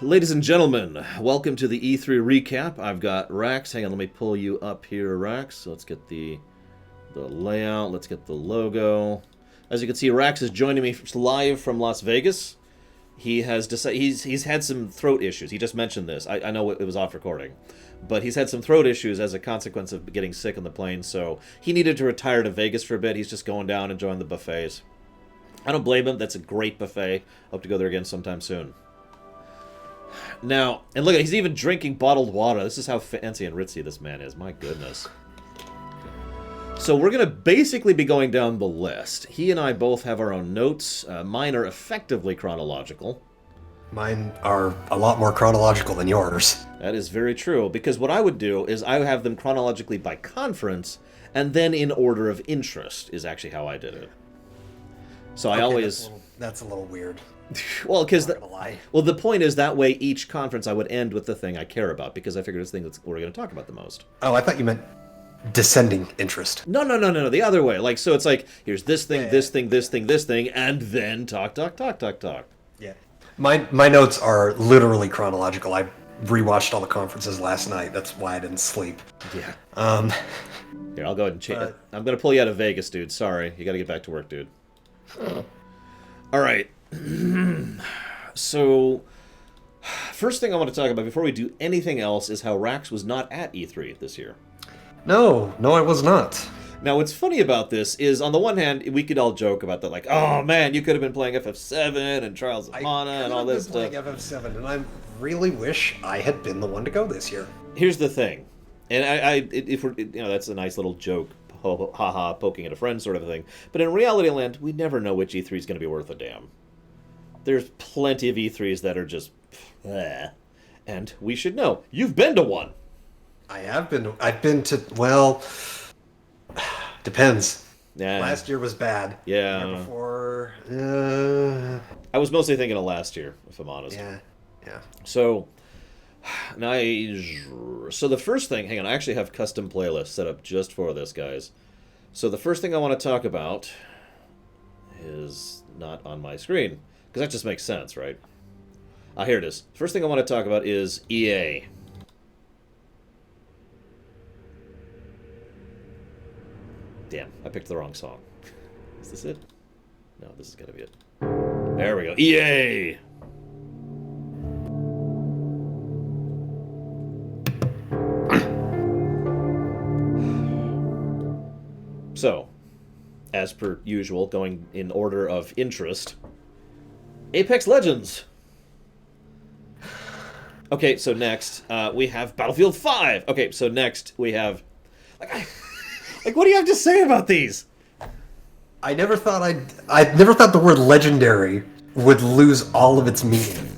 Ladies and gentlemen, welcome to the E3 recap. I've got Rax. Hang on, let me pull you up here, Rax. So let's get the layout. Let's get the logo. As you can see, Rax is joining me live from Las Vegas. He has decided he's had some throat issues. He just mentioned this. I know it was off recording, but he's had some throat issues as a consequence of getting sick on the plane. So he needed to retire to Vegas for a bit. He's just going down enjoying the buffets. I don't blame him. That's a great buffet. Hope to go there again sometime soon. Now, and look, he's even drinking bottled water. This is how fancy and ritzy this man is. My goodness. So we're going to basically be going down the list. He and I both have our own notes. Mine are effectively chronological. Mine are a lot more chronological than yours. That is very true, because what I would do is I would have them chronologically by conference, and then in order of interest is actually how I did it. So I always... That's a little weird. Well, because the point is that way each conference I would end with the thing I care about, because I figured it's the thing that we're going to talk about the most. Oh, I thought you meant descending interest. No, the other way. Like, so it's like, here's this thing, this thing, this thing, this thing, and then talk. Yeah. My notes are literally chronological. I rewatched all the conferences last night. That's why I didn't sleep. Yeah. Here, I'll go ahead and change. I'm going to pull you out of Vegas, dude. Sorry. You got to get back to work, dude. All right. So, first thing I want to talk about before we do anything else is how Rax was not at E3 this year. No, I was not. Now, what's funny about this is, on the one hand, we could all joke about that, like, oh man, you could have been playing FF7 and Trials of Mana and all this stuff. I could have been playing FF7, and I really wish I had been the one to go this year. Here's the thing, and if we're, that's a nice little joke, haha, poking at a friend sort of a thing. But in reality land, we never know which E3 is going to be worth a damn. There's plenty of E3s that are just, and we should know. You've been to one. I have been. I've been to, well, depends. Yeah. Last year was bad. Yeah. The year before, I was mostly thinking of last year, if I'm honest. Yeah. So, so the first thing, hang on, I actually have custom playlists set up just for this, guys. So the first thing I want to talk about is not on my screen, because that just makes sense, right? Here it is. First thing I want to talk about is EA. Damn, I picked the wrong song. Is this it? No, this is gotta be it. There we go. EA! So, as per usual, going in order of interest, Apex Legends. Okay, so next we have Battlefield 5. Okay, so next we have like what do you have to say about these? I never thought the word legendary would lose all of its meaning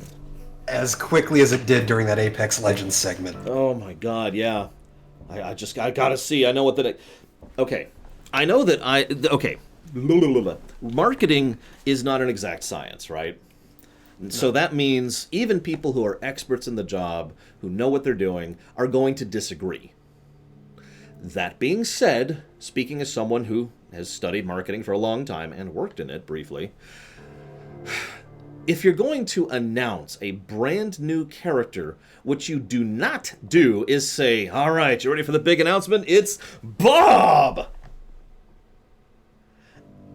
as quickly as it did during that Apex Legends segment. Oh my god, yeah. I gotta see. I know what the... Okay. I know that okay. Marketing is not an exact science, right? No. So that means even people who are experts in the job, who know what they're doing, are going to disagree. That being said, speaking as someone who has studied marketing for a long time and worked in it briefly, if you're going to announce a brand new character, what you do not do is say, all right, you ready for the big announcement? It's Bob!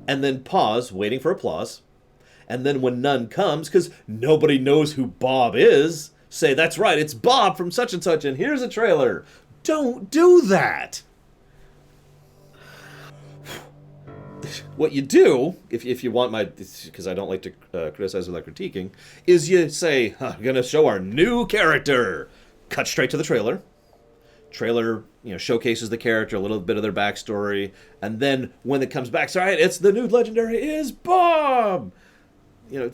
And then pause, waiting for applause. And then when none comes, because nobody knows who Bob is, say, that's right, it's Bob from such and such, and here's a trailer. Don't do that. What you do, if you want my, because I don't like to criticize without critiquing, is you say, we're going to show our new character. Cut straight to the trailer. Trailer, showcases the character, a little bit of their backstory, and then when it comes back, it's all right, it's the new legendary is Bob. Oh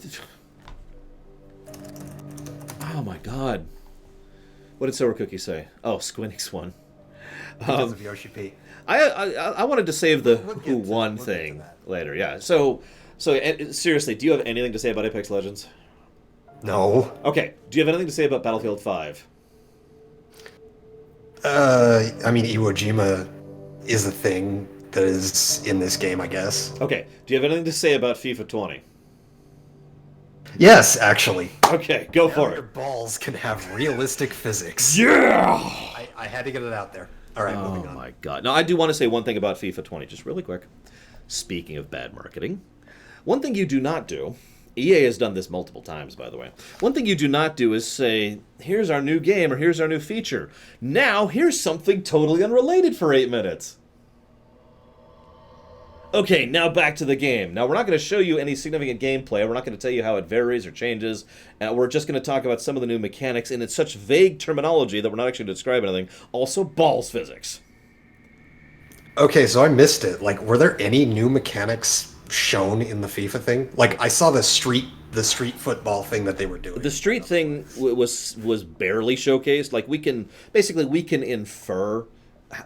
my god. What did Sour Cookie say? Oh, Squinix won. Because of Yoshi P. I wanted to save the who won thing later. Yeah. So seriously, do you have anything to say about Apex Legends? No. Okay. Do you have anything to say about Battlefield 5? I mean, Iwo Jima is a thing that is in this game, I guess. Okay. Do you have anything to say about FIFA 20? Yes, actually. Okay, go Now for your it. balls can have realistic physics. Yeah! I had to get it out there. All right, Oh moving on. my god. Now, I do want to say one thing about FIFA 20, just really quick. Speaking of bad marketing, one thing you do not do, EA has done this multiple times, by the way. One thing you do not do is say, here's our new game or here's our new feature. Now, here's something totally unrelated for 8 minutes. Okay, now back to the game. Now, we're not going to show you any significant gameplay. We're not going to tell you how it varies or changes. We're just going to talk about some of the new mechanics, and it's such vague terminology that we're not actually going to describe anything. Also, balls physics. Okay, so I missed it. Like, were there any new mechanics shown in the FIFA thing? Like, I saw the street football thing that they were doing. The street thing was barely showcased. Like, we can infer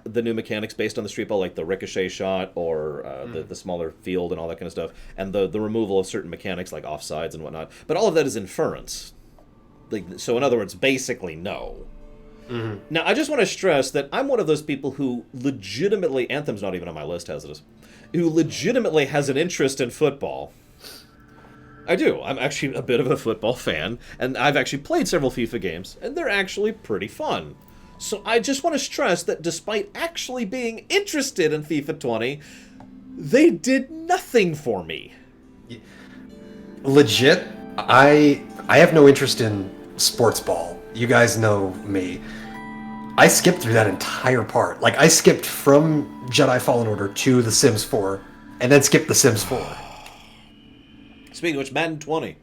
the new mechanics based on the street ball, like the ricochet shot or the smaller field and all that kind of stuff, and the removal of certain mechanics like offsides and whatnot. But all of that is inference. Like, so in other words, basically no. Now, I just want to stress that I'm one of those people who legitimately, Anthem's not even on my list, has this, who legitimately has an interest in football. I do. I'm actually a bit of a football fan, and I've actually played several FIFA games, and they're actually pretty fun. So I just want to stress that despite actually being interested in FIFA 20, they did nothing for me. Legit, I have no interest in sports ball. You guys know me. I skipped through that entire part. Like, I skipped from Jedi Fallen Order to The Sims 4, and then skipped The Sims 4. Speaking of which, Madden 20.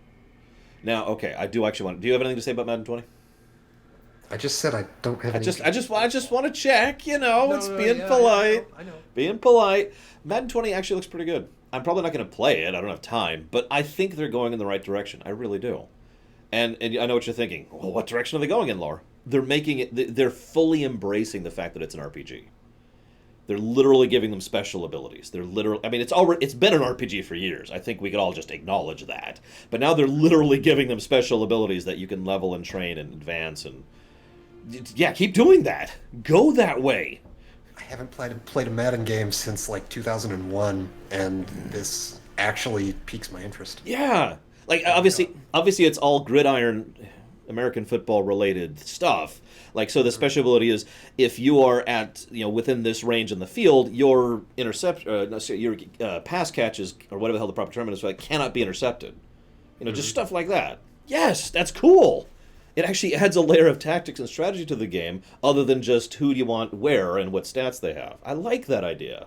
Now, okay, I do actually want. Do you have anything to say about Madden 20? I just said I don't have any. I just want to check. You know, it's being polite. I know. Being polite. Madden 20 actually looks pretty good. I'm probably not going to play it. I don't have time, but I think they're going in the right direction. I really do. And I know what you're thinking. Well, what direction are they going in, Lore? They're making it. They're fully embracing the fact that it's an RPG. They're literally giving them special abilities. They're literally. I mean, it's been an RPG for years. I think we could all just acknowledge that. But now they're literally giving them special abilities that you can level and train and advance and. Yeah, keep doing that. Go that way. I haven't played a Madden game since like 2001, and this actually piques my interest. Yeah, like obviously it's all gridiron American football related stuff. Like, so the special ability is if you are at within this range in the field, your pass catches or whatever the hell the proper term is, like, cannot be intercepted. Just stuff like that. Yes, that's cool. It actually adds a layer of tactics and strategy to the game, other than just who do you want where and what stats they have. I like that idea.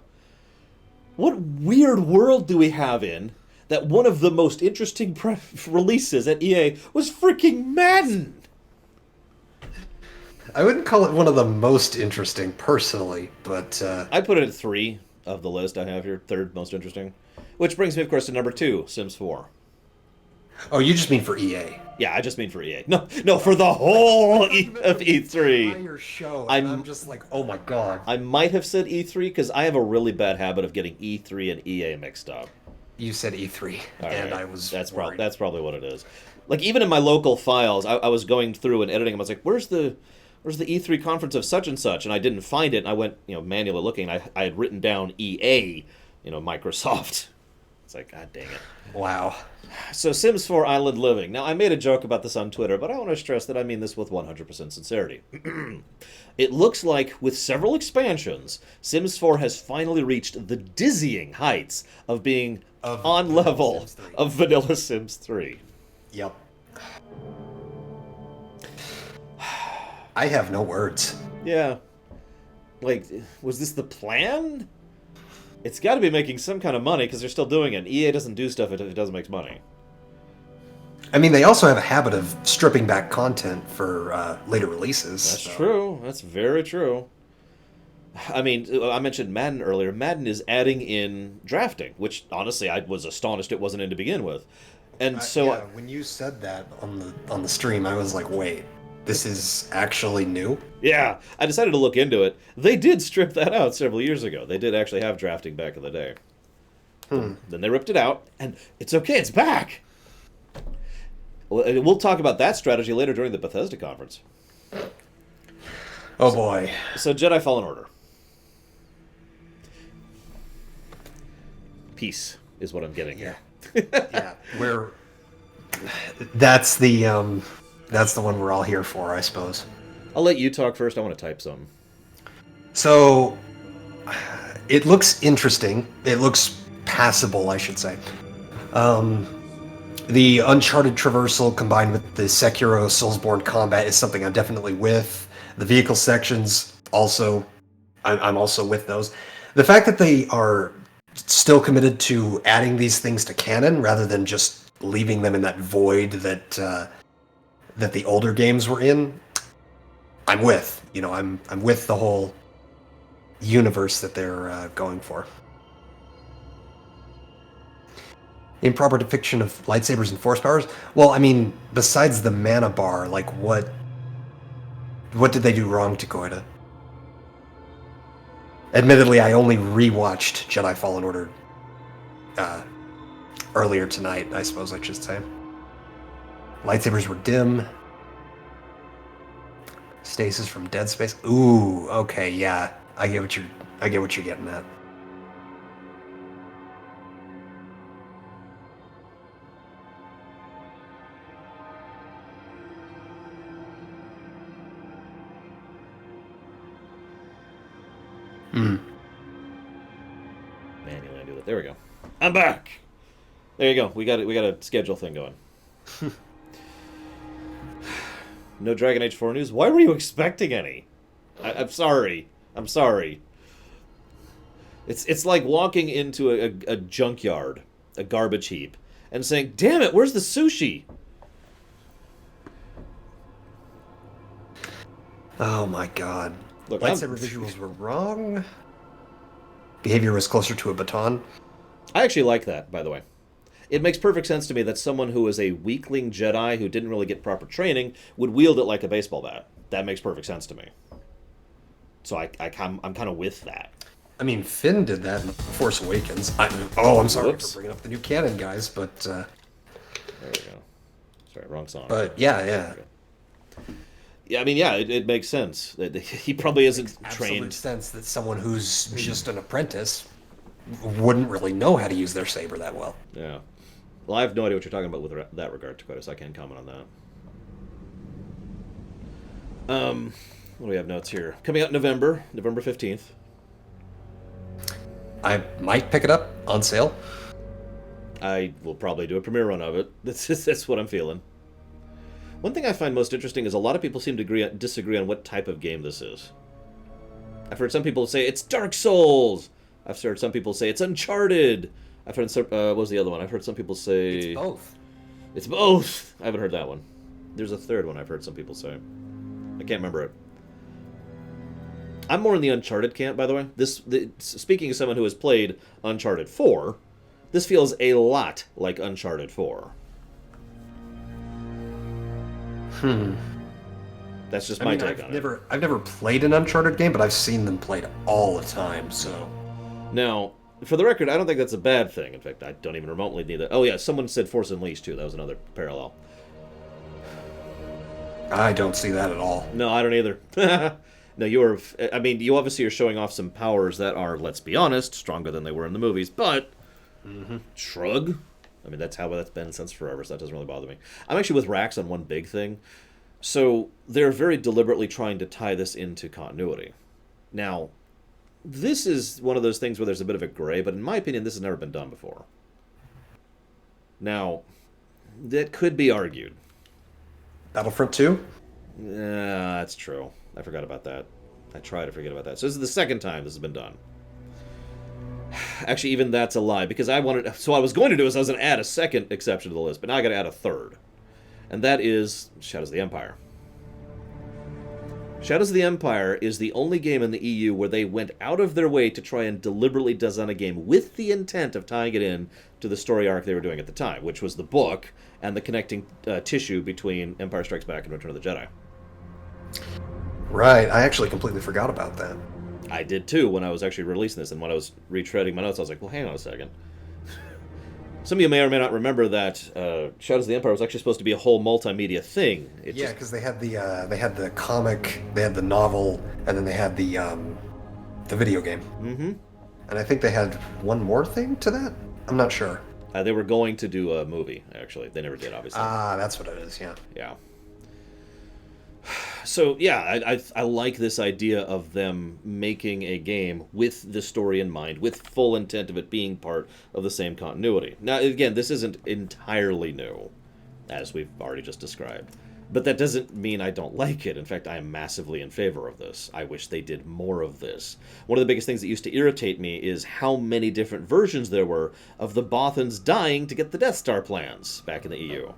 What weird world do we have in that one of the most interesting releases at EA was freaking Madden? I wouldn't call it one of the most interesting, personally, but... I put it at 3 of the list I have here, 3rd most interesting. Which brings me, of course, to number 2, Sims 4. Oh, you just mean for EA. Yeah, I just mean for EA. No, for the whole of E3. Entire show, and I'm just like, oh my god. I might have said E3 because I have a really bad habit of getting E3 and EA mixed up. You said E3, and I was that's worried. that's probably what it is. Like, even in my local files, I was going through and editing them. I was like, where's the E3 conference of such and such? And I didn't find it. And I went manually looking. I had written down EA, Microsoft. It's like, god dang it. Wow. So, Sims 4 Island Living. Now, I made a joke about this on Twitter, but I want to stress that I mean this with 100% sincerity. It looks like, with several expansions, Sims 4 has finally reached the dizzying heights of being on level of Vanilla Sims 3. Yep. I have no words. Yeah. Like, was this the plan? It's got to be making some kind of money because they're still doing it. EA doesn't do stuff if it doesn't make money. I mean, they also have a habit of stripping back content for later releases. That's true. That's very true. I mean, I mentioned Madden earlier. Madden is adding in drafting, which, honestly, I was astonished it wasn't in to begin with. And so... yeah, when you said that on the stream, I was like, wait, this is actually new? Yeah, I decided to look into it. They did strip that out several years ago. They did actually have drafting back in the day. Then they ripped it out, and it's okay, it's back! We'll talk about that strategy later during the Bethesda conference. Oh boy. So, Jedi Fallen Order. Peace is what I'm getting here. Yeah, That's the one we're all here for, I suppose. I'll let you talk first. I want to type something. So, it looks interesting. It looks passable, I should say. The Uncharted traversal combined with the Sekiro Soulsborne combat is something I'm definitely with. The vehicle sections, also, I'm also with those. The fact that they are still committed to adding these things to canon rather than just leaving them in that void that that the older games were in, I'm with. You know, I'm with the whole universe that they're going for. Improper depiction of lightsabers and force powers. Well, I mean, besides the mana bar, like what did they do wrong to Koida? Admittedly, I only rewatched Jedi Fallen Order earlier tonight, I suppose I should say. Lightsabers were dim. Stasis from Dead Space. Ooh, okay, yeah. I get what you're getting at. Manually undo that. There we go. I'm back. There you go. We got a schedule thing going. No Dragon Age 4 news. Why were you expecting any? I'm sorry. I'm sorry. It's like walking into a junkyard, a garbage heap, and saying, "Damn it, where's the sushi?" Oh my god. Look, lightsaber visuals were wrong. Behavior was closer to a baton. I actually like that, by the way. It makes perfect sense to me that someone who is a weakling Jedi who didn't really get proper training would wield it like a baseball bat. That makes perfect sense to me. So I'm kind of with that. I mean, Finn did that in Force Awakens. I'm sorry Whoops. for bringing up the new canon, guys, but... There we go. Sorry, wrong song. But, yeah. Yeah, I mean, yeah, it makes sense. He probably isn't Absolute trained. sense that someone who's just an apprentice wouldn't really know how to use their saber that well. Yeah. Well, I have no idea what you're talking about with that regard, Dakota, so I can't comment on that. What do we have notes here? Coming out in November 15th. I might pick it up on sale. I will probably do a premiere run of it. That's what I'm feeling. One thing I find most interesting is a lot of people seem to disagree on what type of game this is. I've heard some people say it's Dark Souls. I've heard some people say it's Uncharted. I've heard what was the other one? I've heard some people say It's both. It's both. I haven't heard that one. There's a third one I've heard some people say. I can't remember it. I'm more in the Uncharted camp, by the way. Speaking as someone who has played Uncharted 4, this feels a lot like Uncharted 4. That's just my take on it. I've never played an Uncharted game, but I've seen them played all the time, so... Now, for the record, I don't think that's a bad thing. In fact, I don't even remotely need that. Oh yeah, someone said Force Unleashed too. That was another parallel. I don't see that at all. No, I don't either. No, you obviously are showing off some powers that are, let's be honest, stronger than they were in the movies, but... Shrug? I mean, that's how that's been since forever, so that doesn't really bother me. I'm actually with Rax on one big thing. So, they're very deliberately trying to tie this into continuity. Now, this is one of those things where there's a bit of a gray, but in my opinion, this has never been done before. Now, that could be argued. Battlefront 2? Yeah, that's true. I forgot about that. I try to forget about that. So this is the second time this has been done. Actually, even that's a lie, because I was going to do is I was going to add a second exception to the list, but now I got to add a third. And that is Shadows of the Empire. Shadows of the Empire is the only game in the EU where they went out of their way to try and deliberately design a game with the intent of tying it in to the story arc they were doing at the time, which was the book and the connecting tissue between Empire Strikes Back and Return of the Jedi. Right, I actually completely forgot about that. I did too when I was actually releasing this, and when I was retreading my notes, I was like, well, hang on a second. Some of you may or may not remember that Shadows of the Empire was actually supposed to be a whole multimedia thing. Because they had the comic, they had the novel, and then they had the video game. Mm-hmm. And I think they had one more thing to that? I'm not sure. They were going to do a movie, actually. They never did, obviously. Ah, that's what it is, yeah. Yeah. So, yeah, I like this idea of them making a game with the story in mind, with full intent of it being part of the same continuity. Now, again, this isn't entirely new, as we've already just described. But that doesn't mean I don't like it. In fact, I am massively in favor of this. I wish they did more of this. One of the biggest things that used to irritate me is how many different versions there were of the Bothans dying to get the Death Star plans back in the EU.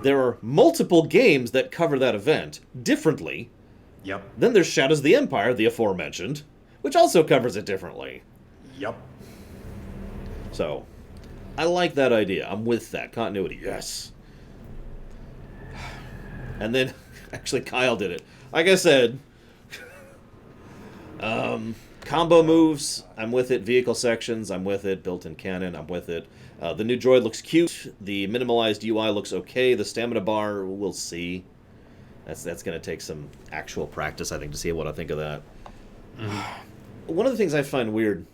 There are multiple games that cover that event differently. Yep. Then there's Shadows of the Empire, the aforementioned, which also covers it differently. Yep. So, I like that idea. I'm with that. Continuity, yes. And then, actually, Kyle did it. Like I said, combo moves, I'm with it. Vehicle sections, I'm with it. Built-in cannon, I'm with it. The new droid looks cute. The minimalized UI looks okay. The stamina bar, we'll see. That's going to take some actual practice, I think, to see what I think of that. Mm-hmm. One of the things I find weird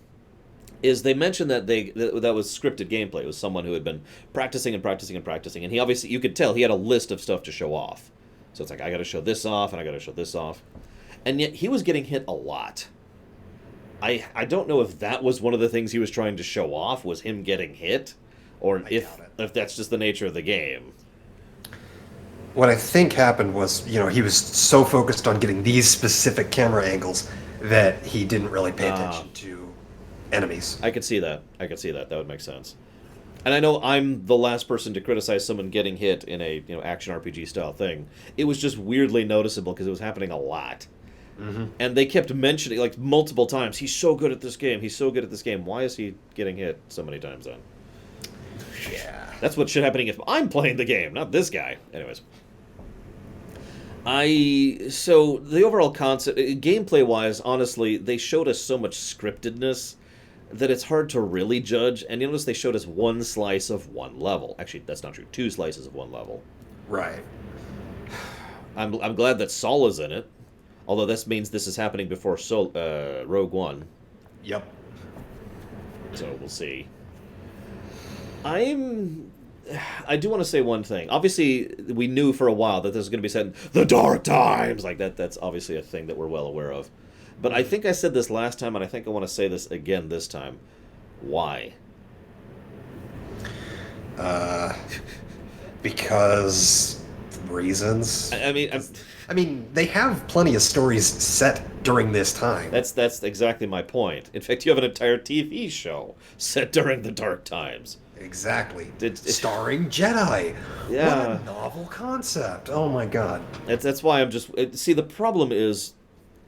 is they mentioned that that was scripted gameplay. It was someone who had been practicing and practicing and practicing, and he obviously, you could tell, he had a list of stuff to show off. So it's like, I got to show this off, and I got to show this off. And yet, he was getting hit a lot. I don't know if that was one of the things he was trying to show off, was him getting hit, or if that's just the nature of the game. What I think happened was, he was so focused on getting these specific camera angles that he didn't really pay attention to enemies. I could see that. That would make sense. And I know I'm the last person to criticize someone getting hit in a action RPG style thing. It was just weirdly noticeable because it was happening a lot. Mm-hmm. And they kept mentioning, like, multiple times, he's so good at this game, he's so good at this game. Why is he getting hit so many times then? Yeah. That's what should happen if I'm playing the game, not this guy. Anyways. So, the overall concept, gameplay-wise, honestly, they showed us so much scriptedness that it's hard to really judge. And you notice they showed us one slice of one level. Actually, that's not true. 2 slices of one level. Right. I'm glad that Sola's in it. Although this means this is happening before Rogue One. Yep. So we'll see. I do want to say one thing. Obviously, we knew for a while that this was going to be set in the dark times. Like that's obviously a thing that we're well aware of. But I think I said this last time, and I think I want to say this again this time. Why? Because reasons. I mean, they have plenty of stories set during this time. That's exactly my point. In fact, you have an entire TV show set during the dark times. Exactly. Starring Jedi. Yeah. What a novel concept. Oh my god. That's why I'm just... See, the problem is,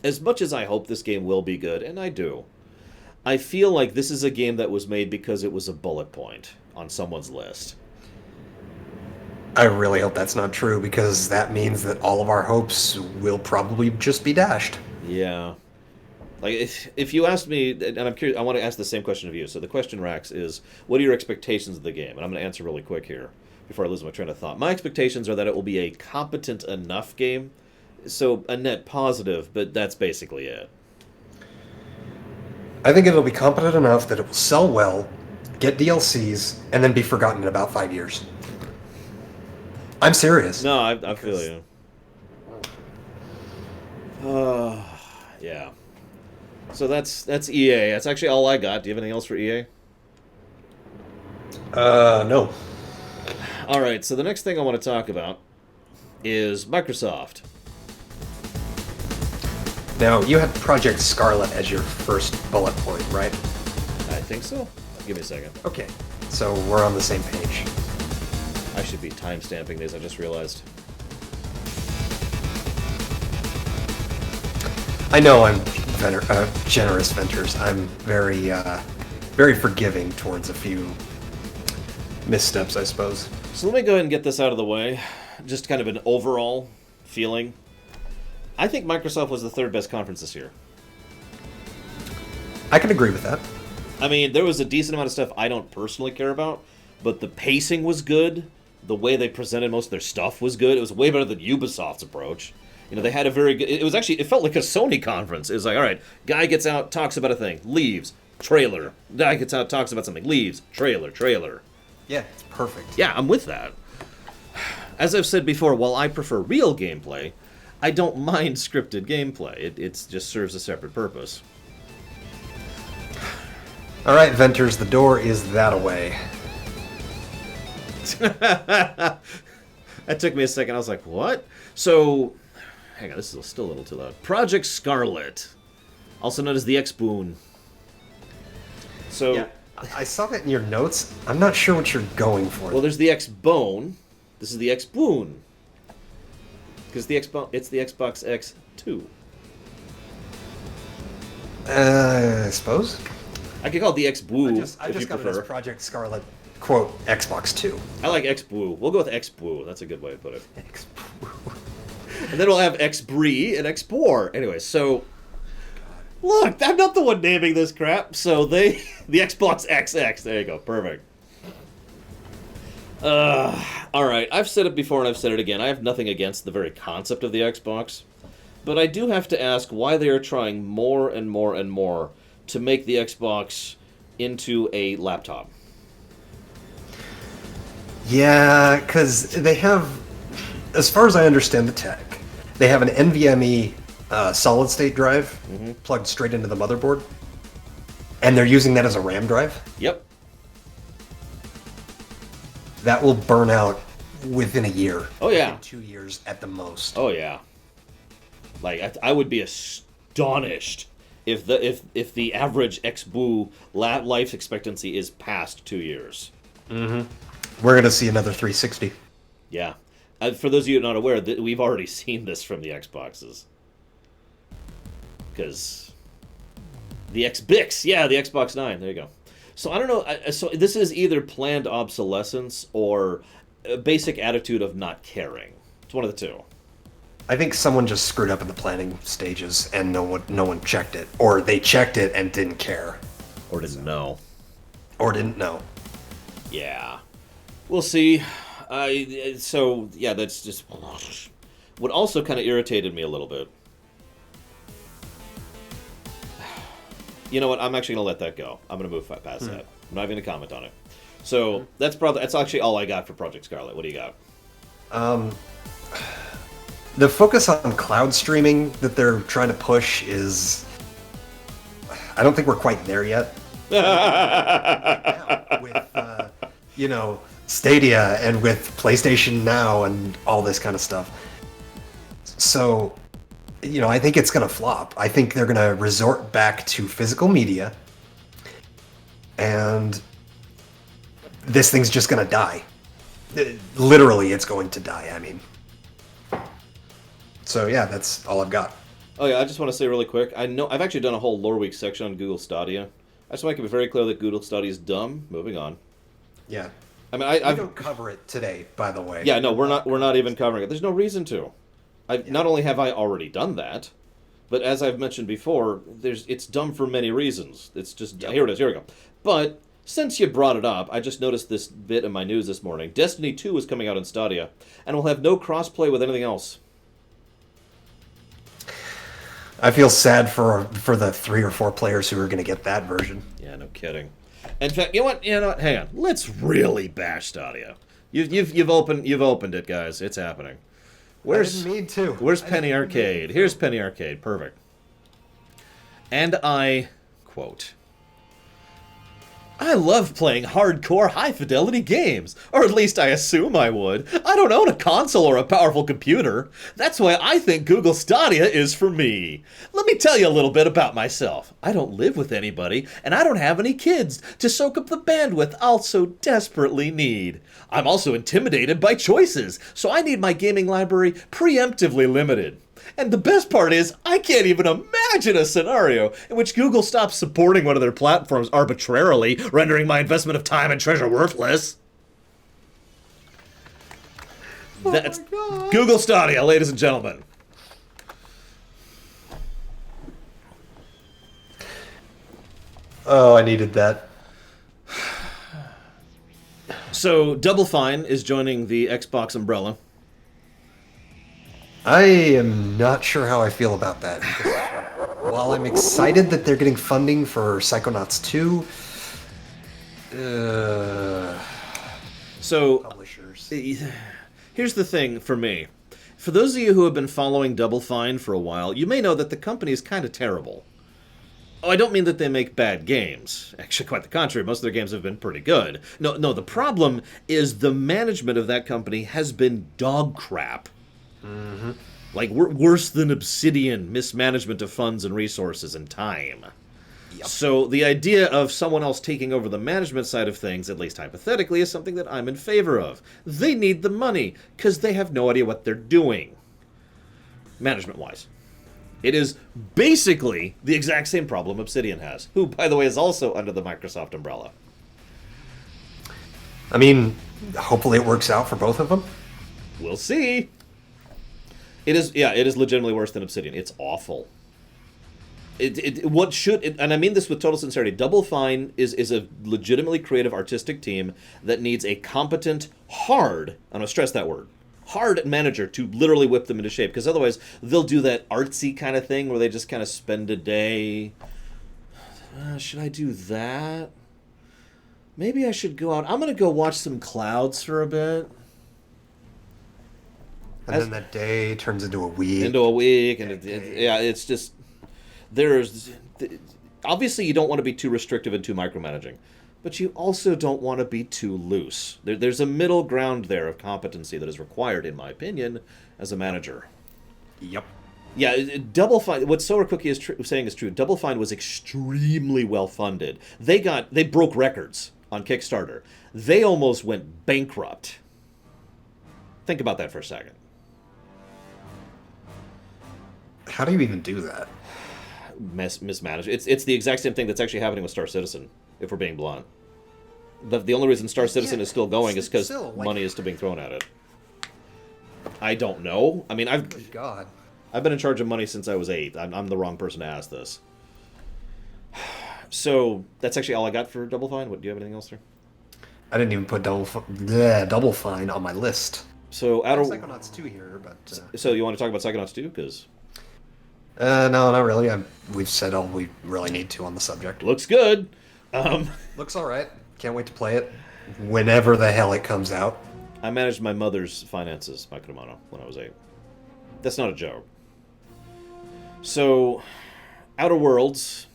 as much as I hope this game will be good, and I do, I feel like this is a game that was made because it was a bullet point on someone's list. I really hope that's not true, because that means that all of our hopes will probably just be dashed. Yeah. Like, if you asked me, and I'm curious, I want to ask the same question of you. So the question, Rax, is, what are your expectations of the game? And I'm going to answer really quick here, before I lose my train of thought. My expectations are that it will be a competent enough game, so a net positive, but that's basically it. I think it'll be competent enough that it will sell well, get DLCs, and then be forgotten in about 5 years. I'm serious. No, I feel you. Yeah. So that's EA. That's actually all I got. Do you have anything else for EA? No. All right. So the next thing I want to talk about is Microsoft. Now, you had Project Scarlet as your first bullet point, right? I think so. Give me a second. Okay. So we're on the same page. I should be time-stamping these, I just realized. I know I'm generous, Venters. I'm very, very forgiving towards a few missteps, I suppose. So let me go ahead and get this out of the way. Just kind of an overall feeling. I think Microsoft was the third best conference this year. I can agree with that. I mean, there was a decent amount of stuff I don't personally care about, but the pacing was good. The way they presented most of their stuff was good. It was way better than Ubisoft's approach. They had a very good... It felt like a Sony conference. It was like, all right, guy gets out, talks about a thing, leaves. trailer. Like it talks about something, leaves, trailer. Yeah, it's perfect. Yeah, I'm with that. As I've said before, while I prefer real gameplay, I don't mind scripted gameplay. It just serves a separate purpose. All right, Venters, the door is that away. That took me a second. I was like, what? So, hang on, this is still a little too loud. Project Scarlet, also known as the X-Boon. So, Yeah, I saw that in your notes. I'm not sure what you're going for. well, there's the X-Bone. This is the X-Boon. Because it's the Xbox X2. I suppose. I could call it the X-Boo I if just you got it prefer. as Project Scarlet, quote, Xbox 2. I like X-Boo. We'll go with X-Boo. That's a good way to put it. X-Boo. And then we'll have X-Bree and X-Boar. Anyway, so... Look, I'm not the one naming this crap. So the Xbox XX. There you go. Perfect. Alright, I've said it before and I've said it again. I have nothing against the very concept of the Xbox. But I do have to ask why they are trying more and more and more to make the Xbox into a laptop. Yeah, because they have, as far as I understand the tech, they have an NVMe solid-state drive plugged straight into the motherboard, and they're using that as a RAM drive. Yep. That will burn out within a year. Oh, yeah. Within 2 years at the most. Oh, yeah. Like, I would be astonished if the average X-Boo life expectancy is past 2 years. We're going to see another 360. Yeah. For those of you not aware, we've already seen this from the Xboxes. Because the X-Bix, yeah, the Xbox 9, there you go. So I don't know, so this is either planned obsolescence or a basic attitude of not caring. It's one of the two. I think someone just screwed up in the planning stages and no one checked it. Or they checked it and didn't care. Or didn't know. Or didn't know. Yeah. We'll see. So, yeah, that's just... What also kind of irritated me a little bit. You know what? I'm actually going to let that go. I'm going to move past that. I'm not even going to comment on it. So, that's actually all I got for Project Scarlet. What do you got? The focus on cloud streaming that they're trying to push is... I don't think we're quite there yet. With, Stadia and with PlayStation Now and all this kind of stuff. So, I think it's going to flop. I think they're going to resort back to physical media. And this thing's just going to die. Literally, it's going to die, I mean. So, yeah, that's all I've got. Oh, yeah, I just want to say really quick. I know I've actually done a whole Loreweek section on Google Stadia. I just want to make it very clear that Google Stadia is dumb. Moving on. Yeah. I mean, I don't cover it today, by the way. Yeah, no, we're not even covering it. There's no reason to. Not only have I already done that, but as I've mentioned before, it's dumb for many reasons. It's just Here it is. Here we go. But since you brought it up, I just noticed this bit in my news this morning. Destiny 2 is coming out in Stadia, and will have no crossplay with anything else. I feel sad for the 3 or 4 players who are going to get that version. Yeah, no kidding. In fact, you know what? Hang on. Let's really bash Stadia. You've opened it, guys. It's happening. I didn't mean to. Where's Penny Arcade? Here's Penny Arcade. Perfect. And I quote, I love playing hardcore, high-fidelity games. Or at least I assume I would. I don't own a console or a powerful computer. That's why I think Google Stadia is for me. Let me tell you a little bit about myself. I don't live with anybody, and I don't have any kids to soak up the bandwidth I'll so desperately need. I'm also intimidated by choices, so I need my gaming library preemptively limited. And the best part is, I can't even imagine a scenario in which Google stops supporting one of their platforms arbitrarily, rendering my investment of time and treasure worthless. That's Google Stadia, ladies and gentlemen. Oh, I needed that. So, Double Fine is joining the Xbox umbrella. I am not sure how I feel about that. while I'm excited that they're getting funding for Psychonauts 2, So, publishers. here's the thing for me. For those of you who have been following Double Fine for a while, you may know that the company is kind of terrible. Oh, I don't mean that they make bad games. Actually, quite the contrary. Most of their games have been pretty good. No, the problem is the management of that company has been dog crap. Mm-hmm. Like, worse than Obsidian mismanagement of funds and resources and time. Yep. So the idea of someone else taking over the management side of things, at least hypothetically, is something that I'm in favor of. They need the money, because they have no idea what they're doing, management-wise. It is basically the exact same problem Obsidian has, who, by the way, is also under the Microsoft umbrella. I mean, hopefully it works out for both of them. We'll see. It is legitimately worse than Obsidian. It's awful. And I mean this with total sincerity, Double Fine is a legitimately creative artistic team that needs a competent, hard, I'm going to stress that word, hard manager to literally whip them into shape, because otherwise they'll do that artsy kind of thing where they just kind of spend a day. Should I do that? Maybe I should go out. I'm going to go watch some clouds for a bit. And then that day turns into a week. And it's just... Obviously, you don't want to be too restrictive and too micromanaging, but you also don't want to be too loose. There's a middle ground there of competency that is required, in my opinion, as a manager. Yep. Yeah, Double Fine. What Solar Cookie is saying is true. Double Fine was extremely well funded. They broke records on Kickstarter. They almost went bankrupt. Think about that for a second. How do you even do that? Mismanaged. It's the exact same thing that's actually happening with Star Citizen, if we're being blunt. The only reason Star Citizen is still going is because money is still being thrown at it. I don't know. I mean, Good God. I've been in charge of money since I was 8. I'm the wrong person to ask this. So that's actually all I got for Double Fine. Do you have anything else there? I didn't even put Double Fine on my list. So I have Psychonauts 2 here, but... So you want to talk about Psychonauts 2? Because... no, not really. We've said all we really need to on the subject. Looks good. Looks all right. Can't wait to play it whenever the hell it comes out. I managed my mother's finances, my Kurumano, when I was 8. That's not a joke. So, Outer Worlds,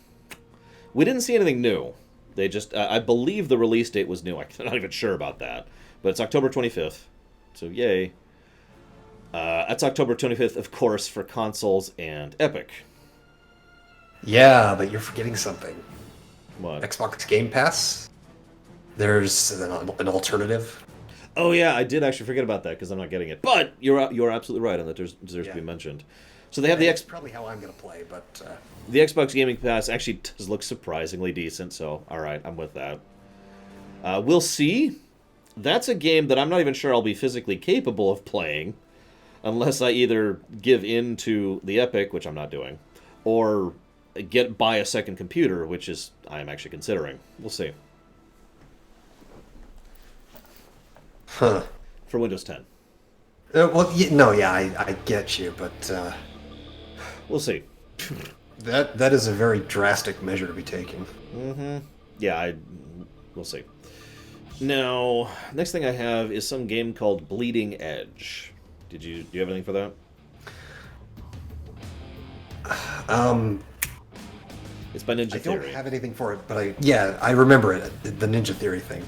we didn't see anything new. They just, I believe the release date was new. I'm not even sure about that. But it's October 25th. So, yay. That's October 25th, of course, for consoles and Epic. Yeah, but you're forgetting something. What? Xbox Game Pass. There's an alternative. Oh yeah, I did actually forget about that because I'm not getting it. But you're absolutely right, and that deserves to be mentioned. So they have That's probably how I'm gonna play, but the Xbox Gaming Pass actually does look surprisingly decent. So all right, I'm with that. We'll see. That's a game that I'm not even sure I'll be physically capable of playing, unless I either give in to the Epic, which I'm not doing, or buy a second computer, which is I'm actually considering. We'll see. Huh. For Windows 10. I get you, but We'll see. that is a very drastic measure to be taking. Mm-hmm. Yeah, we'll see. Now, next thing I have is some game called Bleeding Edge. Do you have anything for that? It's by Ninja Theory. I don't have anything for it, but I remember it, the Ninja Theory thing.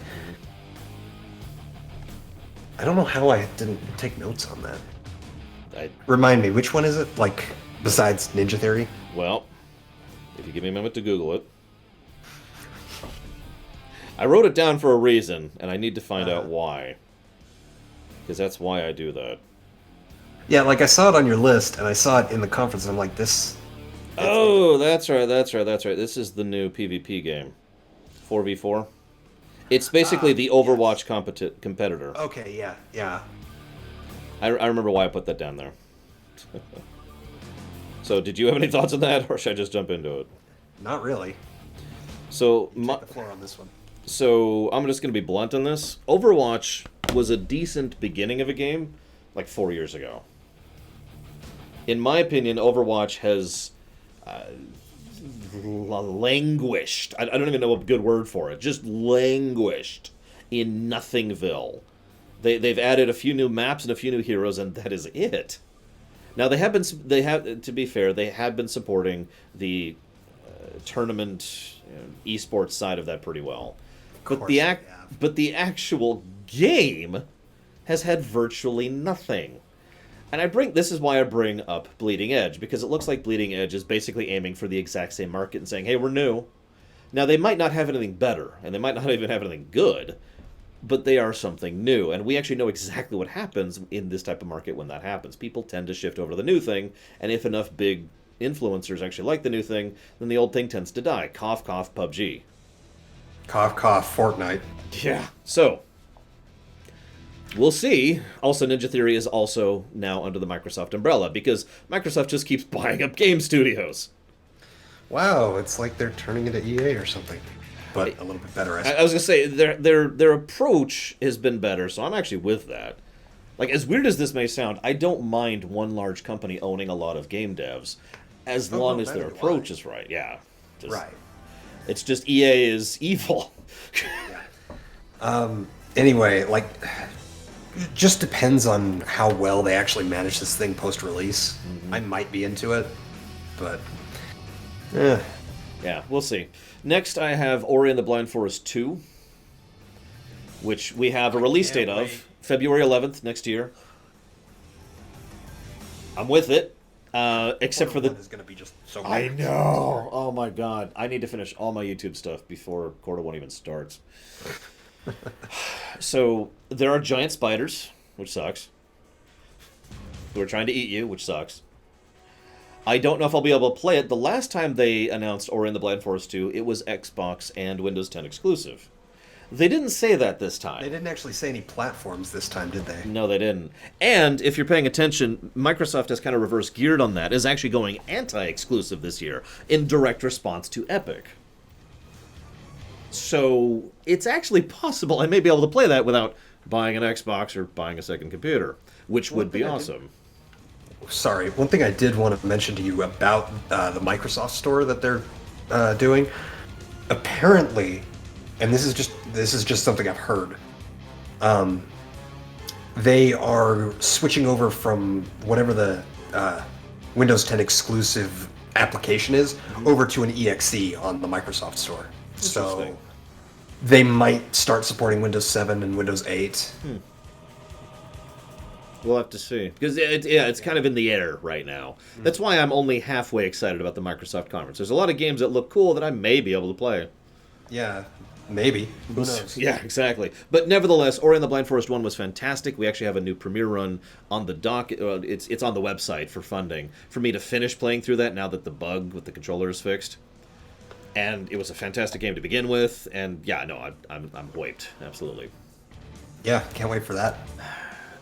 I don't know how I didn't take notes on that. Remind me, which one is it? Like, besides Ninja Theory? Well, if you give me a moment to Google it. I wrote it down for a reason, and I need to find out why. Because that's why I do that. Yeah, like I saw it on your list, and I saw it in the conference, and I'm like, this... Oh, that's right. This is the new PvP game. 4v4. It's basically the Overwatch competitor. Okay, yeah. I remember why I put that down there. So, did you have any thoughts on that, or should I just jump into it? Not really. So, Take the floor on this one. So, I'm just going to be blunt on this. Overwatch was a decent beginning of a game, like 4 years ago. In my opinion, Overwatch has languished. I don't even know a good word for it. Just languished in Nothingville. They've added a few new maps and a few new heroes, and that is it. Now to be fair, they have been supporting the tournament esports side of that pretty well. But the actual game has had virtually nothing. And this is why I bring up Bleeding Edge, because it looks like Bleeding Edge is basically aiming for the exact same market and saying, hey, we're new. Now, they might not have anything better, and they might not even have anything good, but they are something new. And we actually know exactly what happens in this type of market when that happens. People tend to shift over to the new thing, and if enough big influencers actually like the new thing, then the old thing tends to die. Cough, cough, PUBG. Cough, cough, Fortnite. Yeah. So, we'll see. Also, Ninja Theory is also now under the Microsoft umbrella, because Microsoft just keeps buying up game studios. Wow, it's like they're turning into EA or something. But a little bit better, I suppose. I was going to say, their approach has been better, so I'm actually with that. Like, as weird as this may sound, I don't mind one large company owning a lot of game devs, as long as their approach is right. Yeah. Right. It's just EA is evil. Yeah. Anyway, like, it just depends on how well they actually manage this thing post-release. Mm-hmm. I might be into it, but... Yeah, we'll see. Next, I have Ori and the Blind Forest 2, which we have a release date of February 11th next year. I'm with it, except for the... is going to be just so I know! Oh my god. I need to finish all my YouTube stuff before Quarter 1 even starts. So, there are giant spiders, which sucks. Who are trying to eat you, which sucks. I don't know if I'll be able to play it. The last time they announced Ori and the Blind Forest 2, it was Xbox and Windows 10 exclusive. They didn't say that this time. They didn't actually say any platforms this time, did they? No, they didn't. And if you're paying attention, Microsoft has kind of reverse geared on that, is actually going anti-exclusive this year in direct response to Epic. So it's actually possible I may be able to play that without buying an Xbox or buying a second computer, which would be awesome. Sorry, one thing I did want to mention to you about the Microsoft Store that they're doing. Apparently, and this is just something I've heard. They are switching over from whatever the Windows 10 exclusive application is over to an EXE on the Microsoft Store. So they might start supporting Windows 7 and Windows 8. We'll have to see. Because, it's kind of in the air right now. That's why I'm only halfway excited about the Microsoft conference. There's a lot of games that look cool that I may be able to play. Yeah, maybe. Who knows? Yeah, exactly. But nevertheless, Ori and the Blind Forest 1 was fantastic. We actually have a new premiere run on the dock. It's on the website for funding. For me to finish playing through that now that the bug with the controller is fixed. And it was a fantastic game to begin with. And yeah, no, I'm hyped. Absolutely. Yeah, can't wait for that.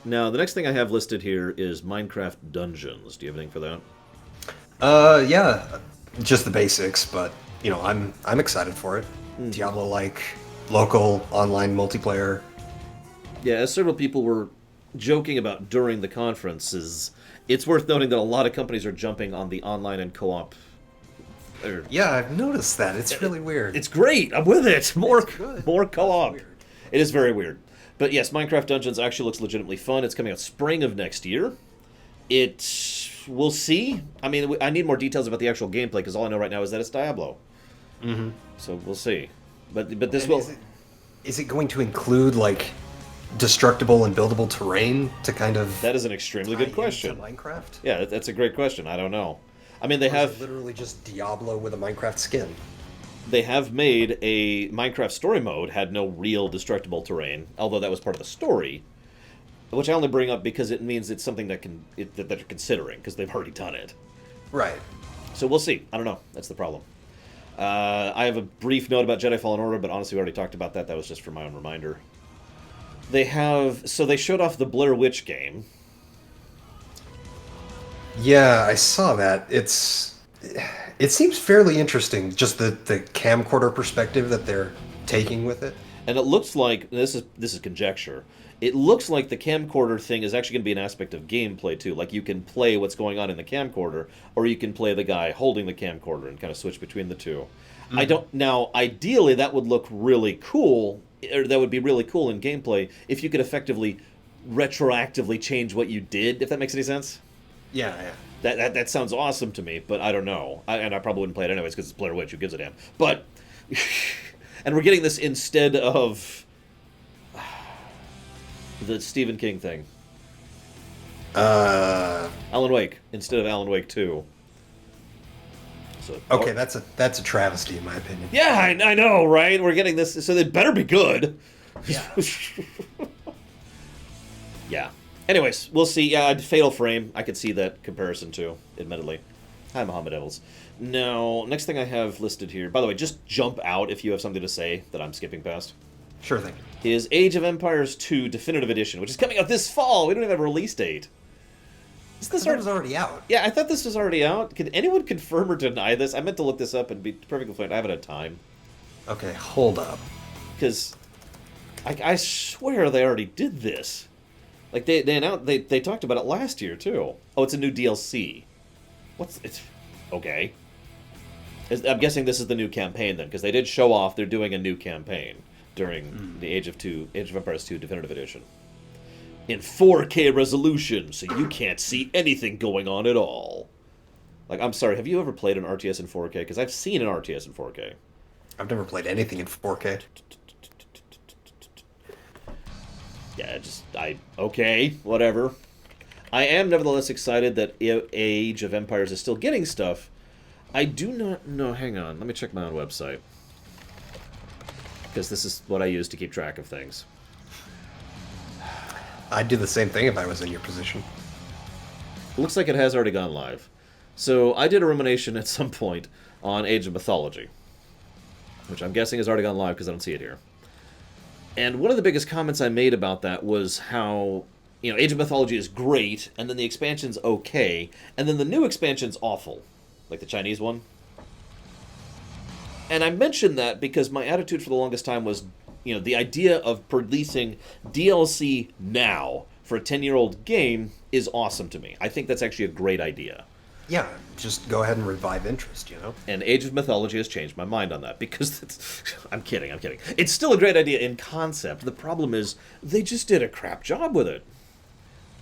Now, the next thing I have listed here is Minecraft Dungeons. Do you have anything for that? Yeah, just the basics, but you know, I'm excited for it. Diablo-like, local, online multiplayer. Yeah, as several people were joking about during the conferences, it's worth noting that a lot of companies are jumping on the online and co-op. Yeah, I've noticed that. It's really weird. It's great. I'm with it. More co-op. It is very weird. But yes, Minecraft Dungeons actually looks legitimately fun. It's coming out spring of next year. We'll see. I mean, I need more details about the actual gameplay, because all I know right now is that it's Diablo. Mm-hmm. So we'll see. But this and will... Is it going to include, like, destructible and buildable terrain to kind of... That is an extremely good question. Minecraft? Yeah, that's a great question. I don't know. I mean, they have... Is it literally just Diablo with a Minecraft skin? They have made a Minecraft story mode, had no real destructible terrain, although that was part of the story, which I only bring up because it means it's something that they're considering, because they've already done it. Right. So we'll see. I don't know. That's the problem. I have a brief note about Jedi Fallen Order, but honestly we already talked about that. That was just for my own reminder. They showed off the Blair Witch game. Yeah, I saw that. It seems fairly interesting, just the camcorder perspective that they're taking with it. And it looks like, this is conjecture, It looks like the camcorder thing is actually going to be an aspect of gameplay too. Like you can play what's going on in the camcorder, or you can play the guy holding the camcorder and kind of switch between the two. I don't now. Ideally, that would look really cool, or that would be really cool in gameplay if you could effectively retroactively change what you did. If that makes any sense. Yeah, yeah. That sounds awesome to me, but I don't know. And I probably wouldn't play it anyways because it's Blair Witch. Who gives a damn? But and we're getting this instead of the Stephen King thing. Alan Wake instead of Alan Wake 2. So, okay, that's a travesty in my opinion. Yeah, I know, right? We're getting this, so they better be good. Yeah. Yeah. Anyways, we'll see. Yeah, Fatal Frame. I could see that comparison too, admittedly. Hi, Muhammad Devils. Now, next thing I have listed here, by the way, just jump out if you have something to say that I'm skipping past, Sure thing. is Age of Empires 2 Definitive Edition, which is coming out this fall. We don't even have a release date. Is this That was already out. Yeah, I thought this was already out. Could anyone confirm or deny this? I meant to look this up and be perfectly frank. I haven't had time. Okay, hold up. Because I swear they already did this. Like, they announced, they talked about it last year, too. Oh, it's a new DLC. It's... Okay. I'm guessing this is the new campaign, then, because they did show off they're doing a new campaign during the Age of Empires 2 Definitive Edition. In 4K resolution, so you can't see anything going on at all. Like, I'm sorry, have you ever played an RTS in 4K? Because I've seen an RTS in 4K. I've never played anything in 4K. Yeah, okay, whatever. I am nevertheless excited that Age of Empires is still getting stuff. I do not know, hang on, let me check my own website. Because this is what I use to keep track of things. I'd do the same thing if I was in your position. Looks like it has already gone live. So I did a rumination at some point on Age of Mythology, which I'm guessing has already gone live because I don't see it here. And one of the biggest comments I made about that was how, Age of Mythology is great, and then the expansion's okay, and then the new expansion's awful. Like the Chinese one. And I mentioned that because my attitude for the longest time was, the idea of releasing DLC now for a 10-year-old game is awesome to me. I think that's actually a great idea. Yeah, just go ahead and revive interest, And Age of Mythology has changed my mind on that, because I'm kidding. It's still a great idea in concept. The problem is, they just did a crap job with it.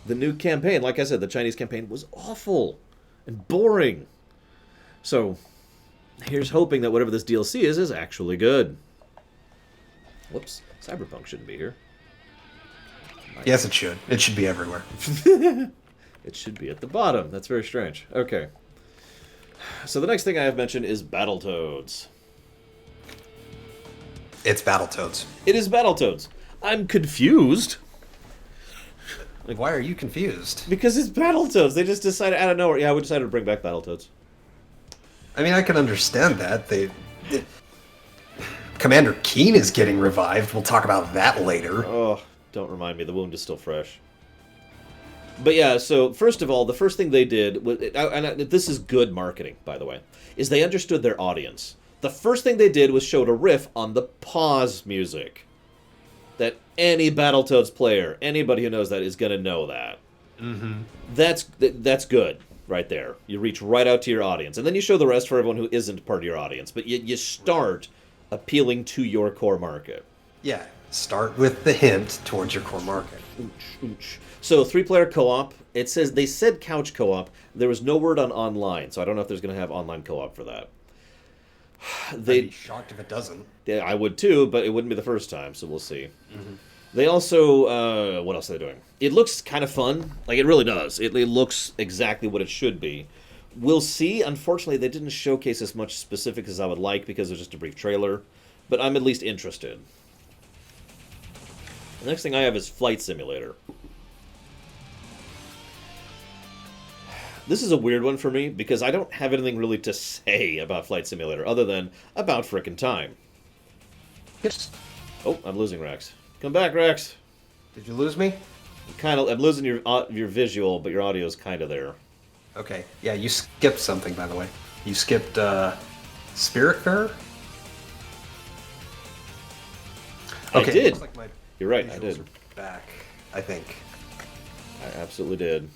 The new campaign, like I said, the Chinese campaign was awful and boring. So, here's hoping that whatever this DLC is actually good. Whoops, Cyberpunk shouldn't be here. Yes, it should. It should be everywhere. It should be at the bottom. That's very strange. Okay. So the next thing I have mentioned is Battletoads. It's Battletoads. It is Battletoads. I'm confused. Why are you confused? Because it's Battletoads. They just decided out of nowhere. Yeah, we decided to bring back Battletoads. I mean, I can understand that. Commander Keen is getting revived. We'll talk about that later. Oh, don't remind me. The wound is still fresh. But yeah, so first of all, the first thing they did, and this is good marketing, by the way, is they understood their audience. The first thing they did was showed a riff on the pause music. That any Battletoads player, anybody who knows that, is going to know that. Mm-hmm. That's good, right there. You reach right out to your audience. And then you show the rest for everyone who isn't part of your audience. But you start appealing to your core market. Yeah, start with the hint towards your core market. Ooch. So 3-player co-op. They said couch co-op. There was no word on online, so I don't know if there's going to have online co-op for that. I'd be shocked if it doesn't. Yeah, I would too, but it wouldn't be the first time, so we'll see. Mm-hmm. They also, what else are they doing? It looks kind of fun. Like, it really does. It looks exactly what it should be. We'll see. Unfortunately, they didn't showcase as much specifics as I would like because it was just a brief trailer, but I'm at least interested. The next thing I have is Flight Simulator. This is a weird one for me because I don't have anything really to say about Flight Simulator other than about frickin' time. Yes. Oh, I'm losing Rex. Come back, Rex. Did you lose me? I'm losing your visual, but your audio is kind of there. Okay. Yeah, you skipped something, by the way. You skipped Spiritfarer? I did. Looks like my You're right, I visuals did. are back. I think. I absolutely did.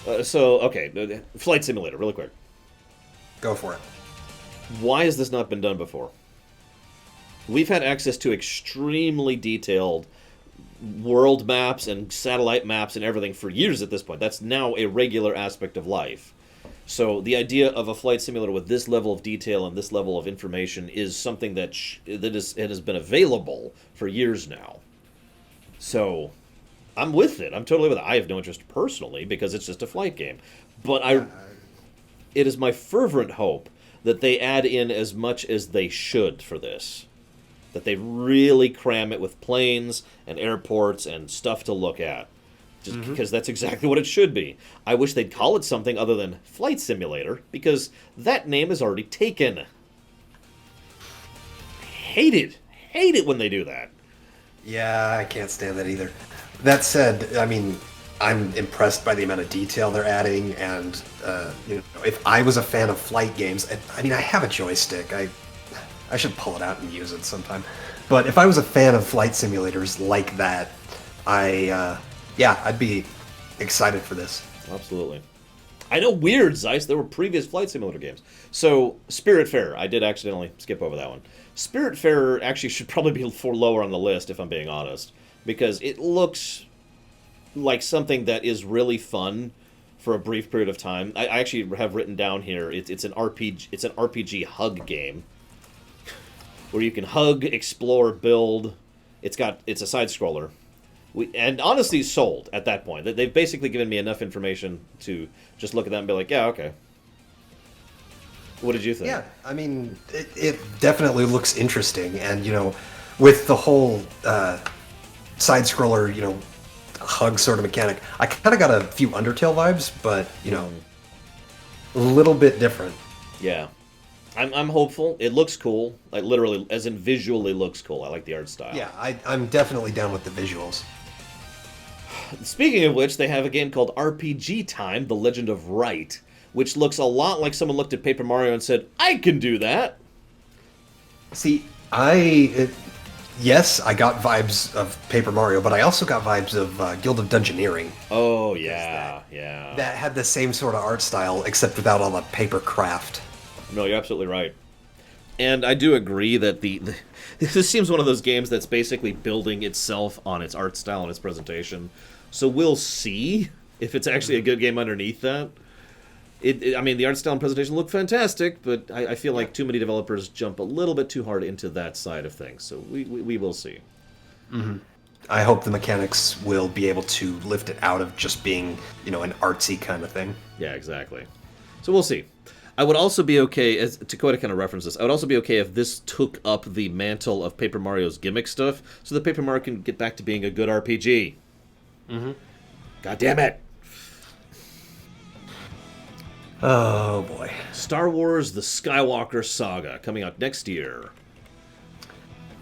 Okay, Flight Simulator, really quick. Go for it. Why has this not been done before? We've had access to extremely detailed world maps and satellite maps and everything for years at this point. That's now a regular aspect of life. So the idea of a flight simulator with this level of detail and this level of information is something that it has been available for years now. So I'm with it. I'm totally with it. I have no interest personally because it's just a flight game. But it is my fervent hope that they add in as much as they should for this. That they really cram it with planes and airports and stuff to look at. Just because that's exactly what it should be. I wish they'd call it something other than Flight Simulator, because that name is already taken. Hate it when they do that. Yeah, I can't stand that either. That said, I mean, I'm impressed by the amount of detail they're adding, and if I was a fan of flight games, I mean, I have a joystick. I should pull it out and use it sometime. But if I was a fan of flight simulators like that, I'd be excited for this. Absolutely. I know, weird, Zeiss. There were previous flight simulator games. So, Spiritfarer. I did accidentally skip over that one. Spiritfarer actually should probably be lower on the list, if I'm being honest, because it looks like something that is really fun for a brief period of time. I actually have written down here. It's an RPG. It's an RPG hug game where you can hug, explore, build. It's a side scroller. And honestly, sold at that point. They've basically given me enough information to just look at that and be like, yeah, okay. What did you think? Yeah, I mean, it definitely looks interesting. And, with the whole side-scroller, hug sort of mechanic, I kind of got a few Undertale vibes, but, a little bit different. Yeah. I'm hopeful. It looks cool. Like, literally, as in visually looks cool. I like the art style. Yeah, I'm definitely down with the visuals. Speaking of which, they have a game called RPG Time, The Legend of Wright, which looks a lot like someone looked at Paper Mario and said, I can do that. See, yes, I got vibes of Paper Mario, but I also got vibes of Guild of Dungeoneering. Oh, yeah, yeah. That had the same sort of art style, except without all the paper craft. No, you're absolutely right. And I do agree that this seems one of those games that's basically building itself on its art style and its presentation. So we'll see if it's actually a good game underneath that. I mean, the art style and presentation look fantastic, but I feel like too many developers jump a little bit too hard into that side of things. So we will see. Mm-hmm. I hope the mechanics will be able to lift it out of just being, an artsy kind of thing. Yeah, exactly. So we'll see. I would also be okay, as Dakota kind of referenced this, I would also be okay if this took up the mantle of Paper Mario's gimmick stuff, so that Paper Mario can get back to being a good RPG. Mm-hmm. God damn it! Oh, boy. Star Wars The Skywalker Saga, coming out next year.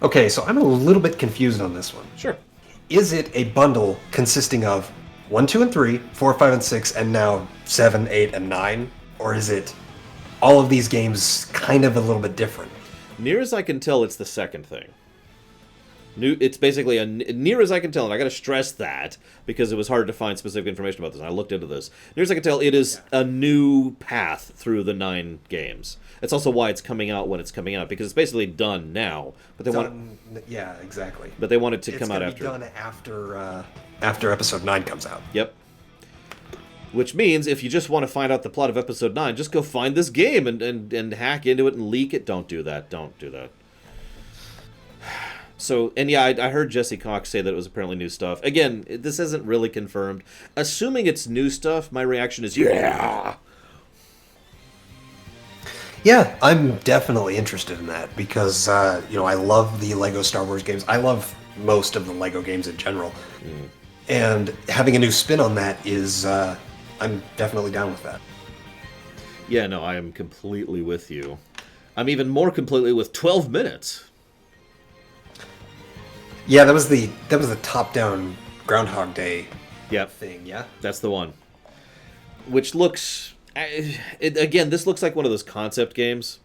Okay, so I'm a little bit confused on this one. Sure. Is it a bundle consisting of 1, 2, and 3, 4, 5, and 6, and now 7, 8, and 9? Or is it all of these games kind of a little bit different? Near as I can tell, it's the second thing. It's basically near as I can tell, and I got to stress that because it was hard to find specific information about this. And I looked into this. Near as I can tell, it is a new path through the 9 games. It's also why it's coming out when it's coming out, because it's basically done now. But yeah, exactly. But they want it to come out after. It's going to be done after Episode 9 comes out. Yep. Which means if you just want to find out the plot of Episode 9, just go find this game and hack into it and leak it. Don't do that. Don't do that. So, and yeah, I heard Jesse Cox say that it was apparently new stuff. Again, this isn't really confirmed. Assuming it's new stuff, my reaction is, yeah! Yeah, I'm definitely interested in that because, I love the LEGO Star Wars games. I love most of the LEGO games in general. Mm. And having a new spin on that is, I'm definitely down with that. Yeah, no, I am completely with you. I'm even more completely with 12 minutes. Yeah, that was the top-down Groundhog Day thing, yeah? That's the one. Which looks... again, this looks like one of those concept games.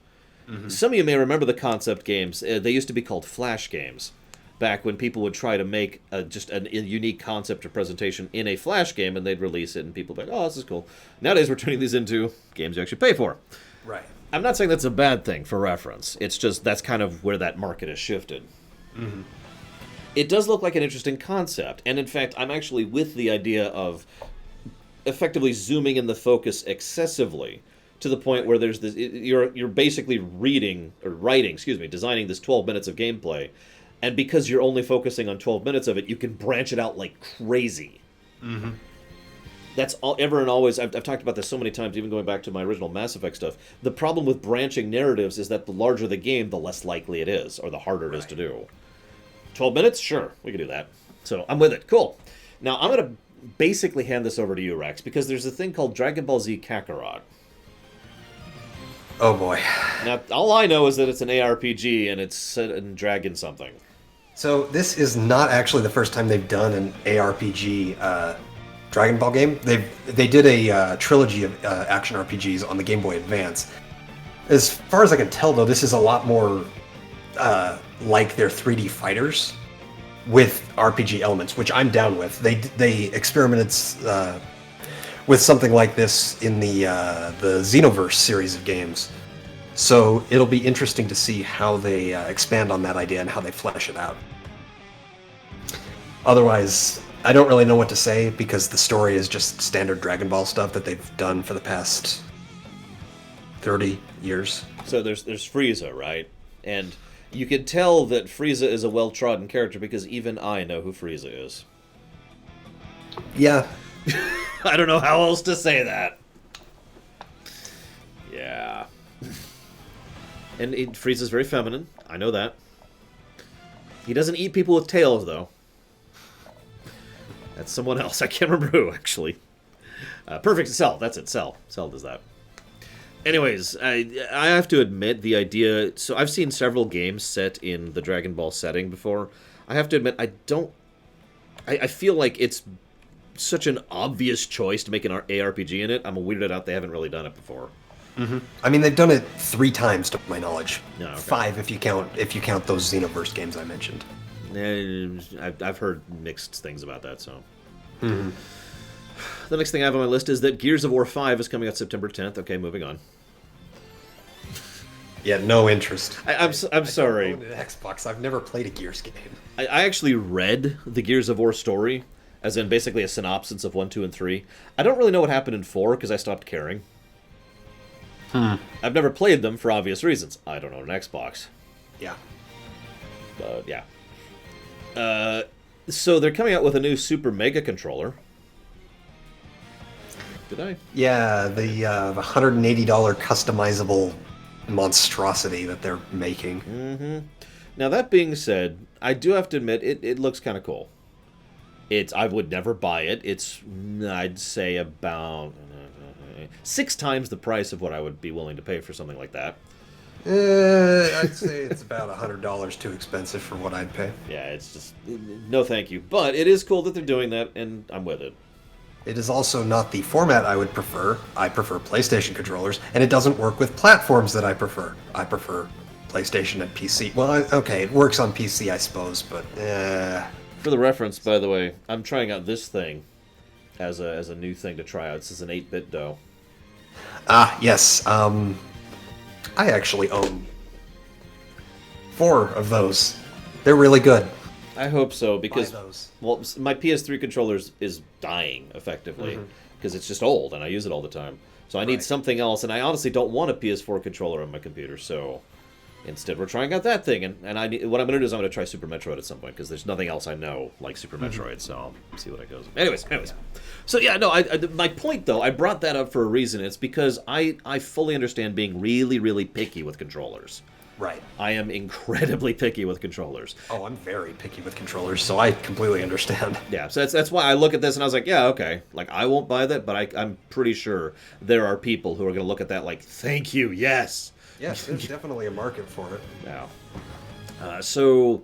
Mm-hmm. Some of you may remember the concept games. They used to be called Flash games. back when people would try to make just a unique concept or presentation in a Flash game, and they'd release it, and people would be like, oh, this is cool. Nowadays, we're turning these into games you actually pay for. Right. I'm not saying that's a bad thing for reference. It's just that's kind of where that market has shifted. Mm-hmm. It does look like an interesting concept, and in fact, I'm actually with the idea of effectively zooming in the focus excessively to the point where there's this. You're basically designing this 12 minutes of gameplay, and because you're only focusing on 12 minutes of it, you can branch it out like crazy. Mm-hmm. That's all, ever and always. I've talked about this so many times, even going back to my original Mass Effect stuff. The problem with branching narratives is that the larger the game, the less likely it is, or the harder it is to do. 12 minutes? Sure, we can do that. So I'm with it. Cool. Now I'm going to basically hand this over to you, Rex, because there's a thing called Dragon Ball Z Kakarot. Oh boy. Now, all I know is that it's an ARPG and it's set in Dragon something. So this is not actually the first time they've done an ARPG Dragon Ball game. They did a trilogy of action RPGs on the Game Boy Advance. As far as I can tell, though, this is a lot more like their 3D fighters with RPG elements, which I'm down with. They experimented with something like this in the Xenoverse series of games. So it'll be interesting to see how they expand on that idea and how they flesh it out. Otherwise, I don't really know what to say because the story is just standard Dragon Ball stuff that they've done for the past 30 years. So there's Frieza, right? And you can tell that Frieza is a well-trodden character because even I know who Frieza is. Yeah. I don't know how else to say that. Yeah. And Frieza's very feminine. I know that. He doesn't eat people with tails, though. That's someone else. I can't remember who, actually. Perfect Cell. That's it. Cell. Cell does that. Anyways, I have to admit the idea... So I've seen several games set in the Dragon Ball setting before. I have to admit, I feel like it's such an obvious choice to make an ARPG in it. I'm weirded out they haven't really done it before. Mm-hmm. I mean, they've done it 3 times to my knowledge. No, okay. 5 if you count those Xenoverse games I mentioned. I've heard mixed things about that, so... Mm-hmm. The next thing I have on my list is that Gears of War 5 is coming out September 10th. Okay, moving on. Yeah, no interest. I'm sorry. I don't own an Xbox. I've never played a Gears game. I actually read the Gears of War story, as in basically a synopsis of 1, 2, and 3. I don't really know what happened in 4 because I stopped caring. I've never played them for obvious reasons. I don't own an Xbox. Yeah. But yeah. So they're coming out with a new Super Mega Controller. Did I? Yeah, the $180 customizable monstrosity that they're making. Mm-hmm. Now, that being said, I do have to admit, it looks kind of cool. I would never buy it. It's, I'd say, about 6 times the price of what I would be willing to pay for something like that. I'd say it's about $100 too expensive for what I'd pay. Yeah, it's just, no thank you. But it is cool that they're doing that, and I'm with it. It is also not the format I would prefer. I prefer PlayStation controllers, and it doesn't work with platforms that I prefer. I prefer PlayStation and PC. Well, okay, it works on PC, I suppose, but For the reference, by the way, I'm trying out this thing as a new thing to try out. This is an 8-bit dough. Ah, yes. I actually own 4 of those. They're really good. I hope so, because Buy those. Well, my PS3 controller is dying, effectively, because it's just old, and I use it all the time. So I need something else, and I honestly don't want a PS4 controller on my computer, so instead we're trying out that thing. And what I'm going to do is I'm going to try Super Metroid at some point, because there's nothing else I know like Super Metroid, so I'll see what it goes. Anyways. So yeah, no, my point, though, I brought that up for a reason. It's because I fully understand being really, really picky with controllers. Right. I am incredibly picky with controllers. Oh, I'm very picky with controllers, so I completely understand. Yeah, so that's why I look at this and I was like, yeah, okay. Like, I won't buy that, but I'm pretty sure there are people who are going to look at that like, thank you, yes. Yes, there's definitely a market for it. Yeah. So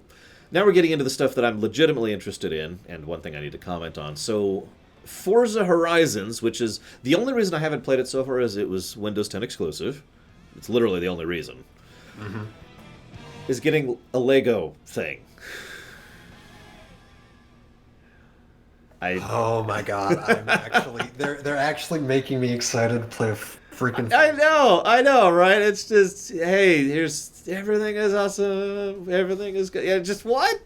now we're getting into the stuff that I'm legitimately interested in, and one thing I need to comment on. So Forza Horizons, which is the only reason I haven't played it so far is it was Windows 10 exclusive. It's literally the only reason. Is getting a Lego thing. Oh my god, I'm actually they're actually making me excited to play a freaking. I know, right? It's just, hey, here's everything is awesome, everything is good. Yeah, just what?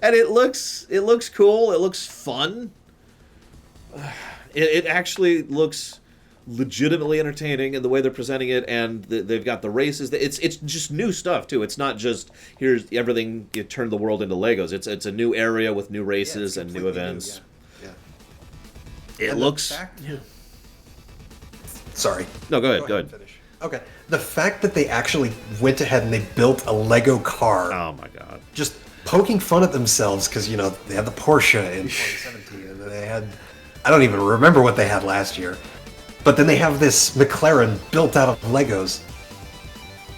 And it looks cool. It looks fun. It actually looks legitimately entertaining in the way they're presenting it, and they've got the races. It's just new stuff too. It's not just here's everything. You turn the world into Legos. It's a new area with new races and new events. Yeah. It And looks. Sorry. No, go ahead. Finish. Okay. The fact that they actually went ahead and they built a Lego car. Oh my god. Just poking fun at themselves because they had the Porsche in 2017 and they had, I don't even remember what they had last year, but then they have this McLaren built out of Legos.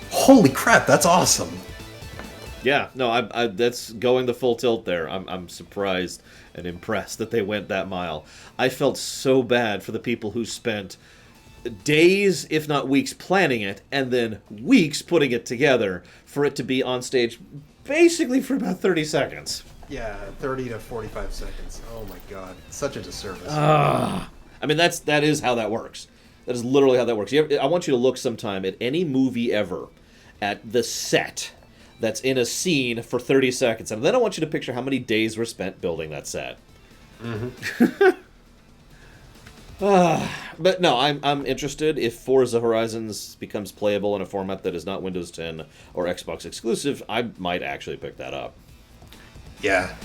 Holy crap, that's awesome. Yeah, no, I that's going the full tilt there. I'm surprised and impressed that they went that mile. I felt so bad for the people who spent days, if not weeks, planning it, and then weeks putting it together for it to be on stage basically for about 30 seconds. Yeah, 30 to 45 seconds. Oh my god, such a disservice. I mean, that is how that works. That is literally how that works. I want you to look sometime at any movie ever at the set that's in a scene for 30 seconds, and then I want you to picture how many days were spent building that set. Mm-hmm. But no, I'm interested. If Forza Horizons becomes playable in a format that is not Windows 10 or Xbox exclusive, I might actually pick that up. Yeah.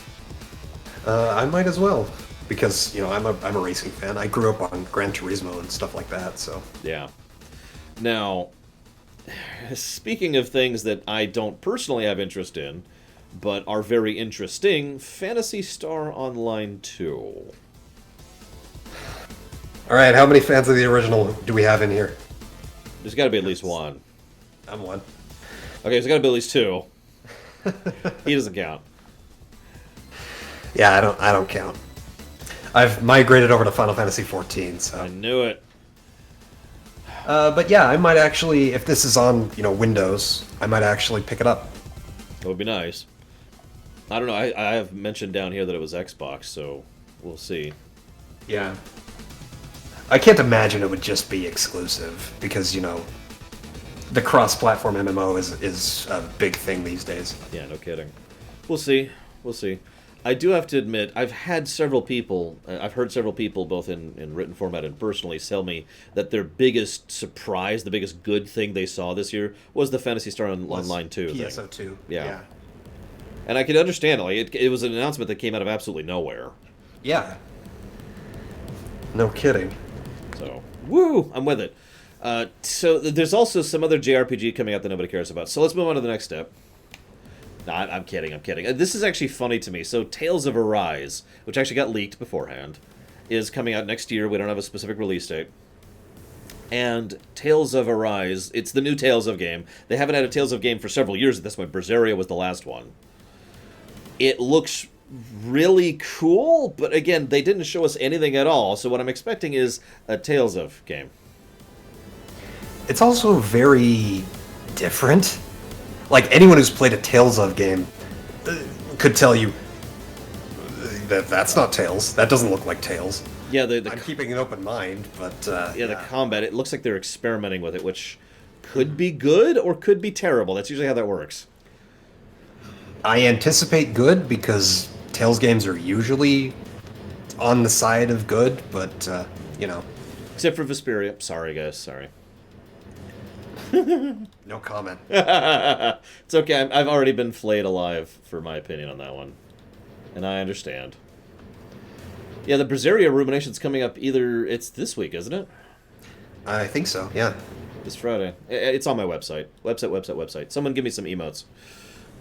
I might as well. Because, I'm a racing fan. I grew up on Gran Turismo and stuff like that, so. Yeah. Now, speaking of things that I don't personally have interest in, but are very interesting, Phantasy Star Online 2. Alright, how many fans of the original do we have in here? There's got to be at least one. I'm one. Okay, there's got to be at least two. He doesn't count. Yeah, I don't count. I've migrated over to Final Fantasy XIV, so. I knew it. But yeah, I might actually, if this is on, Windows, I might actually pick it up. That would be nice. I don't know. I have mentioned down here that it was Xbox, so we'll see. Yeah. I can't imagine it would just be exclusive, because, the cross-platform MMO is a big thing these days. Yeah, no kidding. We'll see. We'll see. I do have to admit, I've heard several people, both in written format and personally, tell me that their biggest surprise, the biggest good thing they saw this year, was the Phantasy Star Online 2 thing. PSO2. Yeah. And I can understand it. Like, it was an announcement that came out of absolutely nowhere. Yeah. No kidding. So, woo! I'm with it. So there's also some other JRPG coming out that nobody cares about. So let's move on to the next step. No, I'm kidding. This is actually funny to me. So Tales of Arise, which actually got leaked beforehand, is coming out next year. We don't have a specific release date. And Tales of Arise, it's the new Tales of game. They haven't had a Tales of game for several years at this point. Berseria was the last one. It looks really cool, but again, they didn't show us anything at all. So what I'm expecting is a Tales of game. It's also very different. Like, anyone who's played a Tales of game could tell you that that's not Tales. That doesn't look like Tales. Yeah, I'm keeping an open mind, but... the combat, it looks like they're experimenting with it, which could be good or could be terrible. That's usually how that works. I anticipate good, because Tales games are usually on the side of good, but, Except for Vesperia. Sorry, guys, sorry. No comment. It's okay. I've already been flayed alive for my opinion on that one, and I understand. Yeah, the Berseria Rumination's coming up it's this week, isn't it? I think so, yeah. This Friday. It's on my website. Website. Someone give me some emotes.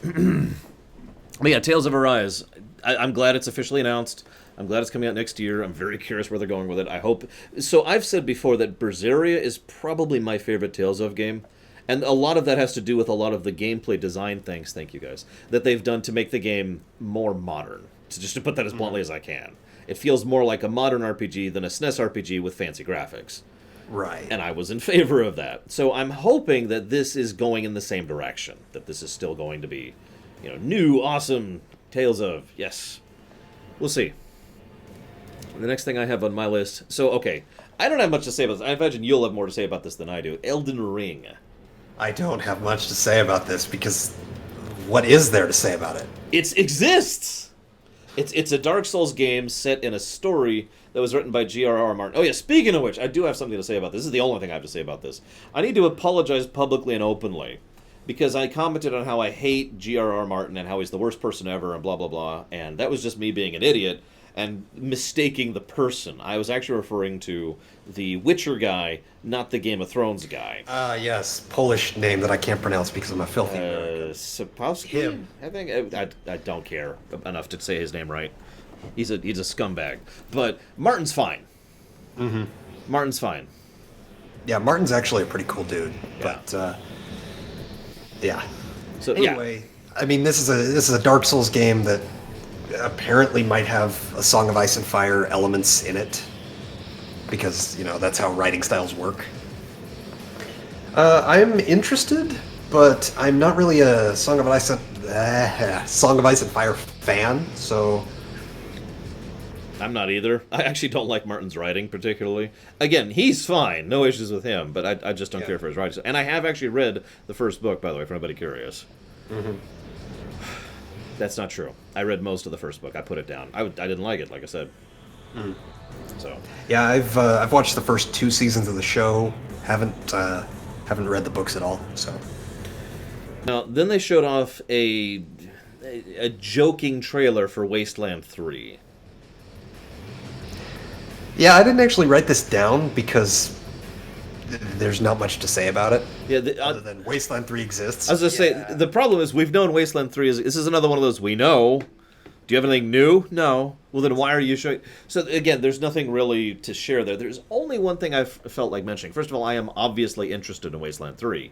But yeah, Tales of Arise. I'm glad it's officially announced. I'm glad it's coming out next year. I'm very curious where they're going with it. I hope... So I've said before that Berseria is probably my favorite Tales of game. And a lot of that has to do with a lot of the gameplay design things, thank you guys, that they've done to make the game more modern. Just to put that as bluntly as I can. It feels more like a modern RPG than a SNES RPG with fancy graphics. Right. And I was in favor of that. So I'm hoping that this is going in the same direction. That this is still going to be, new, awesome Tales of. Yes. We'll see. The next thing I have on my list. So, okay. I don't have much to say about this. I imagine you'll have more to say about this than I do. Elden Ring. I don't have much to say about this because what is there to say about it? It exists! It's a Dark Souls game set in a story that was written by G.R.R. Martin. Oh yeah, speaking of which, I do have something to say about this. This is the only thing I have to say about this. I need to apologize publicly and openly because I commented on how I hate G.R.R. Martin and how he's the worst person ever and blah blah blah, and that was just me being an idiot and mistaking the person. I was actually referring to the Witcher guy, not the Game of Thrones guy. Yes, Polish name that I can't pronounce because I'm a filthy American. Sapowski? Him. I think I don't care enough to say his name right. He's a scumbag, but Martin's fine. Mm-hmm. Martin's fine. Yeah, Martin's actually a pretty cool dude. Yeah. But yeah. So Anyway, I mean, this is a Dark Souls game that apparently might have a Song of Ice and Fire elements in it, because that's how writing styles work. I'm interested, but I'm not really a Song of Ice and Fire fan. So I'm not either. I actually don't like Martin's writing particularly. Again, he's fine, no issues with him, but I just don't care for his writing. And I have actually read the first book, by the way, for anybody curious. Mm-hmm. That's not true. I read most of the first book. I put it down. I didn't like it, like I said. Mm. So yeah, I've watched the first 2 seasons of the show. Haven't read the books at all. So now then they showed off a joking trailer for Wasteland 3. Yeah, I didn't actually write this down because there's not much to say about it. Yeah, other than Wasteland 3 exists. I was going to say, the problem is we've known Wasteland 3 this is another one of those we know. Do you have anything new? No. Well, then why are you showing... So, again, there's nothing really to share there. There's only one thing I've felt like mentioning. First of all, I am obviously interested in Wasteland 3.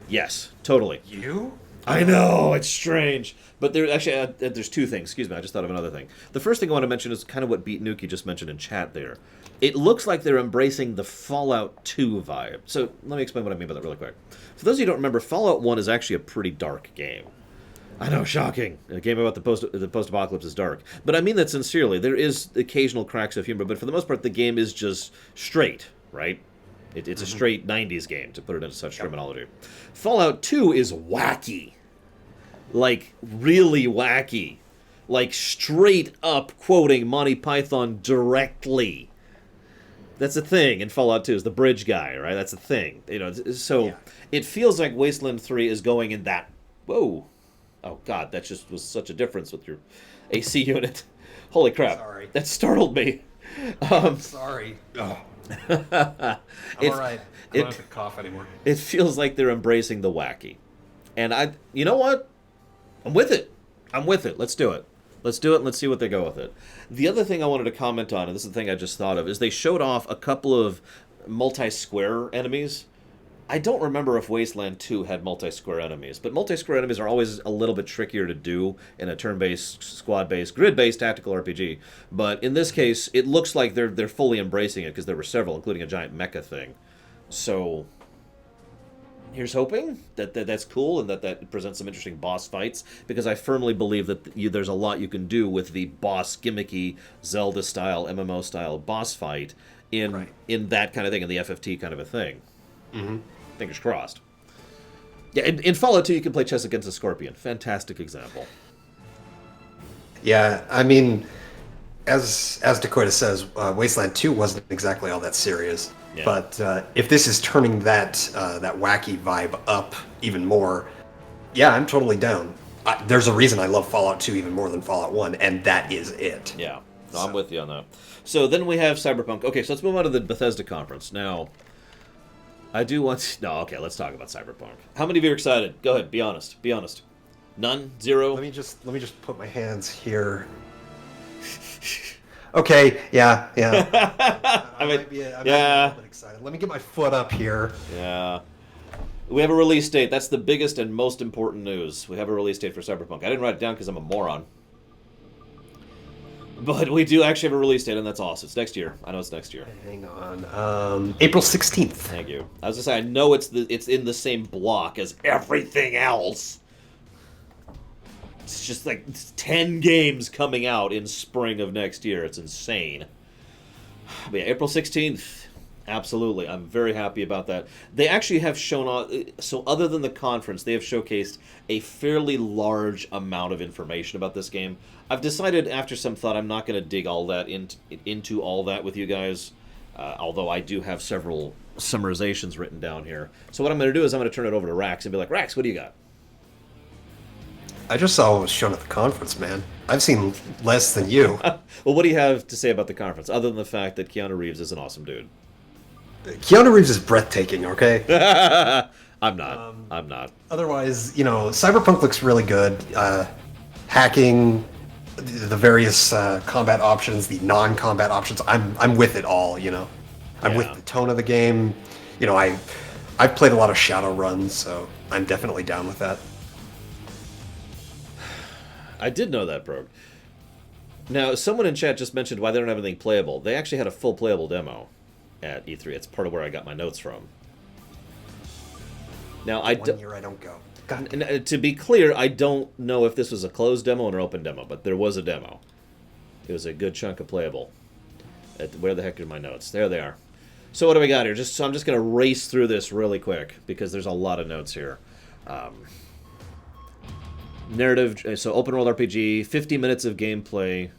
Yes, totally. You? I know, it's strange. But there's 2 things. Excuse me, I just thought of another thing. The first thing I want to mention is kind of what Beat Nuki just mentioned in chat there. It looks like they're embracing the Fallout 2 vibe. So let me explain what I mean by that really quick. For those of you who don't remember, Fallout 1 is actually a pretty dark game. I know, shocking. A game about the post-apocalypse is dark. But I mean that sincerely. There is occasional cracks of humor, but for the most part, the game is just straight, right? It's a straight 90s game, to put it into such terminology. Fallout 2 is wacky. Like, really wacky. Like, straight up quoting Monty Python directly. That's a thing in Fallout 2, is the bridge guy, right? That's a thing. So it feels like Wasteland 3 is going in that... Whoa. Oh, God, that just was such a difference with your AC unit. Holy crap. Sorry. That startled me. Sorry. Oh. I'm all right. I don't have to cough anymore. It feels like they're embracing the wacky. And you know what? I'm with it. Let's do it. Let's do it and let's see what they go with it. The other thing I wanted to comment on, and this is the thing I just thought of, is they showed off a couple of multi-square enemies. I don't remember if Wasteland 2 had multi-square enemies, but multi-square enemies are always a little bit trickier to do in a turn-based, squad-based, grid-based tactical RPG. But in this case, it looks like they're fully embracing it because there were several, including a giant mecha thing. So here's hoping that's cool and that presents some interesting boss fights, because I firmly believe that there's a lot you can do with the boss gimmicky Zelda-style, MMO-style boss fight in that kind of thing, in the FFT kind of a thing. Mm-hmm. Fingers crossed. Yeah, in Fallout 2, you can play chess against a scorpion. Fantastic example. Yeah, I mean, as Dakota says, Wasteland 2 wasn't exactly all that serious. Yeah. But if this is turning that wacky vibe up even more, yeah, I'm totally down. There's a reason I love Fallout 2 even more than Fallout 1, and that is it. Yeah, no, I'm with you on that. So then we have Cyberpunk. Okay, so let's move on to the Bethesda conference. Now, I do want... No, okay, let's talk about Cyberpunk. How many of you are excited? Go ahead, be honest. Be honest. None? Zero? Let me just put my hands here. Okay, yeah. I might be a little bit excited. Let me get my foot up here. Yeah. We have a release date. That's the biggest and most important news. We have a release date for Cyberpunk. I didn't write it down because I'm a moron. But we do actually have a release date, and that's awesome. It's next year. I know it's next year. Hang on. April 16th. Thank you. I was going to say, I know it's in the same block as everything else. It's just like 10 games coming out in spring of next year. It's insane. But yeah, April 16th. Absolutely. I'm very happy about that. They actually have shown on. So, other than the conference, they have showcased a fairly large amount of information about this game. I've decided after some thought I'm not going to dig all that into all that with you guys, although I do have several summarizations written down here. So, what I'm going to do is I'm going to turn it over to Rax and be like, Rax, what do you got? I just saw what was shown at the conference, man. I've seen less than you. Well, what do you have to say about the conference, other than the fact that Keanu Reeves is an awesome dude? Keanu Reeves is breathtaking, okay? I'm not. I'm not. Otherwise, Cyberpunk looks really good. Hacking, the various combat options, the non-combat options, I'm with it all, I'm with the tone of the game. I've played a lot of Shadowrun, so I'm definitely down with that. I did know that, Brogue. Now, someone in chat just mentioned why they don't have anything playable. They actually had a full playable demo at E3. It's part of where I got my notes from. Now, One year I don't go. To be clear, I don't know if this was a closed demo or an open demo, but there was a demo. It was a good chunk of playable. Where the heck are my notes? There they are. So what do we got here? I'm just going to race through this really quick because there's a lot of notes here. Narrative, so open world RPG, 50 minutes of gameplay.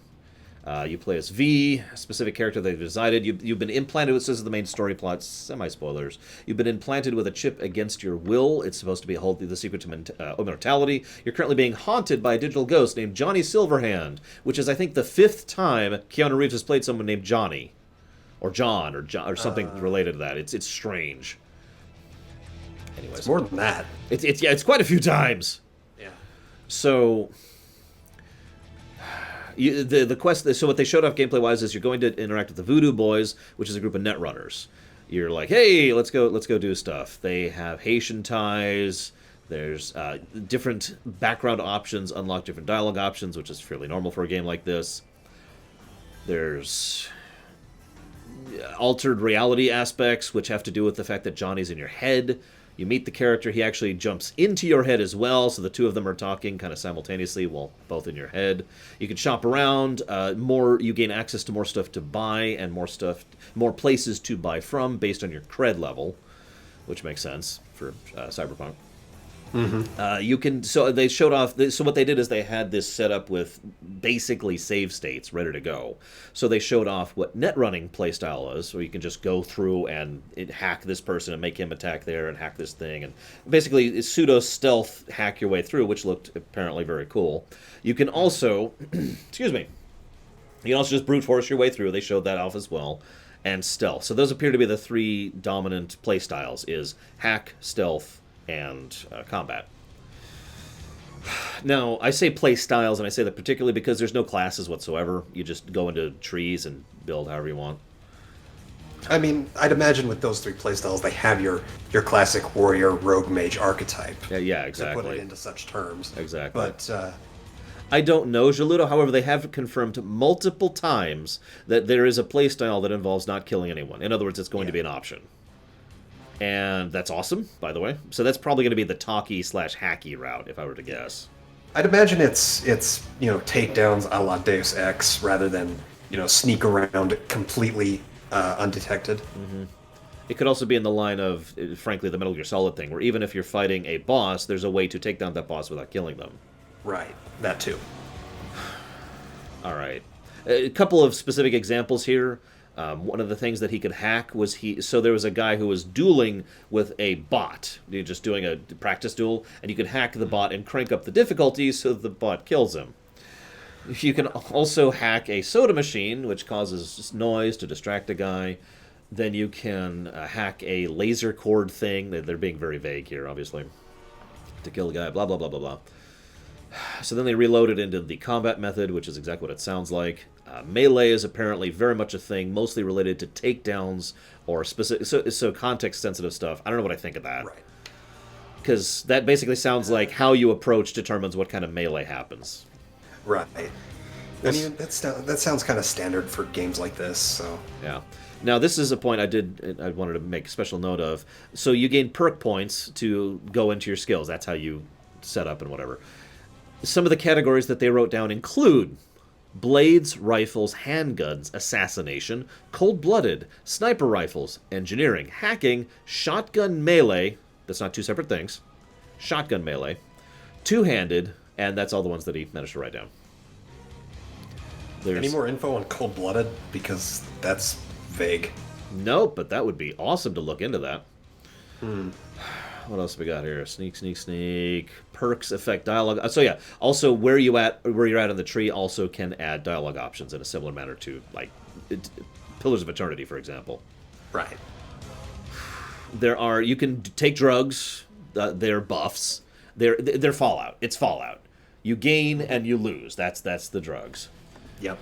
You play as V, a specific character they've decided. You've been implanted with, this is the main story plot, semi-spoilers. You've been implanted with a chip against your will. It's supposed to be the secret to immortality. You're currently being haunted by a digital ghost named Johnny Silverhand, which is, I think, the 5th time Keanu Reeves has played someone named Johnny. Or John, or something related to that. It's strange. Anyways. It's more than that. It's quite a few times. So, the quest. So what they showed off gameplay wise is you're going to interact with the Voodoo Boys, which is a group of net runners. You're like, hey, let's go do stuff. They have Haitian ties. There's different background options, unlock different dialogue options, which is fairly normal for a game like this. There's altered reality aspects, which have to do with the fact that Johnny's in your head. You meet the character, he actually jumps into your head as well, so the two of them are talking kind of simultaneously while both in your head. You can shop around, you gain access to more stuff to buy and more places to buy from based on your cred level, which makes sense for Cyberpunk. Mm-hmm. So they showed off. So what they did is they had this set up with basically save states ready to go. So they showed off what net running playstyle is, where you can just go through and hack this person and make him attack there and hack this thing, and basically pseudo stealth hack your way through, which looked apparently very cool. You can also, excuse me, you can also just brute force your way through. They showed that off as well, and stealth. So those appear to be the 3 dominant playstyles: is hack, stealth, and combat. Now, I say play styles, and I say that particularly because there's no classes whatsoever. You just go into trees and build however you want. I mean, I'd imagine with those 3 playstyles, they have your classic warrior, rogue, mage archetype. Yeah, exactly. To put it into such terms. Exactly. But I don't know, Jaludo. However, they have confirmed multiple times that there is a playstyle that involves not killing anyone. In other words, it's going to be an option. And that's awesome, by the way. So that's probably going to be the talky/hacky route, if I were to guess. I'd imagine it's takedowns a la Deus Ex rather than sneak around completely undetected. Mm-hmm. It could also be in the line of, frankly, the Metal Gear Solid thing, where even if you're fighting a boss, there's a way to take down that boss without killing them. Right, that too. All right, a couple of specific examples here. One of the things that he could hack was so there was a guy who was dueling with a bot, just doing a practice duel, and you could hack the bot and crank up the difficulty so that the bot kills him. You can also hack a soda machine, which causes noise to distract a guy. Then you can hack a laser cord thing. They're being very vague here, obviously, to kill a guy, blah, blah, blah, blah, blah. So then they reloaded into the combat method, which is exactly what it sounds like. Melee is apparently very much a thing, mostly related to takedowns or specific, so context-sensitive stuff. I don't know what I think of that. Right. Because that basically sounds like how you approach determines what kind of melee happens. Right. I mean, that sounds kind of standard for games like this, so... Yeah. Now, this is a point I wanted to make special note of. So you gain perk points to go into your skills. That's how you set up and whatever. Some of the categories that they wrote down include blades, rifles, handguns, assassination, cold-blooded, sniper rifles, engineering, hacking, shotgun melee. That's not two separate things. Shotgun melee, two-handed, and that's all the ones that he managed to write down. Any more info on cold-blooded? Because that's vague. Nope, but that would be awesome to look into that. Hmm. What else we got here? Sneak. Perks affect dialogue. So yeah, also where you're at on the tree also can add dialogue options in a similar manner to like Pillars of Eternity, for example. Right. You can take drugs. They're buffs. They're Fallout. It's Fallout. You gain and you lose. That's the drugs. Yep.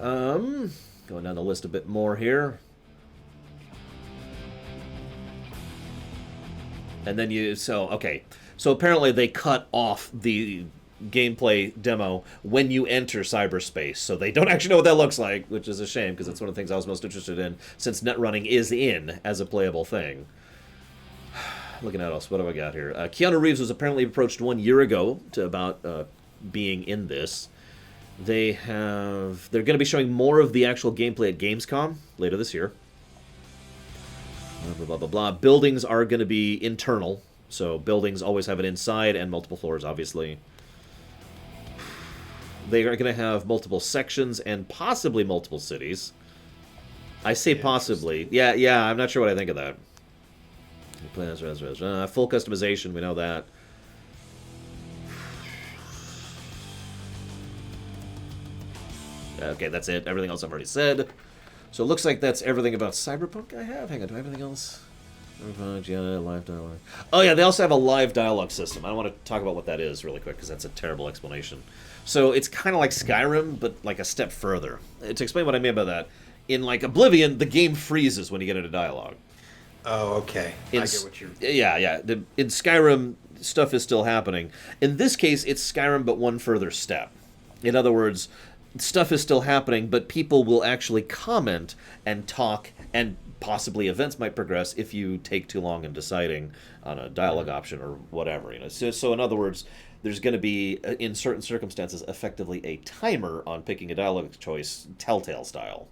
Going down the list a bit more here. And then so apparently they cut off the gameplay demo when you enter cyberspace, so they don't actually know what that looks like, which is a shame because it's one of the things I was most interested in since net running is in as a playable thing. Looking at us, what do I got here? Keanu Reeves was apparently approached 1 year ago about being in this. They're going to be showing more of the actual gameplay at Gamescom later this year. Blah, blah, blah, blah. Buildings are going to be internal, so buildings always have an inside and multiple floors, obviously. They are going to have multiple sections and possibly multiple cities. I say possibly. Yeah, I'm not sure what I think of that. Full customization, we know that. Okay, that's it. Everything else I've already said. So it looks like that's everything about Cyberpunk I have. Hang on, do I have anything else? Yeah, live dialogue. Oh yeah, they also have a live dialogue system. I don't want to talk about what that is really quick because that's a terrible explanation. So it's kind of like Skyrim, but like a step further. To explain what I mean by that, in like Oblivion, the game freezes when you get into dialogue. Oh, okay. I get what you're... Yeah. In Skyrim, stuff is still happening. In this case, it's Skyrim, but one further step. In other words, stuff is still happening, but people will actually comment and talk, and possibly events might progress if you take too long in deciding on a dialogue option or whatever. So in other words, there's going to be, in certain circumstances, effectively a timer on picking a dialogue choice, Telltale style.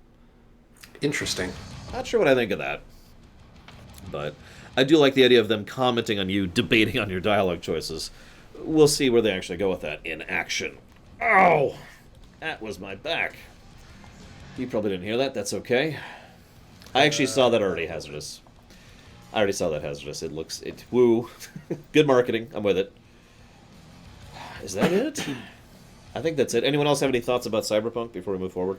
Interesting. Not sure what I think of that. But I do like the idea of them commenting on you, debating on your dialogue choices. We'll see where they actually go with that in action. Ow! That was my back. You probably didn't hear that. That's okay. I actually saw that already, Hazardous. I already saw that, Hazardous. Woo. Good marketing. I'm with it. Is that it? I think that's it. Anyone else have any thoughts about Cyberpunk before we move forward?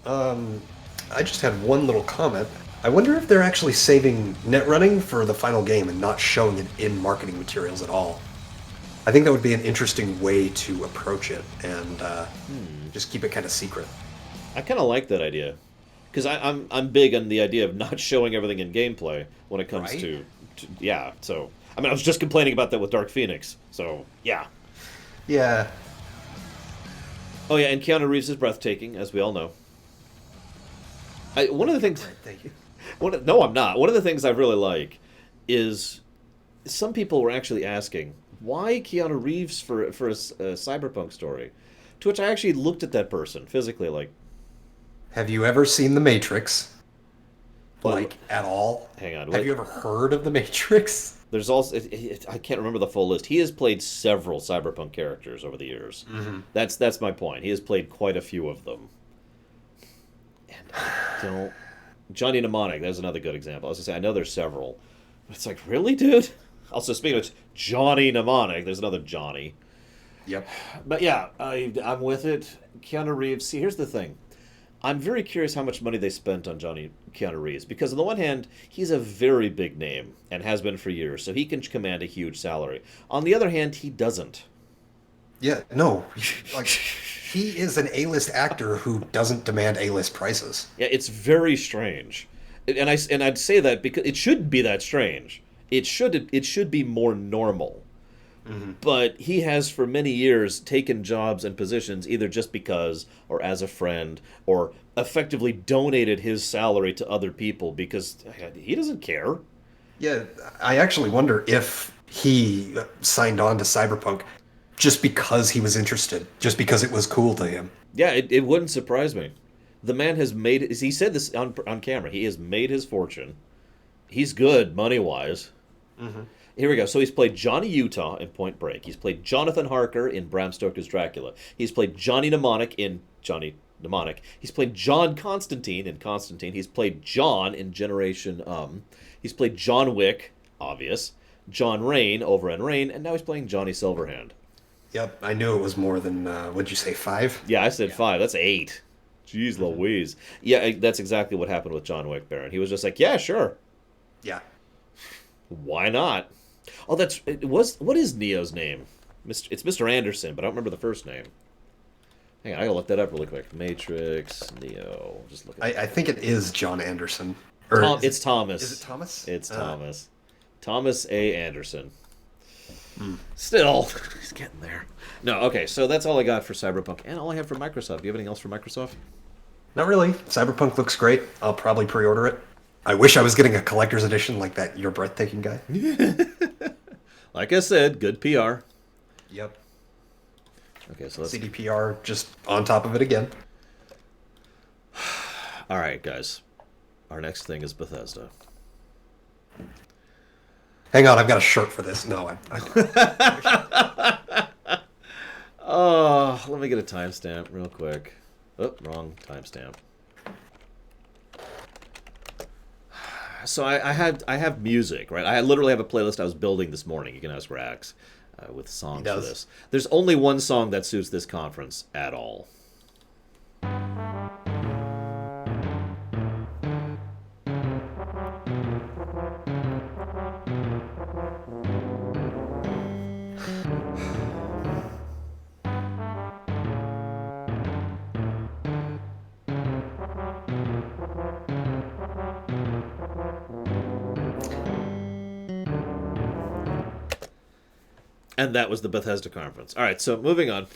I just had one little comment. I wonder if they're actually saving net running for the final game and not showing it in marketing materials at all. I think that would be an interesting way to approach it and just keep it kind of secret. I kind of like that idea. Because I'm big on the idea of not showing everything in gameplay when it comes to... Yeah, so... I mean, I was just complaining about that with Dark Phoenix, so, yeah. Yeah. Oh, yeah, and Keanu Reeves is breathtaking, as we all know. One of the things... Right, thank you. No, I'm not. One of the things I really like is some people were actually asking, why Keanu Reeves for a Cyberpunk story? To which I actually looked at that person physically, like... Have you ever seen The Matrix? Well, like, at all? Hang on. Have you ever heard of The Matrix? There's also... I can't remember the full list. He has played several Cyberpunk characters over the years. Mm-hmm. That's my point. He has played quite a few of them. And I don't... Johnny Mnemonic, that's another good example. I was going to say, I know there's several. But it's like, really, dude? Also, speaking of Johnny Mnemonic, there's another Johnny. Yep. But yeah, I'm with it. Keanu Reeves, see, here's the thing. I'm very curious how much money they spent on Keanu Reeves. Because on the one hand, he's a very big name, and has been for years, so he can command a huge salary. On the other hand, he doesn't. Yeah, no. Like, he is an A-list actor who doesn't demand A-list prices. Yeah, it's very strange. And I'd say that because it shouldn't be that strange. It should be more normal. Mm-hmm. But he has for many years taken jobs and positions either just because or as a friend or effectively donated his salary to other people because he doesn't care. Yeah, I actually wonder if he signed on to Cyberpunk just because he was interested, just because it was cool to him. Yeah, it wouldn't surprise me. The man has made, he said this on camera, he has made his fortune. He's good money-wise. Mm-hmm. Here we go. So he's played Johnny Utah in Point Break. He's played Jonathan Harker in Bram Stoker's Dracula. He's played Johnny Mnemonic in Johnny Mnemonic. He's played John Constantine in Constantine. He's played John in Generation He's played John Wick, obvious. John Rain over in Rain, and now he's playing Johnny Silverhand. Yep, I knew it was more than, what'd you say, 5? Yeah, I said 5. That's 8. Jeez Louise. Yeah, that's exactly what happened with John Wick, Baron. He was just like, yeah, sure. Yeah. Why not? Oh, what is Neo's name? It's Mr. Anderson, but I don't remember the first name. Hang on, I gotta look that up really quick. Matrix, Neo. Just look at I think it is John Anderson. It's Thomas. Is it Thomas? It's Thomas. Thomas A. Anderson. Still, he's getting there. No, okay, so that's all I got for Cyberpunk, and all I have for Microsoft. Do you have anything else for Microsoft? Not really. Cyberpunk looks great. I'll probably pre-order it. I wish I was getting a collector's edition like that You're Breathtaking guy. Like I said, good PR. Yep. Okay, so let's... CDPR just on top of it again. All right, guys. Our next thing is Bethesda. Hang on, I've got a shirt for this. No, I don't. Oh, let me get a timestamp real quick. Oh, wrong timestamp. So I have music, right? I literally have a playlist I was building this morning. You can ask Rax with songs for this. There's only one song that suits this conference at all. And that was the Bethesda conference. All right, so moving on.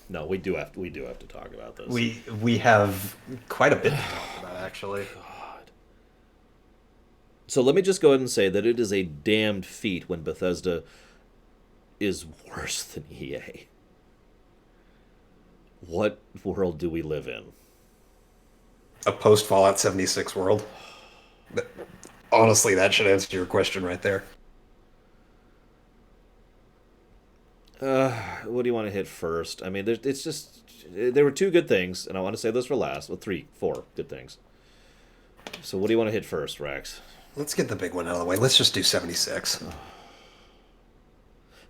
No, we do have to talk about this. We have quite a bit to talk about, actually. God. So let me just go ahead and say that it is a damned feat when Bethesda is worse than EA. What world do we live in? A post Fallout 76 world. Honestly, that should answer your question right there. What do you want to hit first? I mean, there were 2 good things, and I want to say those for last. Well, 3, 4 good things. So what do you want to hit first, Rax? Let's get the big one out of the way. Let's just do 76.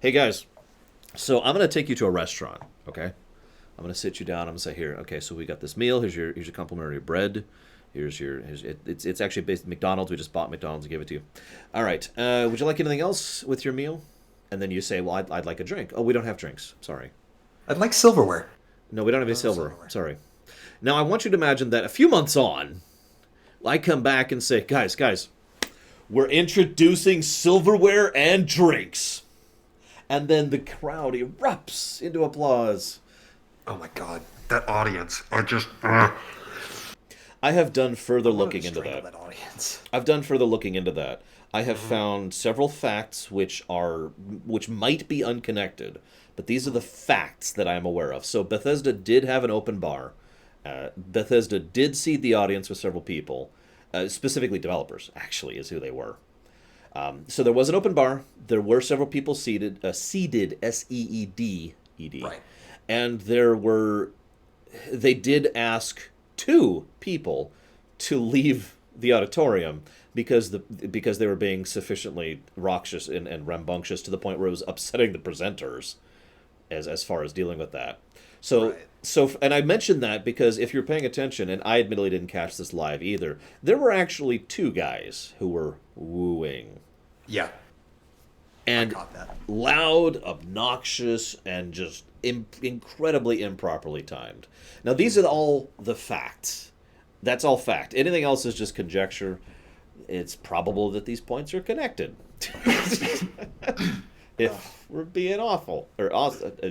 Hey, guys. So I'm going to take you to a restaurant, okay? I'm going to sit you down. I'm going to say, here, okay, so we got this meal. Here's your complimentary bread. It's actually based on McDonald's. We just bought McDonald's and gave it to you. All right. Would you like anything else with your meal? And then you say, well, I'd like a drink. Oh, we don't have drinks. Sorry. I'd like silverware. No, we don't have any silver. Sorry. Now, I want you to imagine that a few months on, I come back and say, guys, we're introducing silverware and drinks. And then the crowd erupts into applause. Oh, my God. That audience. I have done further looking into that. Audience. I've done further looking into that. I have found several facts which might be unconnected, but these are the facts that I am aware of. So Bethesda did have an open bar. Bethesda did seed the audience with several people, specifically developers, actually, is who they were. So there was an open bar. There were several people seeded, S-E-E-D, right. And they did ask 2 people to leave the auditorium because they were being sufficiently raucous and rambunctious to the point where it was upsetting the presenters as far as dealing with that. So Right. And I mentioned that because if you're paying attention, and I admittedly didn't catch this live either, there were actually 2 guys who were wooing. Yeah. And I caught that. Loud, obnoxious, and just incredibly improperly timed. Now, these are all the facts. That's all fact. Anything else is just conjecture. It's probable that these points are connected. If we're being awful, or honest,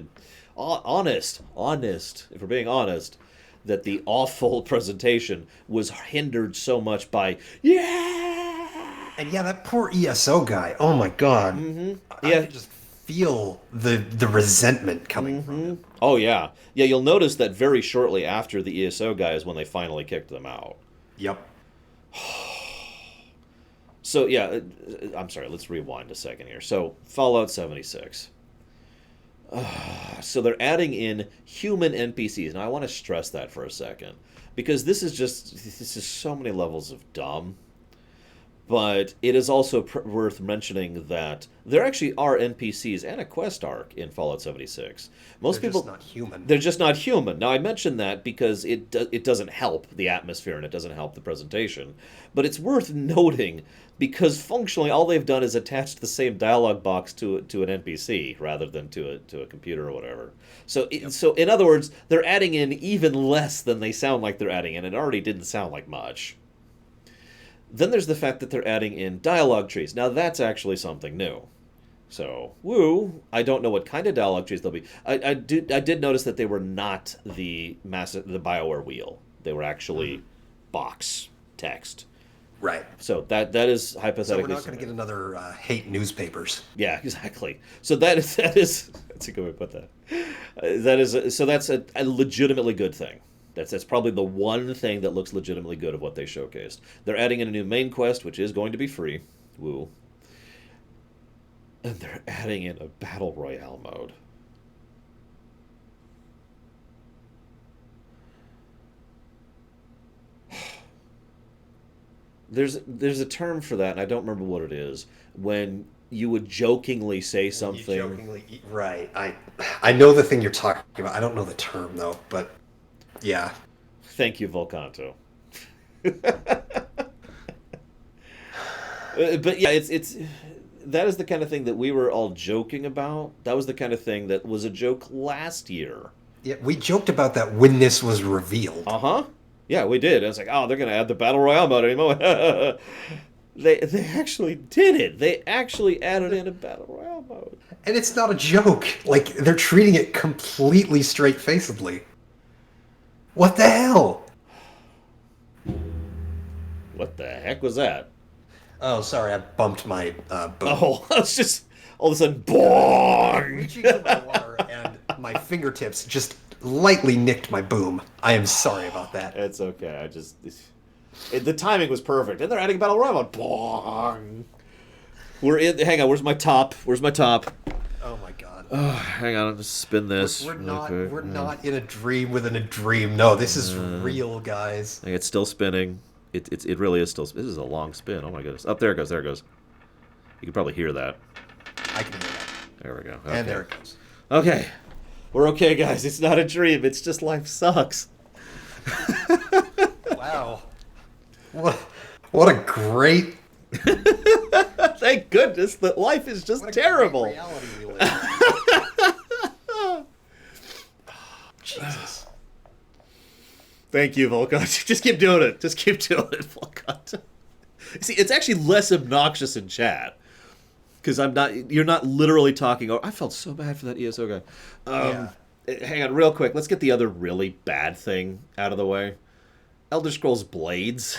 if we're being honest, that the awful presentation was hindered so much by, yeah! And yeah, that poor ESO guy. Oh, my God. Mm-hmm. I Yeah. could just feel the resentment coming from him. Oh, yeah. Yeah, you'll notice that very shortly after the ESO guys when they finally kicked them out. Yep. So, yeah, I'm sorry, let's rewind a second here. So, Fallout 76. So they're adding in human NPCs. Now, I want to stress that for a second. Because this is so many levels of dumb. But it is also worth mentioning that there actually are NPCs and a quest arc in Fallout 76. Most They're people just not human. They're just not human. Now I mention that because it doesn't help the atmosphere and it doesn't help the presentation, but it's worth noting because functionally all they've done is attached the same dialogue box to an NPC rather than to a computer or whatever. So so in other words, they're adding in even less than they sound like they're adding in. It already didn't sound like much. Then there's the fact that they're adding in dialogue trees. Now that's actually something new. So, woo! I don't know what kind of dialogue trees they'll be. I did notice that they were not the BioWare wheel. They were actually box text. Right. So that is hypothetically. So we're not going to get another hate newspapers. Yeah, exactly. So that's a good way to put that. That's a legitimately good thing. That's probably the one thing that looks legitimately good of what they showcased. They're adding in a new main quest, which is going to be free. Woo. And they're adding in a battle royale mode. There's a term for that, and I don't remember what it is. When you would jokingly say something. Right. I know the thing you're talking about. I don't know the term though, but yeah. Thank you, Volcanto. But yeah, it's that is the kind of thing that we were all joking about. That was the kind of thing that was a joke last year. Yeah, we joked about that when this was revealed. Uh-huh. Yeah, we did. I was like, oh, they're going to add the Battle Royale mode anymore. They actually did it. They actually added in a Battle Royale mode. And it's not a joke. Like, they're treating it completely straight-facedly. What the hell? What the heck was that? Oh, sorry, I bumped my boom. Oh, I was just all of a sudden, boing! Reaching for my water, and my fingertips just lightly nicked my boom. I am sorry about that. It's okay. The timing was perfect, and they're adding Battle Royale mode. Boing! We're in. Hang on. Where's my top? Where's my top? Oh my god. Oh, hang on. I'm gonna spin this. We're not not in a dream within a dream. No, this is real, guys. It's still spinning. It really is still. This is a long spin. Oh my goodness. Up there it goes. There it goes. You can probably hear that. I can hear that. There we go. Okay. And there it goes. Okay. We're okay, guys. It's not a dream. It's just life sucks. Wow. What a great. Thank goodness that life is just terrible. Great reality we live in. Jesus. Thank you, Volcant. Just keep doing it. Just keep doing it, Volcant. See, it's actually less obnoxious in chat. Because you're not literally talking. I felt so bad for that ESO guy. Hang on, real quick. Let's get the other really bad thing out of the way. Elder Scrolls Blades.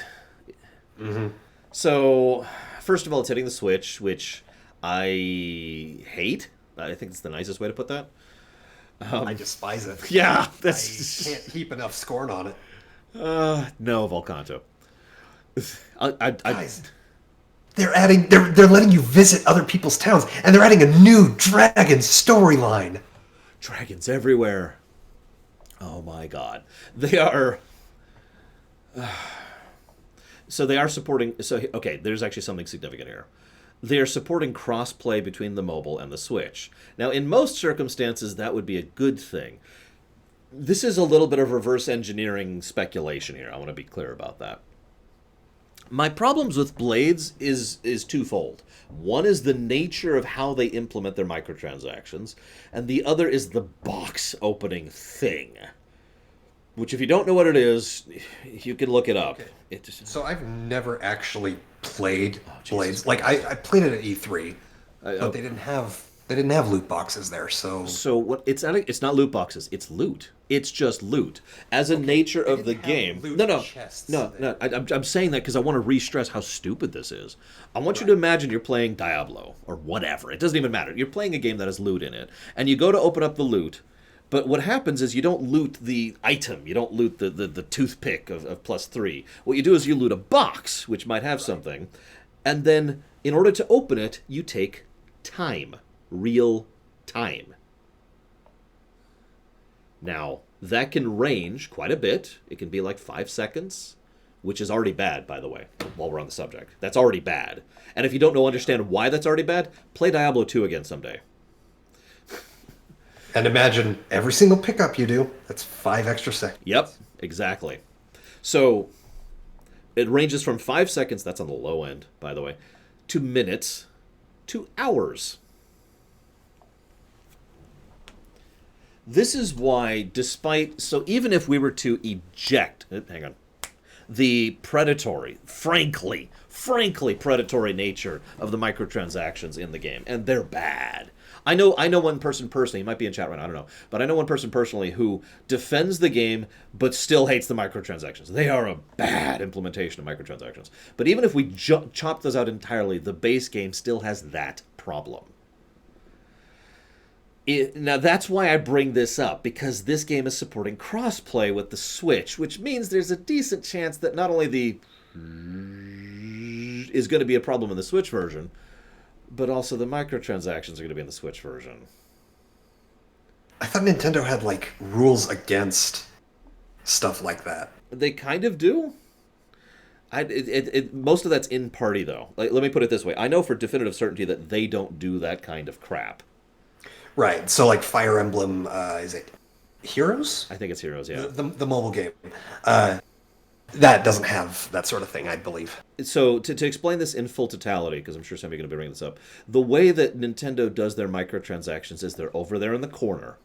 Mm-hmm. So, first of all, it's hitting the Switch, which I hate. I think it's the nicest way to put that. I despise it. Yeah, I can't heap enough scorn on it. No, Volcanto. Guys, they're letting you visit other people's towns, and they're adding a new dragon storyline. Dragons everywhere. Oh my god. They are... So they are supporting... So, okay, there's actually something significant here. They are supporting cross-play between the mobile and the Switch. Now, in most circumstances, that would be a good thing. This is a little bit of reverse engineering speculation here. I want to be clear about that. My problems with Blades is twofold. One is the nature of how they implement their microtransactions, and the other is the box opening thing. Which, if you don't know what it is, you can look it up. Okay. So I've never actually played Blades. Like, I played it at E3, but they didn't have They didn't have loot boxes there, so So what? It's not loot boxes. It's loot. It's just loot. As a nature they of the didn't have game. loot No, no, chests no, there. no. I'm saying that because I want to re-stress how stupid this is. I want you to imagine you're playing Diablo or whatever. It doesn't even matter. You're playing a game that has loot in it, and you go to open up the loot. But what happens is you don't loot the item. You don't loot the toothpick of +3. What you do is you loot a box, which might have something. And then, in order to open it, you take time. Real time. Now, that can range quite a bit. It can be like 5 seconds, which is already bad, by the way, while we're on the subject. That's already bad. And if you don't understand why that's already bad, play Diablo 2 again someday. And imagine every single pickup you do, that's 5 extra seconds. Yep, exactly. So it ranges from 5 seconds, that's on the low end, by the way, to minutes, to hours. This is why, so even if we were to eject, hang on, the frankly predatory nature of the microtransactions in the game, and they're bad. I know one person personally, he might be in chat right now, I don't know, but I know one person personally who defends the game but still hates the microtransactions. They are a bad implementation of microtransactions. But even if we chop those out entirely, the base game still has that problem. Now, that's why I bring this up, because this game is supporting crossplay with the Switch, which means there's a decent chance that not only the is going to be a problem in the Switch version, but also the microtransactions are going to be in the Switch version. I thought Nintendo had, like, rules against stuff like that. They kind of do. Most of that's in party, though. Like, let me put it this way. I know for definitive certainty that they don't do that kind of crap. Right, so like Fire Emblem, is it Heroes? I think it's Heroes, yeah. The mobile game. That doesn't have that sort of thing, I believe. So to explain this in full totality, because I'm sure somebody's going to be bringing this up, the way that Nintendo does their microtransactions is they're over there in the corner,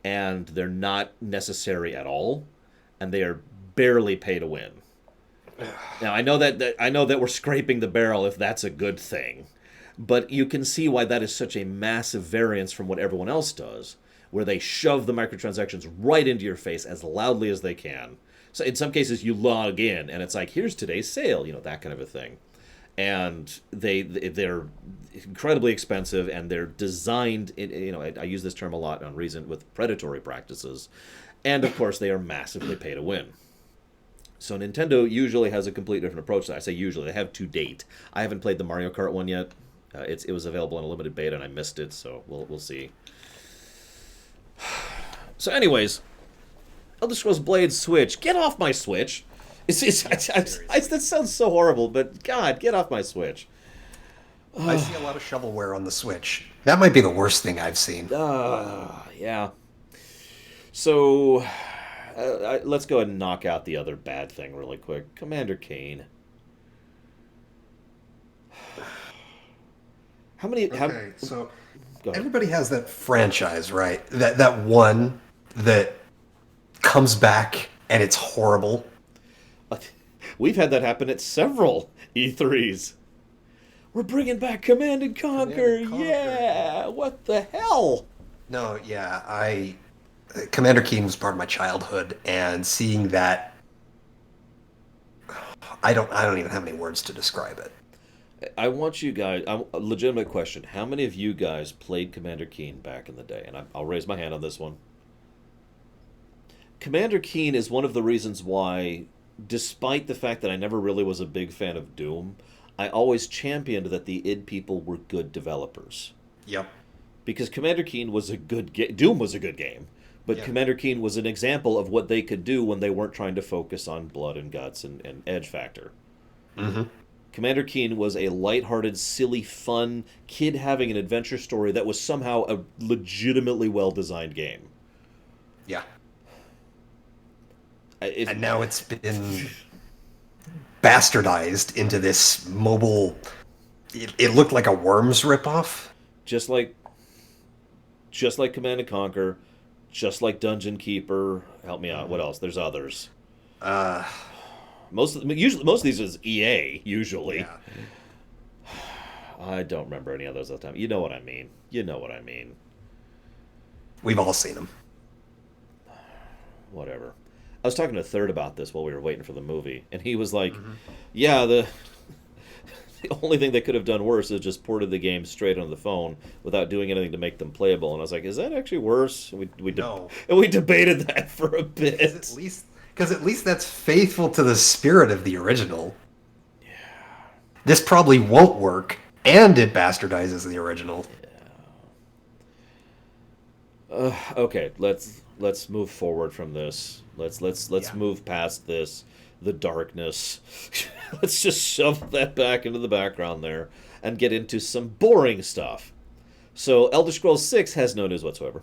and they're not necessary at all, and they are barely pay to win. Now I know that we're scraping the barrel if that's a good thing. But you can see why that is such a massive variance from what everyone else does, where they shove the microtransactions right into your face as loudly as they can. So in some cases, you log in, and it's like, here's today's sale, that kind of a thing. And they're incredibly expensive, and they're designed, I use this term a lot on Reason, with predatory practices. And, of course, they are massively pay to win. So Nintendo usually has a completely different approach to that. I say usually. They have to date. I haven't played the Mario Kart one yet. It was available in a limited beta, and I missed it, so we'll see. So, anyways, Elder Scrolls Blade Switch. Get off my Switch! That sounds so horrible, but God, get off my Switch. I see a lot of shovelware on the Switch. That might be the worst thing I've seen. Yeah. So, let's go ahead and knock out the other bad thing really quick. Commander Kane. How many? So everybody has that franchise, right? That one that comes back and it's horrible. We've had that happen at several E3s. We're bringing back Command and Conquer. Yeah, what the hell? No, yeah, Commander Keen was part of my childhood, and seeing that, I don't even have any words to describe it. I want you guys, a legitimate question. How many of you guys played Commander Keen back in the day? And I'll raise my hand on this one. Commander Keen is one of the reasons why, despite the fact that I never really was a big fan of Doom, I always championed that the id people were good developers. Yep. Because Commander Keen was a good game. Doom was a good game. But Commander Keen was an example of what they could do when they weren't trying to focus on blood and guts and edge factor. Mm-hmm. Commander Keen was a lighthearted, silly, fun kid having an adventure story that was somehow a legitimately well-designed game. Yeah. And now it's been bastardized into this mobile... It looked like a Worms ripoff. Just like Command & Conquer, just like Dungeon Keeper. Help me out. What else? There's others. Most of these is EA usually. I don't remember any of those at the time. You know what I mean. You know what I mean. We've all seen them. Whatever. I was talking to Third about this while we were waiting for the movie, and he was like, Mm-hmm. "Yeah, the only thing they could have done worse is just ported the game straight on the phone without doing anything to make them playable." And I was like, "Is that actually worse?" No. And we debated that for a bit. Because at least that's faithful to the spirit of the original. Yeah. This probably won't work, and it bastardizes the original. Okay, let's move forward from this. Let's move past this, the darkness. Let's just shove that back into the background there and get into some boring stuff. So, Elder Scrolls 6 has no news whatsoever,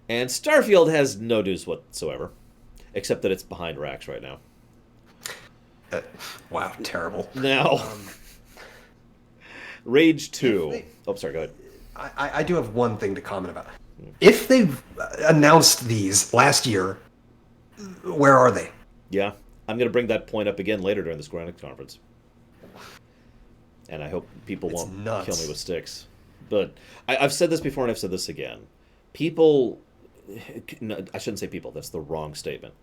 and Starfield has no news whatsoever, except that it's behind racks right now. Wow, terrible. Now, Rage 2. Oh, sorry, go ahead. I do have one thing to comment about. If they've announced these last year, where are they? Yeah, I'm going to bring that point up again later during the Square Enix conference. And I hope people won't kill me with sticks. But I've said this before and I've said this again. People, no, I shouldn't say people, that's the wrong statement.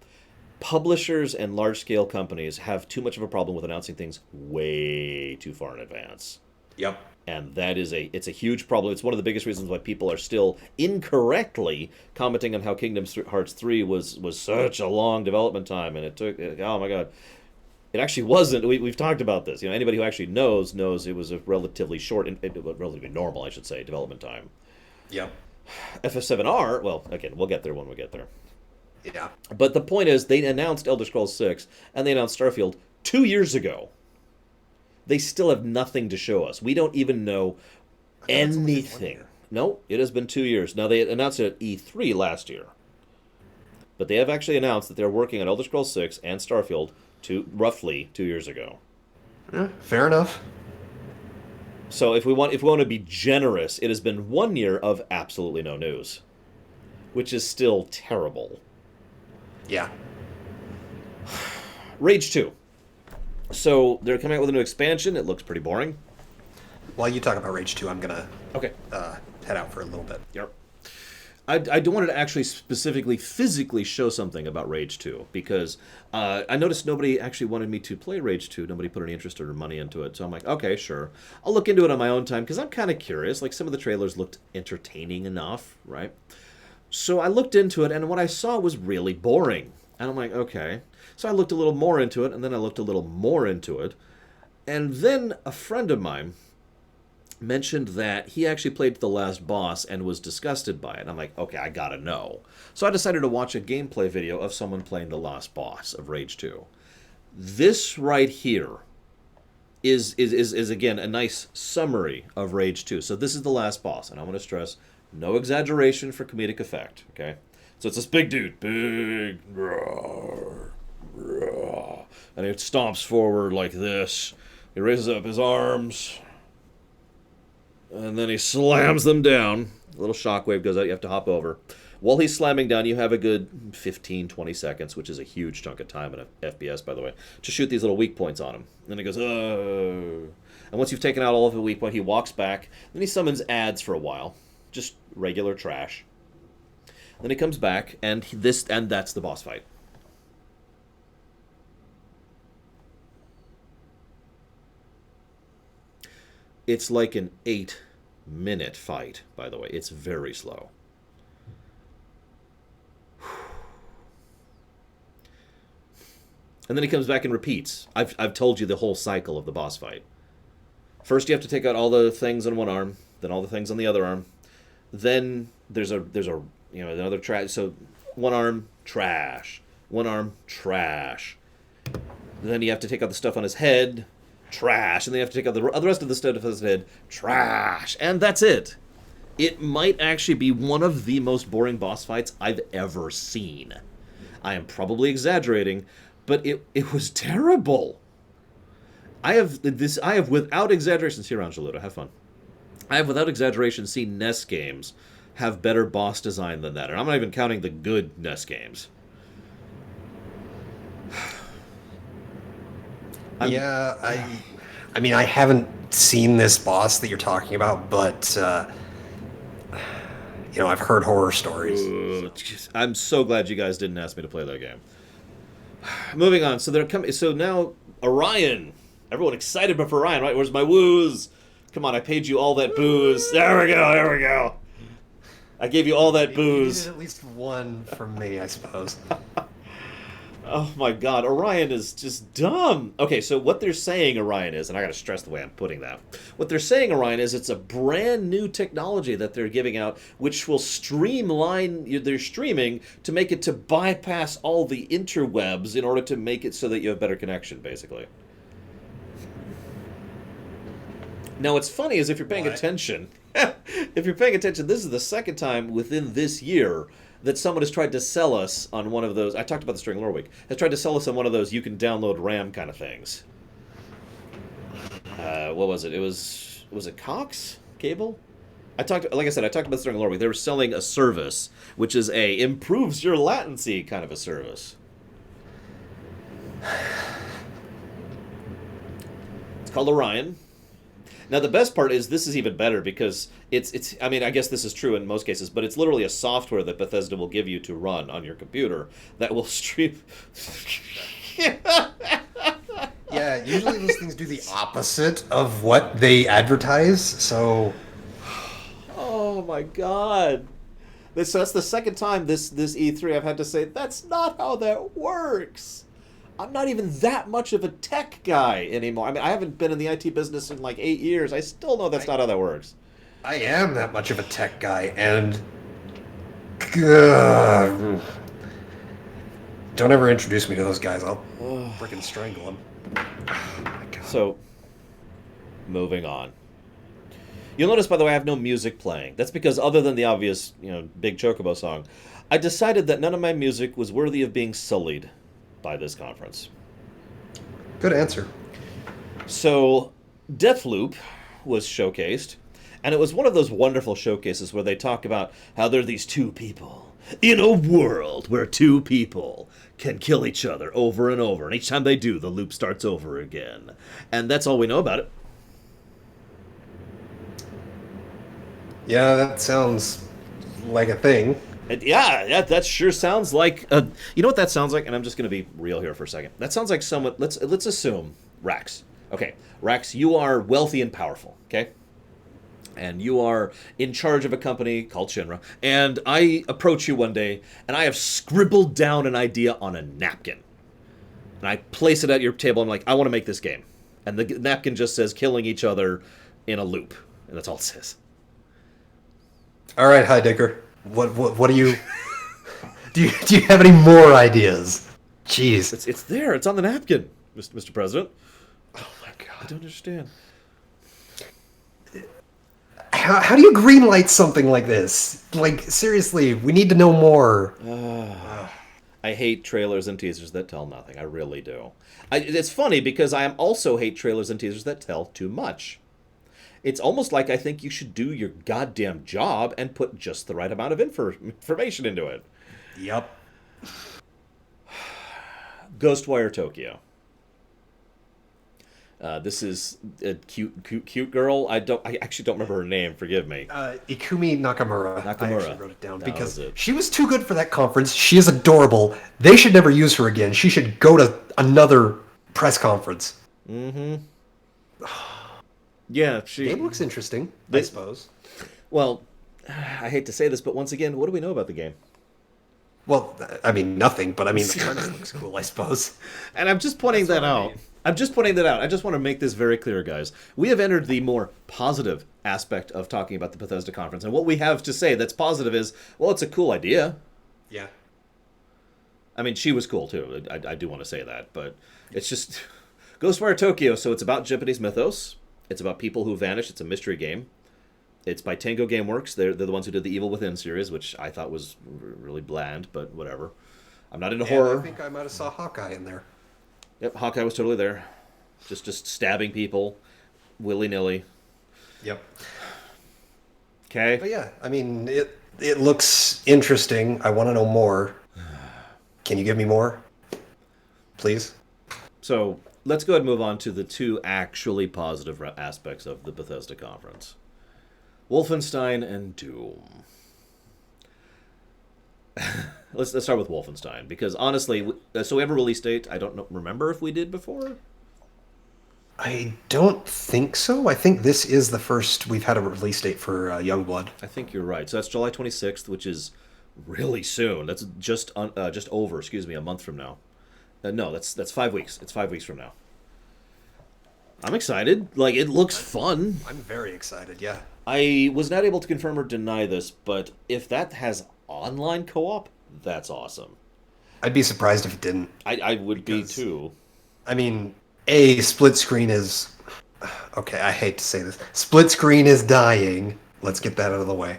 Publishers and large-scale companies have too much of a problem with announcing things way too far in advance. Yep. And it's a huge problem. It's one of the biggest reasons why people are still incorrectly commenting on how Kingdom Hearts 3 was such a long development time, and it took, oh my god. It actually wasn't. We've talked about this. You know, anybody who actually knows it was a relatively short, relatively normal, I should say, development time. Yep. FF7R, well, again, we'll get there when we get there. Yeah. But the point is, they announced Elder Scrolls 6, and they announced Starfield 2 years ago. They still have nothing to show us. We don't even know anything. No, it has been 2 years. Now, they announced it at E3 last year. But they have actually announced that they're working on Elder Scrolls 6 and Starfield roughly 2 years ago. Yeah, fair enough. So if we want to be generous, it has been 1 year of absolutely no news, which is still terrible. Yeah. Rage 2. So they're coming out with a new expansion. It looks pretty boring. While you talk about Rage 2, I'm going Okay. to head out for a little bit. Yep. I don't want to actually specifically physically show something about Rage 2 because I noticed nobody actually wanted me to play Rage 2. Nobody put any interest or money into it. So I'm like, okay, sure. I'll look into it on my own time because I'm kind of curious. Like, some of the trailers looked entertaining enough, right? So I looked into it, and what I saw was really boring. And I'm like, okay. So I looked a little more into it, and then I looked a little more into it. And then a friend of mine mentioned that he actually played the last boss and was disgusted by it. And I'm like, okay, I gotta know. So I decided to watch a gameplay video of someone playing the last boss of Rage 2. This right here is again a nice summary of Rage 2. So this is the last boss, and I want to stress, no exaggeration for comedic effect, okay? So it's this big dude, big, roar, roar, and he stomps forward like this. He raises up his arms, and then he slams them down. A little shockwave goes out, you have to hop over. While he's slamming down, you have a good 15, 20 seconds, which is a huge chunk of time in an FPS, by the way, to shoot these little weak points on him. And then he goes, oh. And once you've taken out all of the weak point, he walks back. Then he summons ads for a while. Just regular trash. Then he comes back, and that's the boss fight. It's like an 8-minute fight, by the way. It's very slow. And then he comes back and repeats. I've told you the whole cycle of the boss fight. First, you have to take out all the things on one arm, then all the things on the other arm. Then there's another trash. So one arm, trash. One arm, trash. Then you have to take out the stuff on his head, trash. And then you have to take out the rest of the stuff on his head, trash. And that's it. It might actually be one of the most boring boss fights I've ever seen. I am probably exaggerating, but it was terrible. I have without exaggeration, see you around, Shaluta, have fun. I have without exaggeration seen NES games have better boss design than that. And I'm not even counting the good NES games. I mean, I haven't seen this boss that you're talking about, but I've heard horror stories. Ooh, I'm so glad you guys didn't ask me to play that game. Moving on. So they're coming. So now Orion. Everyone excited for Orion, right? Where's my woos? Come on, I paid you all that booze. There we go. There we go. I gave you all that booze. You needed at least one from me, I suppose. Oh my god, Orion is just dumb. Okay, so what they're saying Orion is, and I gotta stress the way I'm putting that. What they're saying Orion is it's a brand new technology that they're giving out, which will streamline their streaming to make it to bypass all the interwebs in order to make it so that you have better connection, basically. Now, what's funny is if you're paying attention, if you're paying attention, this is the second time within this year that someone has tried to sell us on one of those. I talked about this during Loreweek. Has tried to sell us on one of those you can download RAM kind of things. What was it? Was it Cox cable? Like I said, I talked about this during Loreweek. They were selling a service which is improves your latency kind of a service. It's called Orion. Now, the best part is this is even better because it's. I mean, I guess this is true in most cases, but it's literally a software that Bethesda will give you to run on your computer that will stream. Yeah, usually those things do the opposite of what they advertise, so... Oh, my God. So that's the second time this E3 I've had to say, that's not how that works. I'm not even that much of a tech guy anymore. I mean, I haven't been in the IT business in like 8 years. I still know that's not how that works. I am that much of a tech guy, and... Don't ever introduce me to those guys. I'll freaking strangle them. So, moving on. You'll notice, by the way, I have no music playing. That's because other than the obvious, Big Chocobo song, I decided that none of my music was worthy of being sullied by this conference. Good answer. So, Deathloop was showcased, and it was one of those wonderful showcases where they talk about how there are these two people in a world where two people can kill each other over and over, and each time they do, the loop starts over again. And that's all we know about it. Yeah, that sounds like a thing. Yeah, that sure sounds like you know what that sounds like, and I'm just going to be real here for a second. That sounds like someone. Let's assume Rax. Okay, Rax, you are wealthy and powerful. Okay, and you are in charge of a company called Shinra. And I approach you one day, and I have scribbled down an idea on a napkin, and I place it at your table. I'm like, I want to make this game, and the napkin just says killing each other in a loop, and that's all it says. All right, Heidegger. What do you do? You have any more ideas? Jeez, It's there. It's on the napkin, Mr. President. oh my god! I don't understand. How do you greenlight something like this? Like seriously, we need to know more. I hate trailers and teasers that tell nothing. I really do. It's funny because I also hate trailers and teasers that tell too much. It's almost like I think you should do your goddamn job and put just the right amount of information into it. Yep. Ghostwire Tokyo. This is a cute girl. I actually don't remember her name. Forgive me. Ikumi Nakamura. I Nakamura. actually wrote it down That because was it. she was too good for that conference. She is adorable. They should never use her again. She should go to another press conference. Mm-hmm. Yeah, Game looks interesting, I suppose. Well, I hate to say this, but once again, what do we know about the game? Well, I mean, nothing, but I mean, the premise looks cool, I suppose. And I'm just pointing that out. I'm just pointing that out. I just want to make this very clear, guys. We have entered the more positive aspect of talking about the Bethesda conference. And what we have to say that's positive is, well, it's a cool idea. Yeah. I mean, she was cool, too. I do want to say that. But it's just Ghostwire Tokyo. So it's about Japanese mythos. It's about people who vanish. It's a mystery game. It's by Tango Gameworks. They're the ones who did the Evil Within series, which I thought was really bland, but whatever. I'm not into horror. I think I might have saw Hawkeye in there. Yep, Hawkeye was totally there. Just stabbing people willy-nilly. Yep. Okay. But yeah, I mean, it looks interesting. I want to know more. Can you give me more? Please? So, let's go ahead and move on to the two actually positive aspects of the Bethesda conference. Wolfenstein and Doom. Let's start with Wolfenstein, because honestly, so we have a release date. I don't remember if we did before. I don't think so. I think this is the first we've had a release date for Youngblood. I think you're right. So that's July 26th, which is really soon. That's just over, a month from now. No, that's 5 weeks. It's 5 weeks from now. I'm excited. Like, it looks fun. I'm very excited, yeah. I was not able to confirm or deny this, but if that has online co-op, that's awesome. I'd be surprised if it didn't. I would be too. I mean, split screen is... Okay, I hate to say this. Split screen is dying. Let's get that out of the way.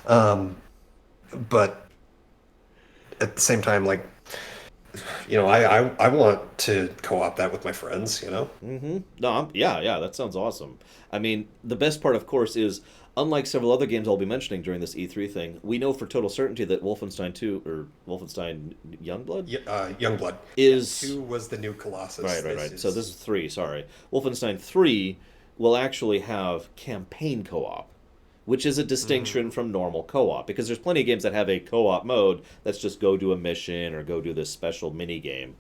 But at the same time, like, you know, I want to co-op that with my friends, you know? Mm-hmm. No, yeah, that sounds awesome. I mean, the best part, of course, is unlike several other games I'll be mentioning during this E3 thing, we know for total certainty that Wolfenstein 2, or Wolfenstein Youngblood? Youngblood. Is... 2 was the new Colossus. Right. So this is 3, sorry. Wolfenstein 3 will actually have campaign co-op, which is a distinction from normal co-op, because there's plenty of games that have a co-op mode that's just go do a mission or go do this special mini game.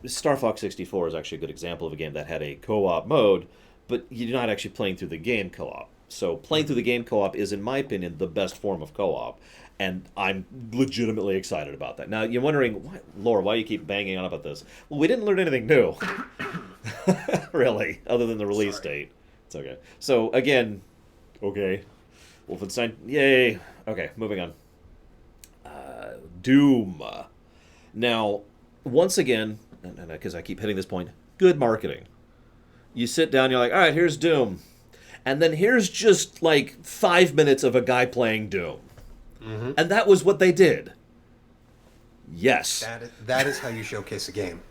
Star Fox 64 is actually a good example of a game that had a co-op mode, but you're not actually playing through the game co-op. So playing through the game co-op is, in my opinion, the best form of co-op, and I'm legitimately excited about that. Now, you're wondering, Laura, why you keep banging on about this? Well, we didn't learn anything new, really, other than the release date. It's okay. So, again... Okay. Wolfenstein. Yay. Okay, moving on. Doom. Now, once again, and because I keep hitting this point, good marketing. You sit down, you're like, all right, here's Doom. And then here's just like 5 minutes of a guy playing Doom. Mm-hmm. And that was what they did. Yes. That is how you showcase a game.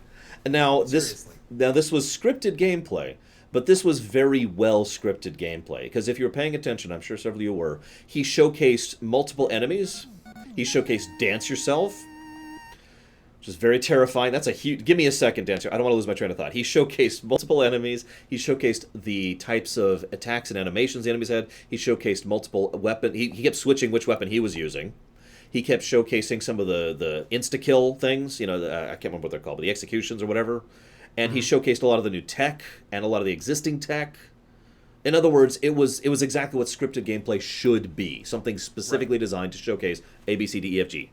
And now this was scripted gameplay. But this was very well scripted gameplay, because if you were paying attention, I'm sure several of you were, he showcased multiple enemies. He showcased Dance Yourself, which is very terrifying. That's a huge... Give me a second, Dance Yourself. I don't want to lose my train of thought. He showcased multiple enemies. He showcased the types of attacks and animations the enemies had. He showcased multiple weapons. He kept switching which weapon he was using. He kept showcasing some of the insta-kill things. You know, I can't remember what they're called, but the executions or whatever. And he showcased a lot of the new tech and a lot of the existing tech. In other words, it was exactly what scripted gameplay should be. Something specifically designed to showcase A, B, C, D, E, F, G.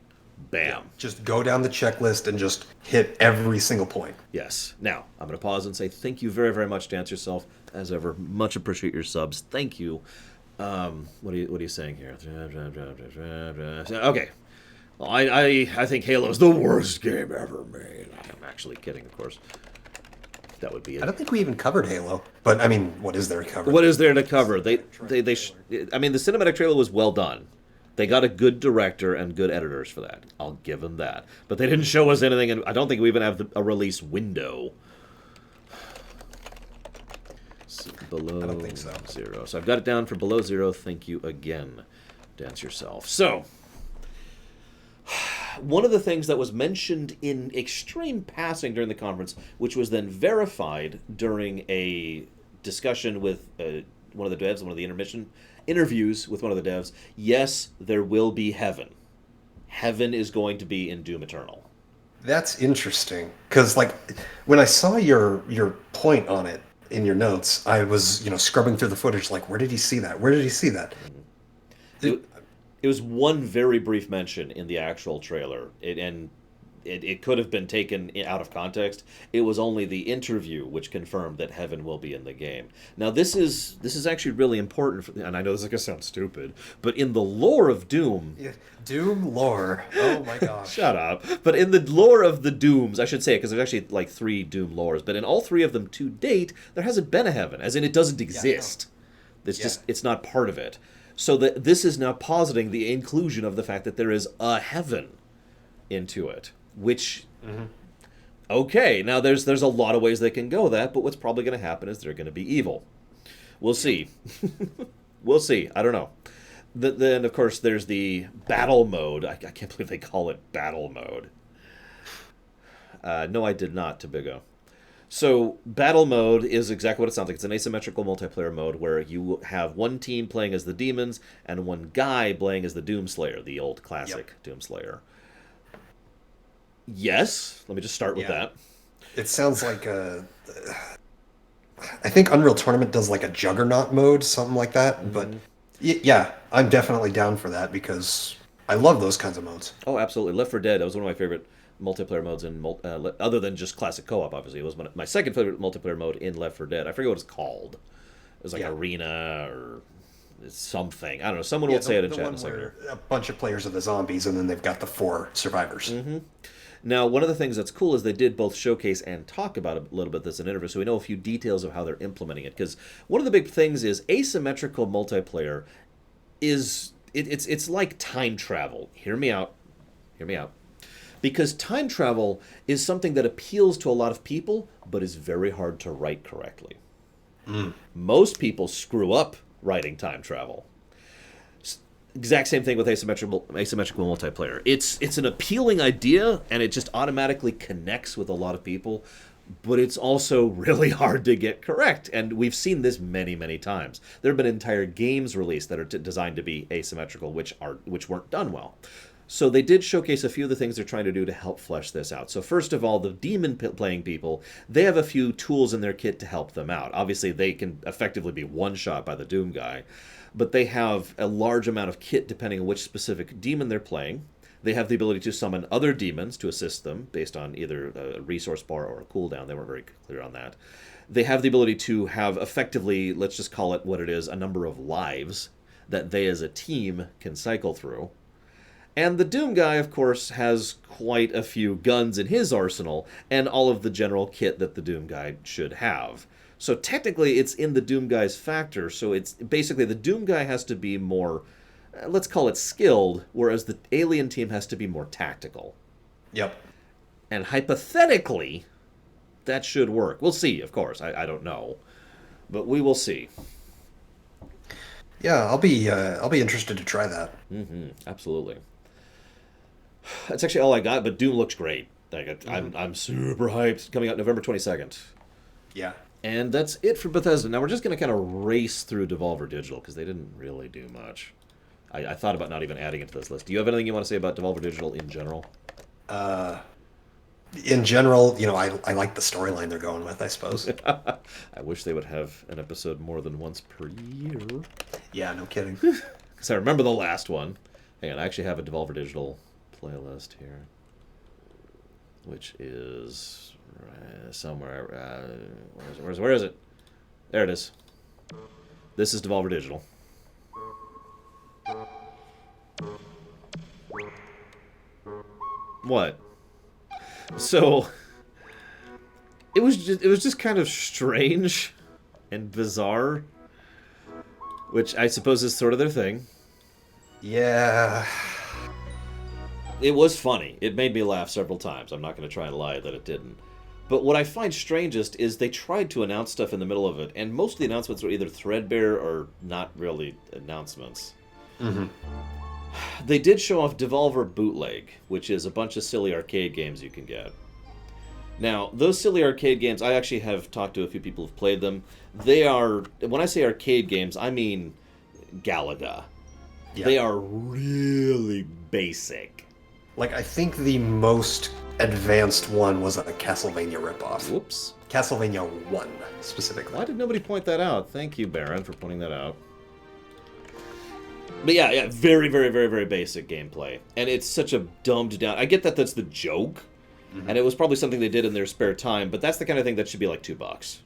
Bam. Yeah, just go down the checklist and just hit every single point. Yes. Now, I'm going to pause and say thank you very, very much, Dance Yourself. As ever, much appreciate your subs. Thank you. What are you saying here? Okay. Well, I think Halo's the worst game ever made. I'm actually kidding, of course. That would be it. I don't think we even covered Halo, but I mean, what is there to cover? What is there to cover? I mean, the cinematic trailer was well done. They got a good director and good editors for that. I'll give them that. But they didn't show us anything, and I don't think we even have a release window. Below I don't think so. 0. So I've got it down for below 0. Thank you again, Dance Yourself. So, one of the things that was mentioned in extreme passing during the conference, which was then verified during a discussion with one of the devs, one of the interviews with one of the devs, yes, there will be heaven. Heaven is going to be in Doom Eternal. That's interesting, because like when I saw your point on it in your notes, I was scrubbing through the footage like, where did he see that? Where did he see that? It was one very brief mention in the actual trailer, it could have been taken out of context. It was only the interview which confirmed that heaven will be in the game. Now, this is actually really important, and I know this is going to sound stupid, but in the lore of Doom... Yeah, Doom lore. Oh my gosh. Shut up. But in the lore of the Dooms, I should say, because there's actually like 3 Doom lores, but in all 3 of them to date, there hasn't been a heaven, as in it doesn't exist. Yeah, no. It's not part of it. So this is now positing the inclusion of the fact that there is a heaven into it, which, okay, now there's a lot of ways they can go that, but what's probably going to happen is they're going to be evil. We'll see. We'll see. I don't know. Then, of course, there's the battle mode. I can't believe they call it battle mode. No, I did not, Tabigo. So battle mode is exactly what it sounds like. It's an asymmetrical multiplayer mode where you have one team playing as the demons and one guy playing as the Doomslayer, the old classic Doomslayer. Yes, let me just start with that. It sounds like I think Unreal Tournament does like a Juggernaut mode, something like that. But yeah, I'm definitely down for that because I love those kinds of modes. Oh, absolutely. Left 4 Dead, that was one of my favorite multiplayer modes other than just classic co-op, obviously. It was my second favorite multiplayer mode in Left 4 Dead. I forget what it's called. It was like Arena or something. I don't know. Someone will say it in chat in a second. A bunch of players are the zombies, and then they've got the 4 survivors. Now, one of the things that's cool is they did both showcase and talk about a little bit this in interview, so we know a few details of how they're implementing it. Because one of the big things is asymmetrical multiplayer is it's like time travel. Hear me out. Hear me out. Because time travel is something that appeals to a lot of people, but is very hard to write correctly. Most people screw up writing time travel. Exact same thing with asymmetrical multiplayer. It's an appealing idea, and it just automatically connects with a lot of people, but it's also really hard to get correct. And we've seen this many, many times. There have been entire games released that are designed to be asymmetrical, which weren't done well. So they did showcase a few of the things they're trying to do to help flesh this out. So first of all, the demon playing people, they have a few tools in their kit to help them out. Obviously, they can effectively be one-shot by the Doom guy, but they have a large amount of kit depending on which specific demon they're playing. They have the ability to summon other demons to assist them based on either a resource bar or a cooldown. They weren't very clear on that. They have the ability to have effectively, let's just call it what it is, a number of lives that they as a team can cycle through. And the Doom guy, of course, has quite a few guns in his arsenal and all of the general kit that the Doom guy should have. So technically, it's in the Doom guy's factor. So it's basically the Doom guy has to be more, let's call it skilled, whereas the alien team has to be more tactical. Yep. And hypothetically, that should work. We'll see, of course. I don't know, but we will see. Yeah, I'll be interested to try that. Absolutely. That's actually all I got, but Doom looks great. I'm super hyped. Coming out November 22nd. Yeah. And that's it for Bethesda. Now we're just going to kind of race through Devolver Digital because they didn't really do much. I thought about not even adding it to this list. Do you have anything you want to say about Devolver Digital in general? In general, I like the storyline they're going with, I suppose. I wish they would have an episode more than once per year. Yeah, no kidding. Because I remember the last one. Hang on, I actually have a Devolver Digital playlist here, which is somewhere. Where is it? There it is. This is Devolver Digital. What? So it was just kind of strange and bizarre, which I suppose is sort of their thing. Yeah. It was funny. It made me laugh several times. I'm not going to try and lie that it didn't. But what I find strangest is they tried to announce stuff in the middle of it, and most of the announcements were either threadbare or not really announcements. They did show off Devolver Bootleg, which is a bunch of silly arcade games you can get. Now, those silly arcade games, I actually have talked to a few people who've played them. They are, when I say arcade games, I mean Galaga. Yeah. They are really basic. Like, I think the most advanced one was a Castlevania ripoff. Whoops. Castlevania 1, specifically. Why did nobody point that out? Thank you, Baron, for pointing that out. But yeah, very, very, very, very basic gameplay. And it's such a dumbed down... I get that that's the joke, and it was probably something they did in their spare time, but that's the kind of thing that should be like $2.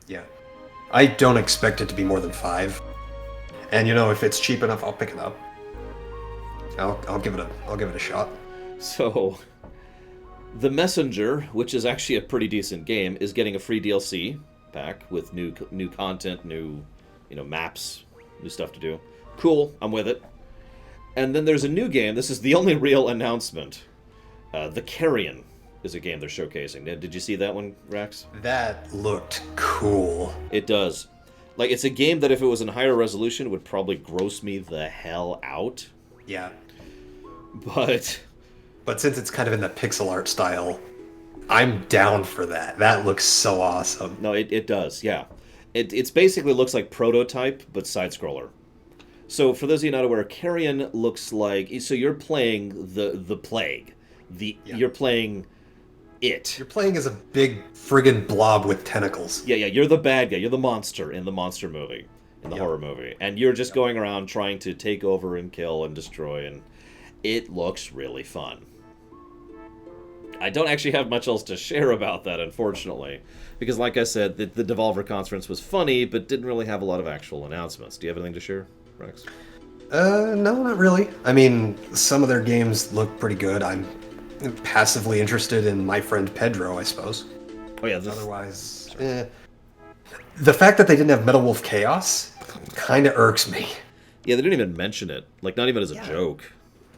Yeah. I don't expect it to be more than $5. And if it's cheap enough, I'll pick it up. I'll give it a shot. So, The Messenger, which is actually a pretty decent game, is getting a free DLC pack with new content, new maps, new stuff to do. Cool, I'm with it. And then there's a new game. This is the only real announcement. The Carrion is a game they're showcasing. Did you see that one, Rax? That looked cool. It does. Like, it's a game that if it was in higher resolution would probably gross me the hell out. Yeah. But since it's kind of in the pixel art style, I'm down for that. That looks so awesome. No, it does, yeah. It's basically looks like Prototype, but side-scroller. So for those of you not aware, Carrion looks like... So you're playing the Plague. Yeah. You're playing it. You're playing as a big friggin' blob with tentacles. Yeah, you're the bad guy. You're the monster in the monster movie, in the Yep. horror movie. And you're just going around trying to take over and kill and destroy, and it looks really fun. I don't actually have much else to share about that, unfortunately. Because, like I said, the Devolver conference was funny, but didn't really have a lot of actual announcements. Do you have anything to share, Rex? No, not really. I mean, some of their games look pretty good. I'm passively interested in My Friend Pedro, I suppose. Oh, yeah. Otherwise, the fact that they didn't have Metal Wolf Chaos kind of irks me. Yeah, they didn't even mention it. Like, not even as a joke.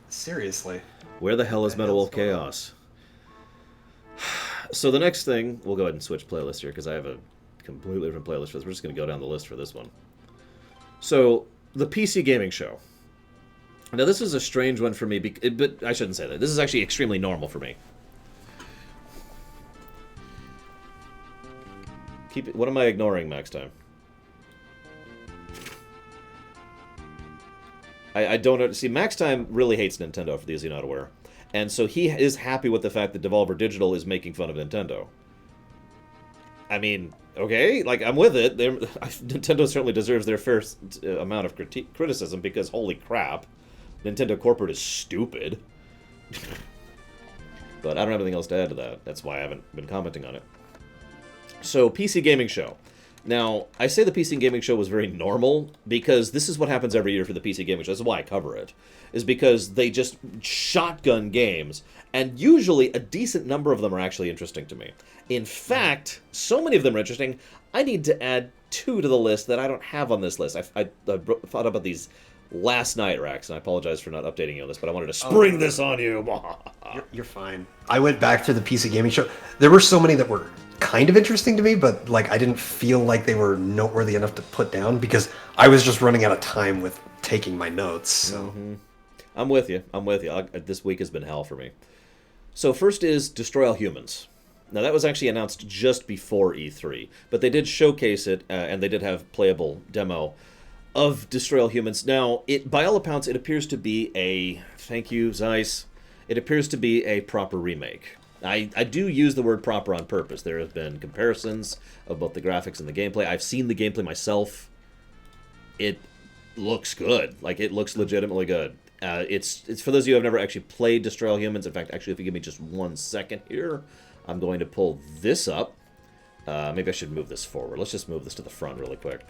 Seriously. Where the hell is Metal Wolf going on? Chaos? So the next thing, we'll go ahead and switch playlists here, because I have a completely different playlist for this. We're just going to go down the list for this one. So, the PC Gaming Show. Now, this is a strange one for me, but I shouldn't say that. This is actually extremely normal for me. What am I ignoring, Max Time? I don't know. See, Max Time really hates Nintendo, for those of you not aware. And so he is happy with the fact that Devolver Digital is making fun of Nintendo. I mean, okay, like, I'm with it. Nintendo certainly deserves their fair amount of criticism, because, holy crap, Nintendo Corporate is stupid. But I don't have anything else to add to that. That's why I haven't been commenting on it. So, PC Gaming Show. Now, I say the PC Gaming Show was very normal, because this is what happens every year for the PC Gaming Show. This is why I cover it. Is because they just shotgun games, and usually a decent number of them are actually interesting to me. In fact, so many of them are interesting, I need to add 2 to the list that I don't have on this list. I thought about these last night, Rax, and I apologize for not updating you on this, but I wanted to spring this on you. You're fine. I went back to the PC Gaming Show. There were so many that were kind of interesting to me, but like I didn't feel like they were noteworthy enough to put down, because I was just running out of time with taking my notes. So. I'm with you. This week has been hell for me. So first is Destroy All Humans. Now that was actually announced just before E3, but they did showcase it, and they did have playable demo of Destroy All Humans. Now, by all accounts, it appears to be a... Thank you, Zeiss. It appears to be a proper remake. I do use the word proper on purpose. There have been comparisons of both the graphics and the gameplay. I've seen the gameplay myself. It looks good. Like, it looks legitimately good. It's for those of you who have never actually played Destroy All Humans. In fact, actually, if you give me just 1 second here, I'm going to pull this up. Maybe I should move this forward. Let's just move this to the front really quick.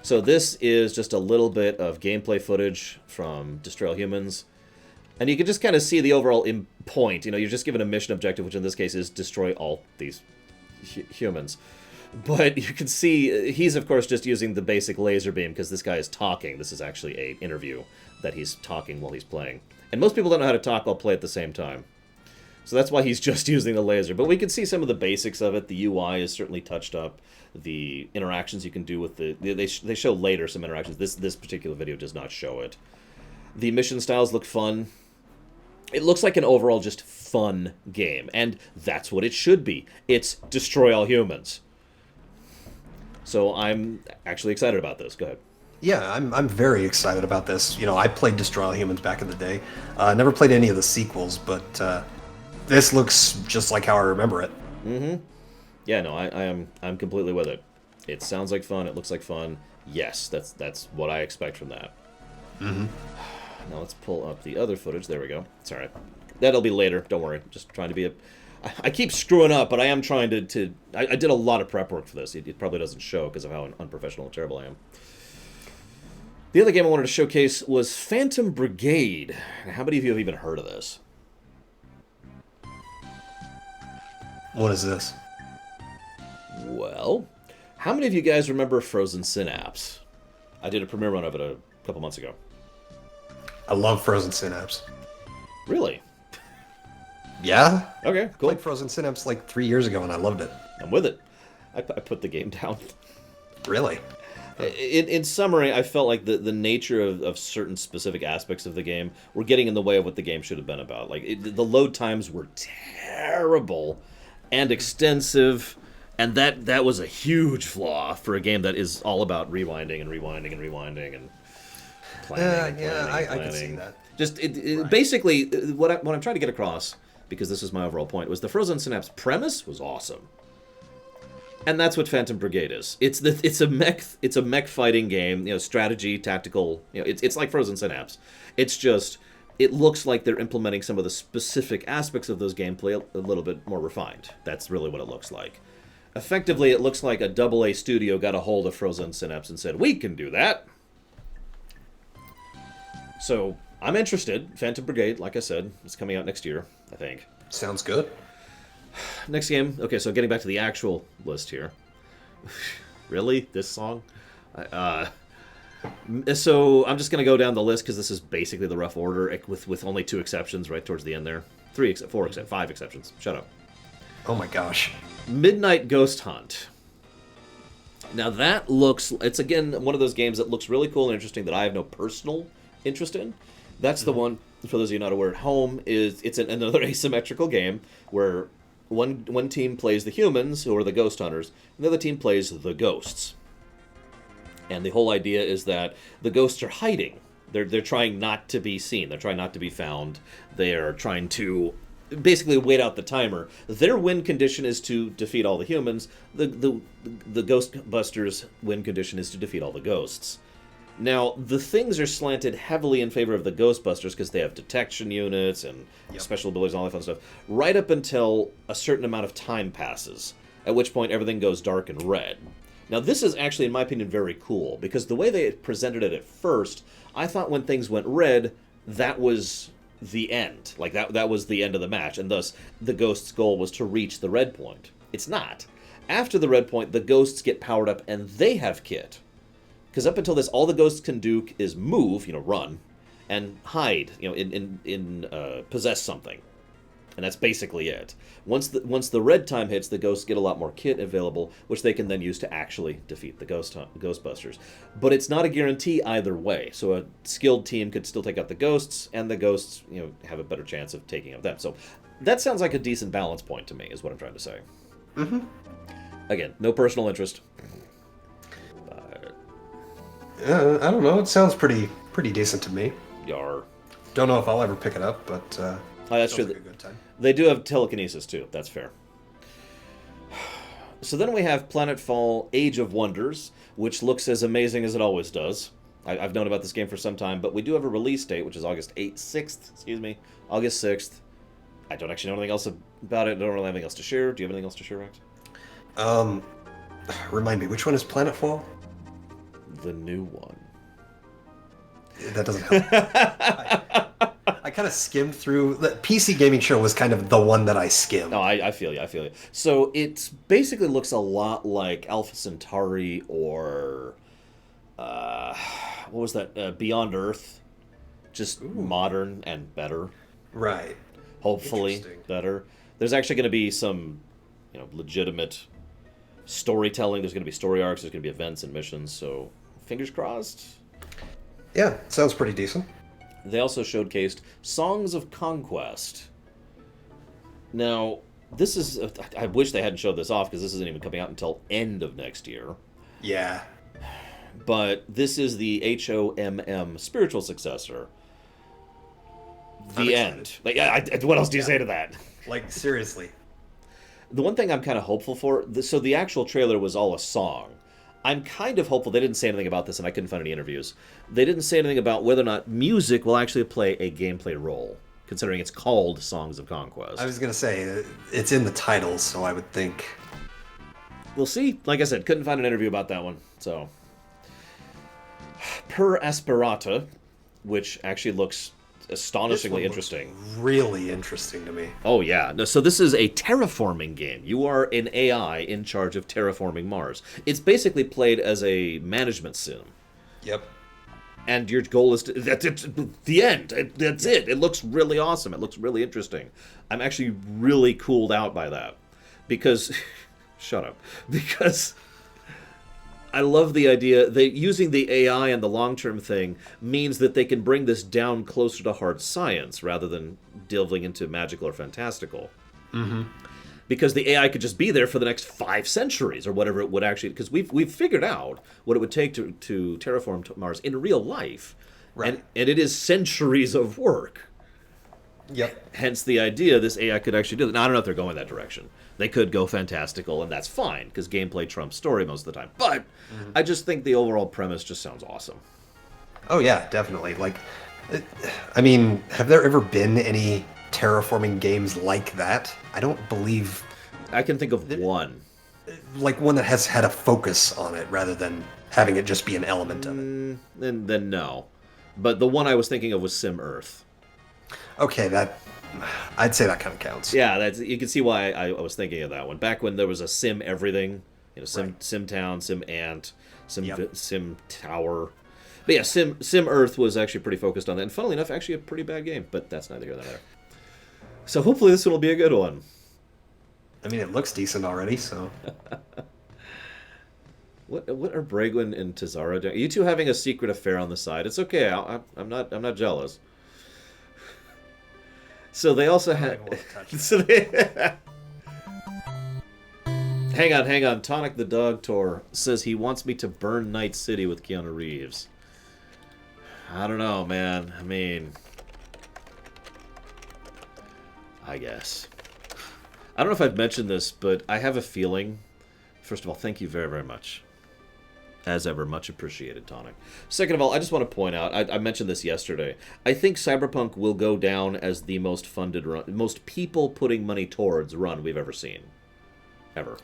So this is just a little bit of gameplay footage from Destroy All Humans. And you can just kind of see the overall point. You know, you're just given a mission objective, which in this case is destroy all these humans. But you can see he's, of course, just using the basic laser beam because this guy is talking. This is actually an interview that he's talking while he's playing. And most people don't know how to talk while play at the same time. So that's why he's just using the laser. But we can see some of the basics of it. The UI is certainly touched up. The interactions you can do with they show later some interactions. This particular video does not show it. The mission styles look fun. It looks like an overall just fun game. And that's what it should be. It's Destroy All Humans. So I'm actually excited about this. Go ahead. Yeah, I'm very excited about this. You know, I played Destroy All Humans back in the day. Never played any of the sequels, but this looks just like how I remember it. Mm-hmm. Yeah, no, I'm completely with it. It sounds like fun. It looks like fun. Yes, that's what I expect from that. Mm-hmm. Now let's pull up the other footage. There we go. It's all right. That'll be later. Don't worry. Just trying to be a... I keep screwing up, but I am trying to I did a lot of prep work for this. It probably doesn't show because of how unprofessional and terrible I am. The other game I wanted to showcase was Phantom Brigade. How many of you have even heard of this? What is this? Well, how many of you guys remember Frozen Synapse? I did a premiere run of it a couple months ago. I love Frozen Synapse. Really? Yeah? Okay, cool. I played Frozen Synapse like 3 years ago and I loved it. I'm with it. I put the game down. Really? In summary, I felt like the nature of certain specific aspects of the game were getting in the way of what the game should have been about. Like, the load times were terrible. and extensive. And that was a huge flaw for a game that is all about rewinding and rewinding and rewinding and planning. I can see that. Just basically, what I'm trying to get across, because this is my overall point, was the Frozen Synapse premise was awesome, and that's what Phantom Brigade is. It's a mech fighting game, strategy, tactical. It's like Frozen Synapse. It's just it looks like they're implementing some of the specific aspects of those gameplay a little bit more refined. That's really what it looks like. Effectively, it looks like a AA studio got a hold of Frozen Synapse and said, "We can do that." So I'm interested. Phantom Brigade, like I said, is coming out next year, I think. Sounds good. Next game. Okay, so getting back to the actual list here. Really? This song? So I'm just going to go down the list because this is basically the rough order with only 2 exceptions right towards the end there. 5 exceptions. Shut up. Oh my gosh. Midnight Ghost Hunt. Now that it's again one of those games that looks really cool and interesting that I have no personal interest in. That's the one, for those of you not aware at home, it's another asymmetrical game where one team plays the humans, who are the ghost hunters, and the other team plays the ghosts. And the whole idea is that the ghosts are hiding. They're trying not to be seen. They're trying not to be found. They're trying to basically wait out the timer. Their win condition is to defeat all the humans. The Ghostbusters' win condition is to defeat all the ghosts. Now, the things are slanted heavily in favor of the Ghostbusters because they have detection units and special abilities and all that fun stuff, right up until a certain amount of time passes, at which point everything goes dark and red. Now, this is actually, in my opinion, very cool, because the way they presented it at first, I thought when things went red, that was the end. Like, that was the end of the match, and thus the Ghost's goal was to reach the red point. It's not. After the red point, the Ghosts get powered up, and they have kit. Because up until this, all the Ghosts can do is move, run, and hide, possess something. And that's basically it. Once the red time hits, the Ghosts get a lot more kit available, which they can then use to actually defeat the Ghostbusters. But it's not a guarantee either way. So a skilled team could still take out the Ghosts, and the Ghosts, have a better chance of taking out them. So that sounds like a decent balance point to me, is what I'm trying to say. Mm-hmm. Again, no personal interest. I don't know. It sounds pretty decent to me. Yar. Don't know if I'll ever pick it up, but that's true. Like a good time. They do have telekinesis too. That's fair. So then we have Planetfall: Age of Wonders, which looks as amazing as it always does. I've known about this game for some time, but we do have a release date, which is August 6th. I don't actually know anything else about it. I don't really have anything else to share. Do you have anything else to share, Rex? Remind me, which one is Planetfall? The new one. That doesn't help. I kind of skimmed through. The PC Gaming Show was kind of the one that I skimmed. No, I feel you. So it basically looks a lot like Alpha Centauri or what was that? Beyond Earth. Just modern and better. Right. Hopefully better. There's actually going to be some, legitimate storytelling. There's going to be story arcs. There's going to be events and missions. So fingers crossed. Yeah, sounds pretty decent. They also showcased Songs of Conquest. Now, this is... I wish they hadn't showed this off, because this isn't even coming out until end of next year. Yeah. But this is the HOMM spiritual successor. The end. Like, what else do you say to that? Like, seriously. The one thing I'm kind of hopeful for... So the actual trailer was all a song. I'm kind of hopeful. They didn't say anything about this, and I couldn't find any interviews. They didn't say anything about whether or not music will actually play a gameplay role, considering it's called Songs of Conquest. I was going to say, it's in the title, so I would think... We'll see. Like I said, couldn't find an interview about that one. So, Per Aspirata, which actually looks astonishingly interesting. Really interesting to me. Oh, yeah. No, so this is a terraforming game. You are an AI in charge of terraforming Mars. It's basically played as a management sim. Yep. And your goal is to... That's the end. That's it. It looks really awesome. It looks really interesting. I'm actually really cooled out by that. Because... Shut up. Because... I love the idea that using the AI and the long-term thing means that they can bring this down closer to hard science rather than delving into magical or fantastical. Mm-hmm. because the AI could just be there for the next 5 centuries or whatever it would actually. Because we've figured out what it would take to terraform Mars in real life, Right. and it is centuries of work. Yep. Hence the idea this AI could actually do that. Now, I don't know if they're going that direction. They could go fantastical, and that's fine, because gameplay trumps story most of the time. But I just think the overall premise just sounds awesome. Oh yeah, definitely. Like, I mean, have there ever been any terraforming games like that? I don't believe, I can think of one. like one that has had a focus on it rather than having it just be an element of it. Then no. But the one I was thinking of was Sim Earth. Okay, I'd say that kind of counts. Yeah, that's you can see why I was thinking of that one. Back when there was a Sim everything, Right. Sim Town, Sim Ant, Yep. Sim Tower. But yeah, Sim Earth was actually pretty focused on that, and funnily enough, actually a pretty bad game. But that's neither here nor there. So hopefully this one will be a good one. I mean, it looks decent already, so. What are Braegwin and Tazara doing? You two having a secret affair on the side? It's okay. I'm not jealous. So they also had. So they, hang on. Tonic the Dog Tour says he wants me to burn Night City with Keanu Reeves. I don't know, man. I mean, I guess. I don't know if I've mentioned this, but I have a feeling. First of all, thank you very, very much. As ever, much appreciated, Tonic. Second of all, I just want to point out, I mentioned this yesterday. I think Cyberpunk will go down as the most funded run, most people putting money towards run we've ever seen. Ever.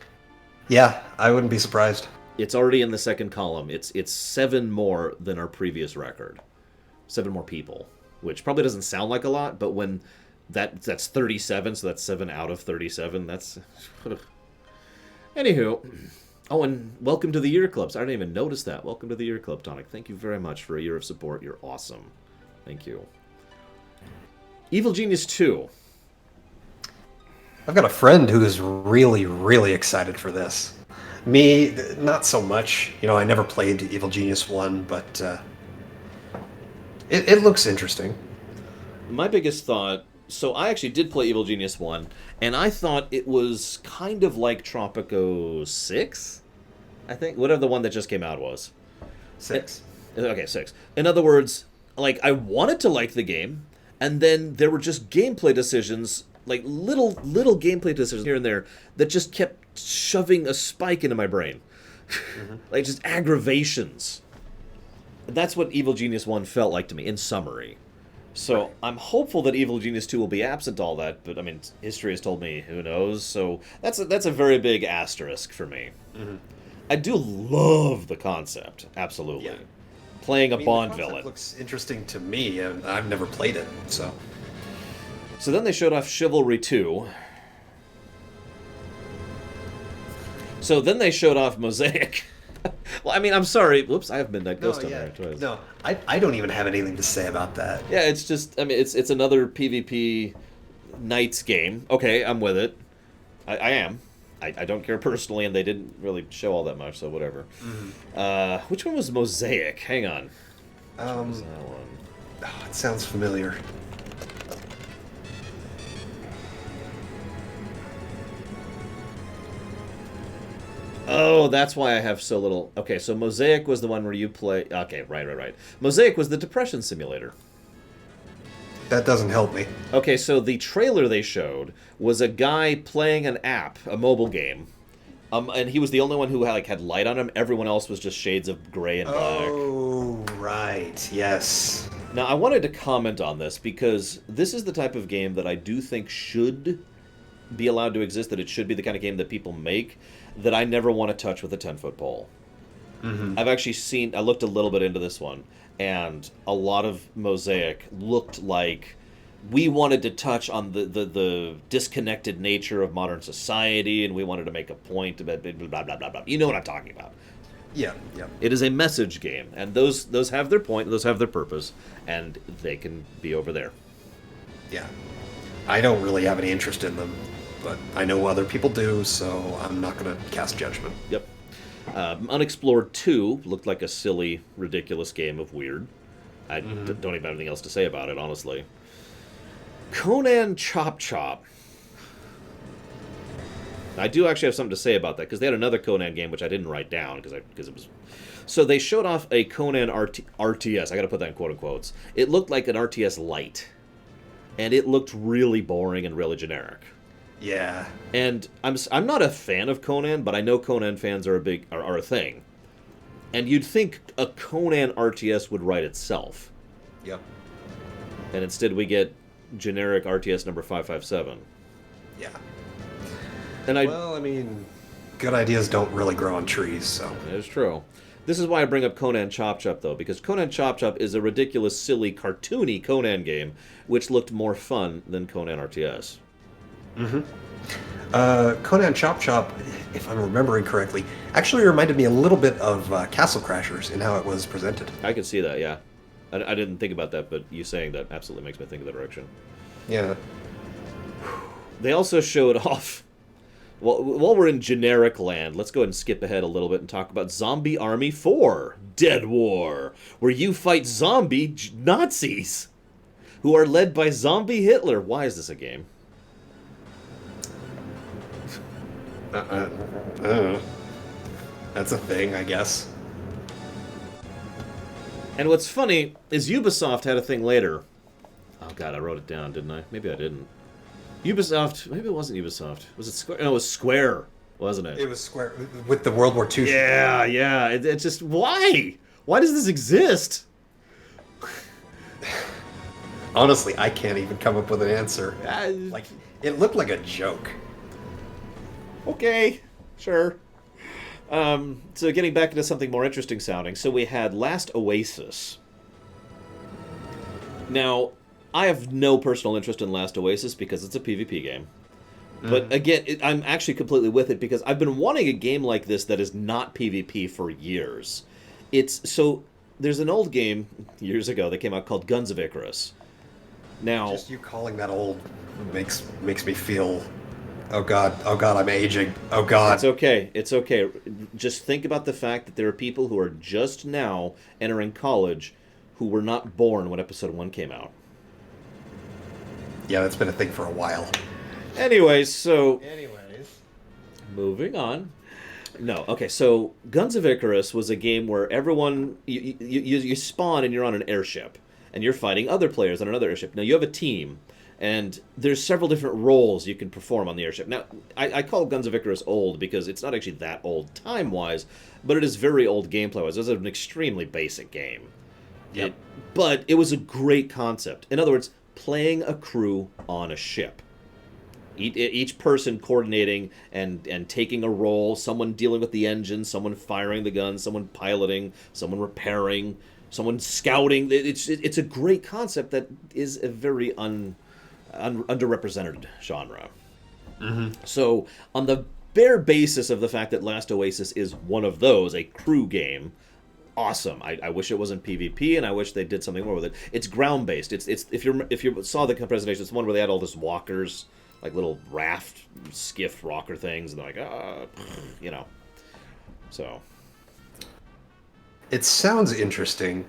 Yeah, I wouldn't be surprised. It's already in the second column. It's 7 more than our previous record. 7 more people, which probably doesn't sound like a lot, but when that's 37, so that's 7 out of 37. That's anywho. Oh, and welcome to the Year Clubs. I didn't even notice that. Welcome to the Year Club, Tonic. Thank you very much for a year of support. You're awesome. Thank you. Evil Genius 2. I've got a friend who is really, really excited for this. Me, not so much. You know, I never played Evil Genius 1, but it looks interesting. My biggest thought... So I actually did play Evil Genius 1, and I thought it was kind of like Tropico 6? I think. Whatever the one that just came out was. 6. Okay, 6. In other words, like, I wanted to like the game, and then there were just gameplay decisions, like little gameplay decisions here and there, that just kept shoving a spike into my brain. Like, just aggravations. That's what Evil Genius 1 felt like to me, in summary. So I'm hopeful that Evil Genius 2 will be absent all that, but I mean, history has told me who knows. So that's a very big asterisk for me. I do love the concept, absolutely. Yeah. Playing a I mean, Bond the concept villain. looks interesting to me, and I've never played it, so. So then they showed off Chivalry 2. So then they showed off Mosaic. Well, I mean, I'm sorry. Whoops, I have Midnight Ghost on there twice. No, I don't even have anything to say about that. Yeah, it's just, I mean, it's another PvP Knights game. Okay, I'm with it. I am. I don't care personally, and they didn't really show all that much, so whatever. Which one was Mosaic? Hang on. Which one was that one? Oh, it sounds familiar. Oh, that's why I have so little. Okay, so Mosaic was the one where you play. Okay, right. Mosaic was the depression simulator. That doesn't help me. Okay, so the trailer they showed was a guy playing an app, a mobile game, and he was the only one who had light on him. Everyone else was just shades of gray and black. Oh, right. Yes. Now, I wanted to comment on this because this is the type of game that I do think should be allowed to exist, that it should be the kind of game that people make, that I never want to touch with a 10-foot pole. I've actually I looked a little bit into this one, and a lot of Mosaic looked like we wanted to touch on the disconnected nature of modern society, and we wanted to make a point about blah, blah, blah, blah, blah. You know what I'm talking about. Yeah. It is a message game, and those have their point, those have their purpose, and they can be over there. Yeah. I don't really have any interest in them, but I know other people do, so I'm not going to cast judgment. Yep. Unexplored 2 looked like a silly, ridiculous game of weird. I don't even have anything else to say about it, honestly. Conan Chop Chop. I do actually have something to say about that, because they had another Conan game, which I didn't write down, because it was... So they showed off a Conan RTS. I gotta put that in quote quotes. It looked like an RTS Lite. And it looked really boring and really generic. Yeah. And I'm not a fan of Conan, but I know Conan fans are a thing. And you'd think a Conan RTS would write itself. Yep. And instead we get generic RTS number 557. Yeah. And well, I mean, good ideas don't really grow on trees, so... That is true. This is why I bring up Conan Chop Chop, though, because Conan Chop Chop is a ridiculous, silly, cartoony Conan game, which looked more fun than Conan RTS. Conan Chop Chop, if I'm remembering correctly, actually reminded me a little bit of Castle Crashers in how it was presented. I can see that, yeah. I didn't think about that, but you saying that absolutely makes me think of that direction. Yeah. They also showed off... Well, while we're in generic land, let's go ahead and skip ahead a little bit and talk about Zombie Army 4, Dead War, where you fight zombie Nazis who are led by zombie Hitler. Why is this a game? That's a thing, I guess. And what's funny is Ubisoft had a thing later. Oh god, I wrote it down, didn't I? Maybe I didn't. Ubisoft, maybe it wasn't Ubisoft. Was it Square? No, it was Square, wasn't it? It was Square, with the World War II. Yeah, yeah. It's just, why? Why does this exist? Honestly, I can't even come up with an answer. Like, it looked like a joke. Okay, sure. So getting back into something more interesting sounding, so we had Last Oasis. Now, I have no personal interest in Last Oasis because it's a PvP game. But again, I'm actually completely with it because I've been wanting a game like this that is not PvP for years. There's an old game years ago that came out called Guns of Icarus. Now, Just you calling that old makes me feel, oh god, I'm aging. Oh god. it's okay. It's okay. Just think about the fact that there are people who are just now entering college who were not born when Episode 1 came out. Yeah, that's been a thing for a while. Anyways, moving on. No, okay, so Guns of Icarus was a game where everyone, you spawn and you're on an airship, and you're fighting other players on another airship. Now, you have a team, and there's several different roles you can perform on the airship. Now, I call Guns of Icarus old because it's not actually that old time-wise, but it is very old gameplay-wise. It was an extremely basic game. Yep. But it was a great concept. In other words, playing a crew on a ship. Each person coordinating and taking a role, someone dealing with the engine, someone firing the gun, someone piloting, someone repairing, someone scouting. It's a great concept that is a very underrepresented genre. So on the bare basis of the fact that Last Oasis is one of those, a crew game, awesome. I wish it wasn't PvP, and I wish they did something more with it. It's ground based. It's if you saw the presentation, it's the one where they had all this walkers, like little raft skiff rocker things, and they're like, So It sounds interesting.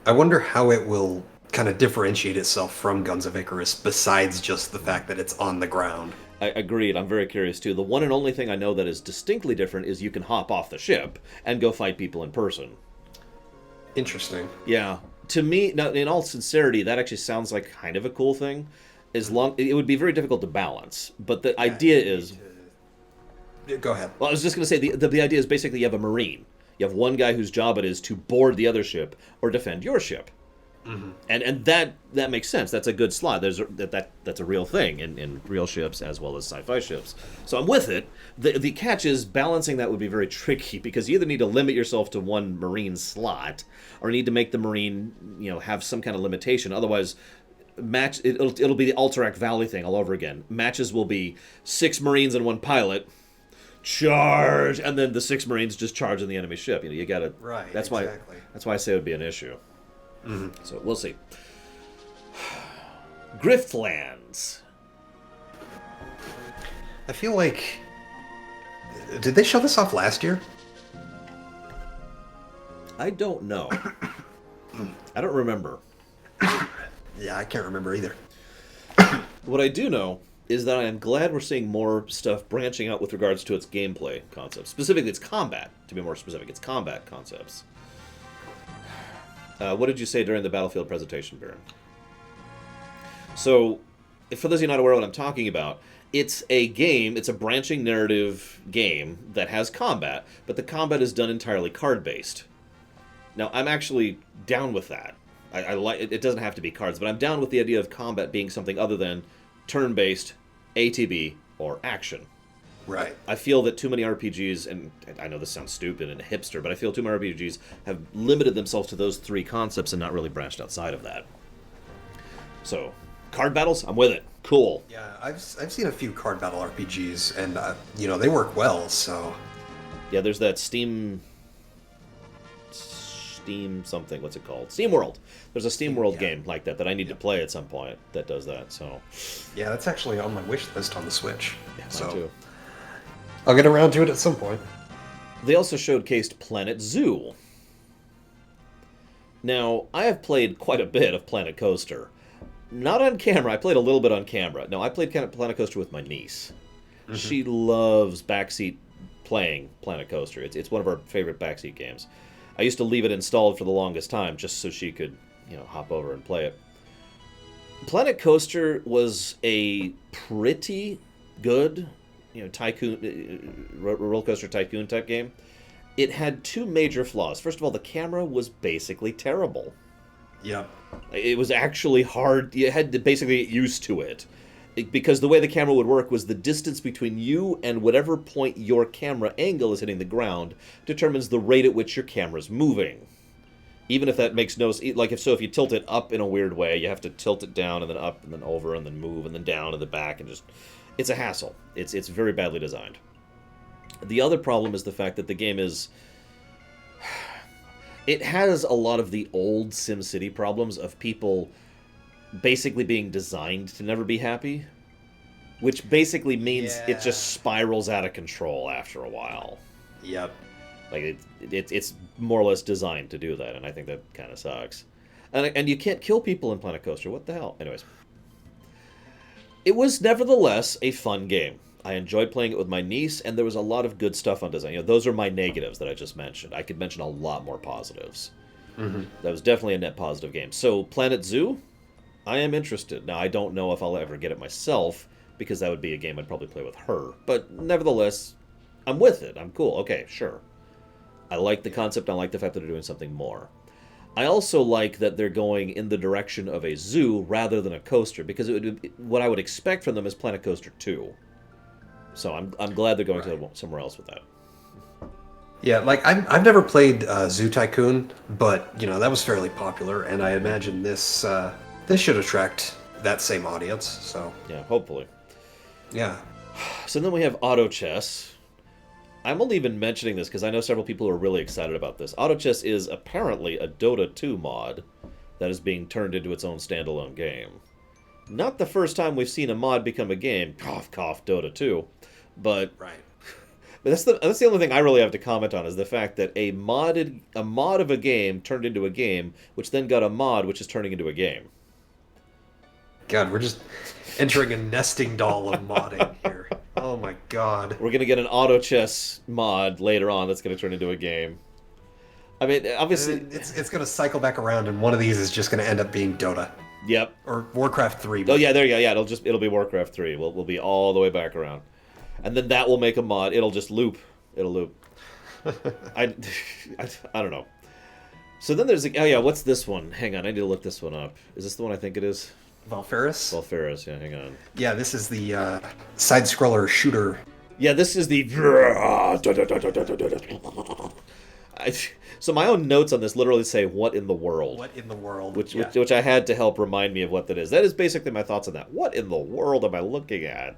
I wonder how it will kind of differentiate itself from Guns of Icarus, besides just the fact that it's on the ground. I agreed. I'm very curious too. The one and only thing I know that is distinctly different is you can hop off the ship and go fight people in person. Interesting. Yeah. To me, now, in all sincerity, that actually sounds like kind of a cool thing. It would be very difficult to balance, but the idea is... Go ahead. Well, I was just going to say, the idea is basically you have a Marine. You have one guy whose job it is to board the other ship or defend your ship. And that makes sense. That's a good slot. That's a real thing in real ships as well as sci-fi ships. So I'm with it. The catch is balancing that would be very tricky because you either need to limit yourself to one Marine slot or need to make the Marine have some kind of limitation. Otherwise, it'll be the Alterac Valley thing all over again. Matches will be 6 Marines and 1 pilot. Charge, and then the 6 Marines just charge on the enemy ship. You got to. Right. That's exactly. That's why I say it would be an issue. So we'll see. Griftlands. I feel like... Did they show this off last year? I don't know. I don't remember. Yeah, I can't remember either. What I do know is that I am glad we're seeing more stuff branching out with regards to its gameplay concepts. Specifically, its combat. To be more specific, its combat concepts. What did you say during the Battlefield presentation, Baron? So, for those of you not aware of what I'm talking about, it's a game, it's a branching narrative game that has combat, but the combat is done entirely card-based. Now, I'm actually down with that. I like it doesn't have to be cards, but I'm down with the idea of combat being something other than turn-based, ATB, or action. Right. I feel that too many RPGs, and I know this sounds stupid and hipster, but I feel too many RPGs have limited themselves to those three concepts and not really branched outside of that. So, card battles, I'm with it. Cool. Yeah, I've seen a few card battle RPGs, and they work well. So. Yeah, there's that Steam something. What's it called? Steam World. There's a Steam World game like that I need to play at some point that does that. So. Yeah, that's actually on my wish list on the Switch. Yeah, so. mine too. I'll get around to it at some point. They also showcased Planet Zoo. Now, I have played quite a bit of Planet Coaster. Not on camera. I played a little bit on camera. No, I played Planet Coaster with my niece. Mm-hmm. She loves backseat playing Planet Coaster. It's one of our favorite backseat games. I used to leave it installed for the longest time just so she could, hop over and play it. Planet Coaster was a pretty good, tycoon, roller coaster tycoon type game. It had two major flaws. First of all, the camera was basically terrible. Yep. It was actually hard. You had to basically get used to it. Because the way the camera would work was the distance between you and whatever point your camera angle is hitting the ground determines the rate at which your camera's moving. Even if that makes no... if you tilt it up in a weird way, you have to tilt it down and then up and then over and then move and then down and then back and just... It's a hassle. It's very badly designed. The other problem is the fact that the game is... It has a lot of the old SimCity problems of people basically being designed to never be happy, which basically means it just spirals out of control after a while. Yep. It's more or less designed to do that, and I think that kind of sucks. And you can't kill people in Planet Coaster. What the hell? Anyways. It was nevertheless a fun game. I enjoyed playing it with my niece, and there was a lot of good stuff on design. Those are my negatives that I just mentioned. I could mention a lot more positives. Mm-hmm. That was definitely a net positive game. So, Planet Zoo, I am interested. Now, I don't know if I'll ever get it myself, because that would be a game I'd probably play with her. But nevertheless, I'm with it. I'm cool. Okay, sure. I like the concept. I like the fact that they're doing something more. I also like that they're going in the direction of a zoo rather than a coaster, because what I would expect from them is Planet Coaster 2. So I'm glad they're going to somewhere else with that. Yeah, I've never played Zoo Tycoon, but that was fairly popular, and I imagine this should attract that same audience. So yeah, hopefully. Yeah. So then we have Auto Chess. I'm only even mentioning this because I know several people who are really excited about this. Auto Chess is apparently a Dota 2 mod that is being turned into its own standalone game. Not the first time we've seen a mod become a game. Cough, cough, Dota 2. But right. But that's the only thing I really have to comment on is the fact that a mod of a game turned into a game, which then got a mod, which is turning into a game. God, we're just entering a nesting doll of modding here. Oh my God. We're gonna get an Auto Chess mod later on that's gonna turn into a game. I mean, obviously, it's gonna cycle back around, and one of these is just gonna end up being Dota. Yep. Or Warcraft 3. Oh yeah, there you go. Yeah, it'll be Warcraft 3. We'll be all the way back around. And then that will make a mod. It'll just loop. It'll loop. I don't know. So then there's what's this one? Hang on, I need to look this one up. Is this the one I think it is? Valfaris? Valfaris, yeah, hang on. Yeah, this is the side-scroller shooter. Yeah, this is the... So my own notes on this literally say, what in the world? What in the world? Which I had to help remind me of what that is. That is basically my thoughts on that. What in the world am I looking at?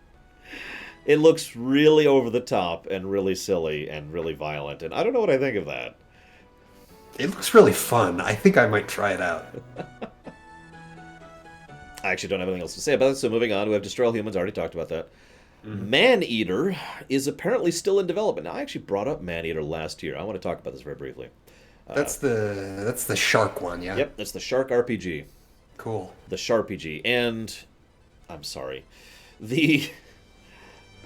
It looks really over the top and really silly and really violent, and I don't know what I think of that. It looks really fun. I think I might try it out. I actually don't have anything else to say about it, so moving on. We have Destroy All Humans, already talked about that. Mm-hmm. Man-Eater is apparently still in development. Now, I actually brought up Man-Eater last year. I want to talk about this very briefly. That's the shark one, yeah? Yep, that's the Shark RPG. Cool. The Sharpg. And, I'm sorry, It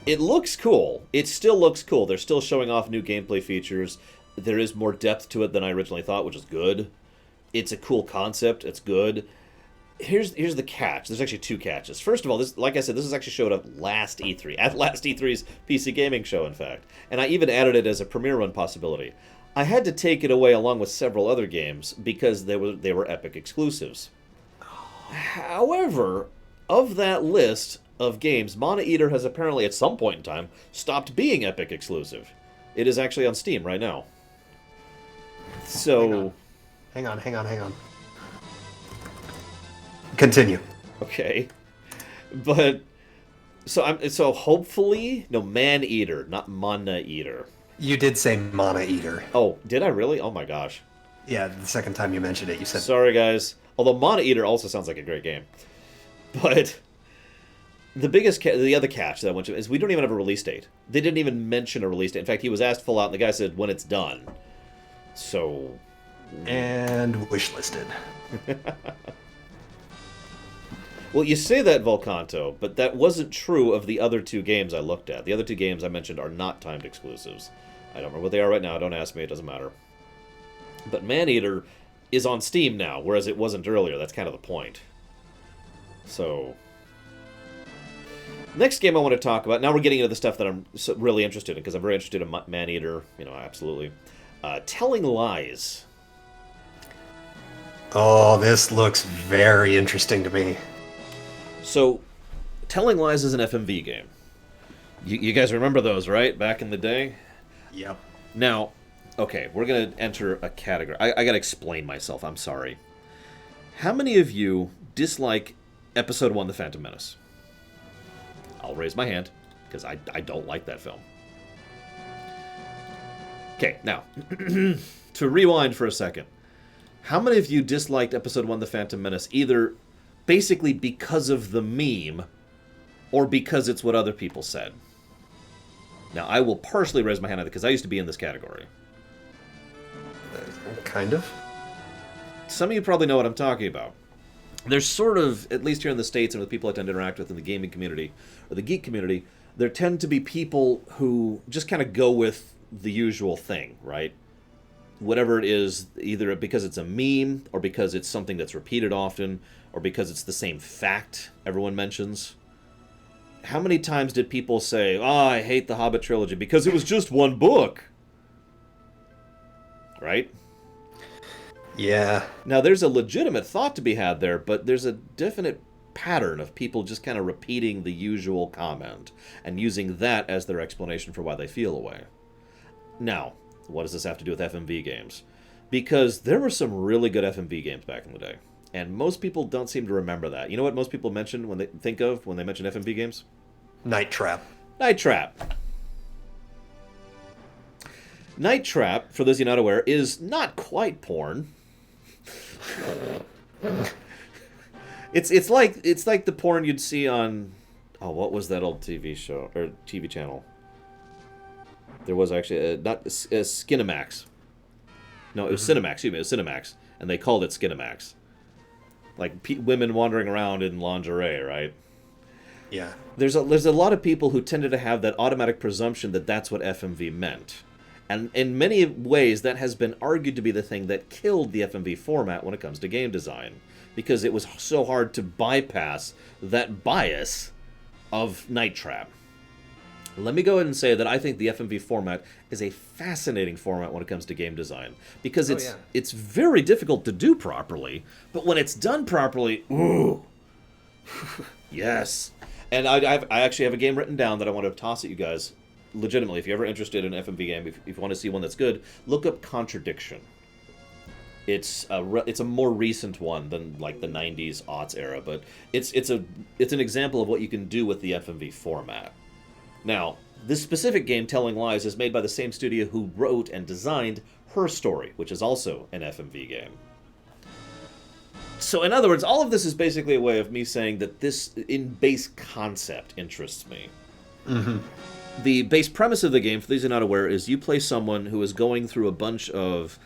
looks cool. It still looks cool. They're still showing off new gameplay features. There is more depth to it than I originally thought, which is good. It's a cool concept. It's good. Here's the catch. There's actually two catches. First of all, this, like I said, this is actually showed up last E3, at last E3's PC gaming show, in fact. And I even added it as a premiere run possibility. I had to take it away along with several other games because they were Epic exclusives. However, of that list of games, Mana Eater has apparently at some point in time stopped being Epic exclusive. It is actually on Steam right now. So... Hang on. Continue. Okay. But... So hopefully... No, Man Eater, not Mana Eater. You did say Mana Eater. Oh, did I really? Oh my gosh. Yeah, the second time you mentioned it, you said... Sorry, guys. Although Mana Eater also sounds like a great game. But... The other catch that I went to is we don't even have a release date. They didn't even mention a release date. In fact, he was asked full out, and the guy said when it's done. So... And wishlisted. Well, you say that, Volcanto, but that wasn't true of the other two games I looked at. The other two games I mentioned are not timed exclusives. I don't remember what they are right now. Don't ask me. It doesn't matter. But Maneater is on Steam now, whereas it wasn't earlier. That's kind of the point. So... Next game I want to talk about... Now we're getting into the stuff that I'm really interested in, because I'm very interested in Maneater. You know, absolutely. Telling Lies. Oh, this looks very interesting to me. So, Telling Lies is an FMV game. You guys remember those, right? Back in the day? Yep. Now, okay, we're going to enter a category. I got to explain myself. I'm sorry. How many of you dislike Episode 1, The Phantom Menace? I'll raise my hand, because I don't like that film. Okay, now, to rewind for a second. How many of you disliked Episode 1, The Phantom Menace, either basically because of the meme, or because it's what other people said? Now, I will partially raise my hand on it, because I used to be in this category. Kind of. Some of you probably know what I'm talking about. There's sort of, at least here in the States and with people I tend to interact with in the gaming community, or the geek community, there tend to be people who just kind of go with the usual thing, right? Whatever it is, either because it's a meme, or because it's something that's repeated often, or because it's the same fact everyone mentions. How many times did people say, "Oh, I hate the Hobbit trilogy because it was just one book"? Right? Yeah. Now, there's a legitimate thought to be had there, but there's a definite pattern of people just kind of repeating the usual comment and using that as their explanation for why they feel a way. Now, what does this have to do with FMV games? Because there were some really good FMV games back in the day, and most people don't seem to remember that. You know what most people mention when they think of when they mention FMV games? Night Trap. Night Trap. Night Trap, for those of you not aware, is not quite porn. It's like the porn you'd see on, oh, what was that old TV show or TV channel? There was actually not Skinamax. No, it was Cinemax. Excuse me, it was Cinemax, and they called it Skinamax. Like women wandering around in lingerie, right? Yeah. There's a lot of people who tended to have that automatic presumption that that's what FMV meant. And in many ways, that has been argued to be the thing that killed the FMV format when it comes to game design. Because it was so hard to bypass that bias of Night Trap. Let me go ahead and say that I think the FMV format is a fascinating format when it comes to game design. Because it's very difficult to do properly, but when it's done properly, ooh, yes. And I actually have a game written down that I want to toss at you guys. Legitimately, if you're ever interested in an FMV game, if you want to see one that's good, look up Contradiction. It's a more recent one than like the 90s aughts era, but it's an example of what you can do with the FMV format. Now, this specific game, Telling Lies, is made by the same studio who wrote and designed Her Story, which is also an FMV game. So, in other words, all of this is basically a way of me saying that this, in base concept, interests me. Mm-hmm. The base premise of the game, for those who are not aware, is you play someone who is going through a bunch of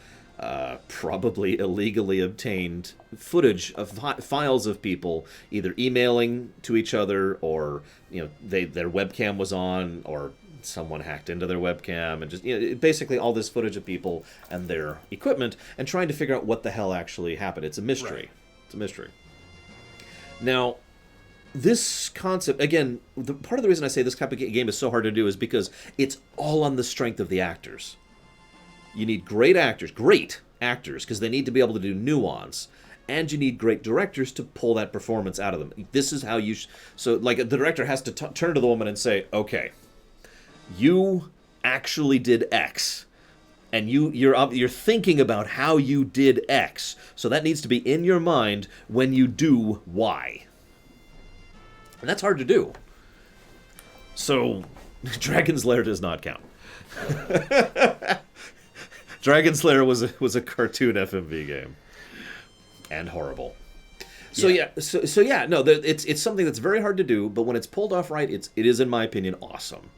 probably illegally obtained footage of files of people either emailing to each other, or their webcam was on, or someone hacked into their webcam, and just basically all this footage of people and their equipment, and trying to figure out what the hell actually happened. It's a mystery. Right. It's a mystery. Now, this concept, again, part of the reason I say this type of game is so hard to do is because it's all on the strength of the actors. You need great actors, because they need to be able to do nuance, and you need great directors to pull that performance out of them. This is how you... So, like, the director has to turn to the woman and say, okay, you actually did X, and you're thinking about how you did X, so that needs to be in your mind when you do Y. And that's hard to do. So, Dragon's Lair does not count. Dragon's Lair was a cartoon FMV game, and horrible. So it's something that's very hard to do, but when it's pulled off right, it is, in my opinion, awesome.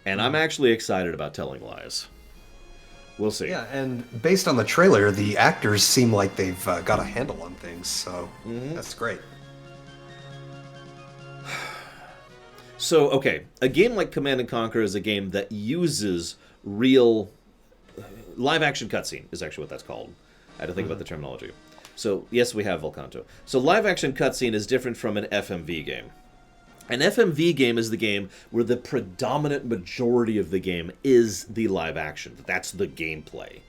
And I'm actually excited about Telling Lies. We'll see. Yeah, and based on the trailer, the actors seem like they've got a handle on things, so that's great. So, okay, a game like Command & Conquer is a game that uses real... live-action cutscene is actually what that's called. I had to think about the terminology. So, yes, we have Volcanto. So, live-action cutscene is different from an FMV game. An FMV game is the game where the predominant majority of the game is the live-action. That's the gameplay.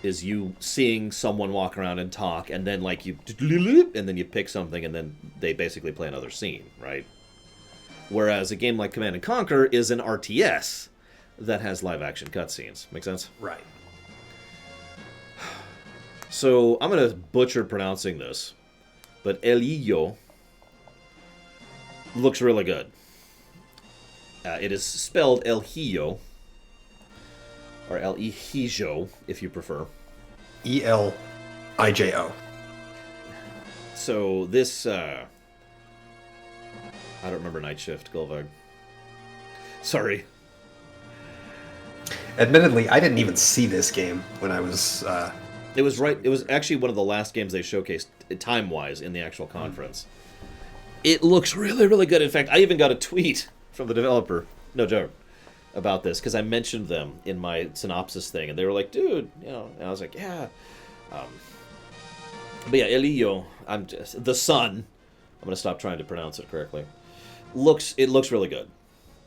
Is you seeing someone walk around and talk, and then, like, and then you pick something, and then they basically play another scene, right? Whereas a game like Command & Conquer is an RTS that has live-action cutscenes. Make sense? Right. So, I'm going to butcher pronouncing this, but El Hijo looks really good. It is spelled El Hijo, or El Hijo, if you prefer. Elijo. So, this... I don't remember Night Shift, Golvag. Sorry. Admittedly, I didn't even see this game when I was... It was actually one of the last games they showcased, time-wise, in the actual conference. It looks really, really good. In fact, I even got a tweet from the developer, no joke, about this, because I mentioned them in my synopsis thing, and they were like, dude, and I was like, yeah. But yeah, Elio, the son, I'm going to stop trying to pronounce it correctly, it looks really good.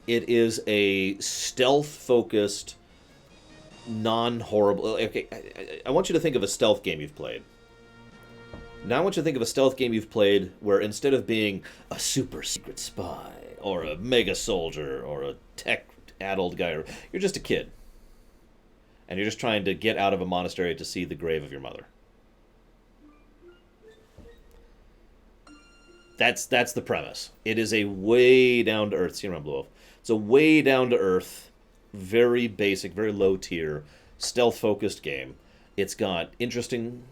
It is a stealth-focused, non-horrible... Okay, I want you to think of a stealth game you've played. Now I want you to think of a stealth game you've played where instead of being a super secret spy, or a mega soldier, or a tech-addled guy, you're just a kid. And you're just trying to get out of a monastery to see the grave of your mother. That's the premise. It is a way down-to-earth... See around Blue Wolf. It's a way down-to-earth, very basic, very low-tier, stealth-focused game. It's got interesting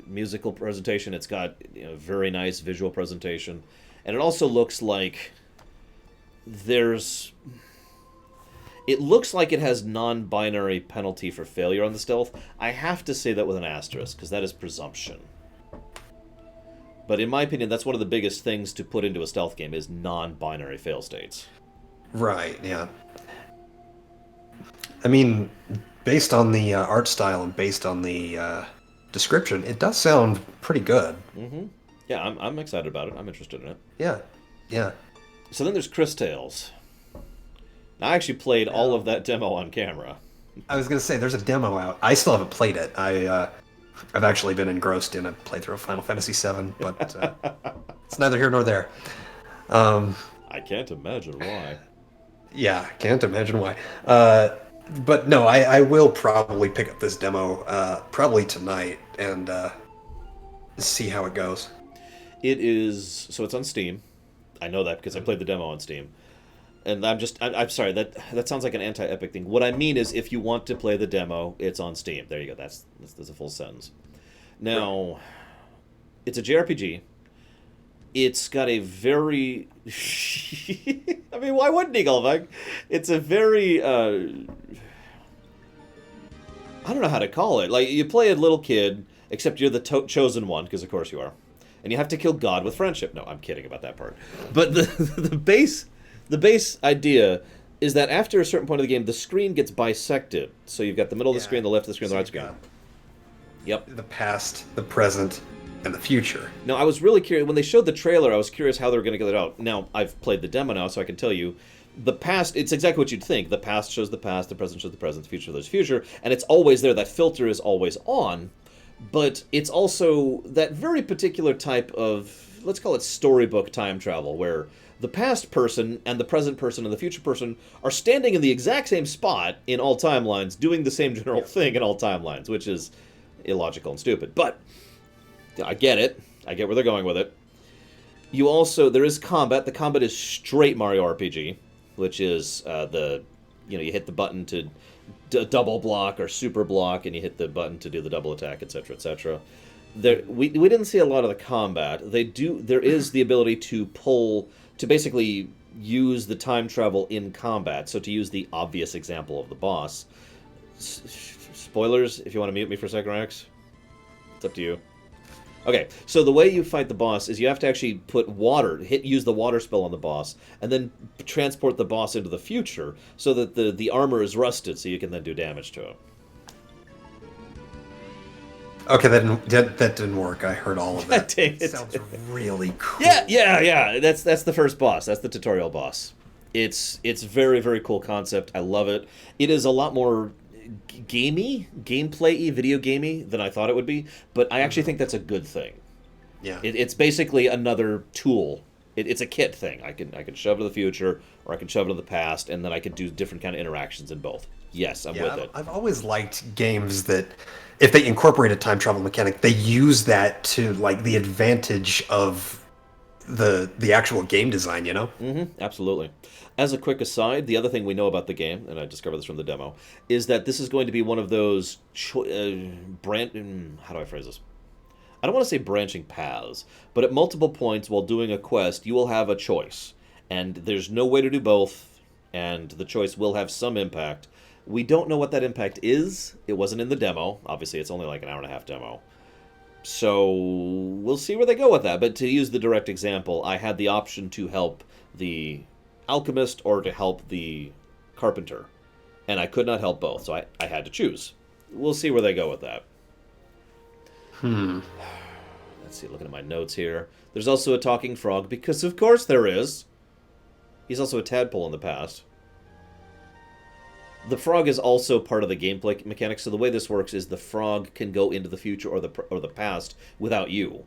musical presentation. It's got very nice visual presentation. And it also looks like it looks like it has non-binary penalty for failure on the stealth. I have to say that with an asterisk, because that is presumption. But in my opinion, that's one of the biggest things to put into a stealth game is non-binary fail states. Right, yeah. I mean, based on the art style and based on the description, it does sound pretty good. Mm-hmm. Yeah, I'm excited about it. I'm interested in it. Yeah. So then there's Chris Tales. Now, I actually played all of that demo on camera. I was going to say, there's a demo out. I still haven't played it. I've actually been engrossed in a playthrough of Final Fantasy VII, but it's neither here nor there. I can't imagine why. Yeah, can't imagine why. But no, I will probably pick up this demo probably tonight and see how it goes. It is... So it's on Steam. I know that because I played the demo on Steam. And I'm sorry, that sounds like an anti-Epic thing. What I mean is, if you want to play the demo, it's on Steam. There you go. That's a full sentence. Now, it's a JRPG. It's got a very... I mean, why wouldn't he, Golvag? It's a very... I don't know how to call it. Like, you play a little kid, except you're the chosen one, because of course you are. And you have to kill God with friendship. No, I'm kidding about that part. But the base idea is that after a certain point of the game, the screen gets bisected. So you've got the middle of the screen, the left of the screen, the right screen. Yep. The past, the present, and the future. Now, I was really curious. When they showed the trailer, I was curious how they were going to get it out. Now, I've played the demo now, so I can tell you. The past, it's exactly what you'd think. The past shows the past, the present shows the present, the future shows the future. And it's always there. That filter is always on. But it's also that very particular type of, let's call it storybook time travel, where the past person and the present person and the future person are standing in the exact same spot in all timelines, doing the same general thing in all timelines, which is illogical and stupid. But I get it. I get where they're going with it. You also, there is combat. The combat is straight Mario RPG, which is you hit the button to double block or super block, and you hit the button to do the double attack, etc., etc. We didn't see a lot of the combat. There is the ability to basically use the time travel in combat. So to use the obvious example of the boss, spoilers. If you want to mute me for a second, Rex, it's up to you. Okay, so the way you fight the boss is you have to actually put use the water spell on the boss, and then transport the boss into the future so that the armor is rusted, so you can then do damage to him. Okay, that didn't work. I heard all of that. Dang it. Sounds really cool. Yeah. That's the first boss. That's the tutorial boss. It's very, very cool concept. I love it. It is a lot more gameplay-y, video gamey than I thought it would be, but I actually think that's a good thing. Yeah. It's basically another tool. It's a kit thing. I can shove it to the future, or I can shove it to the past, and then I can do different kind of interactions in both. Yes, I'm with it. I've always liked games that, if they incorporate a time travel mechanic, they use that to like the advantage of the actual game design, you know? Mm-hmm, absolutely. As a quick aside, the other thing we know about the game, and I discovered this from the demo, is that this is going to be one of those how do I phrase this? I don't want to say branching paths, but at multiple points while doing a quest, you will have a choice. And there's no way to do both, and the choice will have some impact. We don't know what that impact is. It wasn't in the demo. Obviously, it's only like an hour-and-a-half demo. So we'll see where they go with that. But to use the direct example, I had the option to help the alchemist or to help the carpenter. And I could not help both, so I had to choose. We'll see where they go with that. Let's see, looking at my notes here. There's also a talking frog, because of course there is. He's also a tadpole in the past. The frog is also part of the gameplay mechanics, so the way this works is the frog can go into the future or the past without you,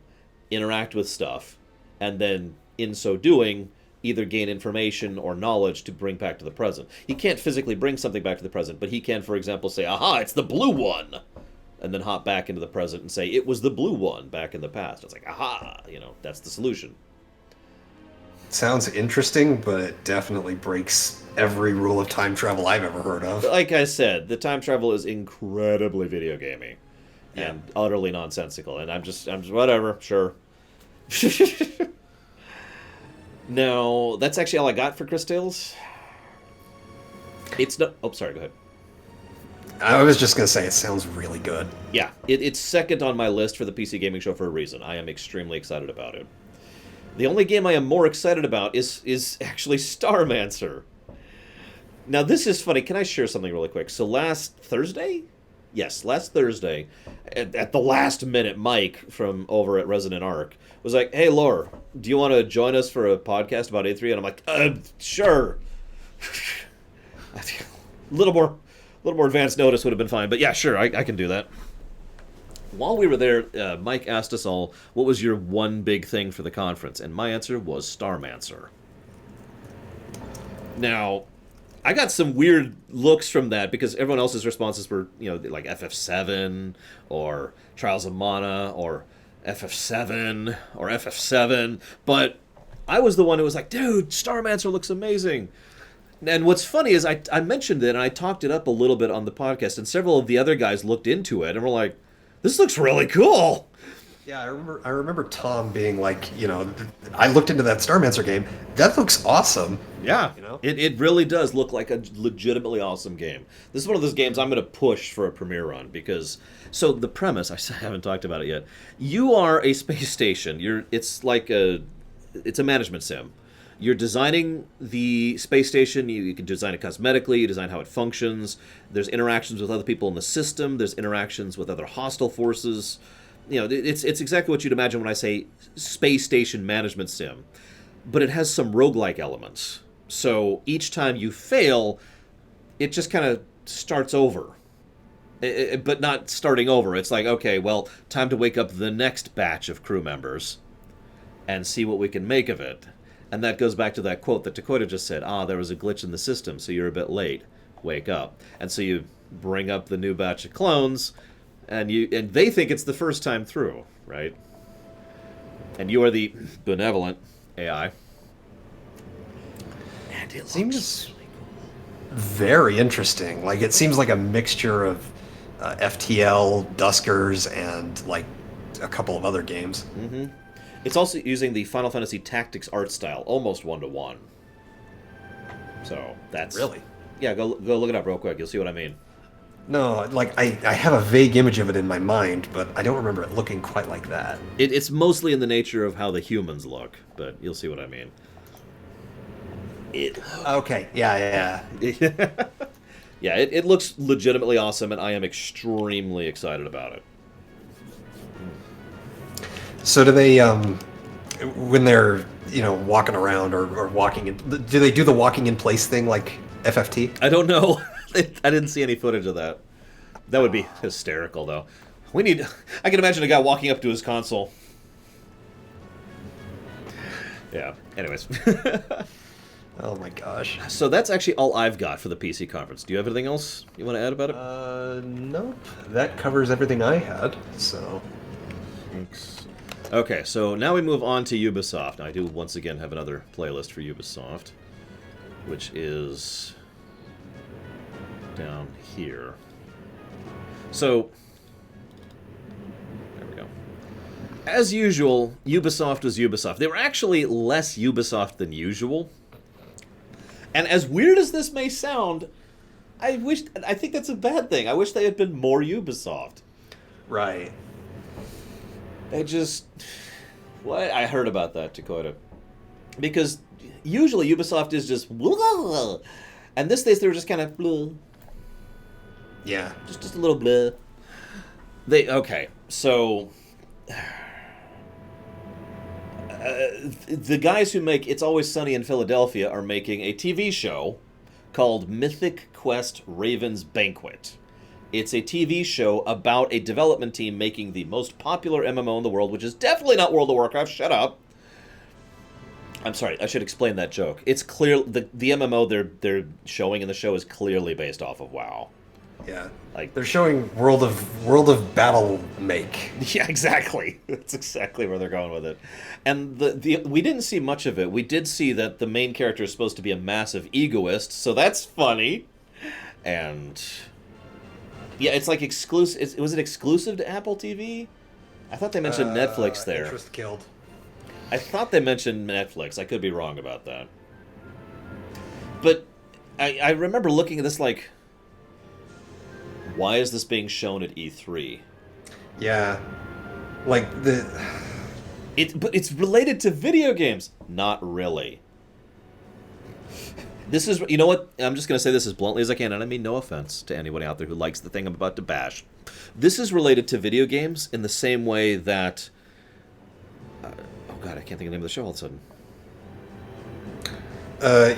interact with stuff, and then, in so doing, either gain information or knowledge to bring back to the present. He can't physically bring something back to the present, but he can, for example, say, aha, it's the blue one! And then hop back into the present and say, it was the blue one back in the past. It's like, aha, that's the solution. Sounds interesting, but it definitely breaks every rule of time travel I've ever heard of. Like I said, the time travel is incredibly video gamey and utterly nonsensical. And I'm just whatever, sure. No, that's actually all I got for Chris Tales. It's no. Oh, sorry. Go ahead. I was just gonna say it sounds really good. Yeah, it's second on my list for the PC Gaming Show for a reason. I am extremely excited about it. The only game I am more excited about is actually Starmancer. Now, this is funny. Can I share something really quick? So last Thursday? Yes, last Thursday, at the last minute, Mike from over at Resident Arc was like, hey, Lore, do you want to join us for a podcast about A3? And I'm like, sure. A little more advanced notice would have been fine. But yeah, sure, I can do that. While we were there, Mike asked us all, what was your one big thing for the conference? And my answer was Starmancer. Now, I got some weird looks from that because everyone else's responses were, like FF7 or Trials of Mana or FF7 or FF7. But I was the one who was like, dude, Starmancer looks amazing. And what's funny is I mentioned it and I talked it up a little bit on the podcast, and several of the other guys looked into it and were like, this looks really cool. Yeah, I remember Tom being like, I looked into that Starmancer game. That looks awesome. Yeah, You know? it really does look like a legitimately awesome game. This is one of those games I'm going to push for a premiere run because so the premise I haven't talked about it yet. You are a space station. It's a management sim. You're designing the space station. You can design it cosmetically. You design how it functions. There's interactions with other people in the system. There's interactions with other hostile forces. It's exactly what you'd imagine when I say space station management sim. But it has some roguelike elements. So each time you fail, it just kind of starts over. But not starting over. It's like, okay, well, time to wake up the next batch of crew members and see what we can make of it. And that goes back to that quote that Dakota just said, there was a glitch in the system, so you're a bit late. Wake up. And so you bring up the new batch of clones, and they think it's the first time through, right? And you are the benevolent AI. And it Seems very interesting. Like, it seems like a mixture of FTL, Duskers, and like a couple of other games. Mm-hmm. It's also using the Final Fantasy Tactics art style, almost 1-to-1. So that's Really? Yeah. Go look it up real quick. You'll see what I mean. No, like I have a vague image of it in my mind, but I don't remember it looking quite like that. It's mostly in the nature of how the humans look, but you'll see what I mean. Okay, yeah. Yeah, it looks legitimately awesome, and I am extremely excited about it. So do they, when they're walking around or walking in, do they do the walking in place thing like FFT? I don't know. I didn't see any footage of that. That would be hysterical, though. I can imagine a guy walking up to his console. Yeah. Anyways. Oh my gosh. So that's actually all I've got for the PC conference. Do you have anything else you want to add about it? Nope. That covers everything I had. So. Thanks. Okay, so now we move on to Ubisoft. I do once again have another playlist for Ubisoft, which is down here. So, there we go. As usual, Ubisoft was Ubisoft. They were actually less Ubisoft than usual. And as weird as this may sound, I think that's a bad thing. I wish they had been more Ubisoft. Right. They just... What? I heard about that, Dakota. Because usually Ubisoft is just... And this days they were just kind of... Blah. Yeah. Just a little blah. Okay, so... the guys who make It's Always Sunny in Philadelphia are making a TV show called Mythic Quest Raven's Banquet. It's a TV show about a development team making the most popular MMO in the world, which is definitely not World of Warcraft. Shut up. I'm sorry, I should explain that joke. It's clear the MMO they're showing in the show is clearly based off of WoW. Yeah. Like they're showing World of Battle make. Yeah, exactly. That's exactly where they're going with it. And we didn't see much of it. We did see that the main character is supposed to be a massive egoist, so that's funny. And yeah, it's like exclusive. Was it exclusive to Apple TV? I thought they mentioned Netflix there. Interest killed. I thought they mentioned Netflix. I could be wrong about that. But I remember looking at this like, why is this being shown at E3? Yeah. Like But it's related to video games. Not really. This is, you know what? I'm just going to say this as bluntly as I can, and I mean no offense to anybody out there who likes the thing I'm about to bash. This is related to video games in the same way that... oh god, I can't think of the name of the show all of a sudden.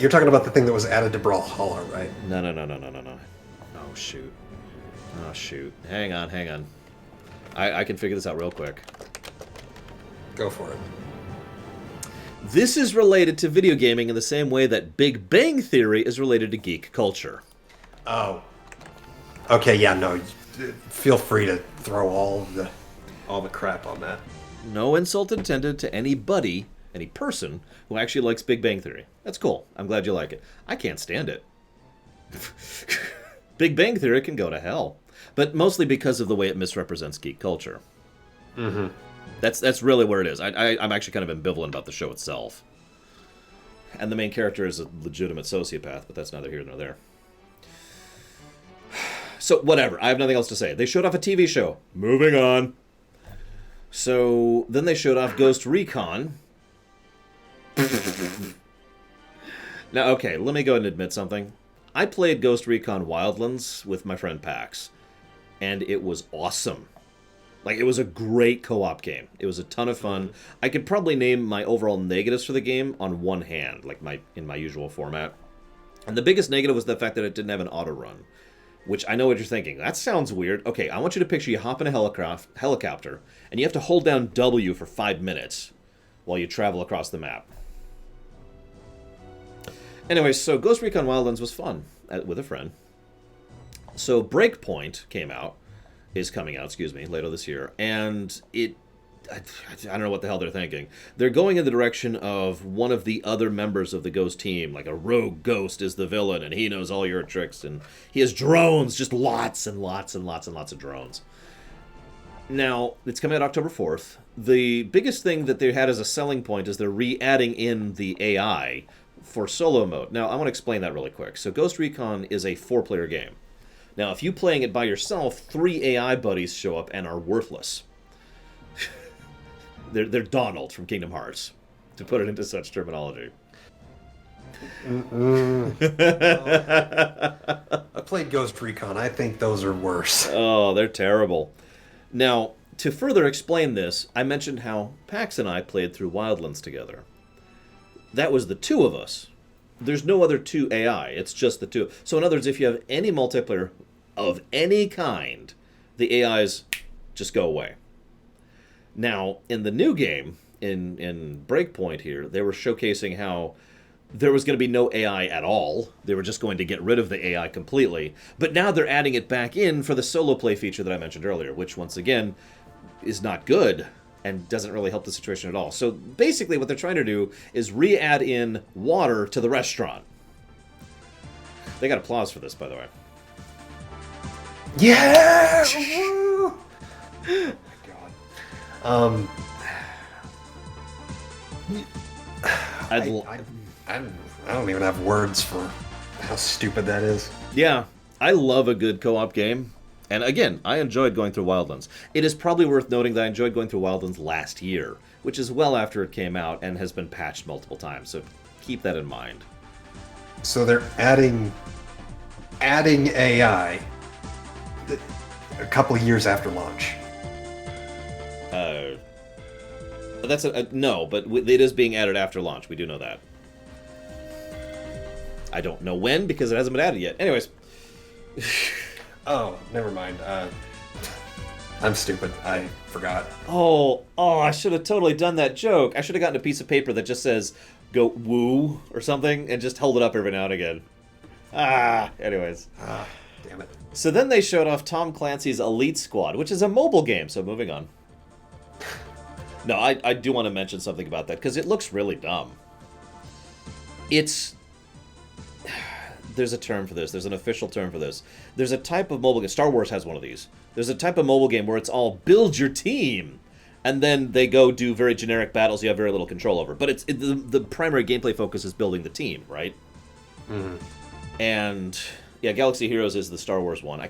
You're talking about the thing that was added to Brawlhalla, right? No. Oh, shoot. Hang on. I can figure this out real quick. Go for it. This is related to video gaming in the same way that Big Bang Theory is related to geek culture. Oh. Okay, yeah, no. Feel free to throw all the crap on that. No insult intended to anybody, any person, who actually likes Big Bang Theory. That's cool. I'm glad you like it. I can't stand it. Big Bang Theory can go to hell. But mostly because of the way it misrepresents geek culture. Mm-hmm. That's really where it is. I'm actually kind of ambivalent about the show itself. And the main character is a legitimate sociopath, but that's neither here nor there. So, whatever. I have nothing else to say. They showed off a TV show. Moving on. So, then they showed off Ghost Recon. Now, okay, let me go ahead and admit something. I played Ghost Recon Wildlands with my friend Pax, and it was awesome. Like, it was a great co-op game. It was a ton of fun. I could probably name my overall negatives for the game on one hand, like in my usual format. And the biggest negative was the fact that it didn't have an auto run, which I know what you're thinking. That sounds weird. Okay, I want you to picture you hop in a helicopter, and you have to hold down W for 5 minutes while you travel across the map. Anyway, so Ghost Recon Wildlands was fun with a friend. So Breakpoint is coming out, later this year, and I don't know what the hell they're thinking. They're going in the direction of one of the other members of the Ghost team, like a rogue Ghost is the villain, and he knows all your tricks, and he has drones, just lots and lots and lots and lots of drones. Now, it's coming out October 4th. The biggest thing that they had as a selling point is they're re-adding in the AI for solo mode. Now, I want to explain that really quick. So Ghost Recon is a 4-player game. Now, if you playing it by yourself, 3 AI buddies show up and are worthless. They're Donald from Kingdom Hearts, to put it into such terminology. I played Ghost Recon. I think those are worse. Oh, they're terrible. Now, to further explain this, I mentioned how Pax and I played through Wildlands together. That was the 2 of us. There's no other 2 AI. It's just the 2. So in other words, if you have any multiplayer of any kind, the AIs just go away. Now, in the new game, in Breakpoint here, they were showcasing how there was going to be no AI at all. They were just going to get rid of the AI completely. But now they're adding it back in for the solo play feature that I mentioned earlier, which, once again, is not good and doesn't really help the situation at all. So basically what they're trying to do is re-add in water to the restaurant. They got applause for this, by the way. Yeah! Woo! Oh my god. I don't even have words for how stupid that is. Yeah, I love a good co-op game. And again, I enjoyed going through Wildlands. It is probably worth noting that I enjoyed going through Wildlands last year, which is well after it came out and has been patched multiple times, so keep that in mind. So they're adding AI a couple of years after launch. That's no, but it is being added after launch. We do know that. I don't know when, because it hasn't been added yet. Anyways. Oh, never mind. I'm stupid. I forgot. Oh, I should have totally done that joke. I should have gotten a piece of paper that just says, go woo, or something, and just hold it up every now and again. Anyways. Damn it. So then they showed off Tom Clancy's Elite Squad, which is a mobile game, so moving on. No, I do want to mention something about that, because it looks really dumb. There's a term for this. There's an official term for this. There's a type of mobile game. Star Wars has one of these. There's a type of mobile game where it's all build your team, and then they go do very generic battles you have very little control over. But the primary gameplay focus is building the team, right? Mm-hmm. And yeah, Galaxy Heroes is the Star Wars one.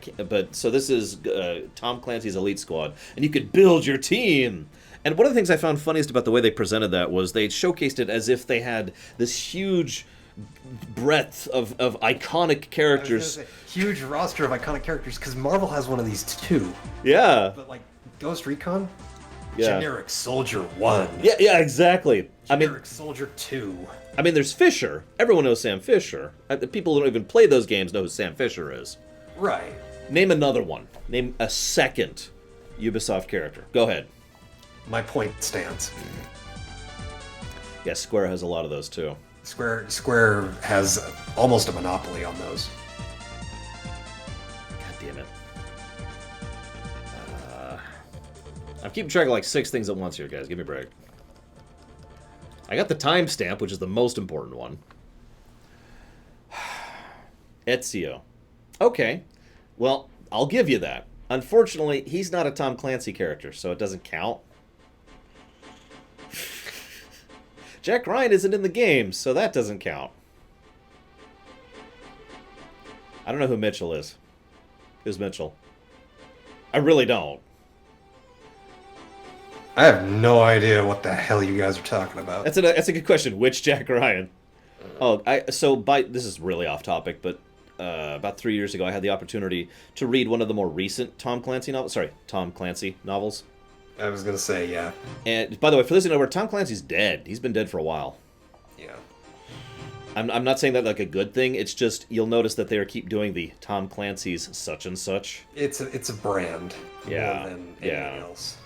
So this is Tom Clancy's Elite Squad, and you could build your team. And one of the things I found funniest about the way they presented that was they showcased it as if they had this huge breadth of iconic characters. Huge roster of iconic characters, because Marvel has one of these too. Yeah. But like Ghost Recon, yeah. Generic Soldier 1. Yeah, exactly. Generic Soldier 2. I mean, there's Fisher. Everyone knows Sam Fisher. The people who don't even play those games know who Sam Fisher is. Right. Name another one. Name a second Ubisoft character. Go ahead. My point stands. Yeah, Square has a lot of those too. Square has almost a monopoly on those. God damn it. I'm keeping track of like 6 things at once here, guys. Give me a break. I got the timestamp, which is the most important one. Ezio. Okay. Well, I'll give you that. Unfortunately, he's not a Tom Clancy character, so it doesn't count. Jack Ryan isn't in the game, so that doesn't count. I don't know who Mitchell is. Who's Mitchell? I really don't. I have no idea what the hell you guys are talking about. That's a good question. Which Jack Ryan? This is really off topic, but about 3 years ago, I had the opportunity to read one of the more recent Tom Clancy novels. I was gonna say, yeah. And by the way, for those who know, Tom Clancy's dead. He's been dead for a while. Yeah. I'm not saying that like a good thing. It's just you'll notice that they keep doing the Tom Clancy's such and such. It's a brand more than anything else.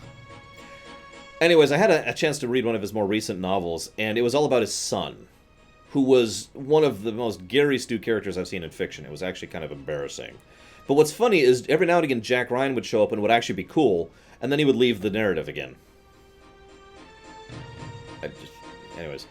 Anyways, I had a chance to read one of his more recent novels, and it was all about his son, who was one of the most Gary Stu characters I've seen in fiction. It was actually kind of embarrassing. But what's funny is every now and again Jack Ryan would show up and would actually be cool, and then he would leave the narrative again. Anyways.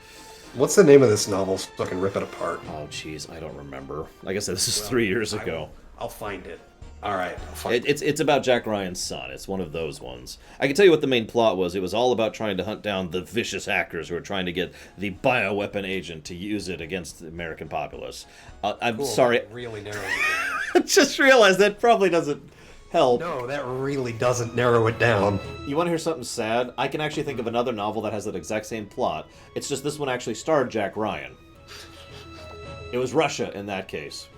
What's the name of this novel so I can rip it apart? Oh, jeez, I don't remember. Like I said, this is 3 years ago. I'll find it. All right, I'll find it. It's about Jack Ryan's son. It's one of those ones. I can tell you what the main plot was. It was all about trying to hunt down the vicious hackers who are trying to get the bioweapon agent to use it against the American populace. I'm sorry. That really narrows it I just realized that probably doesn't help. No, that really doesn't narrow it down. You want to hear something sad? I can actually think of another novel that has that exact same plot. It's just this one actually starred Jack Ryan. It was Russia in that case.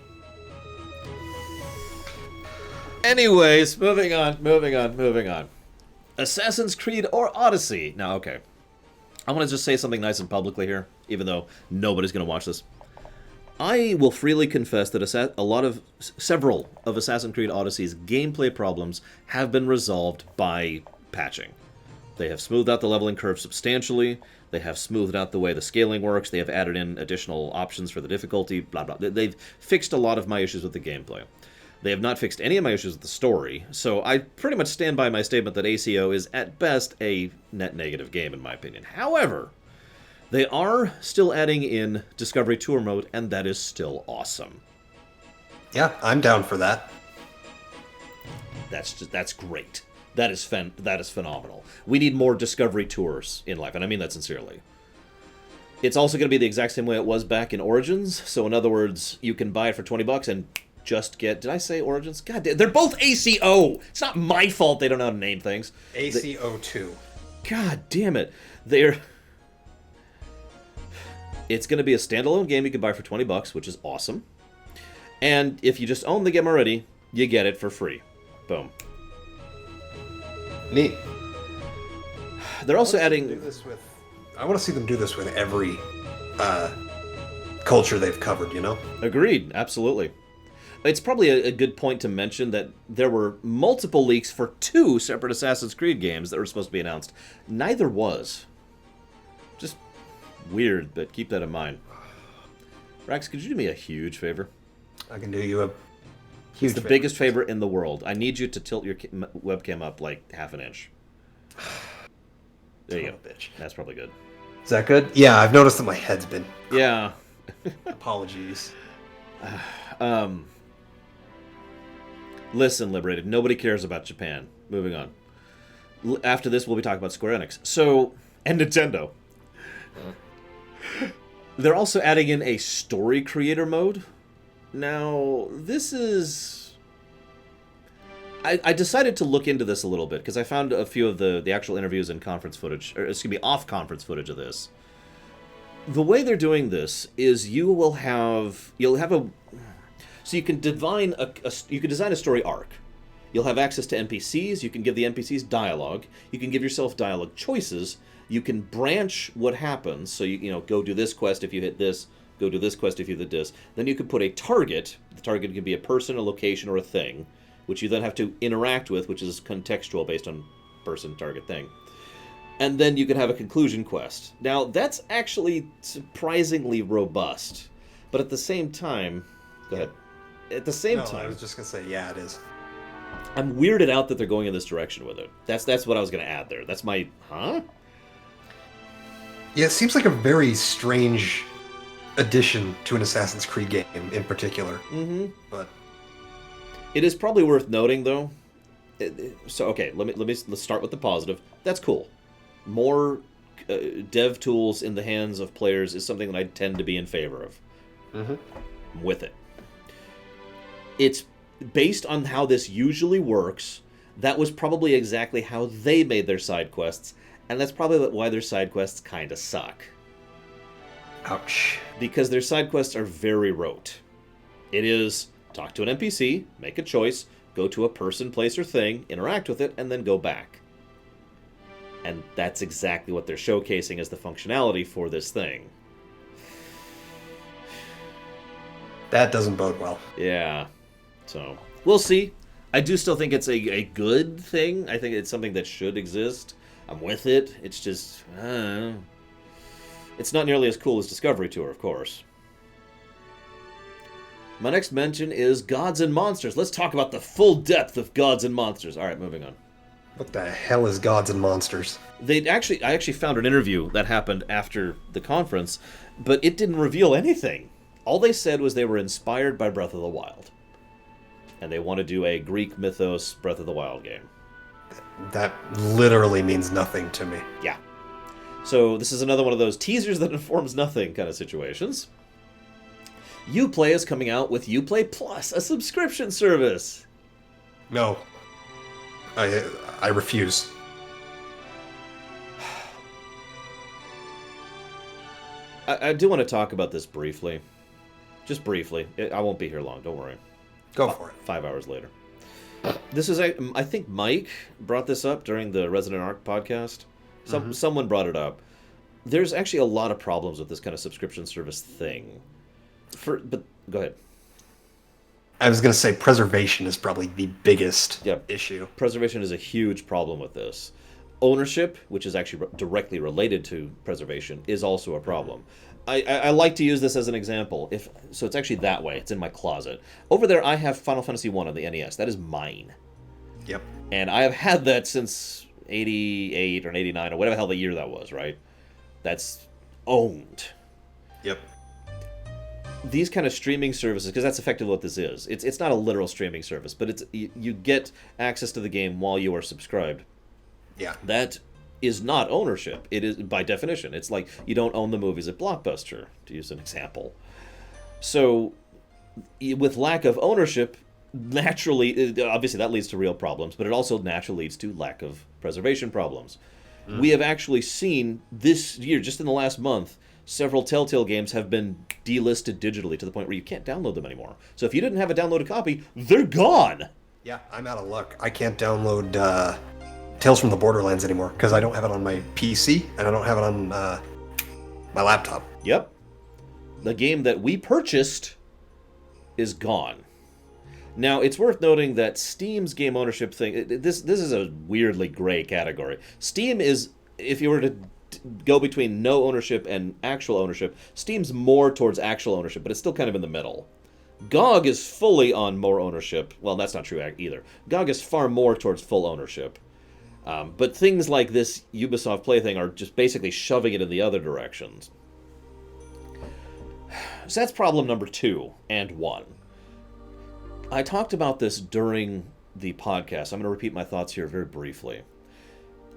Anyways, moving on. Assassin's Creed or Odyssey. Now, okay. I want to just say something nice and publicly here, even though nobody's going to watch this. I will freely confess that several of Assassin's Creed Odyssey's gameplay problems have been resolved by patching. They have smoothed out the leveling curve substantially. They have smoothed out the way the scaling works. They have added in additional options for the difficulty, blah, blah. They've fixed a lot of my issues with the gameplay. They have not fixed any of my issues with the story, so I pretty much stand by my statement that ACO is at best a net negative game in my opinion. However, they are still adding in Discovery Tour mode, and that is still awesome. Yeah, I'm down for that. That's great. That is phenomenal. We need more Discovery Tours in life, and I mean that sincerely. It's also going to be the exact same way it was back in Origins, so in other words, you can buy it for $20 and just get... Did I say Origins? God damn, they're both ACO! It's not my fault they don't know how to name things. ACO2. God damn it. It's going to be a standalone game you can buy for $20, which is awesome. And if you just own the game already, you get it for free. Boom. Neat. They're also adding... I want to see them do this with every culture they've covered, you know? Agreed, absolutely. It's probably a good point to mention that there were multiple leaks for 2 separate Assassin's Creed games that were supposed to be announced. Neither was. Just weird, but keep that in mind. Rax, could you do me a huge favor? I can do you a huge It's the biggest favor in the world. I need you to tilt your webcam up like half an inch. There you go. Bitch. That's probably good. Is that good? Yeah, I've noticed that my head's been... Yeah. Apologies. Listen, Liberated, nobody cares about Japan. Moving on. After this, we'll be talking about Square Enix. So, and Nintendo. They're also adding in a story creator mode. Now, this is... I decided to look into this a little bit, because I found a few of the actual interviews and conference footage, or excuse me, off-conference footage of this. The way they're doing this is you'll have a... So you can design a story arc. You'll have access to NPCs. You can give the NPCs dialogue. You can give yourself dialogue choices. You can branch what happens. So you go do this quest if you hit this. Go do this quest if you hit this. Then you can put a target. The target can be a person, a location, or a thing, which you then have to interact with, which is contextual based on person, target, thing. And then you can have a conclusion quest. Now that's actually surprisingly robust, but at the same time, go ahead. At the same time, I was just gonna say, yeah, it is. I'm weirded out that they're going in this direction with it. That's what I was gonna add there. That's my huh? Yeah, it seems like a very strange addition to an Assassin's Creed game in particular. Mm-hmm. But it is probably worth noting, though. So okay, let's start with the positive. That's cool. More dev tools in the hands of players is something that I tend to be in favor of. I'm with it. It's based on how this usually works. That was probably exactly how they made their side quests, and that's probably why their side quests kind of suck. Ouch. Because their side quests are very rote. It is talk to an NPC, make a choice, go to a person, place, or thing, interact with it, and then go back. And that's exactly what they're showcasing as the functionality for this thing. That doesn't bode well. Yeah. So, we'll see. I do still think it's a good thing. I think it's something that should exist. I'm with it. It's just, it's not nearly as cool as Discovery Tour, of course. My next mention is Gods and Monsters. Let's talk about the full depth of Gods and Monsters. All right, moving on. What the hell is Gods and Monsters? I actually found an interview that happened after the conference, but it didn't reveal anything. All they said was they were inspired by Breath of the Wild. And they want to do a Greek mythos Breath of the Wild game. That literally means nothing to me. Yeah. So this is another one of those teasers that informs nothing kind of situations. Uplay is coming out with Uplay Plus, a subscription service. No. I refuse. I do want to talk about this briefly. Just briefly. I won't be here long, don't worry. Go for it. 5 hours later. This is, I think Mike brought this up during the Resident Arc podcast. Someone brought it up. There's actually a lot of problems with this kind of subscription service thing. But go ahead. I was going to say preservation is probably the biggest issue. Preservation is a huge problem with this. Ownership, which is actually directly related to preservation, is also a problem. I like to use this as an example. So it's actually that way. It's in my closet. Over there, I have Final Fantasy 1 on the NES. That is mine. Yep. And I have had that since 88 or 89 or whatever the hell the year that was, right? That's owned. Yep. These kind of streaming services, because that's effectively what this is. It's not a literal streaming service, but you get access to the game while you are subscribed. Yeah. That is not ownership. It is, by definition. It's like you don't own the movies at Blockbuster, to use an example. So, with lack of ownership, naturally, obviously that leads to real problems, but it also naturally leads to lack of preservation problems. We have actually seen this year, just in the last month, several Telltale games have been delisted digitally to the point where you can't download them anymore. So if you didn't have a downloaded copy, they're gone! Yeah, I'm out of luck. I can't download Tales from the Borderlands anymore because I don't have it on my PC and I don't have it on my laptop. Yep. The game that we purchased is gone. Now, it's worth noting that Steam's game ownership thing, this is a weirdly gray category. Steam is, if you were to go between no ownership and actual ownership, Steam's more towards actual ownership, but it's still kind of in the middle. GOG is fully on more ownership. Well, that's not true either. GOG is far more towards full ownership. But things like this Ubisoft Play thing are just basically shoving it in the other directions. So that's problem number 2 and 1. I talked about this during the podcast. I'm going to repeat my thoughts here very briefly.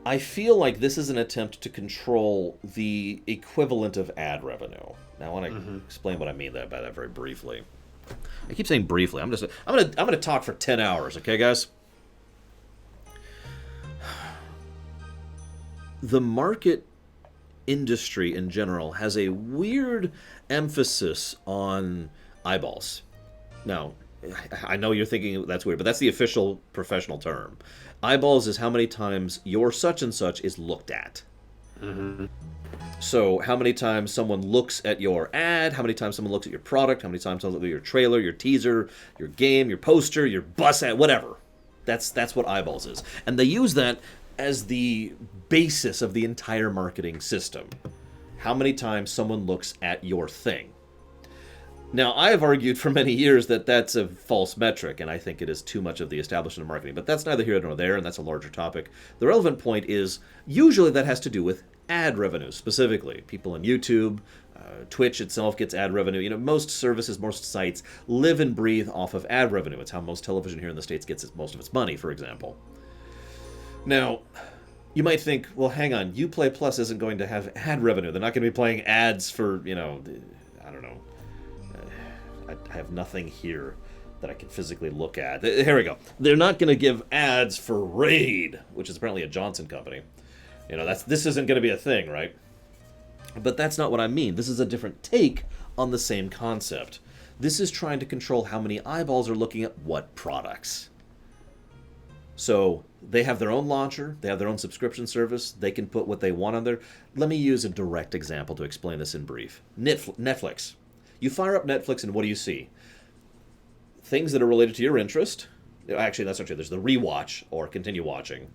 I feel like this is an attempt to control the equivalent of ad revenue. Now, I want to explain what I mean by that very briefly. I keep saying briefly. I'm going to talk for 10 hours, okay, guys? The market industry in general has a weird emphasis on eyeballs. Now, I know you're thinking that's weird, but that's the official professional term. Eyeballs is how many times your such and such is looked at. So how many times someone looks at your ad, how many times someone looks at your product, how many times someone looks at your trailer, your teaser, your game, your poster, your bus ad, whatever. That's what eyeballs is. And they use that as the basis of the entire marketing system. How many times someone looks at your thing. Now, I have argued for many years that that's a false metric, and I think it is too much of the establishment of marketing, but that's neither here nor there, and that's a larger topic. The relevant point is, usually that has to do with ad revenue, specifically. People on YouTube, Twitch itself gets ad revenue. You know, most services, most sites live and breathe off of ad revenue. It's how most television here in the States gets most of its money, for example. Now, You might think, well, hang on, Uplay Plus isn't going to have ad revenue. They're not going to be playing ads for, I don't know. I have nothing here that I can physically look at. Here we go. They're not going to give ads for Raid, which is apparently a Johnson company. This isn't going to be a thing, right? But that's not what I mean. This is a different take on the same concept. This is trying to control how many eyeballs are looking at what products. So they have their own launcher, they have their own subscription service, they can put what they want on there. Let me use a direct example to explain this in brief. Netflix. You fire up Netflix and what do you see? Things that are related to your interest. Actually, that's not true. There's the rewatch or continue watching.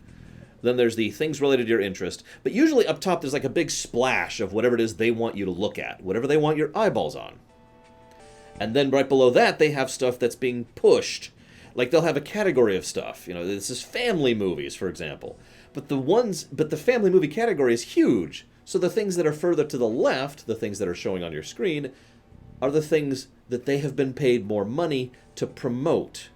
Then there's the things related to your interest. But usually up top there's like a big splash of whatever it is they want you to look at, whatever they want your eyeballs on. And then right below that they have stuff that's being pushed. Like they'll have a category of stuff. This is family movies, for example. But the family movie category is huge. So the things that are further to the left, the things that are showing on your screen, are the things that they have been paid more money to promote.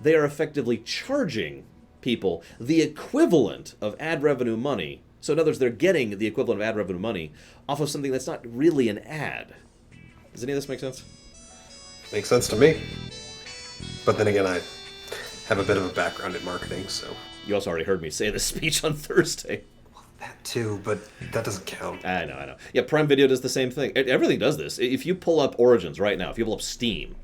They are effectively charging people the equivalent of ad revenue money. So in other words, they're getting the equivalent of ad revenue money off of something that's not really an ad. Does any of this make sense? Makes sense to me. But then again, I have a bit of a background in marketing, so... You also already heard me say this speech on Thursday. That too, but that doesn't count. I know. Yeah, Prime Video does the same thing. Everything does this. If you pull up Origins right now, if you pull up Steam,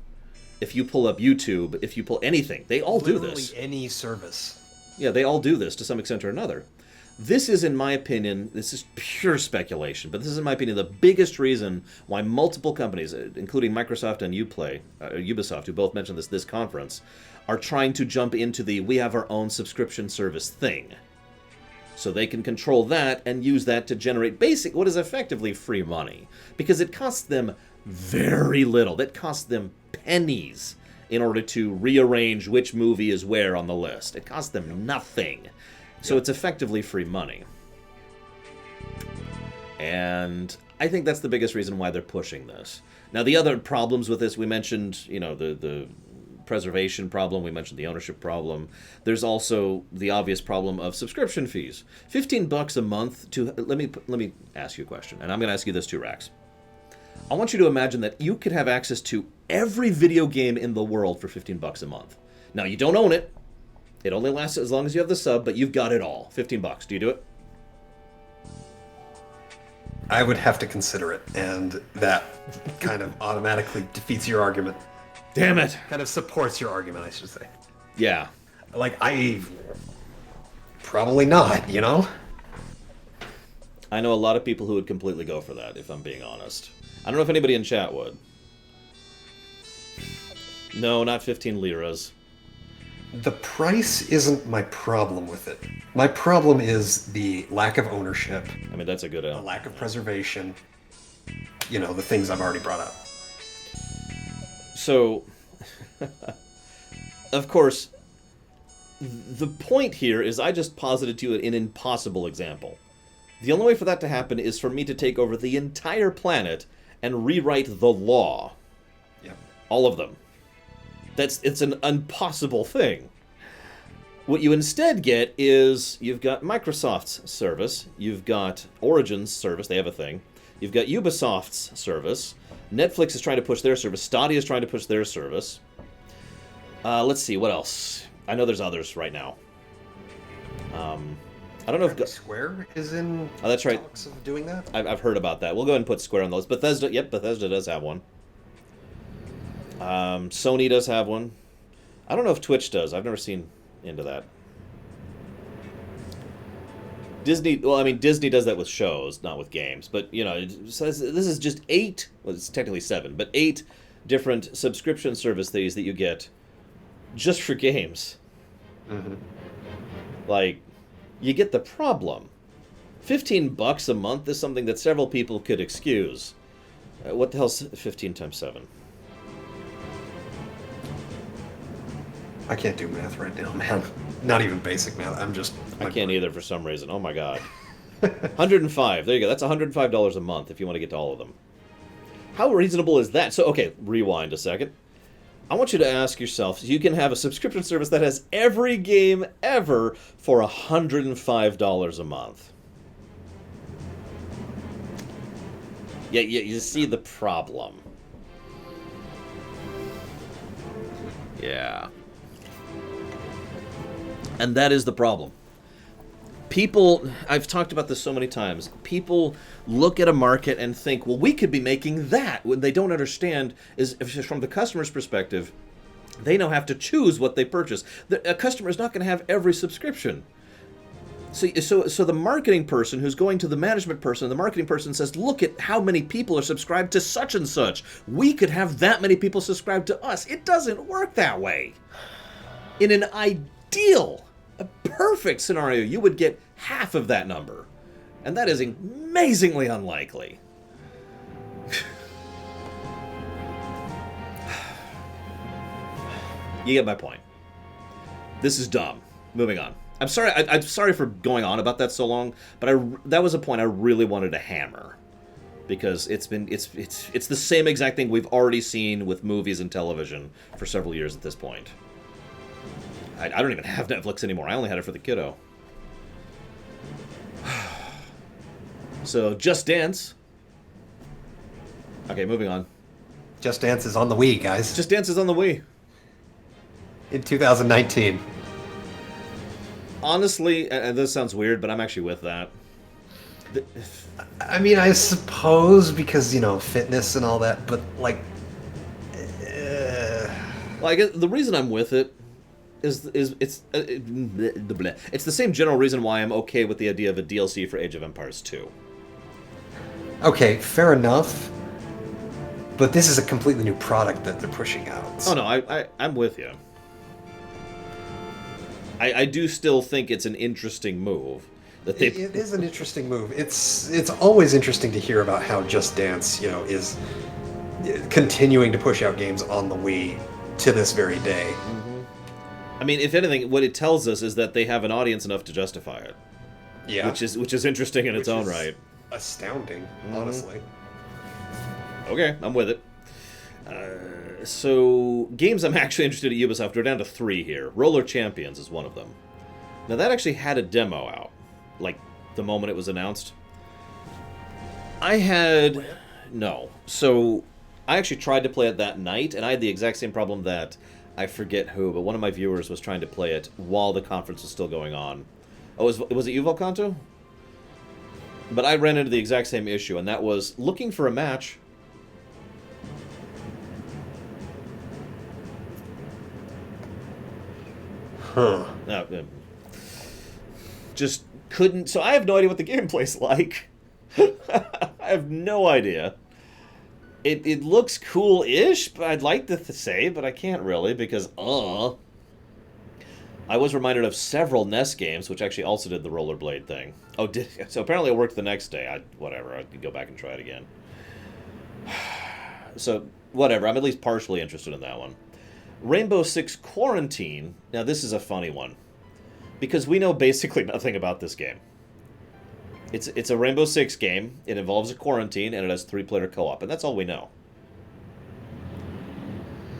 if you pull up YouTube, if you pull anything, they all do this. Literally any service. Yeah, they all do this to some extent or another. This is, in my opinion, this is pure speculation, but this is, in my opinion, the biggest reason why multiple companies, including Microsoft and Ubisoft, who both mentioned this conference, are trying to jump into the we have our own subscription service thing. So they can control that and use that to generate what is effectively free money. Because it costs them very little. That costs them pennies in order to rearrange which movie is where on the list. It costs them nothing. So it's effectively free money. And I think that's the biggest reason why they're pushing this. Now, the other problems with this, we mentioned, the preservation problem, we mentioned the ownership problem. There's also the obvious problem of subscription fees. $15 a month to... Let me ask you a question, and I'm going to ask you this too, Rax. I want you to imagine that you could have access to every video game in the world for $15 a month. Now, you don't own it. It only lasts as long as you have the sub, but you've got it all. $15. Do you do it? I would have to consider it, and that kind of automatically defeats your argument. Damn it! Kind of supports your argument, I should say. Yeah. Probably not, I know a lot of people who would completely go for that, if I'm being honest. I don't know if anybody in chat would. No, not 15 liras. The price isn't my problem with it. My problem is the lack of ownership. I mean, that's a good... the lack of preservation. The things I've already brought up. So, of course, the point here is I just posited to you an impossible example. The only way for that to happen is for me to take over the entire planet and rewrite the law. Yep. All of them. It's an impossible thing. What you instead get is you've got Microsoft's service, you've got Origin's service, they have a thing, you've got Ubisoft's service, Netflix is trying to push their service, Stadia is trying to push their service. Let's see, what else? I know there's others right now. I don't know if... Square is in that's right. talks of doing that? I've heard about that. We'll go ahead and put Square on those. Bethesda does have one. Sony does have one. I don't know if Twitch does. I've never seen into that. Disney does that with shows, not with games. But, it says this is just 8, well, it's technically 7, but 8 different subscription services that you get just for games. Mm-hmm. You get the problem. $15 a month is something that several people could excuse. What the hell's 15 times 7? I can't do math right now, man. Not even basic math. I can't either for some reason. Oh my god. 105. There you go. That's $105 a month if you want to get to all of them. How reasonable is that? So, okay, rewind a second. I want you to ask yourself, you can have a subscription service that has every game ever for $105 a month. Yeah, you see the problem. Yeah. And that is the problem. People, I've talked about this so many times, people look at a market and think, well, we could be making that. What they don't understand is, from the customer's perspective, they now have to choose what they purchase. A customer is not going to have every subscription. So the marketing person who's going to the management person, the marketing person says, look at how many people are subscribed to such and such. We could have that many people subscribed to us. It doesn't work that way. In an ideal, a perfect scenario, you would get half of that number. And that is amazingly unlikely. You get my point. This is dumb. Moving on. I'm sorry. I'm sorry for going on about that so long, but that was a point I really wanted to hammer, because it's the same exact thing we've already seen with movies and television for several years at this point. I don't even have Netflix anymore. I only had it for the kiddo. So, Just Dance. Okay, moving on. Just Dance is on the Wii, guys. Just Dance is on the Wii. In 2019. Honestly, and this sounds weird, but I'm actually with that. I mean, I suppose because, fitness and all that, but, like... Well, I guess the reason I'm with it is it's the same general reason why I'm okay with the idea of a DLC for Age of Empires 2. Okay, fair enough. But this is a completely new product that they're pushing out. Oh, no, I'm with you. I do still think it's an interesting move. That It is an interesting move. It's always interesting to hear about how Just Dance, is continuing to push out games on the Wii to this very day. Mm-hmm. I mean, if anything, what it tells us is that they have an audience enough to justify it. Yeah. Which is interesting in its own right. Astounding, honestly. Okay, I'm with it. So, games I'm actually interested in at Ubisoft, we're down to 3 here. Roller Champions is one of them. Now, that actually had a demo out, like, the moment it was announced. No. So, I actually tried to play it that night, and I had the exact same problem that, I forget who, but one of my viewers was trying to play it while the conference was still going on. Oh, was it Yuval Kanto? But I ran into the exact same issue, and that was looking for a match. Huh. Just couldn't... So I have no idea what the gameplay's like. I have no idea. It looks cool-ish, but I'd like to say, but I can't really, because, I was reminded of several NES games, which actually also did the rollerblade thing. Oh, so apparently it worked the next day. Whatever, I could go back and try it again. So, whatever, I'm at least partially interested in that one. Rainbow Six Quarantine, now this is a funny one, because we know basically nothing about this game. It's a Rainbow Six game, it involves a quarantine, and it has 3-player co-op, and that's all we know.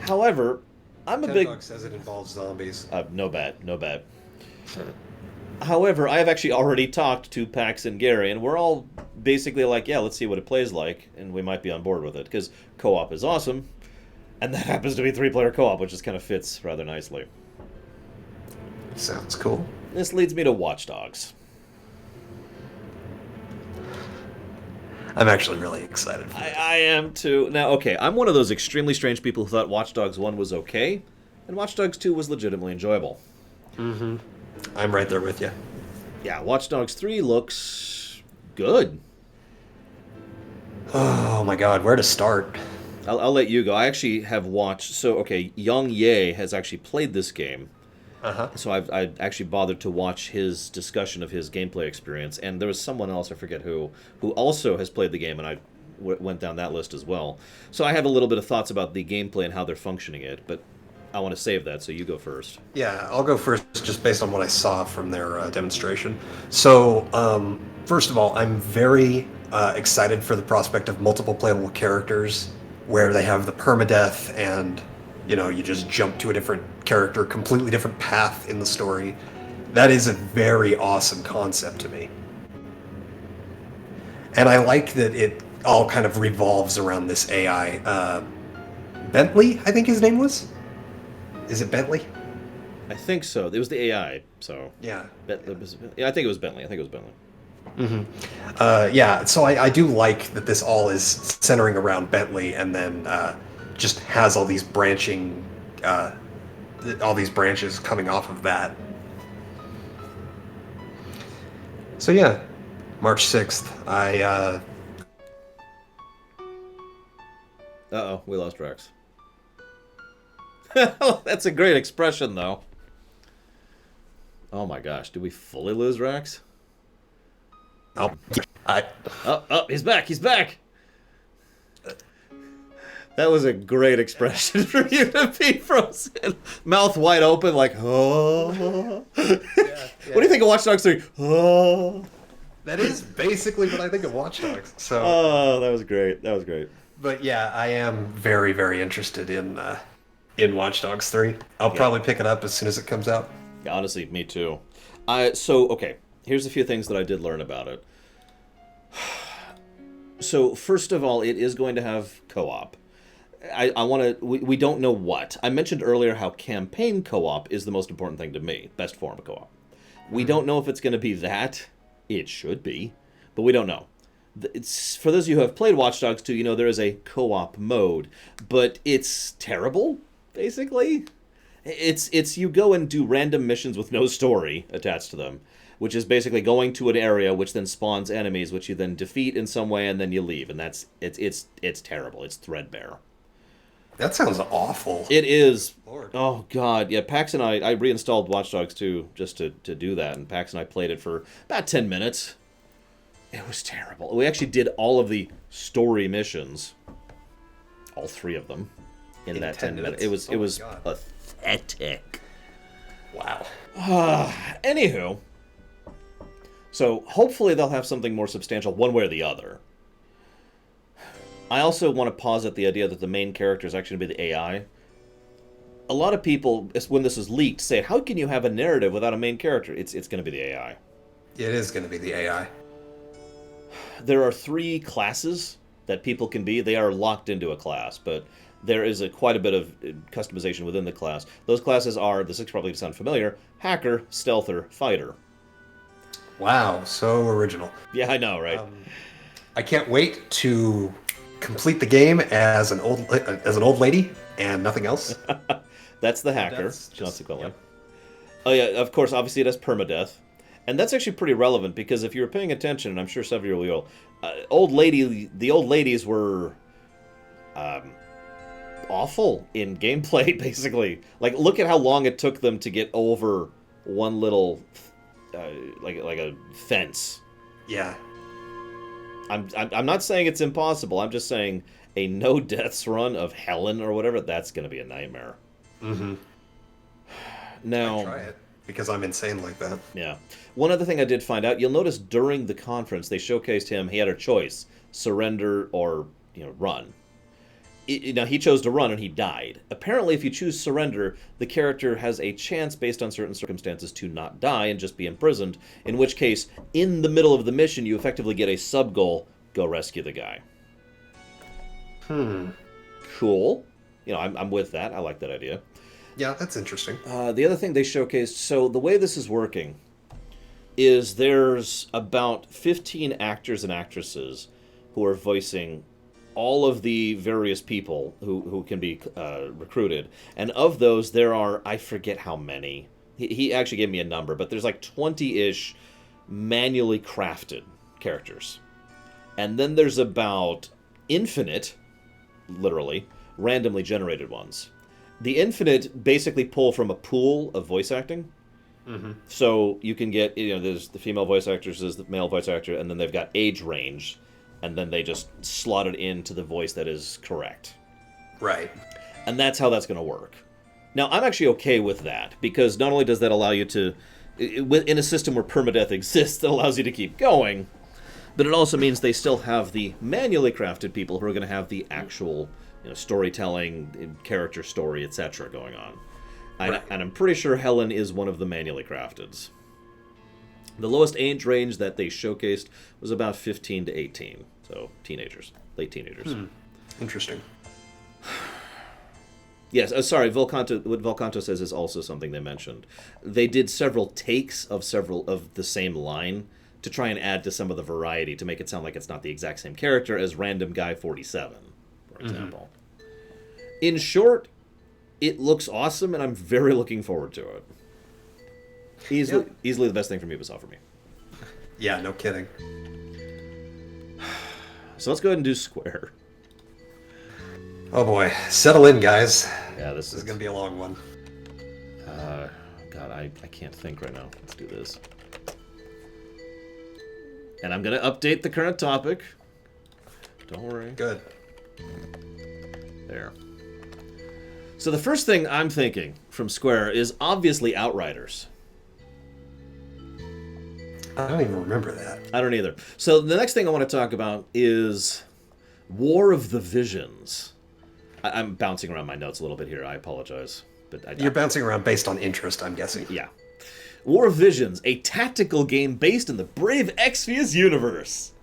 However, I'm a big... $10 says it involves zombies. No bet. However, I have actually already talked to Pax and Gary, and we're all basically like, yeah, let's see what it plays like, and we might be on board with it, because co-op is awesome, and that happens to be 3-player co-op, which just kind of fits rather nicely. Sounds cool. This leads me to Watch Dogs. I'm actually really excited for it. I am too. Now, okay, I'm one of those extremely strange people who thought Watch Dogs 1 was okay, and Watch Dogs 2 was legitimately enjoyable. Mm-hmm. I'm right there with you. Yeah, Watch Dogs 3 looks good. Oh my god, where to start? I'll let you go. I actually have watched... So, okay, Young Ye has actually played this game. Uh-huh. So I actually bothered to watch his discussion of his gameplay experience, and there was someone else, I forget who also has played the game, and I went down that list as well. So I have a little bit of thoughts about the gameplay and how they're functioning it, but I want to save that, so you go first. Yeah, I'll go first just based on what I saw from their demonstration. So, first of all, I'm very excited for the prospect of multiple playable characters where they have the permadeath and You just jump to a different character, completely different path in the story. That is a very awesome concept to me. And I like that it all kind of revolves around this AI. Bentley, I think his name was? Is it Bentley? I think so. It was the AI, so... Yeah. Yeah, I think it was Bentley. Yeah, so I do like that this all is centering around Bentley, and then just has all these all these branches coming off of that. So yeah, March 6th, Uh-oh, we lost Rex. That's a great expression, though. Oh my gosh, did we fully lose Rex? Oh, He's back, he's back! That was a great expression for you to be frozen. Mouth wide open, like, oh. yeah. What do you think of Watch Dogs 3? Oh. That is basically what I think of Watch Dogs. So. Oh, that was great. But yeah, I am very, very interested in Watch Dogs 3. I'll probably pick it up as soon as it comes out. Yeah, honestly, me too. Okay, here's a few things that I did learn about it. So, first of all, it is going to have co-op. We don't know what. I mentioned earlier how campaign co-op is the most important thing to me. Best form of co-op. We don't know if it's going to be that. It should be, but we don't know. For those of you who have played Watch Dogs 2, there is a co-op mode, but it's terrible, basically. It's you go and do random missions with no story attached to them, which is basically going to an area which then spawns enemies, which you then defeat in some way, and then you leave, and it's terrible. It's threadbare. That sounds awful. It is. Lord. Oh, God. Yeah, Pax and I reinstalled Watch Dogs 2 just to do that, and Pax and I played it for about 10 minutes. It was terrible. We actually did all of the story missions, all 3 of them, in that 10 minutes. It was pathetic. Wow. Anywho, so hopefully they'll have something more substantial one way or the other. I also want to posit the idea that the main character is actually going to be the AI. A lot of people, when this is leaked, say, how can you have a narrative without a main character? It's going to be the AI. It is going to be the AI. There are 3 classes that people can be. They are locked into a class, but there is quite a bit of customization within the class. Those classes are, this is probably going to sound familiar, Hacker, Stealther, Fighter. Wow, so original. Yeah, I know, right? I can't wait to complete the game as an old lady and nothing else. That's the Hacker, That's consequently. Yep. Oh yeah, of course, obviously it has permadeath. And that's actually pretty relevant, because if you were paying attention, and I'm sure some of you will, the old ladies were awful in gameplay, basically. Like, look at how long it took them to get over one little, like a fence. Yeah. I'm not saying it's impossible. I'm just saying a no deaths run of Helen or whatever, that's going to be a nightmare. Mm-hmm. Now, I'd try it because I'm insane like that. Yeah. One other thing I did find out, you'll notice during the conference they showcased him. He had a choice: surrender or run. Now he chose to run and he died. Apparently, if you choose surrender, the character has a chance, based on certain circumstances, to not die and just be imprisoned. In which case, in the middle of the mission, you effectively get a sub goal: go rescue the guy. Cool. I'm with that. I like that idea. Yeah, that's interesting. The other thing they showcased, so the way this is working is there's about 15 actors and actresses who are voicing all of the various people who can be recruited. And of those, there are, I forget how many. He actually gave me a number, but there's like 20-ish manually crafted characters. And then there's about infinite, literally, randomly generated ones. The infinite basically pull from a pool of voice acting. Mm-hmm. So you can get, there's the female voice actors, there's the male voice actor, and then they've got age range, and then they just slot it into the voice that is correct. Right. And that's how that's going to work. Now, I'm actually okay with that, because not only does that allow you to, in a system where permadeath exists, that allows you to keep going, but it also means they still have the manually crafted people who are going to have the actual storytelling, character story, etc. going on. Right. And I'm pretty sure Helen is one of the manually crafteds. The lowest age range that they showcased was about 15 to 18. So teenagers, late teenagers. Interesting. Yes, sorry, what Volcanto says is also something they mentioned. They did several takes of the same line to try and add to some of the variety to make it sound like it's not the exact same character as Random Guy 47, for example. In short, it looks awesome, and I'm very looking forward to it. Easily the best thing from Ubisoft for me. Yeah, no kidding. So let's go ahead and do Square. Oh boy, settle in, guys. Yeah, This is gonna be a long one. God, I can't think right now. Let's do this. And I'm going to update the current topic. Don't worry. Good. There. So the first thing I'm thinking from Square is obviously Outriders. I don't even remember that. I don't either. So the next thing I want to talk about is War of the Visions. I'm bouncing around my notes a little bit here. I apologize. But You're bouncing around based on interest, I'm guessing. Yeah. War of Visions, a tactical game based in the Brave Exvius universe.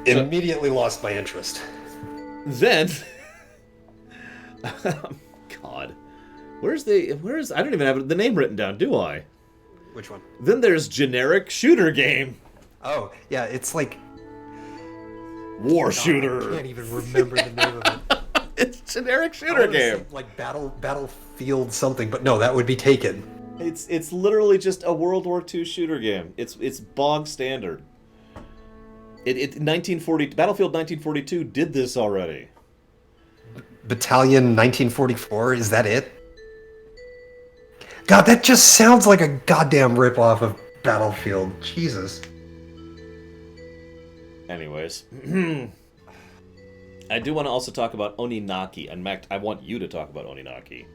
Immediately lost my interest. Then... God. Where's I don't even have the name written down, do I? Which one? Then there's generic shooter game. Oh, yeah, it's like... War shooter. I can't even remember the name of it. It's generic shooter game. Like Battlefield something, but no, that would be Taken. It's literally just a World War II shooter game. It's bog standard. Battlefield 1942 did this already. Battalion 1944, is that it? God, that just sounds like a goddamn ripoff of Battlefield. Jesus. Anyways. I do want to also talk about Oninaki, and Mac, I want you to talk about Oninaki.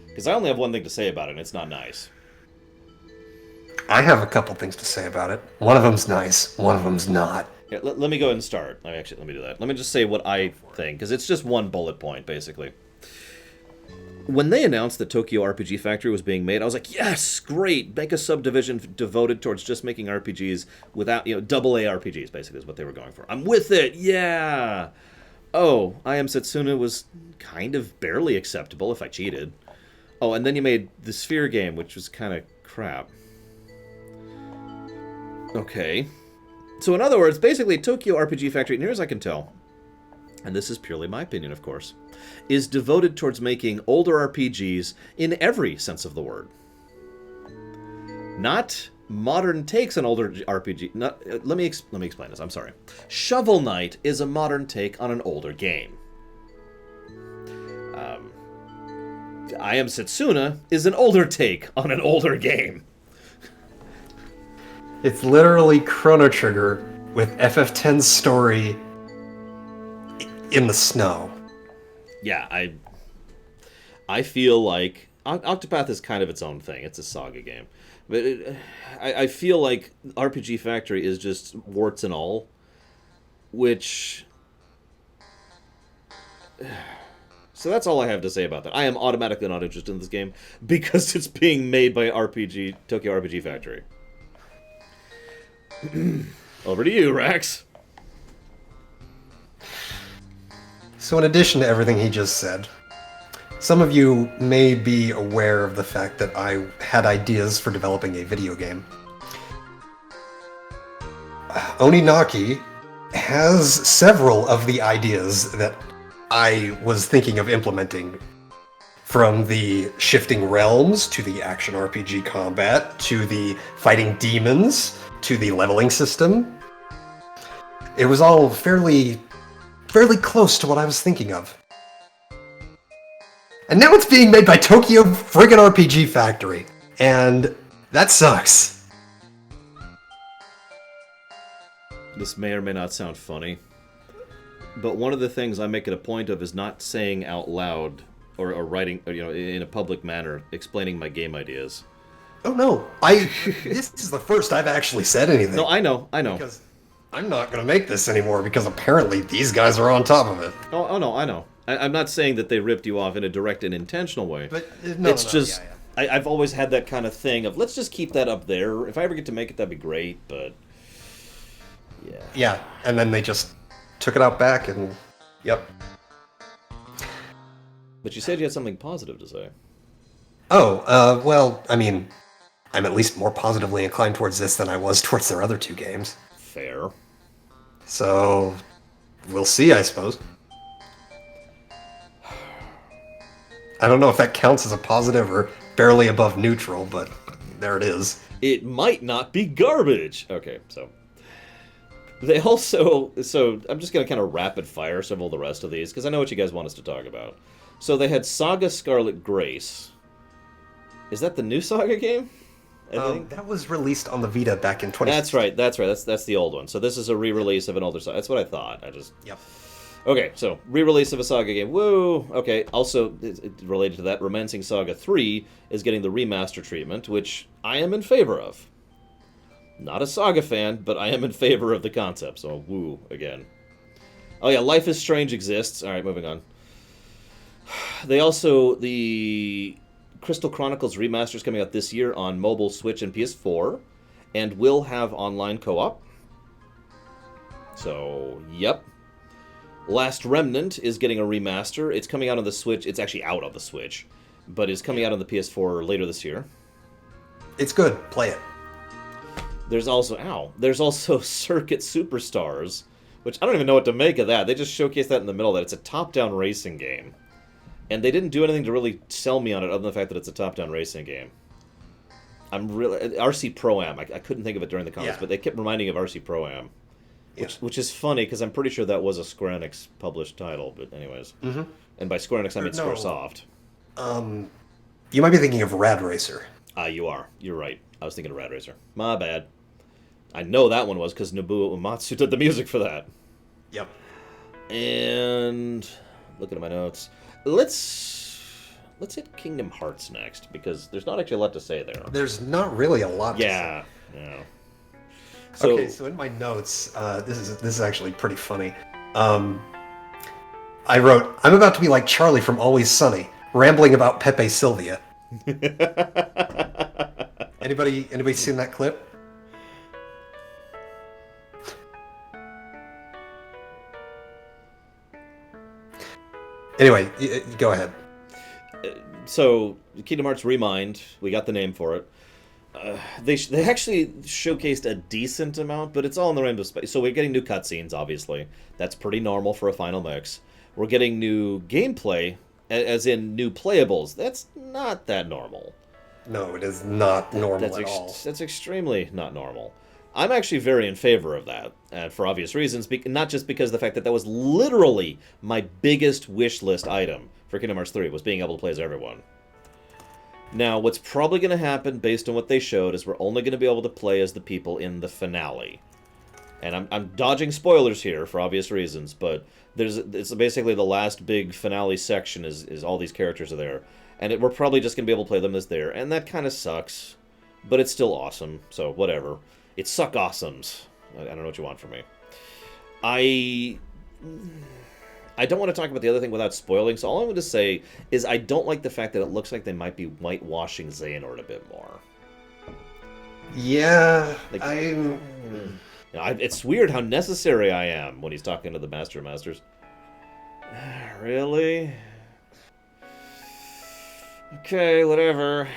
Because I only have one thing to say about it, and it's not nice. I have a couple things to say about it. One of them's nice, one of them's not. Yeah, let me go ahead and start. Let me do that. Let me just say what I think, because it's just one bullet point, basically. When they announced that Tokyo RPG Factory was being made, I was like, yes, great! Make a subdivision devoted towards just making RPGs without, double A RPGs, basically, is what they were going for. I'm with it! Yeah! Oh, I Am Setsuna was kind of barely acceptable if I cheated. Oh, and then you made the Sphere game, which was kind of crap. Okay. So in other words, basically Tokyo RPG Factory, near as I can tell, and this is purely my opinion, of course, is devoted towards making older RPGs in every sense of the word. Not modern takes on older RPG. Let me explain this. I'm sorry. Shovel Knight is a modern take on an older game. I Am Setsuna is an older take on an older game. It's literally Chrono Trigger with FF10's story in the snow. Yeah, I feel like Octopath is kind of its own thing. It's a saga game. But I feel like RPG Factory is just warts and all, which... So that's all I have to say about that. I am automatically not interested in this game because it's being made by Tokyo RPG Factory. Over to you, Rax. So in addition to everything he just said, some of you may be aware of the fact that I had ideas for developing a video game. Oninaki has several of the ideas that I was thinking of implementing, from the shifting realms, to the action RPG combat, to the fighting demons, to the leveling system. It was all fairly close to what I was thinking of. And now it's being made by Tokyo friggin' RPG Factory. And that sucks. This may or may not sound funny, but one of the things I make it a point of is not saying out loud or writing, in a public manner, explaining my game ideas. Oh no, this is the first I've actually said anything. No, I know. I'm not going to make this anymore because apparently these guys are on top of it. Oh no, I know. I'm not saying that they ripped you off in a direct and intentional way. But it's just I've always had that kind of thing of let's just keep that up there. If I ever get to make it, that'd be great. But yeah. Yeah, and then they just took it out back, and yep. But you said you had something positive to say. Oh, well, I mean, I'm at least more positively inclined towards this than I was towards their other two games. Fair. So, we'll see, I suppose. I don't know if that counts as a positive or barely above neutral, but there it is. It might not be garbage. Okay, so they also I'm just gonna kind of rapid fire several of the rest of these because I know what you guys want us to talk about. So they had Saga Scarlet Grace. Is that the new Saga game? That was released on the Vita back in 2016. That's right. That's the old one. So this is a re-release of an older Saga. That's what I thought. Yep. Okay, so re-release of a Saga game. Woo! Okay, also related to that, Romancing Saga 3 is getting the remaster treatment, which I am in favor of. Not a Saga fan, but I am in favor of the concept, so woo again. Oh yeah, Life is Strange exists. Alright, moving on. They also, the Crystal Chronicles remaster is coming out this year on mobile, Switch, and PS4, and will have online co-op. So, yep. Last Remnant is getting a remaster. It's coming out on the Switch. It's actually out on the Switch, but is coming out on the PS4 later this year. It's good. Play it. There's also Circuit Superstars, which I don't even know what to make of that. They just showcased that in the middle of that. It's a top-down racing game. And they didn't do anything to really sell me on it other than the fact that it's a top-down racing game. I'm really... RC Pro-Am. I couldn't think of it during the comments, but they kept reminding me of RC Pro-Am. Which is funny, because I'm pretty sure that was a Square Enix published title, but anyways. Mm-hmm. And by Square Enix, I mean Squaresoft. You might be thinking of Rad Racer. You are. You're right. I was thinking of Rad Racer. My bad. I know that one was, because Nobuo Uematsu did the music for that. Yep. And... looking at my notes... Let's hit Kingdom Hearts next, because there's not actually a lot to say there. There's not really a lot to say. Yeah. Okay, so in my notes, this is actually pretty funny. I wrote, I'm about to be like Charlie from Always Sunny, rambling about Pepe Sylvia. Anybody seen that clip? Anyway, go ahead. So, Kingdom Hearts Remind, we got the name for it. They actually showcased a decent amount, but it's all in the Rainbow Space. So we're getting new cutscenes, obviously. That's pretty normal for a final mix. We're getting new gameplay, as in new playables. That's not that normal. No, it is not normal at all. That's extremely not normal. I'm actually very in favor of that, and for obvious reasons, not just because of the fact that was literally my biggest wish list item for Kingdom Hearts 3, was being able to play as everyone. Now, what's probably going to happen, based on what they showed, is we're only going to be able to play as the people in the finale. And I'm dodging spoilers here, for obvious reasons, but it's basically the last big finale section is all these characters are there. And we're probably just going to be able to play them as there, and that kind of sucks. But it's still awesome, so whatever. It's suck-awesomes. I don't know what you want from me. I don't want to talk about the other thing without spoiling, so all I'm going to say is I don't like the fact that it looks like they might be whitewashing Xehanort a bit more. Yeah, it's weird how necessary I am when he's talking to the Master of Masters. Really? Okay, whatever.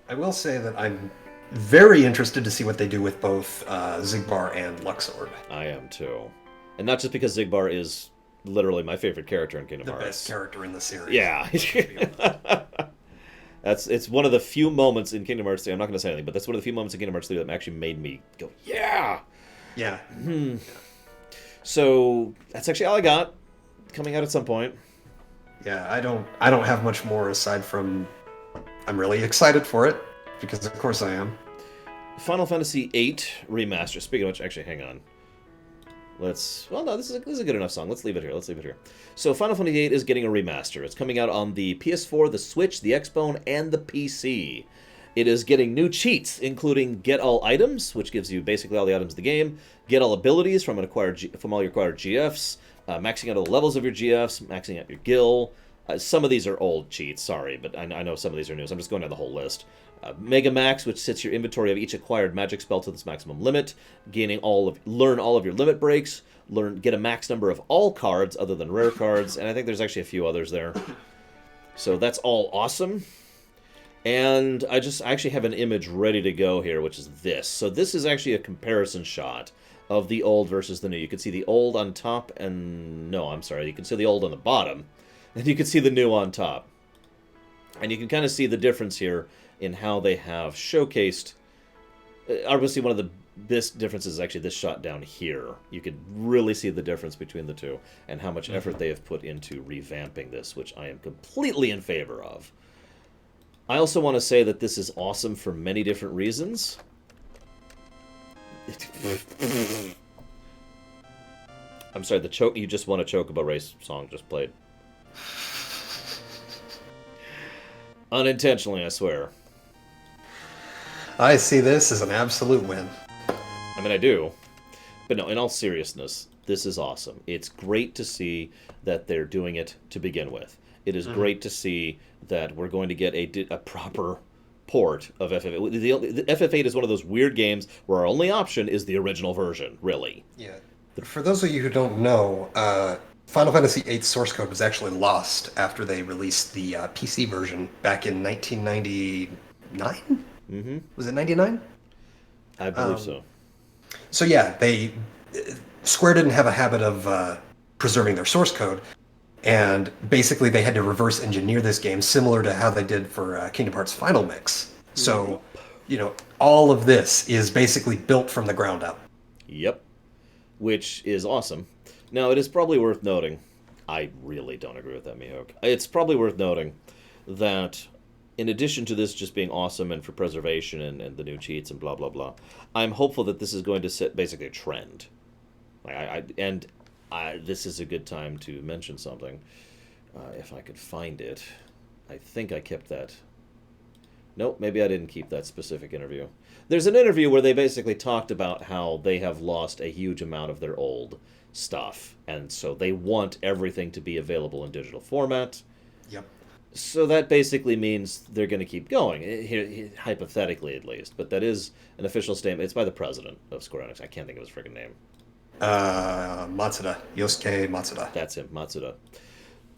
I will say that I'm very interested to see what they do with both Xigbar and Luxord. I am too. And not just because Xigbar is literally my favorite character in Kingdom Hearts. The best character in the series. Yeah. It's one of the few moments in Kingdom Hearts 3, I'm not going to say anything, but that's one of the few moments in Kingdom Hearts 3 that actually made me go, yeah! Yeah. So, that's actually all I got. Coming out at some point. Yeah, I don't have much more aside from I'm really excited for it, because of course I am. Final Fantasy VIII Remaster. Speaking of which, actually, hang on. This is a good enough song. Let's leave it here. So Final Fantasy VIII is getting a remaster. It's coming out on the PS4, the Switch, the Xbone, and the PC. It is getting new cheats, including Get All Items, which gives you basically all the items of the game, Get All Abilities from from all your acquired GFs, maxing out all the levels of your GFs, maxing out your Gil. Some of these are old cheats, sorry, but I know some of these are new, so I'm just going down the whole list. Mega Max, which sets your inventory of each acquired magic spell to its maximum limit, learn all of your limit breaks, get a max number of all cards other than rare cards, and I think there's actually a few others there. So that's all awesome. And I actually have an image ready to go here, which is this. So this is actually a comparison shot of the old versus the new. You can see the old on top and... No, I'm sorry. You can see the old on the bottom. And you can see the new on top. And you can kind of see the difference here in how they have showcased... Obviously, one of the biggest differences is actually this shot down here. You can really see the difference between the two and how much effort they have put into revamping this, which I am completely in favor of. I also want to say that this is awesome for many different reasons. I'm sorry, the choke. You just want to Chocobo Race song just played. Unintentionally, I swear. I see this as an absolute win. I mean, I do. But no, in all seriousness, this is awesome. It's great to see that they're doing it to begin with. It is great to see that we're going to get a proper port of FF8. The FF8 is one of those weird games where our only option is the original version, really. Yeah. For those of you who don't know, Final Fantasy VIII source code was actually lost after they released the PC version back in 1999? Mm-hmm. Was it 99? I believe so. So yeah, Square didn't have a habit of preserving their source code, and basically they had to reverse engineer this game similar to how they did for Kingdom Hearts Final Mix. So, all of this is basically built from the ground up. Yep. Which is awesome. Now, it is probably worth noting, I really don't agree with that, Mihawk. It's probably worth noting that in addition to this just being awesome and for preservation and the new cheats and blah, blah, blah, I'm hopeful that this is going to set basically a trend. This is a good time to mention something. If I could find it. I think I kept that. Nope, maybe I didn't keep that specific interview. There's an interview where they basically talked about how they have lost a huge amount of their old stuff, and so they want everything to be available in digital format. Yep. So that basically means they're going to keep going, hypothetically at least. But that is an official statement. It's by the president of Square Enix. I can't think of his freaking name. Matsuda. Yosuke Matsuda. That's him, Matsuda.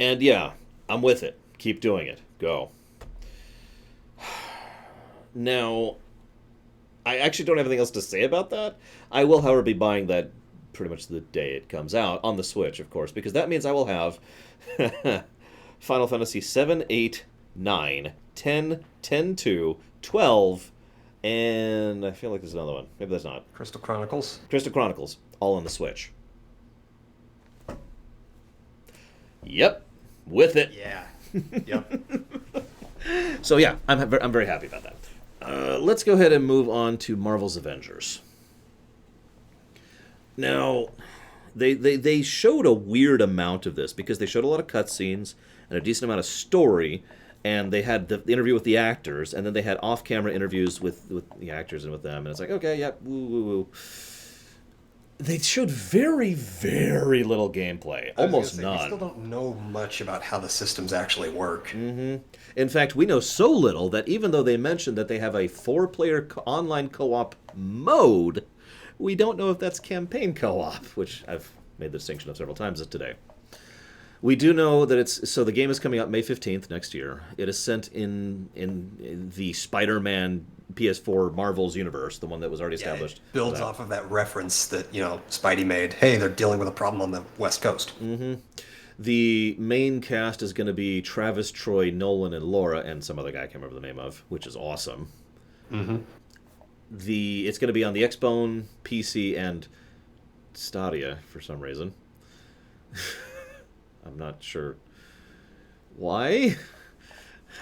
And yeah, I'm with it. Keep doing it. Go. Now, I actually don't have anything else to say about that. I will, however, be buying that pretty much the day it comes out, on the Switch, of course, because that means I will have Final Fantasy 7, 8, 9, 10, 10-2, 12, and I feel like there's another one. Maybe there's not. Crystal Chronicles. Crystal Chronicles, all on the Switch. Yep, with it. Yeah. Yep. So yeah, I'm very happy about that. Let's go ahead and move on to Marvel's Avengers. Now, they showed a weird amount of this because they showed a lot of cutscenes and a decent amount of story, and they had the interview with the actors, and then they had off-camera interviews with the actors and with them, and it's like, okay, yep, woo, woo, woo. They showed very, very little gameplay. Almost none. We still don't know much about how the systems actually work. Mm-hmm. In fact, we know so little that even though they mentioned that they have a 4-player online co-op mode, we don't know if that's campaign co-op, which I've made the distinction of several times today. We do know that so the game is coming out May 15th next year. It is set in the Spider-Man PS4 Marvel's universe, the one that was already established. It builds off of that reference that, Spidey made. Hey, they're dealing with a problem on the West Coast. Mm-hmm. The main cast is going to be Travis, Troy, Nolan, and Laura, and some other guy I can't remember the name of, which is awesome. Mm-hmm. It's going to be on the Xbone, PC, and Stadia for some reason. I'm not sure why.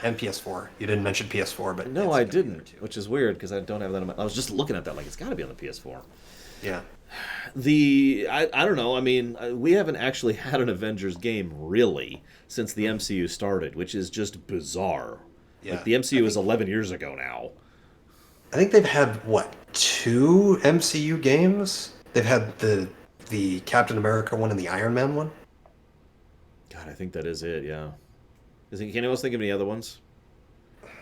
And PS4. You didn't mention PS4, but no, I didn't, which is weird because I don't have that on I was just looking at that like it's got to be on the PS4. Yeah. I don't know. I mean, we haven't actually had an Avengers game really since the MCU started, which is just bizarre. Yeah. Like the MCU is 11 years ago now. I think they've had what, 2 MCU games? They've had the Captain America one and the Iron Man one. God, I think that is it. Yeah. Can anyone else think of any other ones?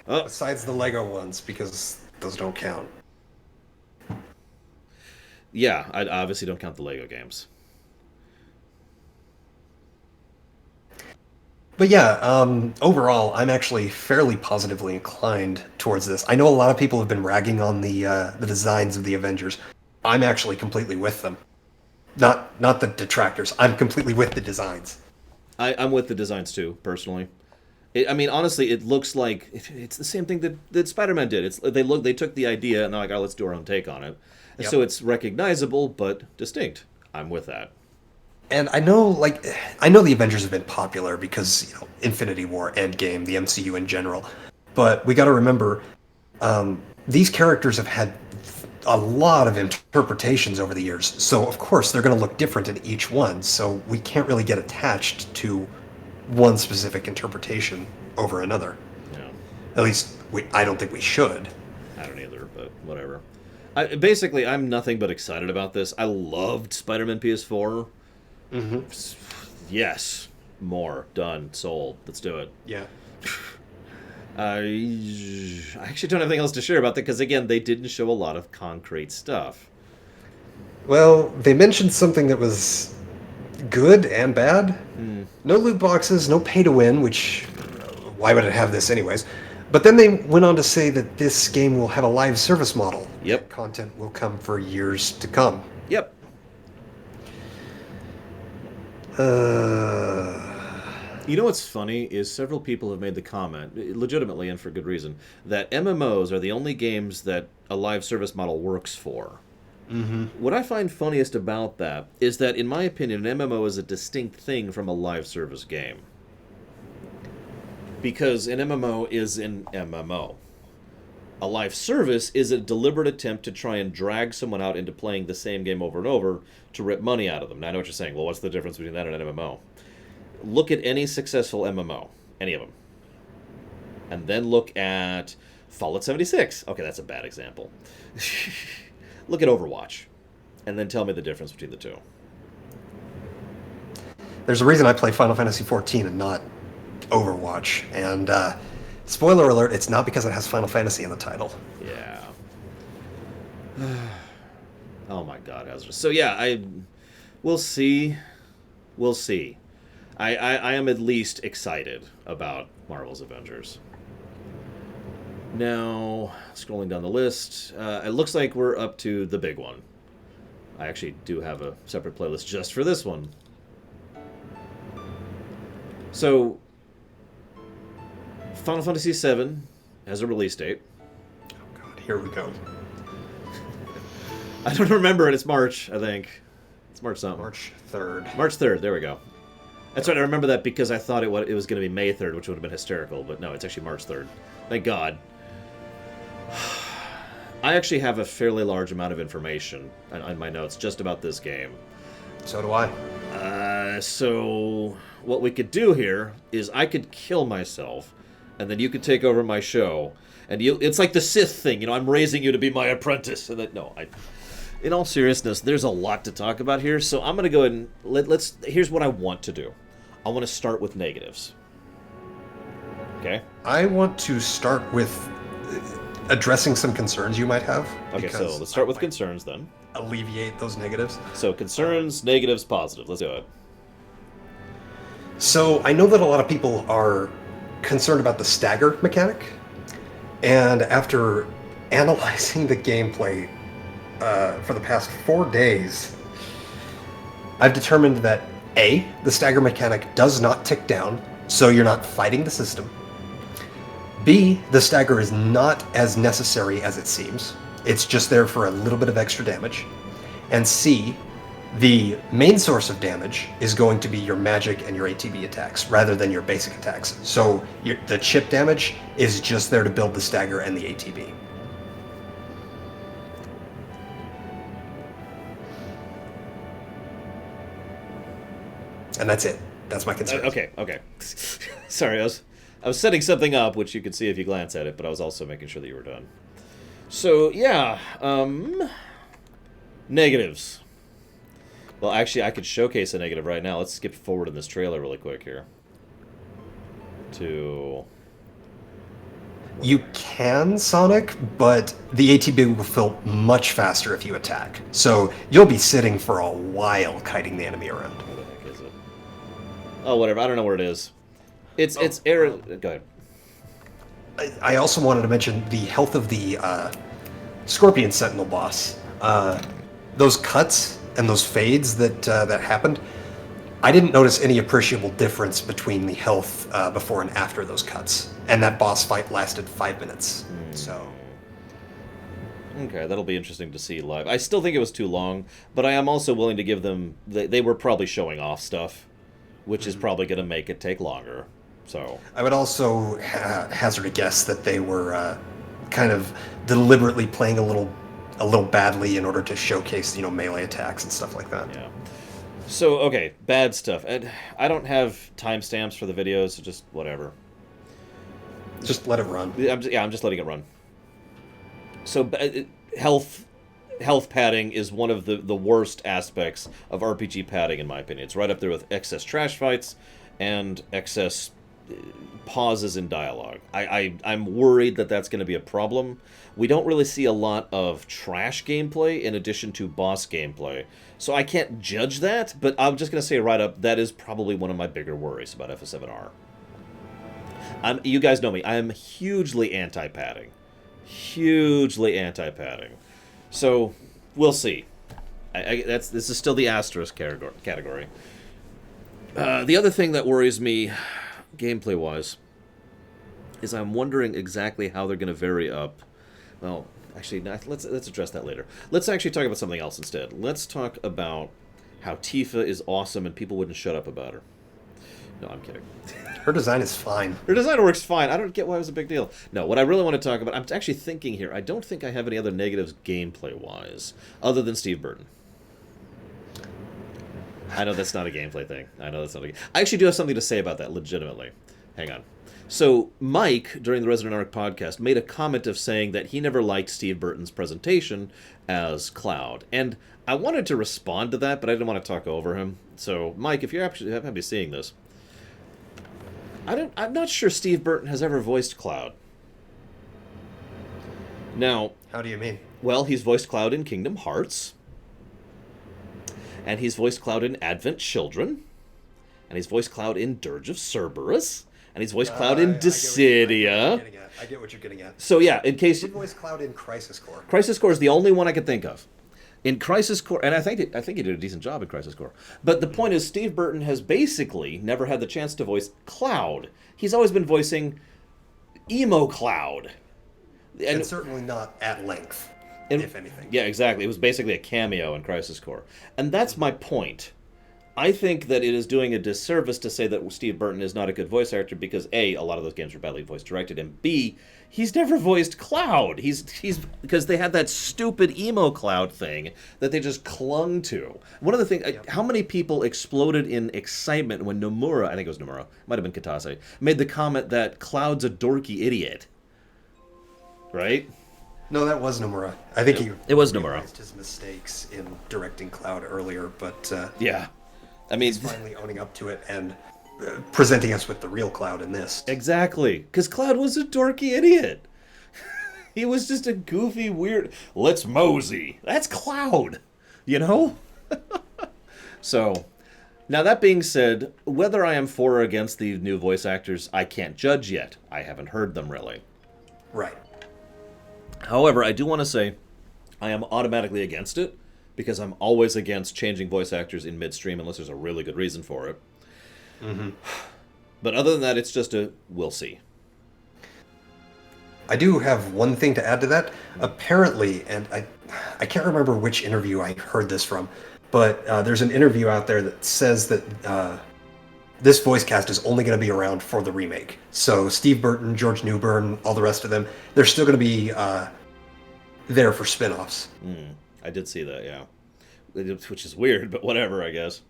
Oh, Besides the Lego ones, because those don't count. yeah. I obviously don't count the Lego games. But yeah, overall, I'm actually fairly positively inclined towards this. I know a lot of people have been ragging on the designs of the Avengers. I'm actually completely with them. Not the detractors. I'm completely with the designs. I'm with the designs too, personally. I mean, honestly, it looks like it's the same thing that Spider-Man did. They took the idea and they're like, oh, let's do our own take on it. And Yep. so it's recognizable but distinct. I'm with that. And I know the Avengers have been popular because, Infinity War, Endgame, the MCU in general. But we got to remember, these characters have had a lot of interpretations over the years. So of course they're going to look different in each one. So we can't really get attached to one specific interpretation over another. Yeah. At least I don't think we should. I don't either, but whatever. Basically, I'm nothing but excited about this. I loved Spider-Man PS4. Mm-hmm. Yes, more done, sold. Let's do it. Yeah. I actually don't have anything else to share about that because again, they didn't show a lot of concrete stuff. Well, they mentioned something that was good and bad. No loot boxes, no pay to win, which why would it have this anyways? But then they went on to say that this game will have a live service model. Yep. Content will come for years to come. Yep. You know what's funny is several people have made the comment, legitimately and for good reason, that MMOs are the only games that a live service model works for. Mm-hmm. What I find funniest about that is that, in my opinion, an MMO is a distinct thing from a live service game. Because an MMO is an MMO. A live service is a deliberate attempt to try and drag someone out into playing the same game over and over to rip money out of them. Now, I know what you're saying. Well, what's the difference between that and an MMO? Look at any successful MMO. Any of them. And then look at Fallout 76. Okay, that's a bad example. Look at Overwatch. And then tell me the difference between the two. There's a reason I play Final Fantasy XIV and not Overwatch. And spoiler alert, it's not because it has Final Fantasy in the title. Yeah. Oh my god, hazardous. So yeah, we'll see. We'll see. I am at least excited about Marvel's Avengers. Now, scrolling down the list, it looks like we're up to the big one. I actually do have a separate playlist just for this one. So, Final Fantasy VII has a release date. Oh god, here we go. I don't remember it. It's March, I think. It's March something. March 3rd. March 3rd. There we go. That's right. I remember that because I thought it was going to be May 3rd, which would have been hysterical. But no, it's actually March 3rd. Thank God. I actually have a fairly large amount of information on my notes just about this game. So do I. So what we could do here is I could kill myself, and then you could take over my show. And it's like the Sith thing, I'm raising you to be my apprentice. And in all seriousness, there's a lot to talk about here. So I'm going to go ahead and here's what I want to do. I want to start with negatives. Okay? I want to start with addressing some concerns you might have. Okay, so let's start with concerns then. Alleviate those negatives. So concerns, negatives, positive. Let's do it. So I know that a lot of people are concerned about the stagger mechanic. And after analyzing the gameplay for the past 4 days, I've determined that A, the stagger mechanic does not tick down, so you're not fighting the system. B, the stagger is not as necessary as it seems. It's just there for a little bit of extra damage. And C, the main source of damage is going to be your magic and your ATB attacks, rather than your basic attacks. So the chip damage is just there to build the stagger and the ATB. And that's it. That's my concern. Okay. Sorry, I was setting something up, which you could see if you glance at it, but I was also making sure that you were done. So, yeah, negatives. Well, actually, I could showcase a negative right now. Let's skip forward in this trailer really quick here. To... You can, Sonic, but the ATB will fill much faster if you attack. So you'll be sitting for a while kiting the enemy around. Where the heck is it? Oh, whatever. I don't know where it is. It's air. Go ahead. I also wanted to mention the health of the Scorpion Sentinel boss. Those cuts and those fades that happened, I didn't notice any appreciable difference between the health before and after those cuts. And that boss fight lasted 5 minutes. So... Okay, that'll be interesting to see live. I still think it was too long, but I am also willing to give them... They were probably showing off stuff, which is probably going to make it take longer. So I would also hazard a guess that they were kind of deliberately playing a little badly in order to showcase, melee attacks and stuff like that. Yeah. So, okay, bad stuff. I don't have timestamps for the videos, so just whatever. Just let it run. I'm just letting it run. So, health padding is one of the worst aspects of RPG padding, in my opinion. It's right up there with excess trash fights and excess pauses in dialogue. I'm worried that that's going to be a problem. We don't really see a lot of trash gameplay in addition to boss gameplay. So I can't judge that, but I'm just going to say right up, that is probably one of my bigger worries about FS7R. You guys know me. I am hugely anti-padding. Hugely anti-padding. So, we'll see. This is still the asterisk category. The other thing that worries me, gameplay-wise, is I'm wondering exactly how they're going to vary up. Well, actually, let's address that later. Let's actually talk about something else instead. Let's talk about how Tifa is awesome and people wouldn't shut up about her. No, I'm kidding. Her design is fine. Her design works fine. I don't get why it was a big deal. No, what I really want to talk about, I'm actually thinking here, I don't think I have any other negatives gameplay-wise, other than Steve Burton. I know that's not a gameplay thing. I actually do have something to say about that, legitimately. Hang on. So, Mike, during the Resident Arc podcast, made a comment of saying that he never liked Steve Burton's presentation as Cloud. And I wanted to respond to that, but I didn't want to talk over him. So, Mike, if you're actually happy seeing this, I'm not sure Steve Burton has ever voiced Cloud. Now... How do you mean? Well, he's voiced Cloud in Kingdom Hearts. And he's voiced Cloud in Advent Children. And he's voiced Cloud in Dirge of Cerberus. And he's voiced Cloud in Dissidia. I get what you're getting at. So yeah, in case... He voiced Cloud in Crisis Core. Crisis Core is the only one I could think of. In Crisis Core, and I think he did a decent job in Crisis Core. But the point is, Steve Burton has basically never had the chance to voice Cloud. He's always been voicing Emo Cloud. And certainly not at length, if anything. Yeah, exactly. It was basically a cameo in Crisis Core. And that's my point. I think that it is doing a disservice to say that Steve Burton is not a good voice actor because A, a lot of those games are badly voice directed, and B, he's never voiced Cloud. He's because they had that stupid emo Cloud thing that they just clung to. One of the things, how many people exploded in excitement when Nomura, I think it was Nomura, might have been Katase, made the comment that Cloud's a dorky idiot. Right? No, that was Nomura. I think it was Nomura. Realized his mistakes in directing Cloud earlier, but yeah. I mean, he's finally owning up to it and presenting us with the real Cloud in this. Exactly. Because Cloud was a dorky idiot. He was just a goofy, weird... Let's mosey. That's Cloud. You know? So, now that being said, whether I am for or against the new voice actors, I can't judge yet. I haven't heard them, really. Right. However, I do want to say I am automatically against it, because I'm always against changing voice actors in midstream unless there's a really good reason for it. Mm-hmm. But other than that, it's just a we'll see. I do have one thing to add to that. Apparently, and I can't remember which interview I heard this from, but there's an interview out there that says that this voice cast is only going to be around for the remake. So Steve Burton, George Newbern, all the rest of them, they're still going to be there for spin-offs. I did see that, yeah. Which is weird, but whatever, I guess.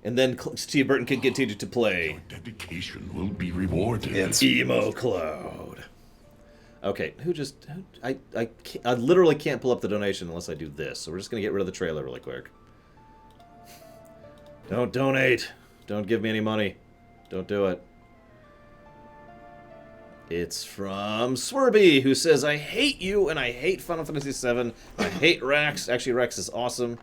And then Steve Burton can continue to play. Your dedication will be rewarded. It's Emo Cloud. Okay, I literally can't pull up the donation unless I do this. So we're just gonna get rid of the trailer really quick. Don't donate. Don't give me any money. Don't do it. It's from Swerby, who says, I hate you, and I hate Final Fantasy VII. I hate Rax. Actually, Rax is awesome.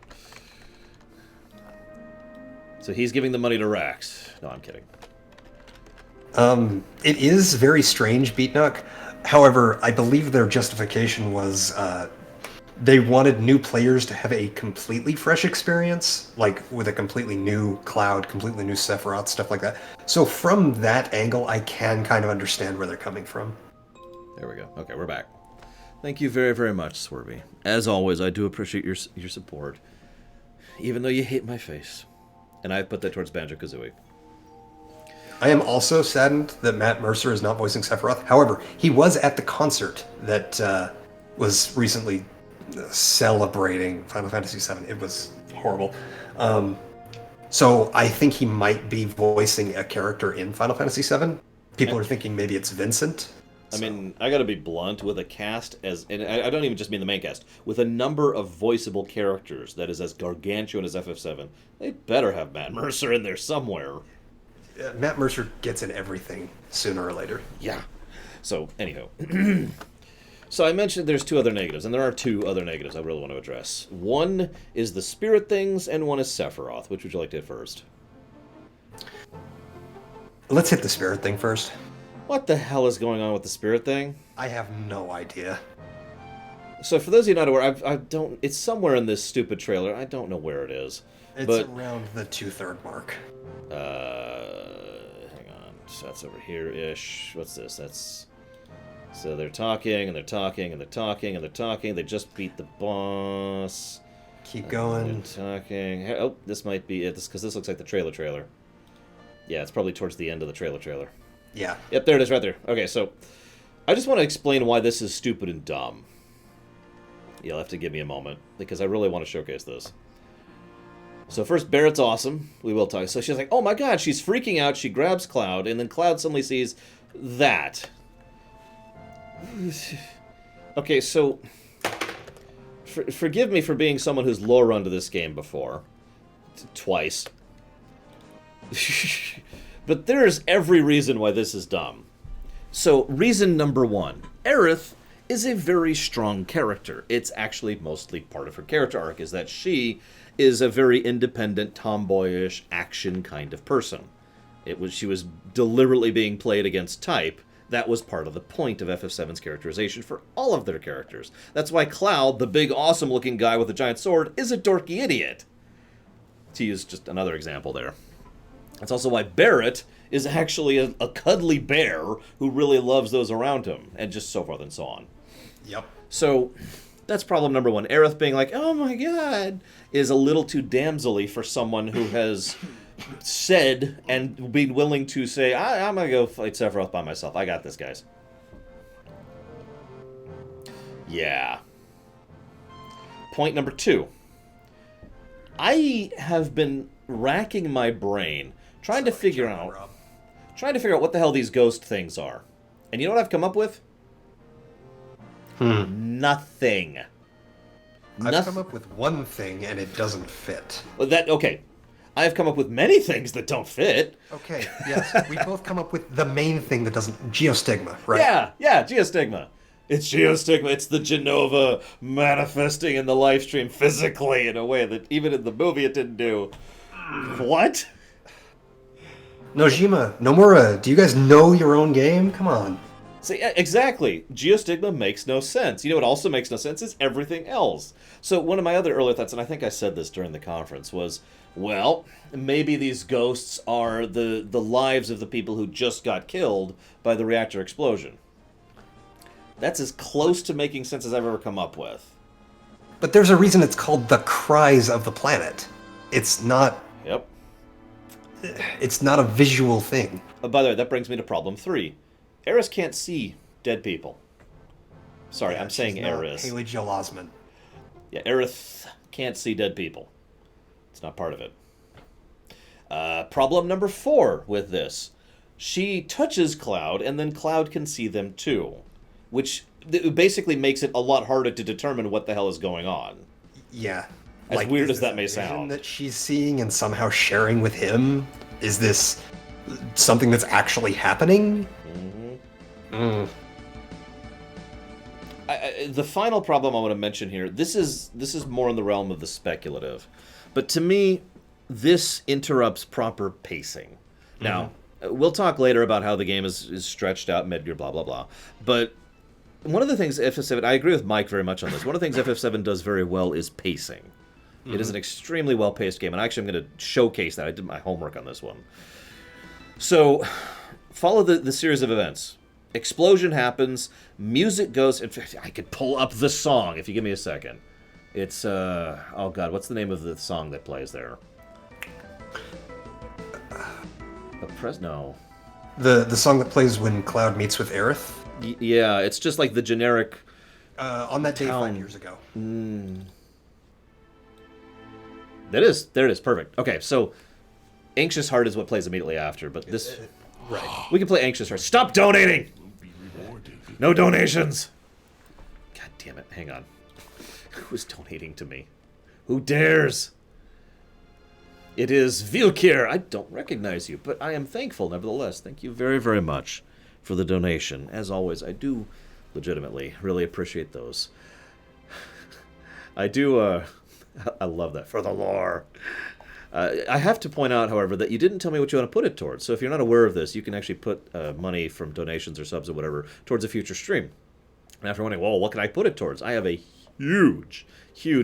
So he's giving the money to Rax. No, I'm kidding. It is very strange, Beatnuck. However, I believe their justification was they wanted new players to have a completely fresh experience, like with a completely new Cloud, completely new Sephiroth, stuff like that. So from that angle, I can kind of understand where they're coming from. There we go. Okay, we're back. Thank you very, very much, Swerby. As always, I do appreciate your support, even though you hate my face. And I put that towards Banjo-Kazooie. I am also saddened that Matt Mercer is not voicing Sephiroth. However, he was at the concert that was recently celebrating Final Fantasy VII. It was horrible. So I think he might be voicing a character in Final Fantasy VII. People are thinking maybe it's Vincent. I mean, I gotta be blunt, with a cast and I don't even just mean the main cast, with a number of voiceable characters that is as gargantuan as FF7, they better have Matt Mercer in there somewhere. Matt Mercer gets in everything sooner or later. Yeah. So, anyhow. So I mentioned there's two other negatives, and there are two other negatives I really want to address. One is the spirit things, and one is Sephiroth. Which would you like to hit first? Let's hit the spirit thing first. What the hell is going on with the spirit thing? I have no idea. So for those of you not aware, I don't. It's somewhere in this stupid trailer. I don't know where it is. It's around the 2/3 mark. Hang on. So that's over here-ish. What's this? That's... So they're talking, and they're talking, and they're talking, and they're talking. They just beat the boss. Keep going. They're talking. Oh, this might be it. Because this looks like the trailer. Yeah, it's probably towards the end of the trailer. Yeah. Yep, there it is right there. Okay, so I just want to explain why this is stupid and dumb. You'll have to give me a moment, because I really want to showcase this. So first, Barrett's awesome. We will talk. So she's like, oh my god, she's freaking out. She grabs Cloud, and then Cloud suddenly sees that. Okay, so forgive me for being someone who's lore run to this game before. Twice. But there's every reason why this is dumb. So, reason number one. Aerith is a very strong character. It's actually mostly part of her character arc, is that she is a very independent, tomboyish, action kind of person. She was deliberately being played against type. That was part of the point of FF7's characterization for all of their characters. That's why Cloud, the big, awesome-looking guy with a giant sword, is a dorky idiot. To use just another example there. That's also why Barrett is actually a cuddly bear who really loves those around him, and just so forth and so on. Yep. So, that's problem number one. Aerith being like, oh my god, is a little too damsel-y for someone who has said and been willing to say, I'm going to go fight Sephiroth by myself. I got this, guys. Yeah. Point number two. I have been racking my brain trying to figure out what the hell these ghost things are. And you know what I've come up with? Nothing. I've come up with one thing, and it doesn't fit. Okay. I have come up with many things that don't fit. Okay, yes. We both come up with the main thing that doesn't... Geostigma, right? Yeah, Geostigma. It's Geostigma. It's the Genova manifesting in the live stream physically in a way that even in the movie it didn't do. What? Nojima, Nomura, do you guys know your own game? Come on. See, exactly. Geostigma makes no sense. You know what also makes no sense is everything else. So one of my other earlier thoughts, and I think I said this during the conference, was, well, maybe these ghosts are the lives of the people who just got killed by the reactor explosion. That's as close to making sense as I've ever come up with. But there's a reason it's called the Cries of the Planet. It's not... Yep. It's not a visual thing. By the way, that brings me to problem 3. Eris can't see dead people. Sorry, yeah, I'm saying Eris. Haley Joel Osment. Yeah, Aerith can't see dead people. It's not part of it. Problem number 4 with this. She touches Cloud, and then Cloud can see them too. which basically makes it a lot harder to determine what the hell is going on. Yeah. As weird as that may vision sound. that she's seeing and somehow sharing with him? Is this something that's actually happening? The final problem I want to mention here, this is more in the realm of the speculative. But to me, this interrupts proper pacing. Now, we'll talk later about how the game is stretched out, mid-gear, blah, blah, blah. But one of the things FF7, I agree with Mike very much on this, one of the things FF7 does very well is pacing. It is an extremely well-paced game, and actually I'm going to showcase that. I did my homework on this one. So, follow the series of events. Explosion happens, music goes... In fact, I could pull up the song if you give me a second. It's, oh god, what's the name of the song that plays there? No. The song that plays when Cloud meets with Aerith? Yeah, it's just like the generic... on that day town. 5 years ago. There it is, perfect. Okay, so Anxious Heart is what plays immediately after, but this... Right. We can play Anxious Heart. Stop donating! No donations! God damn it, hang on. Who's donating to me? Who dares? It is Vilkir. I don't recognize you, but I am thankful nevertheless. Thank you very, very much for the donation. As always, I do legitimately really appreciate those. I do, I love that. For the lore. I have to point out, however, that you didn't tell me what you want to put it towards. So if you're not aware of this, you can actually put money from donations or subs or whatever towards a future stream. And after wondering, well, what can I put it towards? I have a huge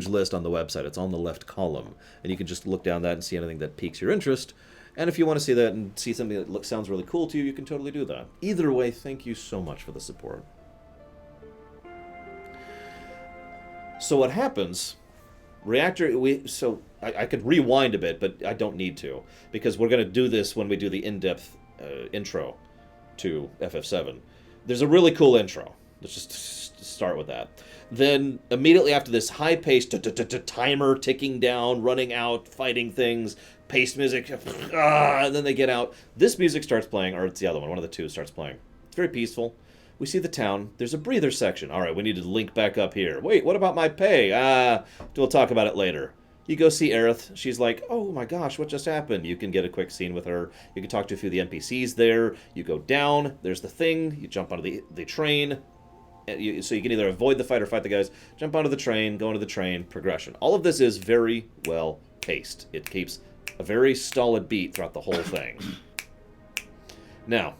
list on the website. It's on the left column. And you can just look down that and see anything that piques your interest. And if you want to see that and see something that sounds really cool to you, you can totally do that. Either way, thank you so much for the support. So what happens... I could rewind a bit, but I don't need to, because we're going to do this when we do the in-depth intro to FF7. There's a really cool intro. Let's just start with that. Then, immediately after this high-paced timer ticking down, running out, fighting things, paced music, and then they get out. This music starts playing, or it's the other one of the two starts playing. It's very peaceful. We see the town. There's a breather section. All right, we need to link back up here. Wait, what about my pay? We'll talk about it later. You go see Aerith. She's like, oh my gosh, what just happened? You can get a quick scene with her. You can talk to a few of the NPCs there. You go down. There's the thing. You jump onto the train. So you can either avoid the fight or fight the guys. Jump onto the train, go into the train, progression. All of this is very well paced. It keeps a very stolid beat throughout the whole thing. Now...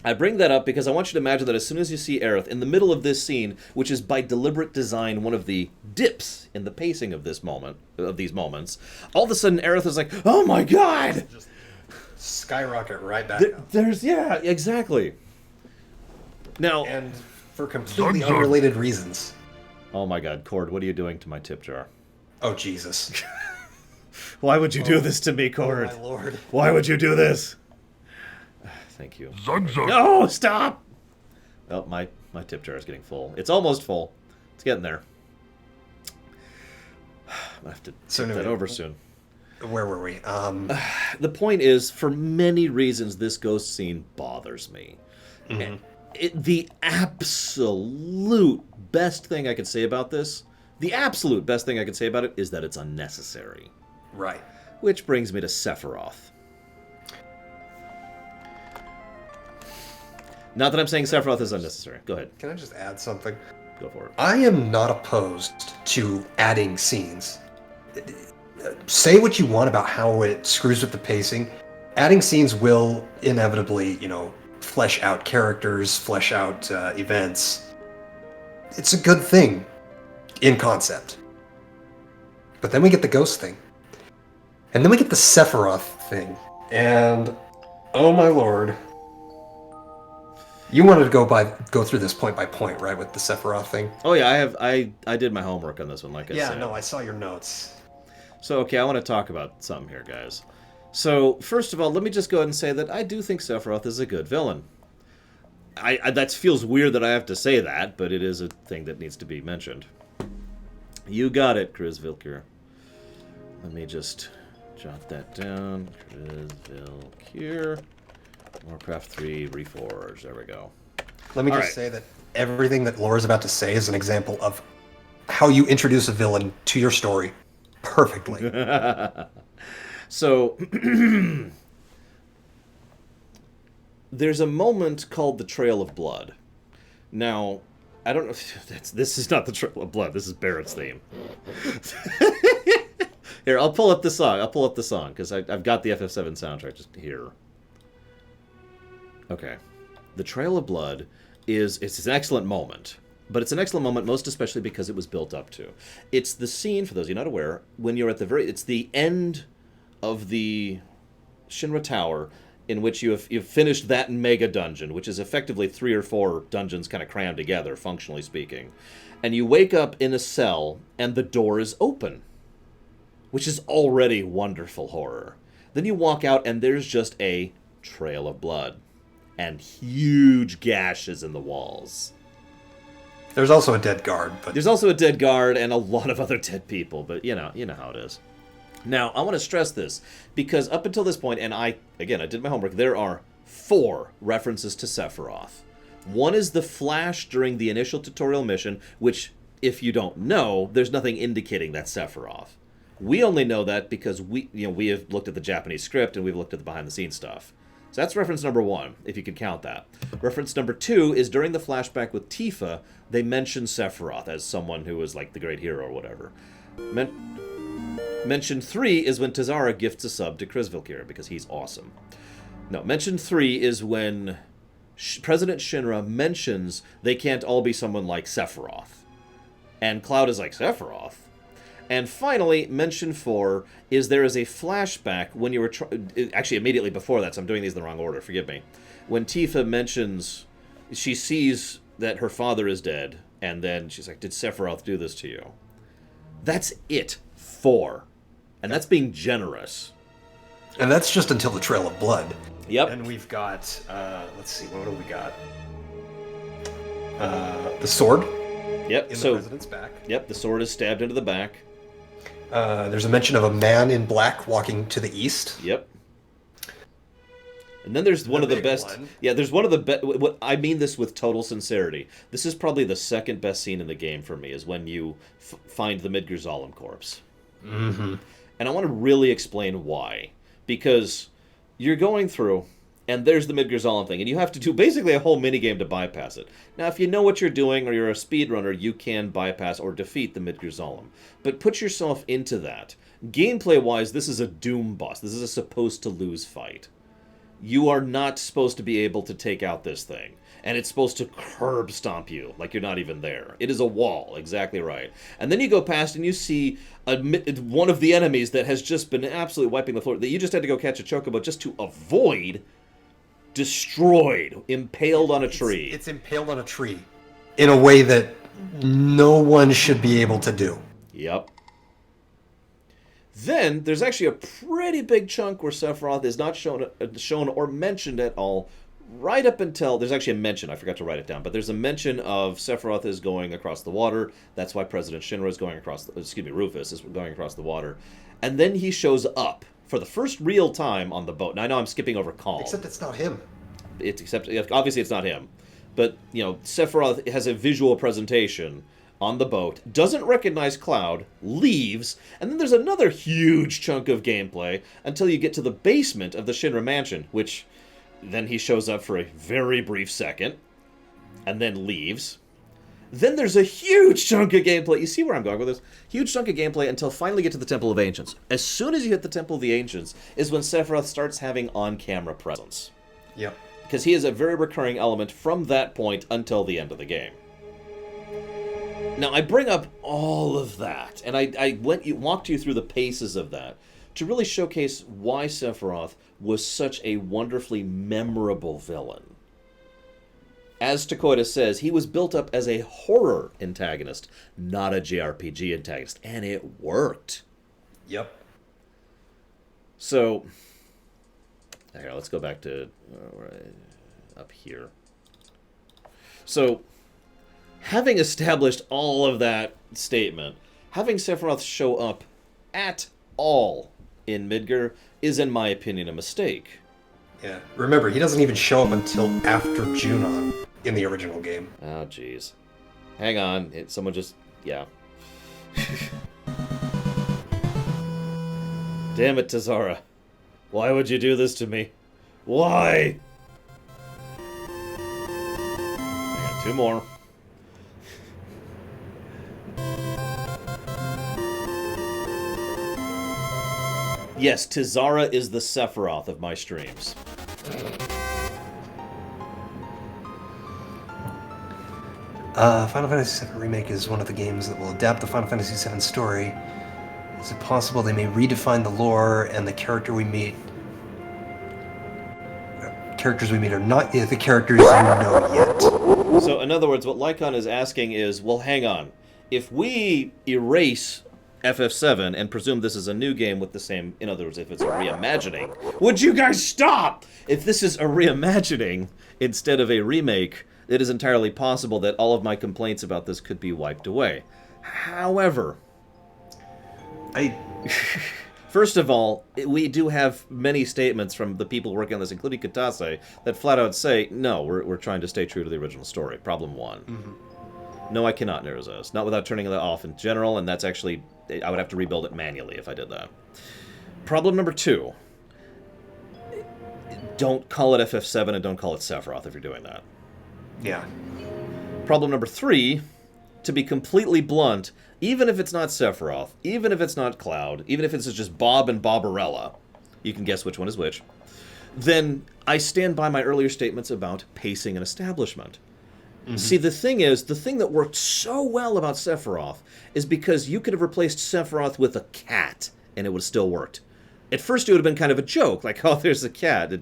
I bring that up because I want you to imagine that as soon as you see Aerith, in the middle of this scene, which is by deliberate design one of the dips in the pacing of these moments, all of a sudden Aerith is like, oh my god! Just skyrocket right back up. Yeah, exactly. Now... And for completely unrelated reasons. Oh my god, Cord, what are you doing to my tip jar? Oh, Jesus. Why would you do this to me, Cord? Oh, my lord. Why would you do this? Thank you. No, stop! Well, my tip jar is getting full. It's almost full. It's getting there. I'm going to have to take that over soon. Where were we? The point is, for many reasons, this ghost scene bothers me. Mm-hmm. The absolute best thing I could say about this, is that it's unnecessary. Right. Which brings me to Sephiroth. Not that I'm saying Sephiroth is unnecessary. Go ahead. Can I just add something? Go for it. I am not opposed to adding scenes. Say what you want about how it screws with the pacing. Adding scenes will inevitably, flesh out characters, flesh out events. It's a good thing in concept. But then we get the ghost thing. And then we get the Sephiroth thing. And, oh my lord... You wanted to go through this point by point, right, with the Sephiroth thing? Oh yeah, I did my homework on this one, like I said. Yeah, no, I saw your notes. So, okay, I want to talk about something here, guys. So, first of all, let me just go ahead and say that I do think Sephiroth is a good villain. That feels weird that I have to say that, but it is a thing that needs to be mentioned. You got it, Chris Vilkir. Let me just jot that down. Chris Vilkir. Warcraft 3 Reforged. There we go. Let me just say that everything that Laura's about to say is an example of how you introduce a villain to your story perfectly. So, there's a moment called the Trail of Blood. Now, I don't know. This is not the Trail of Blood. This is Barrett's theme. Here, I'll pull up the song because I've got the FF7 soundtrack just here. Okay, the Trail of Blood it's an excellent moment, but it's an excellent moment most especially because it was built up to. It's the scene, for those of you not aware, when you're at it's the end of the Shinra Tower, in which you've finished that mega dungeon, which is effectively 3 or 4 dungeons kind of crammed together, functionally speaking. And you wake up in a cell, and the door is open, which is already wonderful horror. Then you walk out, and there's just a trail of blood, and huge gashes in the walls. There's also a dead guard. But There's also a dead guard and a lot of other dead people, but you know how it is. Now, I want to stress this, because up until this point, and I did my homework, there are 4 references to Sephiroth. One is the flash during the initial tutorial mission, which, if you don't know, there's nothing indicating that's Sephiroth. We only know that because we have looked at the Japanese script and we've looked at the behind-the-scenes stuff. So that's reference number 1, if you could count that. Reference number 2 is during the flashback with Tifa, they mention Sephiroth as someone who was like the great hero or whatever. Mention 3 is when Tazara gifts a sub to Chris Valkyria, because he's awesome. No, mention 3 is when President Shinra mentions they can't all be someone like Sephiroth. And Cloud is like, Sephiroth? And finally, mention 4 is there is a flashback when you were... actually, immediately before that, so I'm doing these in the wrong order, forgive me. When Tifa mentions... she sees that her father is dead, and then she's like, did Sephiroth do this to you? That's it. 4. And that's being generous. And that's just until the Trail of Blood. Yep. And we've got, let's see, what do we got? The sword. Yep. In the president's back. Yep, the sword is stabbed into the back. There's a mention of a man in black walking to the east. Yep. And then there's one of the best... one. Yeah, there's one of the best... I mean this with total sincerity. This is probably the second best scene in the game for me, is when you find the Midgar Zalem corpse. Mm-hmm. And I want to really explain why. Because you're going through, and there's the Midgar Zalem thing, and you have to do basically a whole minigame to bypass it. Now, if you know what you're doing, or you're a speedrunner, you can bypass or defeat the Midgar Zalem. But put yourself into that. Gameplay-wise, this is a Doom boss. This is a supposed-to-lose fight. You are not supposed to be able to take out this thing. And it's supposed to curb stomp you, like you're not even there. It is a wall, exactly right. And then you go past and you see one of the enemies that has just been absolutely wiping the floor, that you just had to go catch a chocobo just to avoid, destroyed, impaled on a tree. It's impaled on a tree in a way that no one should be able to do. Yep. Then, there's actually a pretty big chunk where Sephiroth is not shown or mentioned at all, right up until... there's actually a mention, I forgot to write it down, but there's a mention of Sephiroth is going across the water. That's why President Shinra is going across... Rufus is going across the water. And then he shows up for the first real time on the boat. Now, I know I'm skipping over Calm. Except it's not him. Obviously, it's not him. But, Sephiroth has a visual presentation on the boat, doesn't recognize Cloud, leaves, and then there's another huge chunk of gameplay until you get to the basement of the Shinra mansion, which then he shows up for a very brief second, and then leaves. Then there's a huge chunk of gameplay. You see where I'm going with this? Huge chunk of gameplay until finally get to the Temple of Ancients. As soon as you hit the Temple of the Ancients is when Sephiroth starts having on-camera presence. Yep. Because he is a very recurring element from that point until the end of the game. Now, I bring up all of that, and I walked you through the paces of that to really showcase why Sephiroth was such a wonderfully memorable villain. As Takoida says, he was built up as a horror antagonist, not a JRPG antagonist, and it worked. Yep. So, here, let's go back to up here. So, having established all of that statement, having Sephiroth show up at all in Midgar is, in my opinion, a mistake. Yeah. Remember, he doesn't even show up until after Junon. in the original game. Oh, jeez. Hang on. Someone just... Yeah. Damn it, Tazara. Why would you do this to me? Why? I got 2 more. Yes, Tazara is the Sephiroth of my streams. Final Fantasy VII Remake is one of the games that will adapt the Final Fantasy VII story. Is it possible they may redefine the lore and the characters we meet are not the characters you know yet? So, in other words, what Lycon is asking is, well, hang on. If we erase FF7 and presume this is a new game with the same... In other words, if it's a reimagining... Would you guys stop? If this is a reimagining instead of a remake, it is entirely possible that all of my complaints about this could be wiped away. However... First of all, we do have many statements from the people working on this, including Katase, that flat out say, no, we're trying to stay true to the original story. Problem 1. Mm-hmm. No, I cannot resist. Not without turning that off in general, and that's actually... I would have to rebuild it manually if I did that. Problem number 2. Don't call it FF7 and don't call it Sephiroth if you're doing that. Yeah. Problem number 3, to be completely blunt, even if it's not Sephiroth, even if it's not Cloud, even if it's just Bob and Barbarella, you can guess which one is which, then I stand by my earlier statements about pacing and establishment. Mm-hmm. See, the thing is, the thing that worked so well about Sephiroth is because you could have replaced Sephiroth with a cat, and it would have still worked. At first, it would have been kind of a joke, like, oh, there's a cat.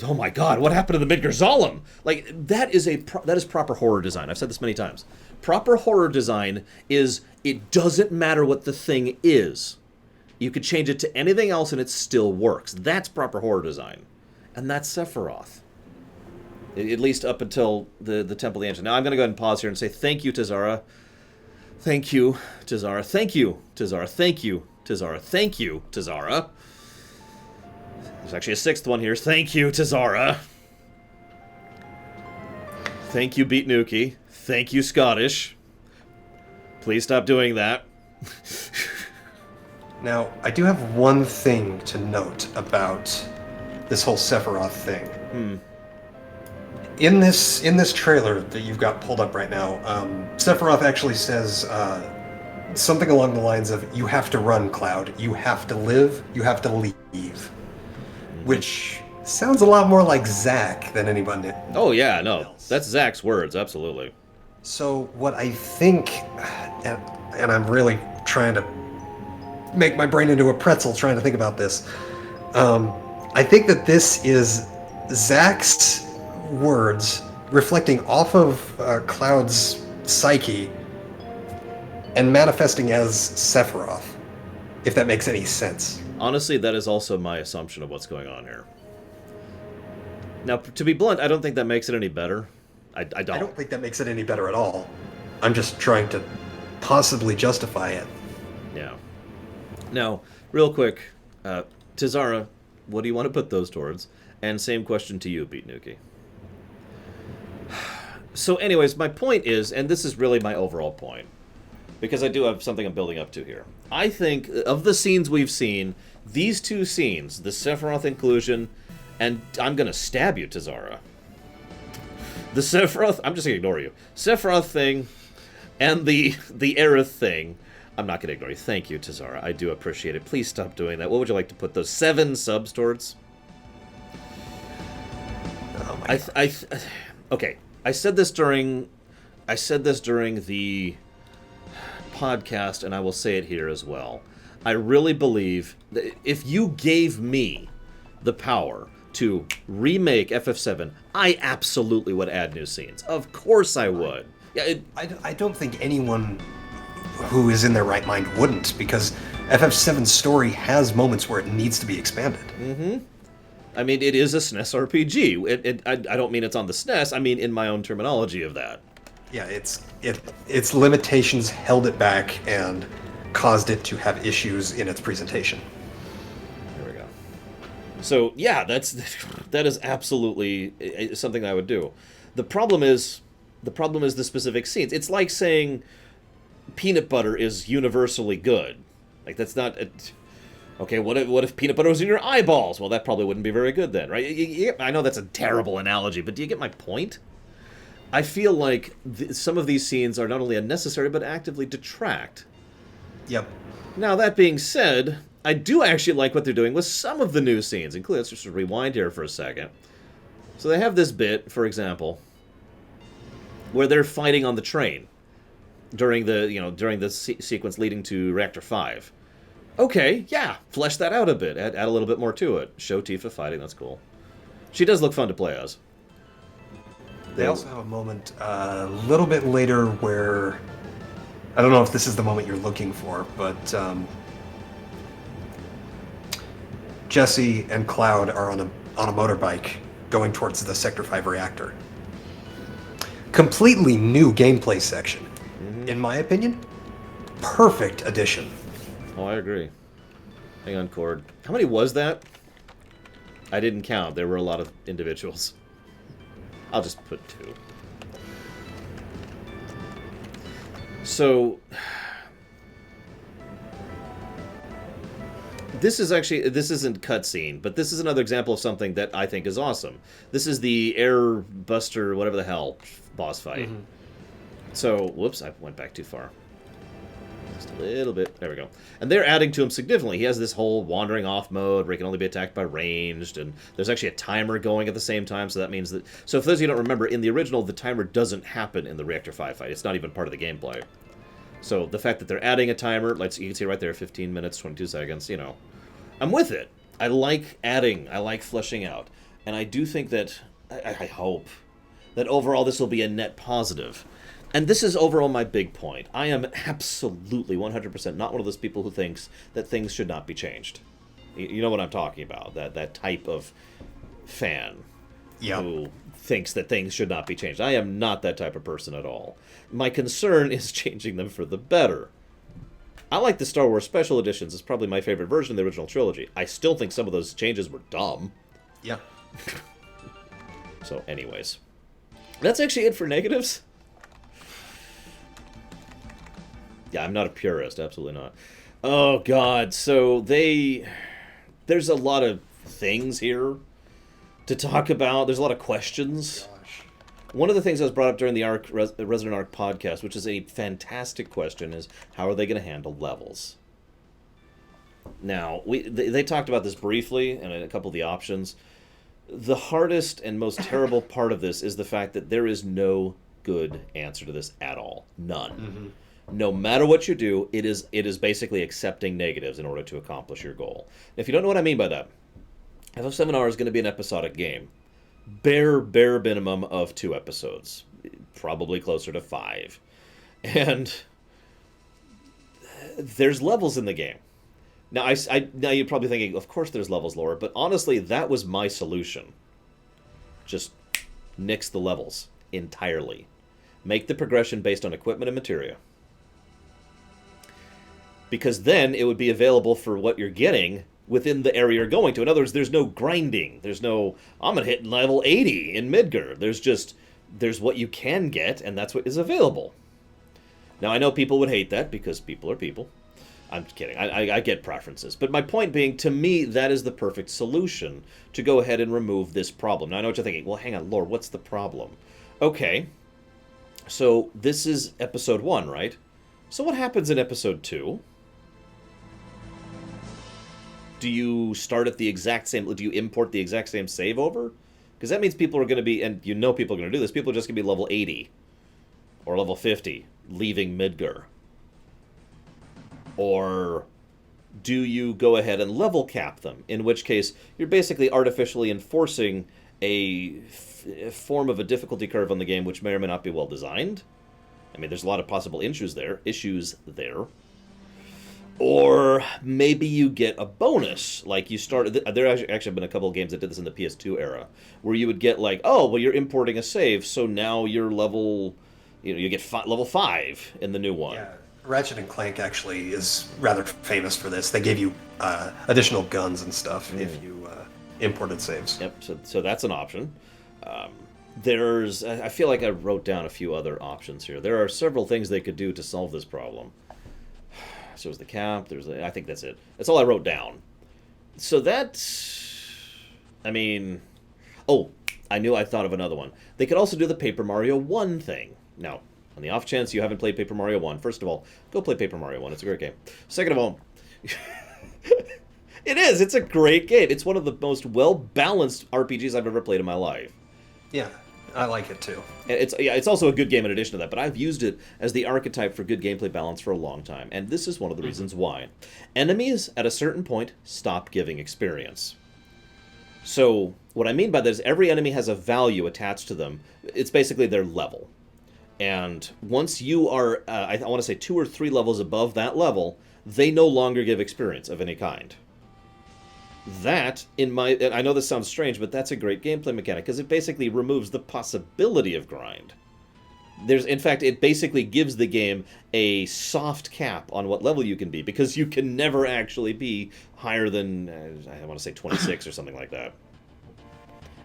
Oh my god, what happened to the Midgar Zolom? Like, that is proper horror design. I've said this many times. Proper horror design is, it doesn't matter what the thing is. You could change it to anything else and it still works. That's proper horror design. And that's Sephiroth. At least up until the Temple of the Ancient. Now, I'm going to go ahead and pause here and say thank you, Tazara. Thank you, Tazara. Thank you, Tazara. Thank you, Tazara. Thank you, Tazara. There's actually a 6th one here. Thank you, Tazara. Thank you, Beat Nuki. Thank you, Scottish. Please stop doing that. Now, I do have one thing to note about this whole Sephiroth thing. In this trailer that you've got pulled up right now, Sephiroth actually says something along the lines of, you have to run, Cloud. You have to live. You have to leave. Which sounds a lot more like Zack than anybody else. Oh, yeah, no. That's Zack's words, absolutely. So what I think, and I'm really trying to make my brain into a pretzel trying to think about this, I think that this is Zack's words reflecting off of Cloud's psyche and manifesting as Sephiroth, if that makes any sense. Honestly, that is also my assumption of what's going on here. Now, to be blunt, I don't think that makes it any better. I don't. I don't think that makes it any better at all. I'm just trying to possibly justify it. Yeah. Now, real quick, Tazara, what do you want to put those towards? And same question to you, Beat Nuki. So anyways, my point is, and this is really my overall point, because I do have something I'm building up to here. I think, of the scenes we've seen, these 2 scenes, the Sephiroth inclusion, and I'm going to stab you, Tazara. The Sephiroth, I'm just going to ignore you. Sephiroth thing, and the Aerith thing, I'm not going to ignore you. Thank you, Tazara. I do appreciate it. Please stop doing that. What would you like to put those 7 subs towards? Oh my God. Okay. I said this during the podcast, and I will say it here as well. I really believe that if you gave me the power to remake FF7, I absolutely would add new scenes. Of course I would. Yeah, I don't think anyone who is in their right mind wouldn't, because FF7's story has moments where it needs to be expanded. Mm-hmm. I mean, it is a SNES RPG. I don't mean it's on the SNES. I mean in my own terminology of that. Yeah, its limitations held it back and caused it to have issues in its presentation. There we go. So yeah, that is absolutely something I would do. The problem is the specific scenes. It's like saying peanut butter is universally good. Like that's not. Okay, what if peanut butter was in your eyeballs? Well, that probably wouldn't be very good then, right? I know that's a terrible analogy, but do you get my point? I feel like some of these scenes are not only unnecessary, but actively detract. Yep. Now, that being said, I do actually like what they're doing with some of the new scenes. Including, let's just rewind here for a second. So they have this bit, for example, where they're fighting on the train during the sequence leading to Reactor 5. Okay, yeah, flesh that out a bit. Add a little bit more to it. Show Tifa fighting, that's cool. She does look fun to play as. They also have a moment a little bit later where... I don't know if this is the moment you're looking for, but Jesse and Cloud are on a motorbike going towards the Sector 5 reactor. Completely new gameplay section. Mm-hmm. In my opinion, perfect addition. Oh, I agree. Hang on, Cord. How many was that? I didn't count. There were a lot of individuals. I'll just put 2. So, this isn't cutscene, but this is another example of something that I think is awesome. This is the Air Buster, whatever the hell, boss fight. Mm-hmm. So, whoops, I went back too far. Just a little bit. There we go. And they're adding to him significantly. He has this whole wandering off mode where he can only be attacked by ranged, and there's actually a timer going at the same time, so that means that... So for those of you who don't remember, in the original, the timer doesn't happen in the Reactor 5 fight. It's not even part of the gameplay. So the fact that they're adding a timer, like you can see right there, 15 minutes, 22 seconds, you know. I'm with it. I like adding. I like fleshing out. And I do think that... I hope that overall this will be a net positive. And this is overall my big point. I am absolutely 100% not one of those people who thinks that things should not be changed. You know what I'm talking about, that type of fan who thinks that things should not be changed. I am not that type of person at all. My concern is changing them for the better. I like the Star Wars Special Editions. It's probably my favorite version of the original trilogy. I still think some of those changes were dumb. Yeah. So anyways. That's actually it for negatives. Yeah, I'm not a purist, absolutely not. Oh, God, so there's a lot of things here to talk about. There's a lot of questions. Gosh. One of the things that was brought up during the Resident Arc podcast, which is a fantastic question, is how are they going to handle levels? Now, they talked about this briefly and a couple of the options. The hardest and most terrible part of this is the fact that there is no good answer to this at all. None. Mm-hmm. No matter what you do, it is basically accepting negatives in order to accomplish your goal. If you don't know what I mean by that, FF7R is going to be an episodic game. Bare minimum of 2 episodes. Probably closer to 5. And there's levels in the game. Now, now you're probably thinking, of course there's levels, Laura, but honestly, that was my solution. Just nix the levels entirely. Make the progression based on equipment and materia. Because then it would be available for what you're getting within the area you're going to. In other words, there's no grinding. There's no, I'm going to hit level 80 in Midgar. There's what you can get, and that's what is available. Now, I know people would hate that because people are people. I'm kidding. I get preferences. But my point being, to me, that is the perfect solution to go ahead and remove this problem. Now, I know what you're thinking. Well, hang on, Lore, what's the problem? Okay. So, this is episode 1, right? So what happens in episode 2? Do you start at the exact same... Do you import the exact same save over? Because that means people are going to be... And you know people are going to do this. People are just going to be level 80. Or level 50. Leaving Midgar. Or do you go ahead and level cap them? In which case, you're basically artificially enforcing a form of a difficulty curve on the game which may or may not be well designed. I mean, there's a lot of possible issues there. Or maybe you get a bonus, like you start... There actually have been a couple of games that did this in the PS2 era, where you would get like, oh, well, you're importing a save, so now you're level... You get level 5 in the new one. Yeah, Ratchet and Clank actually is rather famous for this. They gave you additional guns and stuff if you imported saves. Yep, so that's an option. I feel like I wrote down a few other options here. There are several things they could do to solve this problem. So there's the cap. I think that's it. That's all I wrote down. So I mean, oh, I thought of another one. They could also do the Paper Mario 1 thing. Now, on the off chance you haven't played Paper Mario 1, first of all, go play Paper Mario 1. It's a great game. Second of all, it is. It's a great game. It's one of the most well-balanced RPGs I've ever played in my life. Yeah, I like it too. It's also a good game in addition to that, but I've used it as the archetype for good gameplay balance for a long time, and this is one of the reasons why. Enemies, at a certain point, stop giving experience. So, what I mean by that is every enemy has a value attached to them. It's basically their level. And once you are, I want to say 2 or 3 levels above that level, they no longer give experience of any kind. That, I know this sounds strange, but that's a great gameplay mechanic, because it basically removes the possibility of grind. In fact, it basically gives the game a soft cap on what level you can be, because you can never actually be higher than, I want to say 26 or something like that.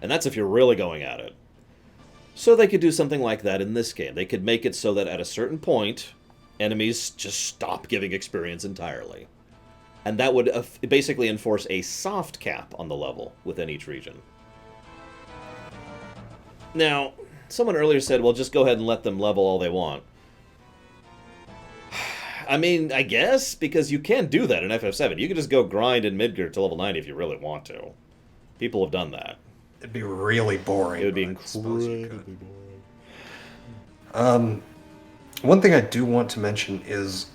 And that's if you're really going at it. So they could do something like that in this game. They could make it so that at a certain point, enemies just stop giving experience entirely. And that would basically enforce a soft cap on the level within each region. Now, someone earlier said, well, just go ahead and let them level all they want. I mean, I guess, because you can do that in FF7. You can just go grind in Midgard to level 90 if you really want to. People have done that. It'd be really boring. It would be incredibly boring. One thing I do want to mention is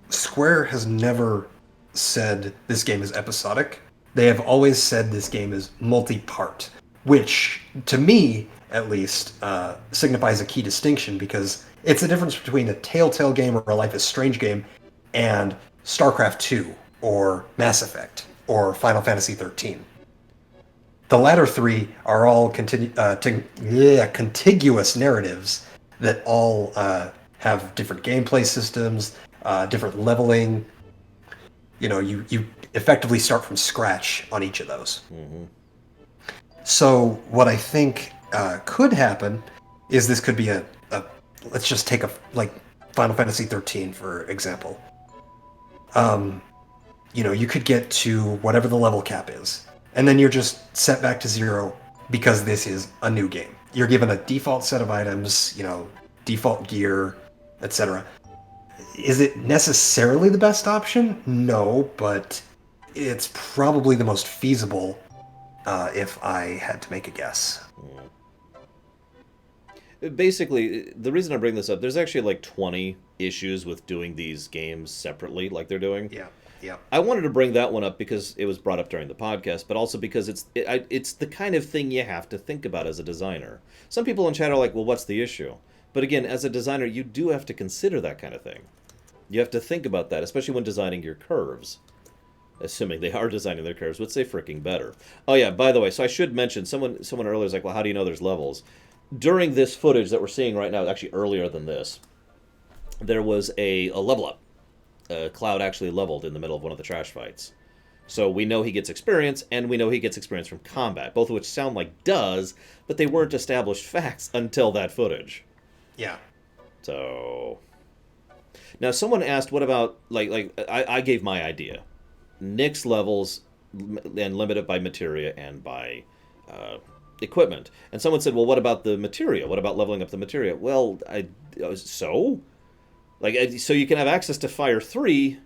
Square has never said this game is episodic. They have always said this game is multi-part, which, to me, at least, signifies a key distinction, because it's the difference between a Telltale game or a Life is Strange game and StarCraft 2 or Mass Effect or Final Fantasy 13. The latter three are all contiguous narratives that all have different gameplay systems, different leveling. You know, you effectively start from scratch on each of those. Mm-hmm. So what I think could happen is this could be a let's just take like Final Fantasy 13 for example. You know, you could get to whatever the level cap is, and then you're just set back to 0 because this is a new game. You're given a default set of items, you know, default gear, etc. Is it necessarily the best option? No, but it's probably the most feasible if I had to make a guess. Basically, the reason I bring this up, there's actually like 20 issues with doing these games separately like they're doing. Yeah. I wanted to bring that one up because it was brought up during the podcast, but also because it's the kind of thing you have to think about as a designer. Some people in chat are like, well, what's the issue? But again, as a designer, you do have to consider that kind of thing. You have to think about that, especially when designing your curves. Assuming they are designing their curves, would say freaking better. Oh yeah, by the way, so I should mention, someone earlier was like, well, how do you know there's levels? During this footage that we're seeing right now, actually earlier than this, there was a level up. Cloud actually leveled in the middle of one of the trash fights. So we know he gets experience, and we know he gets experience from combat, both of which sound like does, but they weren't established facts until that footage. Yeah. So now someone asked, what about, I gave my idea. Nix levels and limit it by materia and by equipment. And someone said, well, what about the materia? What about leveling up the materia? Well, so you can have access to Fire 3,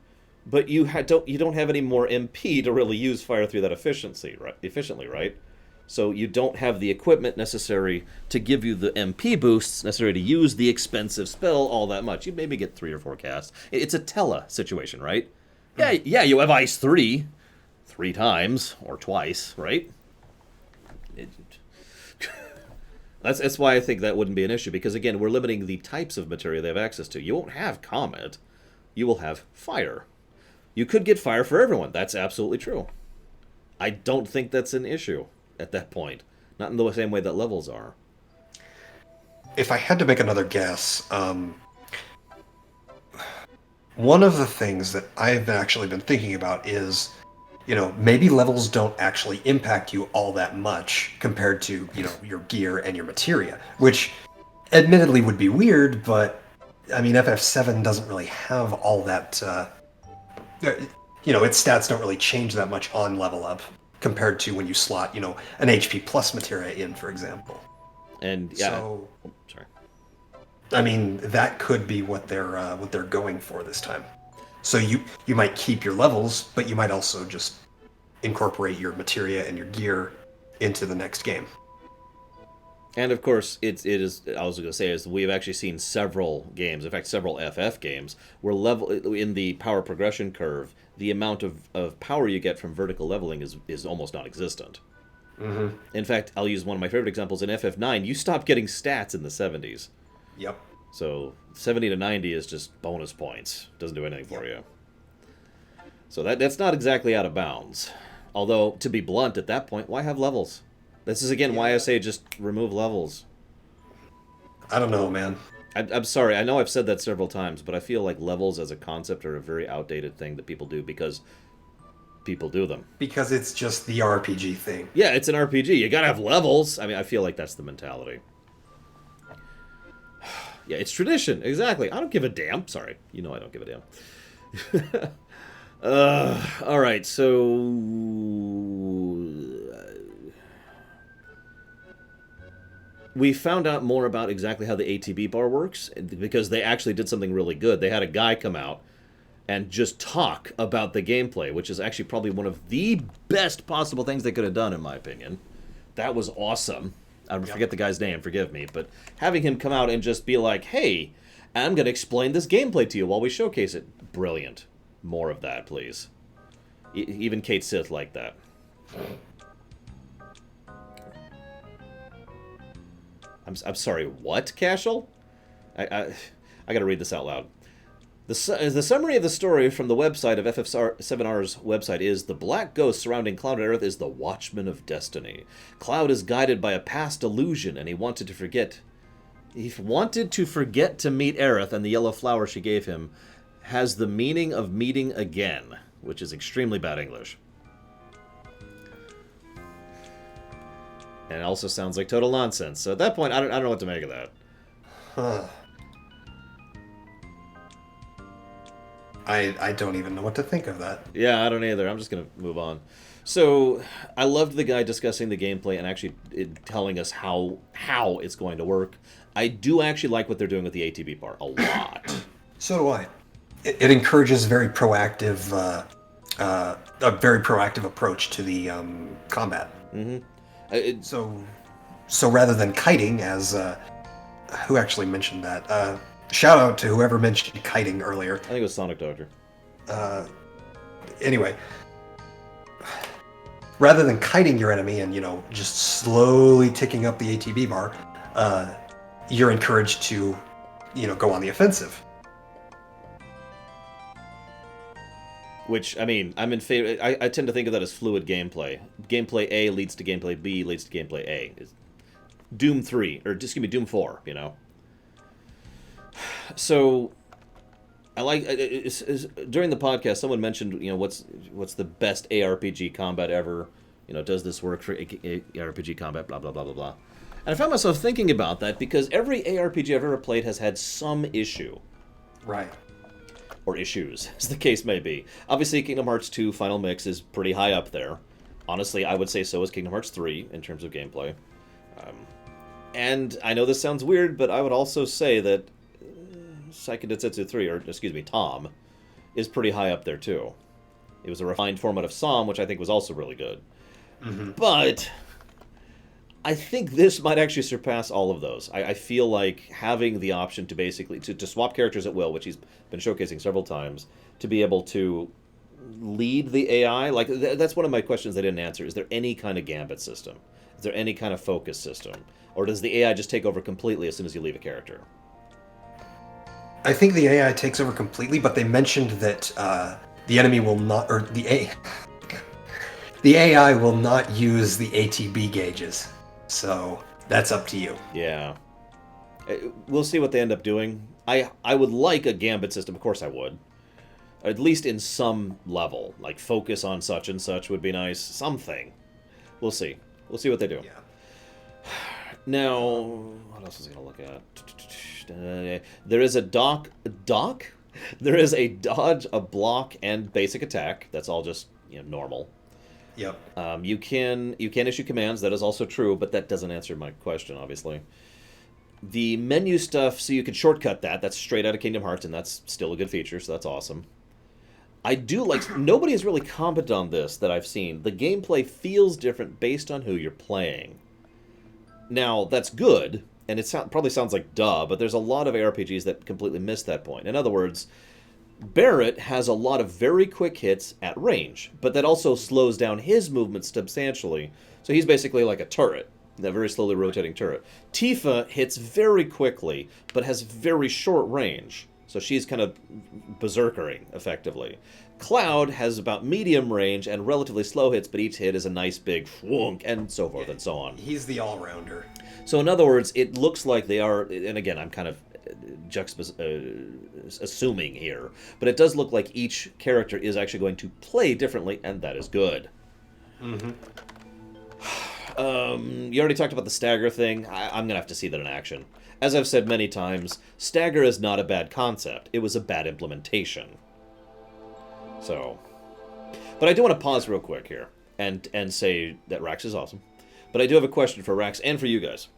but you don't have any more MP to really use Fire 3 that efficiently, right? So you don't have the equipment necessary to give you the MP boosts necessary to use the expensive spell all that much. You maybe get 3 or 4 casts. It's a Tella situation, right? Yeah, you have Ice 3 times or twice, right? That's why I think that wouldn't be an issue, because again, we're limiting the types of materia they have access to. You won't have Comet. You will have Fire. You could get Fire for everyone. That's absolutely true. I don't think that's an issue at that point. Not in the same way that levels are. If I had to make another guess, one of the things that I've actually been thinking about is maybe levels don't actually impact you all that much compared to, your gear and your materia, which admittedly would be weird, but I mean, FF7 doesn't really have all that, its stats don't really change that much on level up compared to when you slot, an HP plus materia in, for example. And yeah, So, sorry. I mean, that could be what they're going for this time. So you might keep your levels, but you might also just incorporate your materia and your gear into the next game. And of course, it is. I was going to say is we've actually seen several games, in fact, several FF games, where level in the power progression curve, the amount of power you get from vertical leveling is almost non-existent. Mm-hmm. In fact, I'll use one of my favorite examples in FF9. You stop getting stats in the 70s. Yep. So 70 to 90 is just bonus points. Doesn't do anything for you. So that's not exactly out of bounds. Although, to be blunt, at that point, why have levels? This is, again, why I say just remove levels. I don't know, man. I'm sorry. I know I've said that several times, but I feel like levels as a concept are a very outdated thing that people do because people do them. Because it's just the RPG thing. Yeah, it's an RPG. You gotta have levels. I mean, I feel like that's the mentality. Yeah, it's tradition. Exactly. I don't give a damn. Sorry. You know I don't give a damn. All right, so... we found out more about exactly how the ATB bar works because they actually did something really good. They had a guy come out and just talk about the gameplay, which is actually probably one of the best possible things they could have done, in my opinion. That was awesome. I forget the guy's name, forgive me, but having him come out and just be like, hey, I'm going to explain this gameplay to you while we showcase it. Brilliant. More of that, please. Even Kate Sith liked that. I'm sorry, what, Cashel? I gotta read this out loud. The summary of the story from the website of FF7R's website is: the black ghost surrounding Cloud and Earth is the Watchman of Destiny. Cloud is guided by a past illusion, and he wanted to forget to meet Aerith, and the yellow flower she gave him has the meaning of meeting again, which is extremely bad English. And it also sounds like total nonsense. So at that point, I don't know what to make of that. Huh. I don't even know what to think of that. Yeah, I don't either. I'm just going to move on. So, I loved the guy discussing the gameplay and actually telling us how it's going to work. I do actually like what they're doing with the ATB bar a lot. So do I. It encourages a very proactive approach to the combat. Mm-hmm. So rather than kiting, as who actually mentioned that? Shout out to whoever mentioned kiting earlier. I think it was Sonic Doctor. Anyway, rather than kiting your enemy and just slowly ticking up the ATB bar, you're encouraged to go on the offensive. Which, I mean, I'm in favor. I tend to think of that as fluid gameplay. Gameplay A leads to gameplay B leads to gameplay A. Doom 3, or just give me Doom 4, So, I like during the podcast, someone mentioned, what's the best ARPG combat ever? Does this work for ARPG combat? Blah blah blah blah blah. And I found myself thinking about that because every ARPG I've ever played has had some issue, right? Or issues, as the case may be. Obviously, Kingdom Hearts 2 Final Mix is pretty high up there. Honestly, I would say so is Kingdom Hearts 3 in terms of gameplay. And I know this sounds weird, but I would also say that Seiken Densetsu 3, or excuse me, Tom, is pretty high up there too. It was a refined format of SOM, which I think was also really good. Mm-hmm. But I think this might actually surpass all of those. I feel like having the option to basically to swap characters at will, which he's been showcasing several times, to be able to lead the AI, like that's one of my questions they didn't answer. Is there any kind of gambit system? Is there any kind of focus system? Or does the AI just take over completely as soon as you leave a character? I think the AI takes over completely, but they mentioned that the enemy will not, or the AI will not use the ATB gauges. So that's up to you. Yeah. We'll see what they end up doing. I would like a gambit system. Of course I would. At least in some level. Like, focus on such and such would be nice. Something. We'll see. We'll see what they do. Yeah. Now, what else was I going to look at? There is a dock? There is a dodge, a block, and basic attack. That's all just normal. Yep. You can issue commands. That is also true, but that doesn't answer my question, obviously. The menu stuff, so you can shortcut that. That's straight out of Kingdom Hearts, and that's still a good feature, so that's awesome. I do like... Nobody has really commented on this that I've seen. The gameplay feels different based on who you're playing. Now, that's good, and it probably sounds like duh, but there's a lot of ARPGs that completely miss that point. In other words, Barrett has a lot of very quick hits at range, but that also slows down his movement substantially. So he's basically like a turret, a very slowly rotating turret. Tifa hits very quickly, but has very short range. So she's kind of berserkering, effectively. Cloud has about medium range and relatively slow hits, but each hit is a nice big whunk, and so forth and so on. He's the all-rounder. So in other words, it looks like they are, and again, I'm kind of assuming here, but it does look like each character is actually going to play differently, and that is good. Mm-hmm. You already talked about the stagger thing. I'm going to have to see that in action. As I've said many times, stagger is not a bad concept. It was a bad implementation. So, but I do want to pause real quick here and say that Rax is awesome. But I do have a question for Rax and for you guys.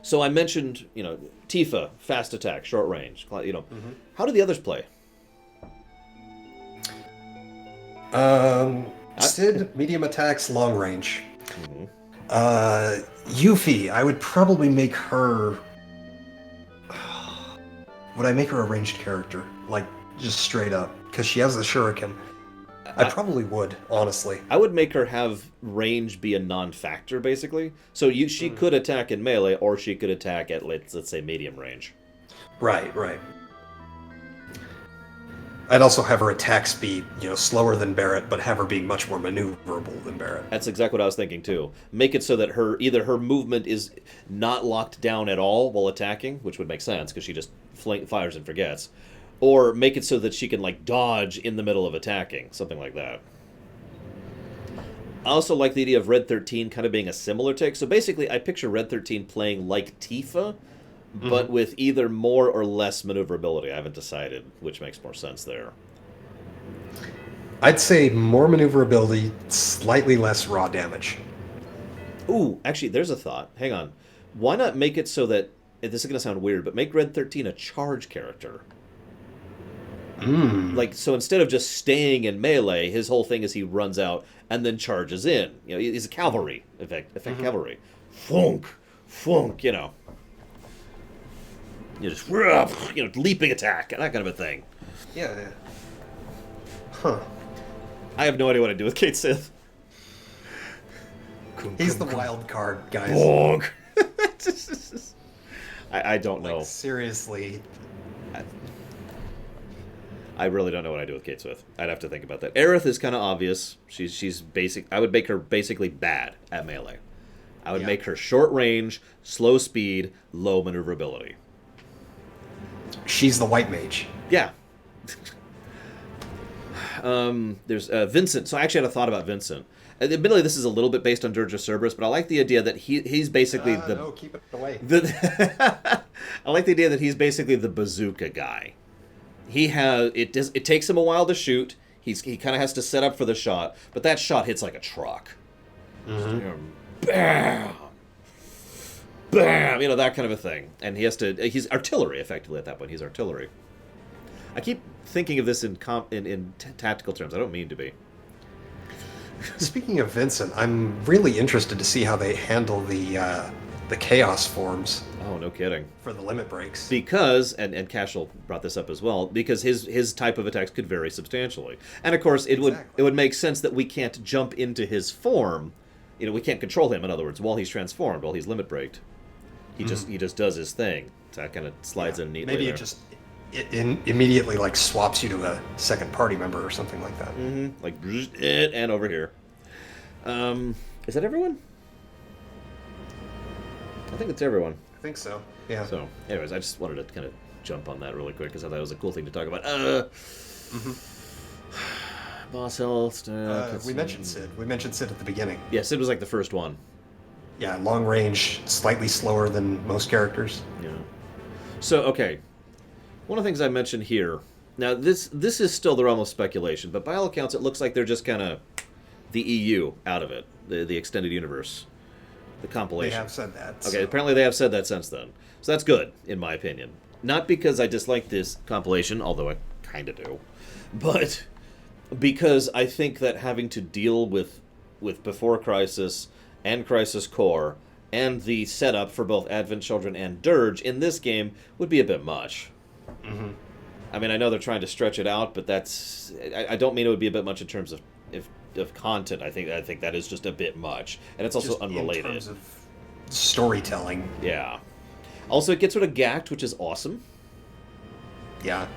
So I mentioned, Tifa, fast attack, short range. How do the others play? Sid, medium attacks, long range. Yuffie, I would probably make her... Would I make her a ranged character? Like, just straight up? Because she has the shuriken. I probably would, honestly. I would make her have range be a non-factor, basically. So she could attack in melee, or she could attack at, let's say, medium range. Right. I'd also have her attack speed, slower than Barrett, but have her being much more maneuverable than Barrett. That's exactly what I was thinking, too. Make it so that either her movement is not locked down at all while attacking, which would make sense, because she just fires and forgets. Or make it so that she can, dodge in the middle of attacking. Something like that. I also like the idea of Red 13 kind of being a similar take. So basically, I picture Red 13 playing like Tifa, but with either more or less maneuverability. I haven't decided which makes more sense there. I'd say more maneuverability, slightly less raw damage. Ooh, actually, there's a thought. Hang on. Why not make it so that... This is going to sound weird, but make Red 13 a charge character. So instead of just staying in melee, his whole thing is he runs out and then charges in. He's a cavalry, effect cavalry. Funk, just leaping attack, that kind of a thing. Yeah. Huh. I have no idea what to do with Kate Sith. He's the wild card, guys. Funk. I don't know. Seriously. I really don't know what I do with Kate Sith. I'd have to think about that. Aerith is kind of obvious. She's basic. I would make her basically bad at melee. I would make her short range, slow speed, low maneuverability. She's the white mage. Yeah. There's Vincent. So I actually had a thought about Vincent. Admittedly, this is a little bit based on Dirge of Cerberus, but I like the idea that he's basically No, keep it away. I like the idea that he's basically the bazooka guy. It takes him a while to shoot. He kind of has to set up for the shot, but that shot hits like a truck. Bam, bam, that kind of a thing. And he's artillery effectively at that point. He's artillery. I keep thinking of this in tactical terms. I don't mean to be. Speaking of Vincent, I'm really interested to see how they handle the chaos forms. Oh, no kidding. For the limit breaks. Because, and Cashel brought this up as well, because his type of attacks could vary substantially. And of course, it would make sense that we can't jump into his form. We can't control him, in other words, while he's transformed, while he's limit breaked. He just does his thing. So that kind of slides in neatly. Maybe it immediately swaps you to a second party member or something like that. And over here. Is that everyone? I think it's everyone. I think so. Yeah. So, anyways, I just wanted to kind of jump on that really quick because I thought it was a cool thing to talk about. Boss health. We mentioned Sid. We mentioned Sid at the beginning. Yeah, Sid was like the first one. Yeah, long range, slightly slower than most characters. Yeah. So, okay. One of the things I mentioned here. Now, this is still the realm of speculation, but by all accounts, it looks like they're just kind of the EU out of it, the extended universe, the compilation. They have said that. Okay, So. apparently they have said that since then. So that's good, in my opinion. Not because I dislike this compilation, although I kind of do, but because I think that having to deal with Before Crisis and Crisis Core and the setup for both Advent Children and Dirge in this game would be a bit much. Mm-hmm. I mean, I know they're trying to stretch it out, but that's... I don't mean it would be a bit much in terms of content. I think that is just a bit much. And it's also Just unrelated. in terms of storytelling. Yeah. Also, it gets rid of Gact, which is awesome. Yeah,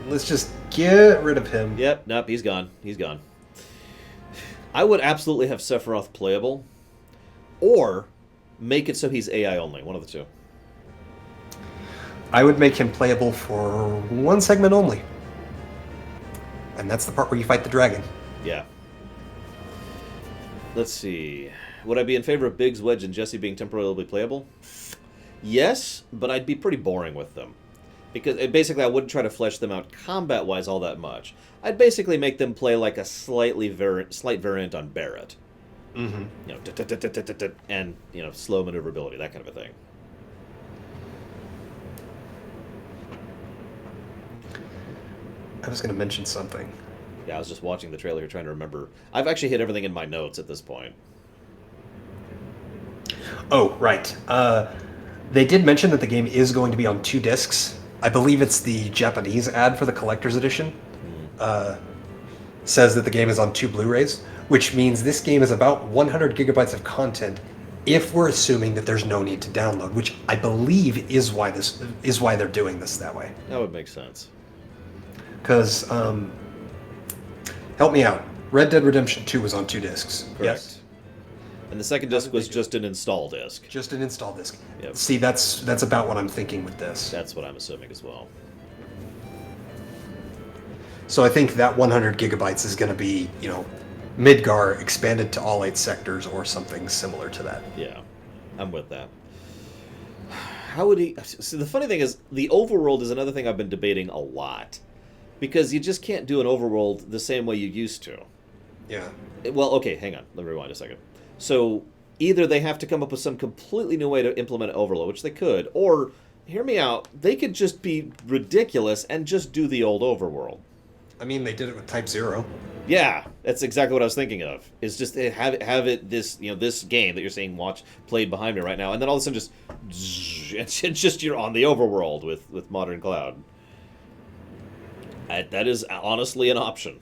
let's just get rid of him. Yep, nope, he's gone. He's gone. I would absolutely have Sephiroth playable, or make it so he's AI only. One of the two. I would make him playable for one segment only. And that's the part where you fight the dragon. Yeah. Let's see. Would I be in favor of Biggs, Wedge, and Jesse being temporarily playable? Yes, but I'd be pretty boring with them. Because basically I wouldn't try to flesh them out combat-wise all that much. I'd basically make them play like a slight variant on Barrett. Mm-hmm. You know, and, you know, slow maneuverability, that kind of a thing. I was going to mention something. Yeah, I was just watching the trailer here trying to remember. I've actually hit everything in my notes at this point. Oh, right. They did mention that the game is going to be on 2 discs. I believe it's the Japanese ad for the collector's edition. Says that the game is on 2 Blu-rays, which means this game is about 100 gigabytes of content if we're assuming that there's no need to download, which I believe is why they're doing this that way. That would make sense. Because, help me out. Red Dead Redemption 2 was on 2 discs. Correct. Yes. And the second disc was just an install disc. Just an install disc. Yep. See, that's about what I'm thinking with this. That's what I'm assuming as well. So I think that 100 gigabytes is going to be, you know, Midgar expanded to all 8 sectors or something similar to that. Yeah, I'm with that. How would he... See, the funny thing is, the overworld is another thing I've been debating a lot. Because you just can't do an overworld the same way you used to. Yeah. Well, okay, hang on. Let me rewind a second. So, either they have to come up with some completely new way to implement an overload, which they could, or, hear me out, they could just be ridiculous and just do the old overworld. I mean, they did it with Type 0. Yeah, that's exactly what I was thinking of. Is just have it this, you know, this game that you're seeing played behind me right now, and then all of a sudden it's just you're on the overworld with Modern Cloud. That is honestly an option.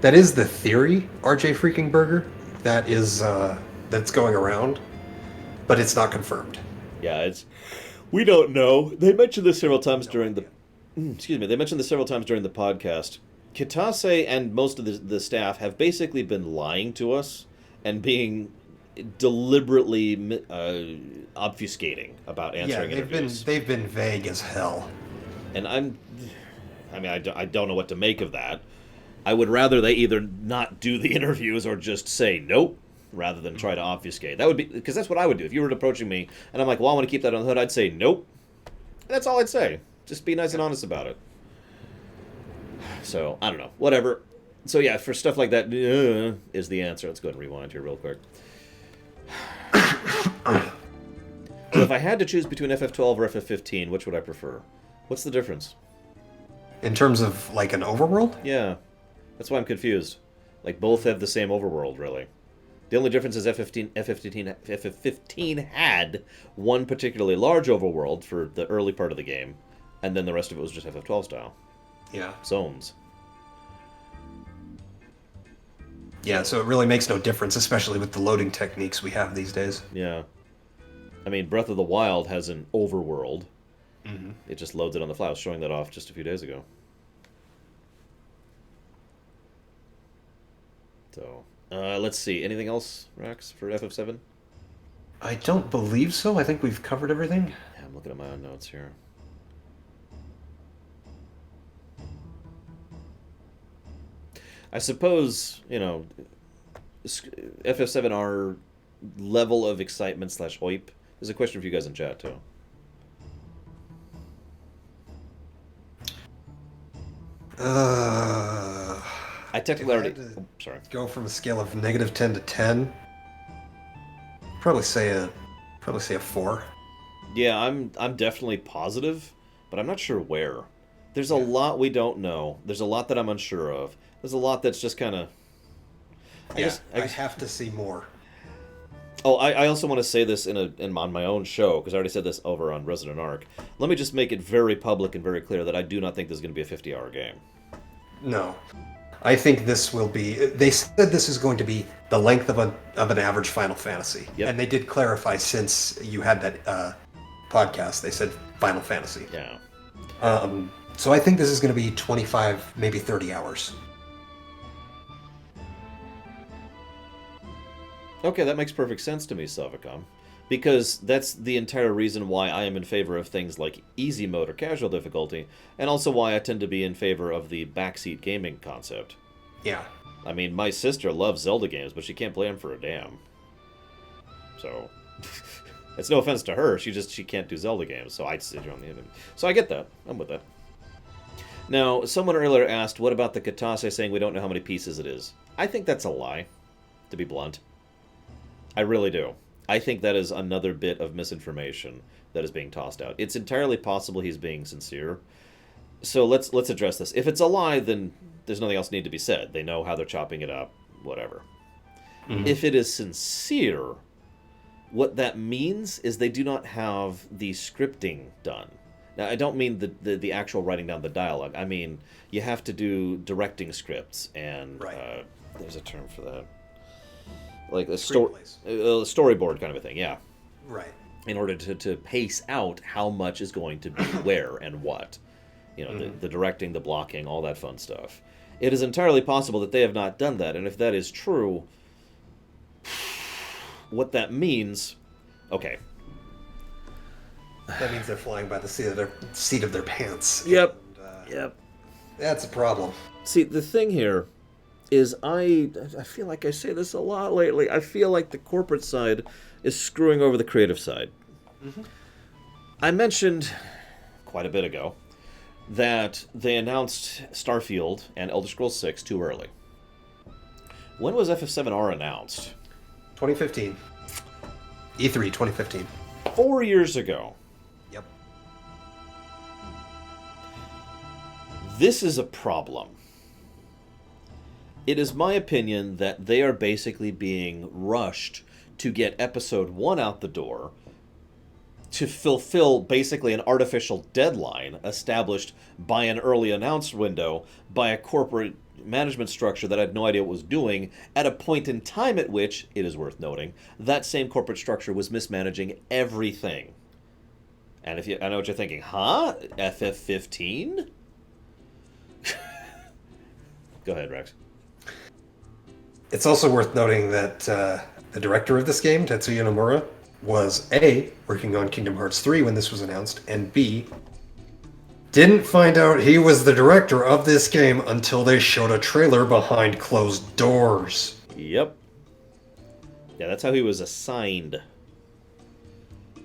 That is the theory, RJ freaking Burger. That's going around, but it's not confirmed. Yeah, we don't know. They mentioned this several times during the excuse me. They mentioned this several times during the podcast. Kitase and most of the staff have basically been lying to us and being deliberately obfuscating about answering interviews. They've been vague as hell. And I don't know what to make of that. I would rather they either not do the interviews or just say nope, rather than try to obfuscate. That would be, because that's what I would do. If you were approaching me and I'm like, well, I want to keep that on the hood, I'd say nope. And that's all I'd say. Just be nice and honest about it. So, I don't know. Whatever. So, yeah, for stuff like that, is the answer. Let's go ahead and rewind here real quick. So if I had to choose between FF12 or FF15, which would I prefer? What's the difference? In terms of, like, an overworld? Yeah. That's why I'm confused. Like, both have the same overworld, really. The only difference is FF15 had one particularly large overworld for the early part of the game, and then the rest of it was just FF12 style. Yeah. Zones. Yeah, so it really makes no difference, especially with the loading techniques we have these days. Yeah. I mean, Breath of the Wild has an overworld. Mm-hmm. It just loads it on the fly. I was showing that off just a few days ago. So, let's see. Anything else, Rax, for FF7? I don't believe so. I think we've covered everything. Yeah, I'm looking at my own notes here. I suppose, FF7R level of excitement / OIP is a question for you guys in chat, too. I technically already... sorry. Go from a scale of -10 to 10. Probably say a 4. Yeah, I'm definitely positive, but I'm not sure where. There's a lot we don't know. There's a lot that I'm unsure of. There's a lot that's just kind of... I have to see more. Oh, I also want to say this on my own show, because I already said this over on Resident Arc. Let me just make it very public and very clear that I do not think this is going to be a 50-hour game. No. I think this will be... They said this is going to be the length of an average Final Fantasy. Yep. And they did clarify, since you had that podcast, they said Final Fantasy. Yeah. So I think this is going to be 25, maybe 30 hours. Okay, that makes perfect sense to me, Savicom. Because that's the entire reason why I am in favor of things like easy mode or casual difficulty, and also why I tend to be in favor of the backseat gaming concept. Yeah. I mean, my sister loves Zelda games, but she can't play them for a damn. So, it's no offense to her, she can't do Zelda games, so I'd sit here on the end. So I get that. I'm with that. Now, someone earlier asked, what about the Katase saying we don't know how many pieces it is? I think that's a lie, to be blunt. I really do. I think that is another bit of misinformation that is being tossed out. It's entirely possible he's being sincere. So let's address this. If it's a lie, then there's nothing else need to be said. They know how they're chopping it up, whatever. Mm-hmm. If it is sincere, what that means is they do not have the scripting done. Now, I don't mean the actual writing down the dialogue. I mean, you have to do directing scripts, and right. There's a term for that. Like a storyboard kind of a thing, yeah. Right. In order to pace out how much is going to be where and what. The directing, the blocking, all that fun stuff. It is entirely possible that they have not done that, and if that is true, what that means... Okay. That means they're flying by the seat of their pants. Yep. And, yep. That's a problem. See, the thing here is I feel like I say this a lot lately. I feel like the corporate side is screwing over the creative side. Mm-hmm. I mentioned quite a bit ago that they announced Starfield and Elder Scrolls 6 too early. When was FF7R announced? 2015. E3 2015. 4 years ago. Yep. This is a problem. It is my opinion that they are basically being rushed to get Episode 1 out the door to fulfill basically an artificial deadline established by an early announced window by a corporate management structure that had no idea what it was doing at a point in time at which, it is worth noting, that same corporate structure was mismanaging everything. And I know what you're thinking, huh? FF15? Go ahead, Rex. It's also worth noting that the director of this game, Tetsuya Nomura, was A, working on Kingdom Hearts 3 when this was announced, and B, didn't find out he was the director of this game until they showed a trailer behind closed doors. Yep. Yeah, that's how he was assigned.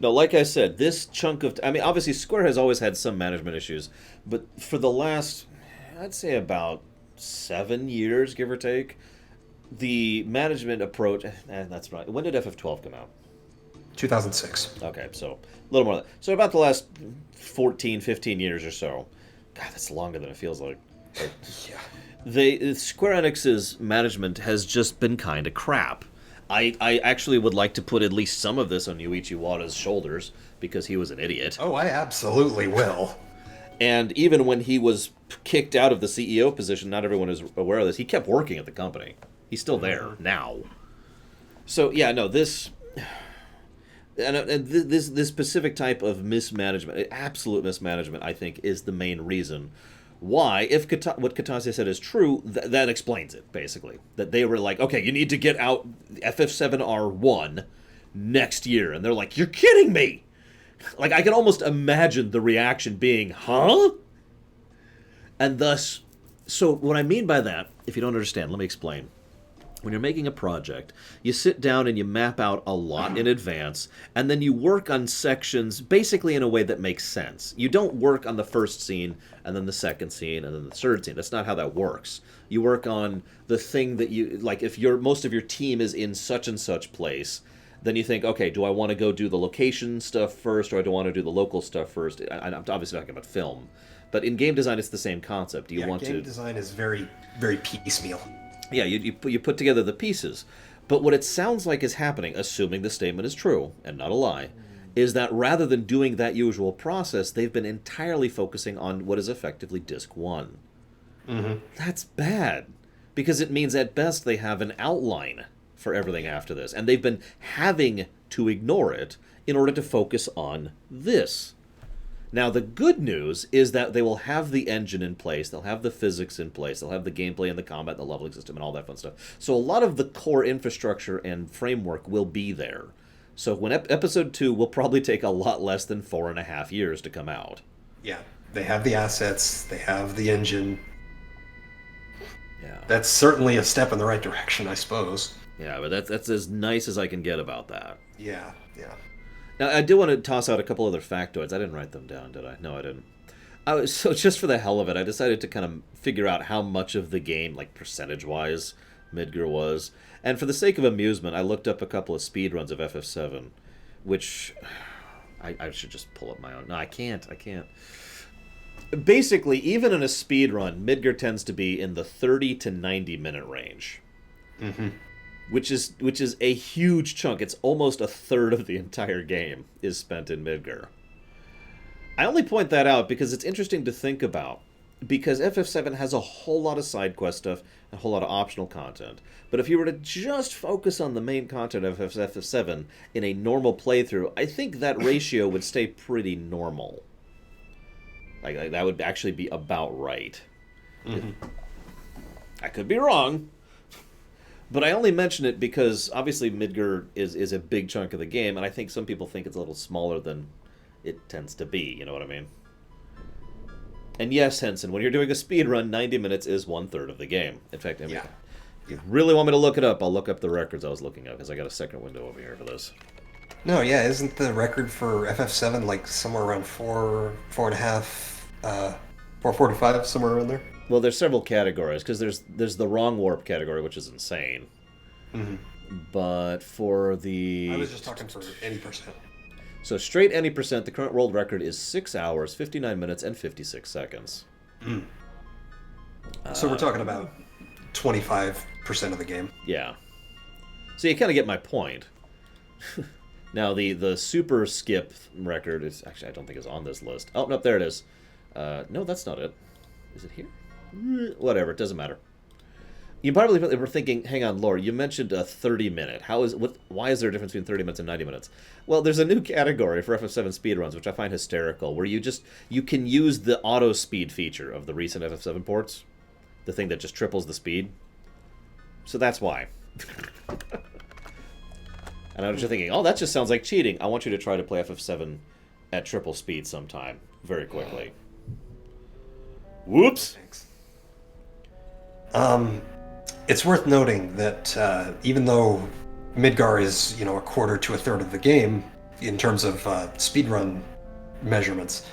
No, like I said, this chunk of... I mean, obviously, Square has always had some management issues, but for the last, I'd say about 7 years, give or take, the management approach... that's right. When did FF12 come out? 2006. Okay, so a little more than that. So about the last 14, 15 years or so. God, that's longer than it feels like. Yeah. Square Enix's management has just been kind of crap. I actually would like to put at least some of this on Yuichi Wada's shoulders, because he was an idiot. Oh, I absolutely will. And even when he was kicked out of the CEO position, not everyone is aware of this, he kept working at the company. He's still there now. So, yeah, no, this specific type of mismanagement, absolute mismanagement, I think, is the main reason why, if what Katase said is true, that explains it, basically. That they were like, okay, you need to get out FF7R1 next year. And they're like, you're kidding me! Like, I can almost imagine the reaction being, huh? And thus, so what I mean by that if you don't understand, let me explain. When you're making a project, you sit down and you map out a lot in advance, and then you work on sections basically in a way that makes sense. You don't work on the first scene, and then the second scene, and then the third scene. That's not how that works. You work on the thing that you, like if most of your team is in such and such place, then you think, okay, do I want to go do the location stuff first, or do I want to do the local stuff first? I'm obviously talking about film. But in game design, it's the same concept. Game design is very, very piecemeal. Yeah, you put together the pieces. But what it sounds like is happening, assuming the statement is true, and not a lie, is that rather than doing that usual process, they've been entirely focusing on what is effectively Disc 1. Mm-hmm. That's bad, because it means at best they have an outline for everything after this, and they've been having to ignore it in order to focus on this. Now, the good news is that they will have the engine in place, they'll have the physics in place, they'll have the gameplay and the combat, the leveling system, and all that fun stuff. So a lot of the core infrastructure and framework will be there. So when Episode 2 will probably take a lot less than 4.5 years to come out. Yeah, they have the assets, they have the engine. Yeah. That's certainly a step in the right direction, I suppose. Yeah, but that's as nice as I can get about that. Yeah. Now, I do want to toss out a couple other factoids. I didn't write them down, did I? No, I didn't. So just for the hell of it, I decided to kind of figure out how much of the game, like percentage-wise, Midgar was. And for the sake of amusement, I looked up a couple of speedruns of FF7, which I should just pull up my own. No, I can't. Basically, even in a speedrun, Midgar tends to be in the 30 to 90 minute range. Mm-hmm. Which is a huge chunk. It's almost a third of the entire game is spent in Midgar. I only point that out because it's interesting to think about. Because FF7 has a whole lot of side quest stuff and a whole lot of optional content. But if you were to just focus on the main content of FF7 in a normal playthrough, I think that ratio would stay pretty normal. Like that would actually be about right. Mm-hmm. I could be wrong. But I only mention it because, obviously, Midgar is a big chunk of the game, and I think some people think it's a little smaller than it tends to be, you know what I mean? And yes, Henson, when you're doing a speed run, 90 minutes is 1/3 of the game. In fact, if you really want me to look it up, I'll look up the records I was looking at, because I got a second window over here for this. No, yeah, isn't the record for FF7 like somewhere around 4.5, 4.45, somewhere around there? Well, there's several categories, because there's the wrong warp category, which is insane. Mm-hmm. But for the... I was just talking for any percent. So straight any percent, the current world record is 6 hours, 59 minutes, and 56 seconds. Mm. So we're talking about 25% of the game. Yeah. So you kind of get my point. Now, the super skip record is... Actually, I don't think it's on this list. Oh, no, there it is. No, that's not it. Is it here? Whatever, it doesn't matter. You probably were thinking, hang on, Lore, you mentioned a 30-minute. Why is there a difference between 30 minutes and 90 minutes? Well, there's a new category for FF7 speedruns, which I find hysterical, where you can use the auto speed feature of the recent FF7 ports, the thing that just triples the speed. So that's why. And I was just thinking, oh, that just sounds like cheating. I want you to try to play FF7 at triple speed sometime, very quickly. Whoops. Thanks. It's worth noting that even though Midgar is, a quarter to a third of the game in terms of speedrun measurements,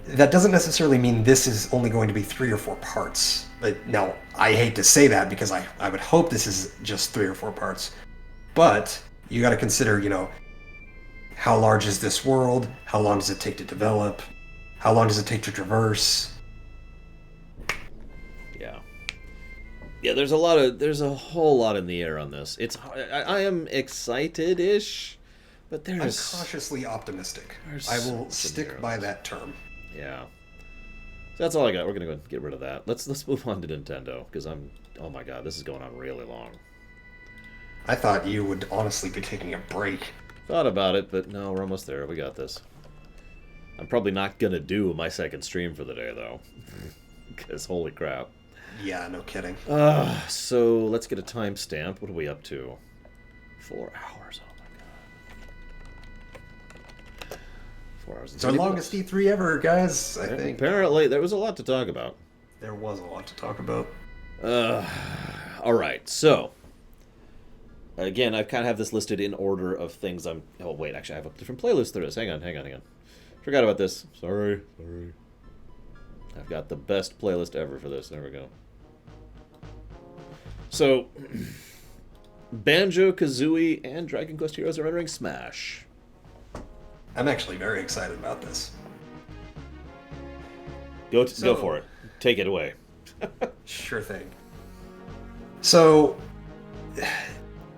that doesn't necessarily mean this is only going to be 3 or 4 parts. Now, I hate to say that because I would hope this is just 3 or 4 parts. But you got to consider, how large is this world? How long does it take to develop? How long does it take to traverse? Yeah, there's a whole lot in the air on this. I am excited-ish, but I'm cautiously optimistic. I will stick by that term. Yeah. So that's all I got. We're gonna go get rid of that. Let's move on to Nintendo, because oh my god, this is going on really long. I thought you would honestly be taking a break. Thought about it, but no, we're almost there. We got this. I'm probably not gonna do my second stream for the day though, because holy crap. Yeah, no kidding. So let's get a timestamp. What are we up to? 4 hours. Oh my god. 4 hours. It's our longest E3 ever, guys. I think. Apparently, there was a lot to talk about. There was a lot to talk about. All right, so again, I kind of have this listed in order of things I'm. Oh wait, actually, I have a different playlist through this. Hang on. Forgot about this. Sorry. I've got the best playlist ever for this. There we go. So, Banjo-Kazooie and Dragon Quest Heroes are entering Smash. I'm actually very excited about this. Go for it. Take it away. Sure thing. So,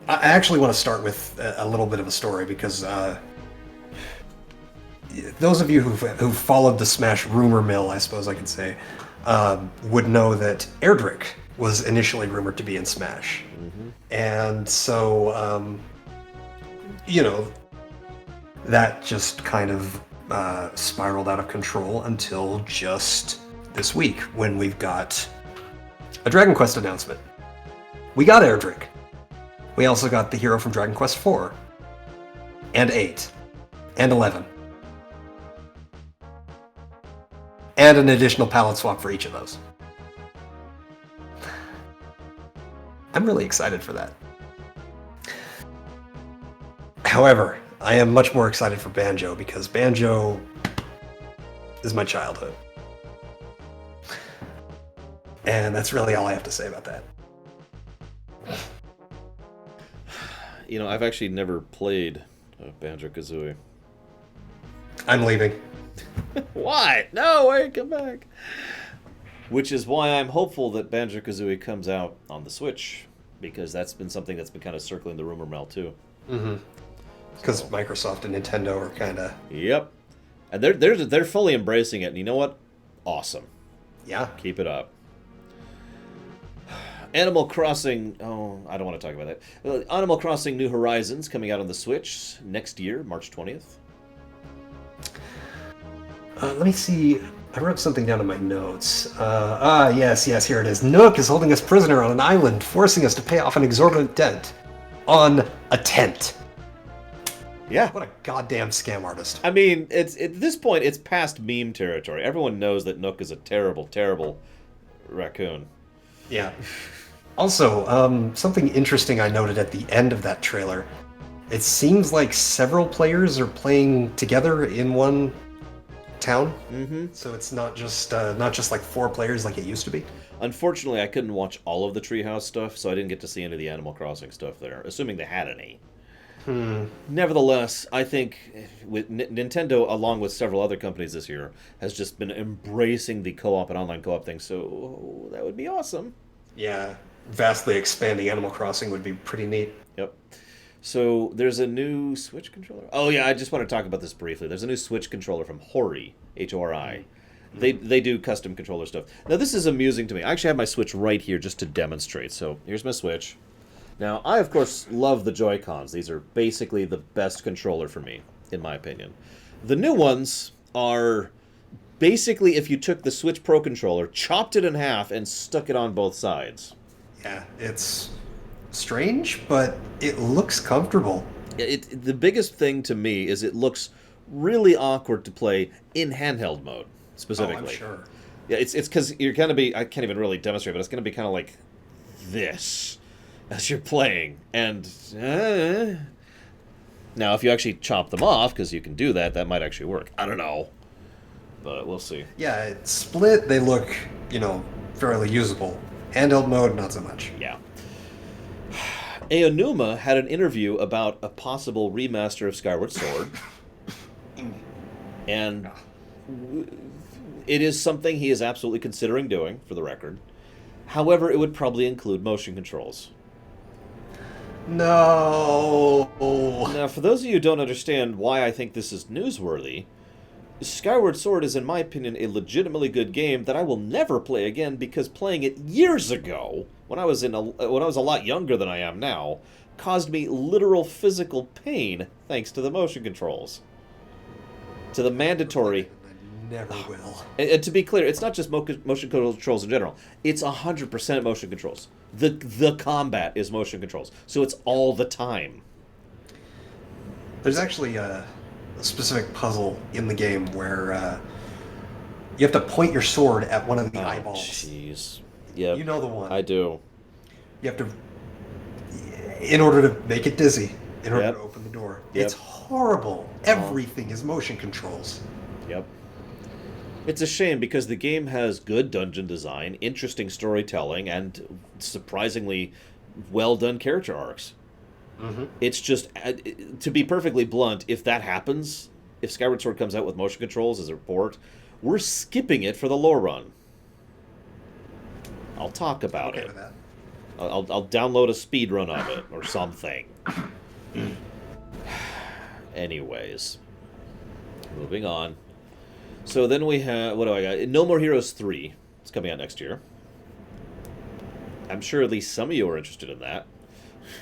I actually want to start with a little bit of a story because those of you who've followed the Smash rumor mill, I suppose I could say, would know that Erdrick was initially rumored to be in Smash. Mm-hmm. And so, that just kind of spiraled out of control until just this week when we've got a Dragon Quest announcement. We got Erdrick. We also got the hero from Dragon Quest 4 and 8 and 11. And an additional palette swap for each of those. I'm really excited for that. However, I am much more excited for Banjo because Banjo is my childhood. And that's really all I have to say about that. I've actually never played Banjo-Kazooie. I'm leaving. Why? No, wait, come back. Which is why I'm hopeful that Banjo-Kazooie comes out on the Switch, because that's been something that's been kind of circling the rumor mill too. Mm-hmm. Because Microsoft and Nintendo are kind of... Yep. And they're fully embracing it, and you know what? Awesome. Yeah. Keep it up. Animal Crossing... Oh, I don't want to talk about that. Animal Crossing New Horizons coming out on the Switch next year, March 20th. Let me see. I wrote something down in my notes. Yes, here it is. Nook is holding us prisoner on an island, forcing us to pay off an exorbitant debt on a tent. Yeah. What a goddamn scam artist. I mean, it's at this point, it's past meme territory. Everyone knows that Nook is a terrible, terrible raccoon. Yeah. Also, something interesting I noted at the end of that trailer. It seems like several players are playing together in one town. Mm-hmm. So it's not just like 4 players like it used to be. Unfortunately, I couldn't watch all of the Treehouse stuff, so I didn't get to see any of the Animal Crossing stuff there, assuming they had any. Nevertheless, I think with Nintendo, along with several other companies this year, has just been embracing the co-op and online co-op thing, so that would be awesome. Yeah, vastly expanding Animal Crossing would be pretty neat. Yep. So there's a new Switch controller. Oh yeah, I just want to talk about this briefly. There's a new Switch controller from Hori, Hori. They do custom controller stuff. Now this is amusing to me. I actually have my Switch right here just to demonstrate. So here's my Switch. Now I of course love the Joy-Cons. These are basically the best controller for me, in my opinion. The new ones are basically if you took the Switch Pro controller, chopped it in half, and stuck it on both sides. Yeah, it's strange, but it looks comfortable. The biggest thing to me is it looks really awkward to play in handheld mode, specifically. Oh, I'm sure. Yeah, it's because you're going to be, I can't even really demonstrate, but it's going to be kind of like this as you're playing. And now, if you actually chop them off, because you can do that, that might actually work. I don't know, but we'll see. Yeah, it's split. They look, fairly usable. Handheld mode, not so much. Yeah. Aonuma had an interview about a possible remaster of Skyward Sword. And it is something he is absolutely considering doing, for the record. However, it would probably include motion controls. No. Now, for those of you who don't understand why I think this is newsworthy, Skyward Sword is, in my opinion, a legitimately good game that I will never play again because playing it years ago, when I was a lot younger than I am now, caused me literal physical pain thanks to the motion controls. To the mandatory... I never will. And to be clear, it's not just motion controls in general. It's 100% motion controls. The combat is motion controls. So it's all the time. There's actually a specific puzzle in the game where you have to point your sword at one of the eyeballs. Jeez. Yep. You know the one. I do. You have to, in order to make it dizzy, in order Yep. to open the door. Yep. It's horrible. Everything is motion controls. Yep. It's a shame because the game has good dungeon design, interesting storytelling, and surprisingly well done character arcs. Mm-hmm. It's just, to be perfectly blunt, if that happens, if Skyward Sword comes out with motion controls as a port, we're skipping it for the lore run. I'll talk about Okay it. with that. I'll download a speed run of it or something. Anyways, moving on. So then we have, what do I got? No More Heroes 3. It's coming out next year. I'm sure at least some of you are interested in that.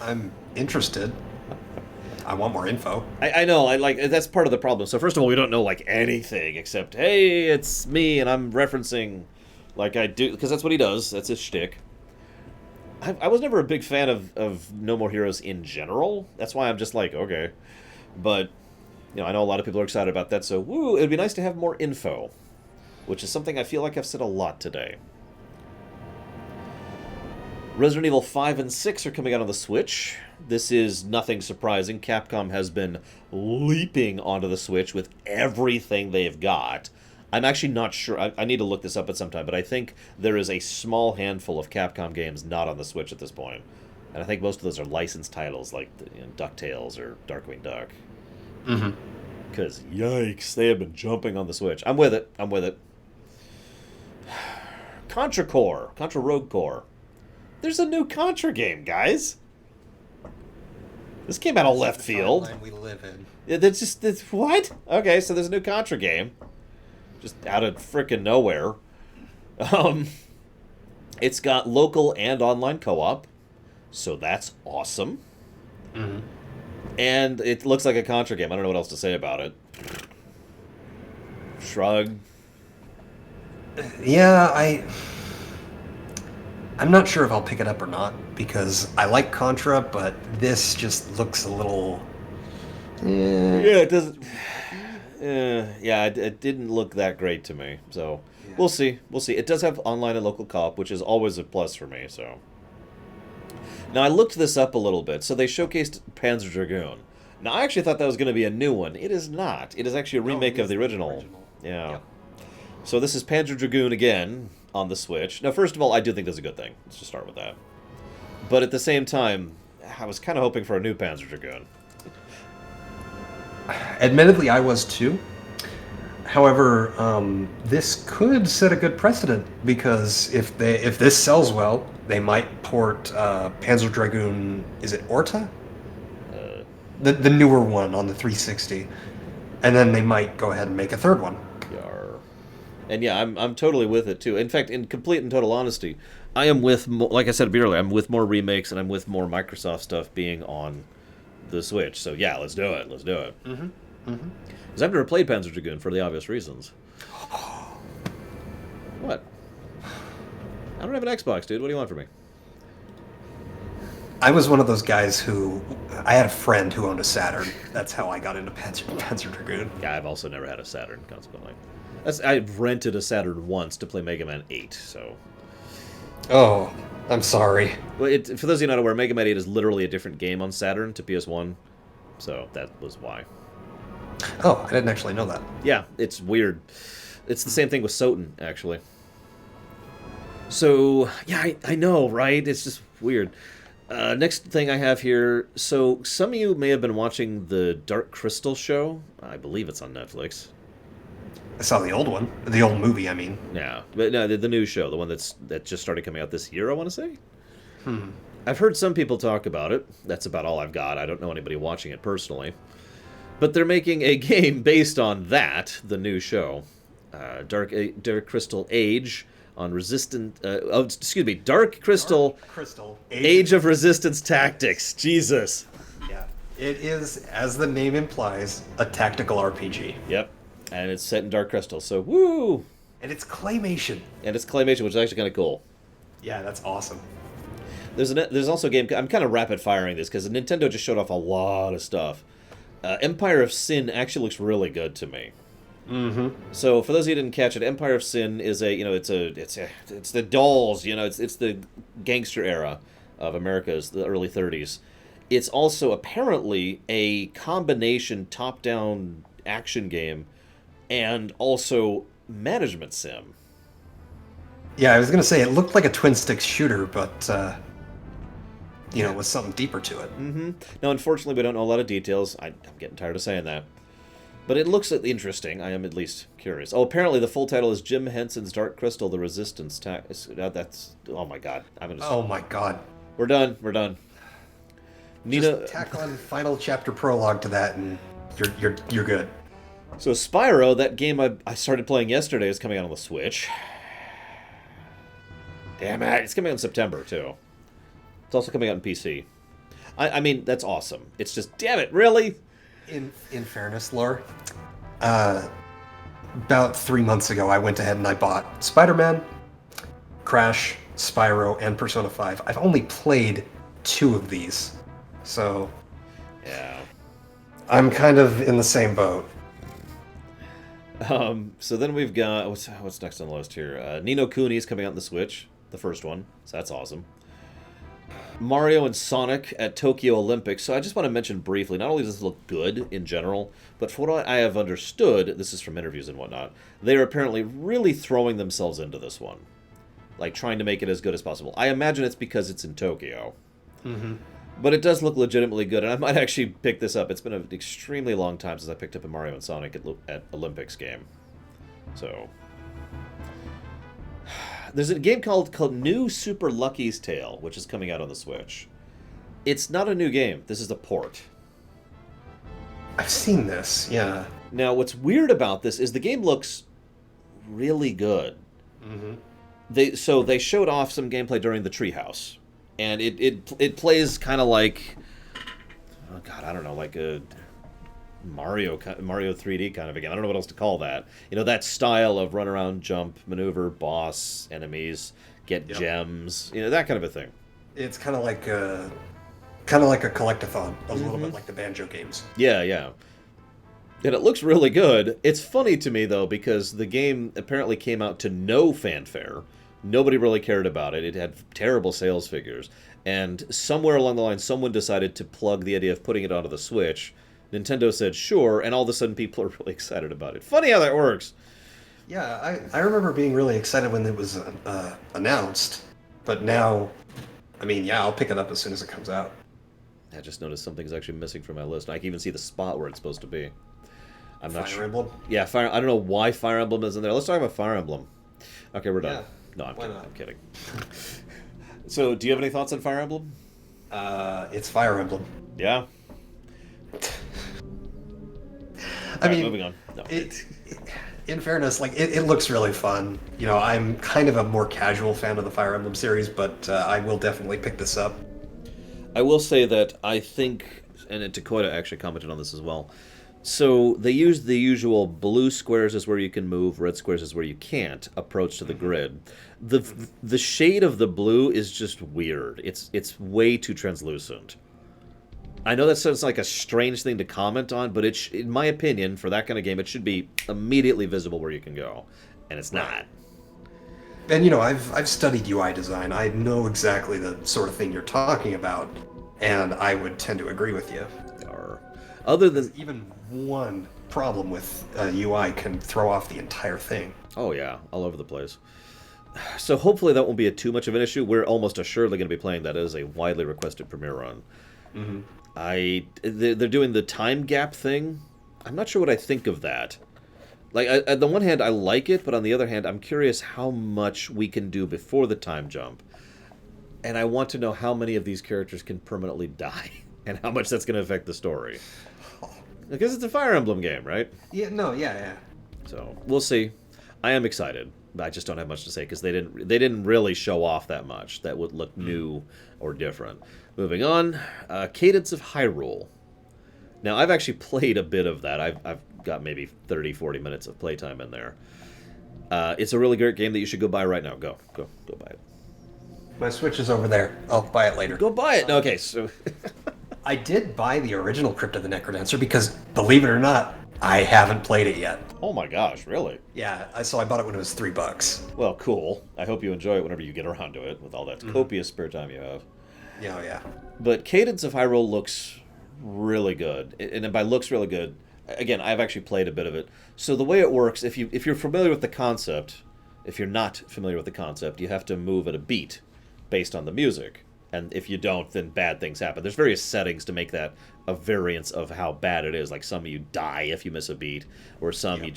I'm interested. I want more info. I know, that's part of the problem. So first of all, we don't know like anything except, hey, it's me and I'm referencing like I do, because that's what he does. That's his shtick. I was never a big fan of No More Heroes in general. That's why I'm just like, okay. But, I know a lot of people are excited about that, so woo, it'd be nice to have more info, which is something I feel like I've said a lot today. Resident Evil 5 and 6 are coming out on the Switch. This is nothing surprising. Capcom has been leaping onto the Switch with everything they've got. I'm actually not sure. I need to look this up at some time, but I think there is a small handful of Capcom games not on the Switch at this point. And I think most of those are licensed titles like DuckTales or Darkwing Duck. Mm-hmm. Because, yikes, they have been jumping on the Switch. I'm with it. Contra Rogue Core. There's a new Contra game, guys. This came out of left field. The timeline we live in. That's what? Okay, so there's a new Contra game. Just out of frickin' nowhere. It's got local and online co-op, so that's awesome. Mm-hmm. And it looks like a Contra game. I don't know what else to say about it. Shrug. Yeah, I'm not sure if I'll pick it up or not, because I like Contra, but this just looks a little... Yeah, it doesn't... it didn't look that great to me, so... Yeah. We'll see. It does have online and local co-op, which is always a plus for me, so... Now, I looked this up a little bit, so they showcased Panzer Dragoon. Now, I actually thought that was going to be a new one. It is not. It is actually a remake of the original. Yeah. Yep. So this is Panzer Dragoon again on the Switch. Now, first of all, I do think that's a good thing. Let's just start with that. But at the same time, I was kind of hoping for a new Panzer Dragoon. Admittedly, I was too. However, this could set a good precedent, because if this sells well, they might port Panzer Dragoon. Is it Orta? The newer one on the 360, and then they might go ahead and make a third one. Yar. And yeah, I'm totally with it too. In fact, in complete and total honesty, I am with like I said earlier, I'm with more remakes and I'm with more Microsoft stuff being on the Switch. So yeah, let's do it. Mm-hmm. Mm-hmm. Because I've never played Panzer Dragoon for the obvious reasons. What? I don't have an Xbox, dude. What do you want from me? I was one of those guys who... I had a friend who owned a Saturn. That's how I got into Panzer Dragoon. Yeah, I've also never had a Saturn, consequently. I've rented a Saturn once to play Mega Man 8, so... Oh, I'm sorry. Well, for those of you not aware, Mega Man 8 is literally a different game on Saturn to PS1, so that was why. Oh, I didn't actually know that. Yeah, it's weird. It's the same thing with Soten, actually. So, yeah, I know, right? It's just weird. Next thing I have here, so some of you may have been watching the Dark Crystal show. I believe it's on Netflix. I saw the old one. The old movie, I mean. Yeah, but no, the new show, the one that just started coming out this year, I want to say. I've heard some people talk about it. That's about all I've got. I don't know anybody watching it personally. But they're making a game based on that, the new show. Dark Crystal Age on Dark Crystal Age of Resistance Tactics. Jesus. Yeah. It is, as the name implies, a tactical RPG. Yep. And it's set in Dark Crystal, so woo! And it's claymation. Which is actually kind of cool. Yeah, that's awesome. There's also a game, I'm kind of rapid firing this, because Nintendo just showed off a lot of stuff. Empire of Sin actually looks really good to me. Mm-hmm. So for those of you who didn't catch it, Empire of Sin is it's the dolls, it's the gangster era of America's the early 30s. It's also apparently a combination top-down action game and also management sim. Yeah, I was gonna say it looked like a twin stick shooter, but with something deeper to it. Mm-hmm. Now, unfortunately, we don't know a lot of details. I'm getting tired of saying that. But it looks interesting. I am at least curious. Oh, apparently the full title is Jim Henson's Dark Crystal: The Resistance. That's oh my god. Oh my god. We're done. We're done. Nina, just tack on final chapter prologue to that, and you're good. So Spyro, that game I started playing yesterday, is coming out on the Switch. Damn it! It's coming out in September too. It's also coming out on PC. I mean, that's awesome. It's just, damn it, really? In fairness, Lore, about 3 months ago, I went ahead and I bought Spider-Man, Crash, Spyro, and Persona 5. I've only played 2 of these, so yeah, I'm kind of in the same boat. So then we've got what's next on the list here? Ni no Kuni is coming out on the Switch, the first one, so that's awesome. Mario and Sonic at Tokyo Olympics. So I just want to mention briefly, not only does this look good in general, but for what I have understood, this is from interviews and whatnot, they are apparently really throwing themselves into this one. Like, trying to make it as good as possible. I imagine it's because it's in Tokyo. Mm-hmm. But it does look legitimately good, and I might actually pick this up. It's been an extremely long time since I picked up a Mario and Sonic at Olympics game. So... There's a game called New Super Lucky's Tale, which is coming out on the Switch. It's not a new game. This is a port. I've seen this, yeah. Now, what's weird about this is the game looks really good. Mm-hmm. They showed off some gameplay during the Treehouse, and it plays kind of like, oh god, I don't know, like a Mario 3D kind of a game. I don't know what else to call that. That style of run around, jump, maneuver, boss, enemies, get gems, that kind of a thing. It's kind of like a collectathon, a little bit like the Banjo games. Yeah, yeah. And it looks really good. It's funny to me, though, because the game apparently came out to no fanfare. Nobody really cared about it. It had terrible sales figures. And somewhere along the line, someone decided to plug the idea of putting it onto the Switch. Nintendo said sure, and all of a sudden people are really excited about it. Funny how that works. Yeah, I remember being really excited when it was announced, but now, I mean, yeah, I'll pick it up as soon as it comes out. I just noticed something's actually missing from my list. I can even see the spot where it's supposed to be. I'm not sure. Fire Emblem? Yeah, Fire. I don't know why Fire Emblem is in there. Let's talk about Fire Emblem. Okay, we're done. Yeah, no, why not? I'm kidding. So, do you have any thoughts on Fire Emblem? It's Fire Emblem. Yeah. I mean, moving on. No. In fairness, like it looks really fun. I'm kind of a more casual fan of the Fire Emblem series, but I will definitely pick this up. I will say that I think, and Dakota actually commented on this as well. So they use the usual blue squares is where you can move, red squares is where you can't approach to the grid. The shade of the blue is just weird. It's way too translucent. I know that sounds like a strange thing to comment on, but in my opinion, for that kind of game, it should be immediately visible where you can go, and it's not. And I've studied UI design. I know exactly the sort of thing you're talking about, and I would tend to agree with you. Other than even one problem with UI can throw off the entire thing. Oh yeah, all over the place. So hopefully that won't be too much of an issue. We're almost assuredly going to be playing that as a widely requested premiere run. Mm-hmm. They're doing the time gap thing. I'm not sure what I think of that. Like, on the one hand, I like it, but on the other hand, I'm curious how much we can do before the time jump. And I want to know how many of these characters can permanently die, and how much that's going to affect the story. Because it's a Fire Emblem game, right? Yeah. So, we'll see. I am excited. I just don't have much to say, because they didn't really show off that much that would look new or different. Moving on, Cadence of Hyrule. Now, I've actually played a bit of that. I've got maybe 30, 40 minutes of playtime in there. It's a really great game that you should go buy right now. Go buy it. My Switch is over there. I'll buy it later. Go buy it. Okay, so... I did buy the original Crypt of the Necrodancer because, believe it or not, I haven't played it yet. Oh my gosh, really? Yeah, so I bought it when it was $3. Well, cool. I hope you enjoy it whenever you get around to it with all that copious spare time you have. Yeah, oh, yeah. But Cadence of Hyrule looks really good. And by looks really good, again, I've actually played a bit of it. So the way it works, if you're familiar with the concept, if you're not familiar with the concept, you have to move at a beat based on the music. And if you don't, then bad things happen. There's various settings to make that a variance of how bad it is. Like some of you die if you miss a beat, or some you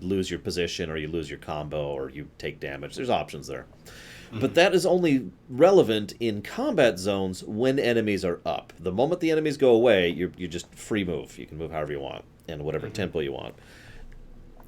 lose your position, or you lose your combo, or you take damage. There's options there. But that is only relevant in combat zones when enemies are up. The moment the enemies go away, you just free move. You can move however you want and whatever tempo you want.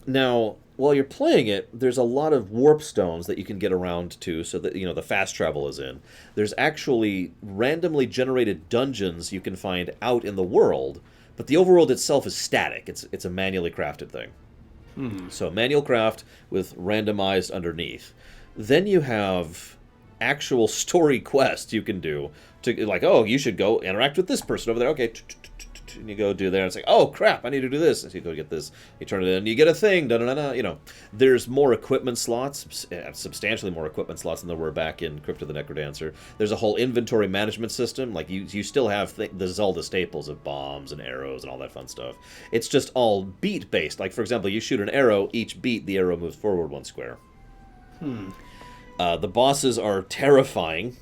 Now, while you're playing it, there's a lot of warp stones that you can get around to so that, the fast travel is in. There's actually randomly generated dungeons you can find out in the world, but the overworld itself is static. It's a manually crafted thing. So manual craft with randomized underneath. Then you have actual story quests you can do to, like, oh, you should go interact with this person over there. Okay, and you go do there, and it's like, oh crap, I need to do this. So you go get this, you turn it in, you get a thing. There's more equipment slots, substantially more equipment slots than there were back in Crypt of the Necrodancer. There's a whole inventory management system. Like you still have the Zelda staples of bombs and arrows and all that fun stuff. It's just all beat based. Like for example, you shoot an arrow, each beat the arrow moves forward 1 square. The bosses are terrifying.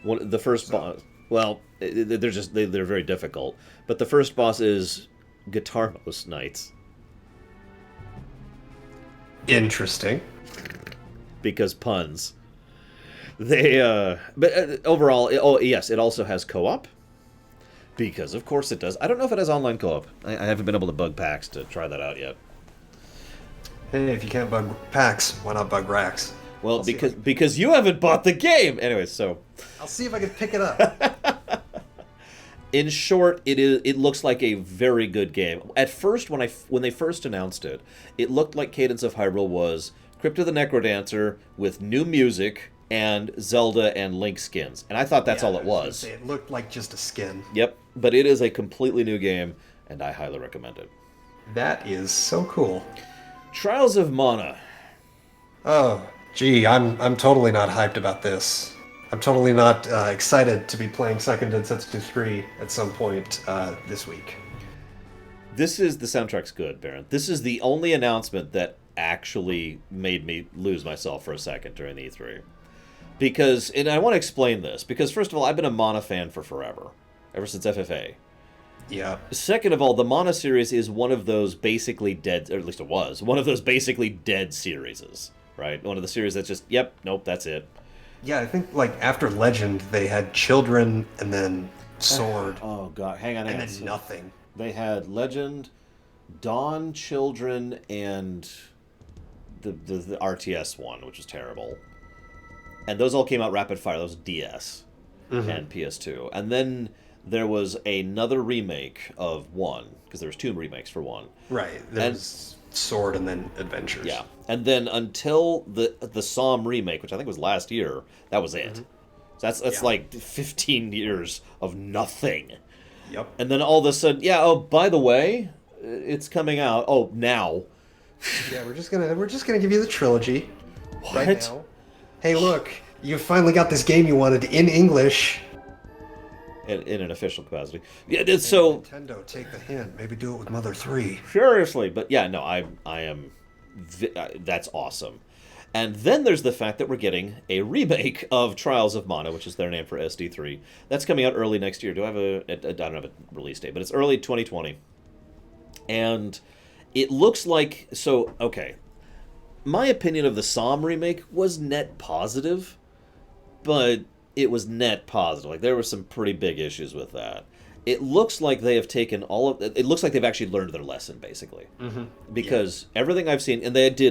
The first boss, well, they're very difficult. But the first boss is Guitarmos Knights. Interesting. Because puns. But overall, it also has co-op. Because of course it does. I don't know if it has online co-op. I haven't been able to bug PAX to try that out yet. Hey, if you can't bug PAX, why not bug Rax? Well, because you haven't bought the game. Anyway, so I'll see if I can pick it up. in short, it looks like a very good game. At first, when they first announced it, it looked like Cadence of Hyrule was Crypt of the Necrodancer with new music and Zelda and Link skins. And I thought that's all it was. It looked like just a skin. Yep, but it is a completely new game, and I highly recommend it. That is so cool. Trials of Mana. Oh, gee, I'm totally not hyped about this. I'm totally not excited to be playing Second Densetsu 3 at some point this week. The soundtrack's good, Baron. This is the only announcement that actually made me lose myself for a second during the E3. Because, and I want to explain this, because first of all, I've been a Mana fan for forever, ever since FFA. Yeah. Second of all, the Mana series is one of those basically dead, or at least it was, one of those basically dead series, right? One of the series that's just, yep, nope, that's it. Yeah, I think, like, after Legend, they had Children, and then Sword. Oh, God, hang on. And then nothing. They had Legend, Dawn, Children, and the RTS one, which was terrible. And those all came out rapid fire. Those DS and PS2. And then there was another remake of 1, because there was 2 remakes for 1. Right. There was Sword and then Adventures. Yeah. And then until the Psalm remake, which I think was last year, that was it. So that's like 15 years of nothing. Yep. And then all of a sudden, oh, by the way, it's coming out. Oh, now. Yeah, we're just gonna give you the trilogy. What? Right now. Hey, look, you finally got this game you wanted in English. In an official capacity. Yeah, so Nintendo, take the hint. Maybe do it with Mother 3. seriously, but yeah, no, I am. That's awesome. And then there's the fact that we're getting a remake of Trials of Mana, which is their name for SD3. That's coming out early next year. I don't have a release date, but it's early 2020. And it looks like okay. My opinion of the Psalm remake was net positive, but it was net positive. Like, there were some pretty big issues with that. It looks like they have taken it looks like they've actually learned their lesson, basically. Because everything I've seen, and they had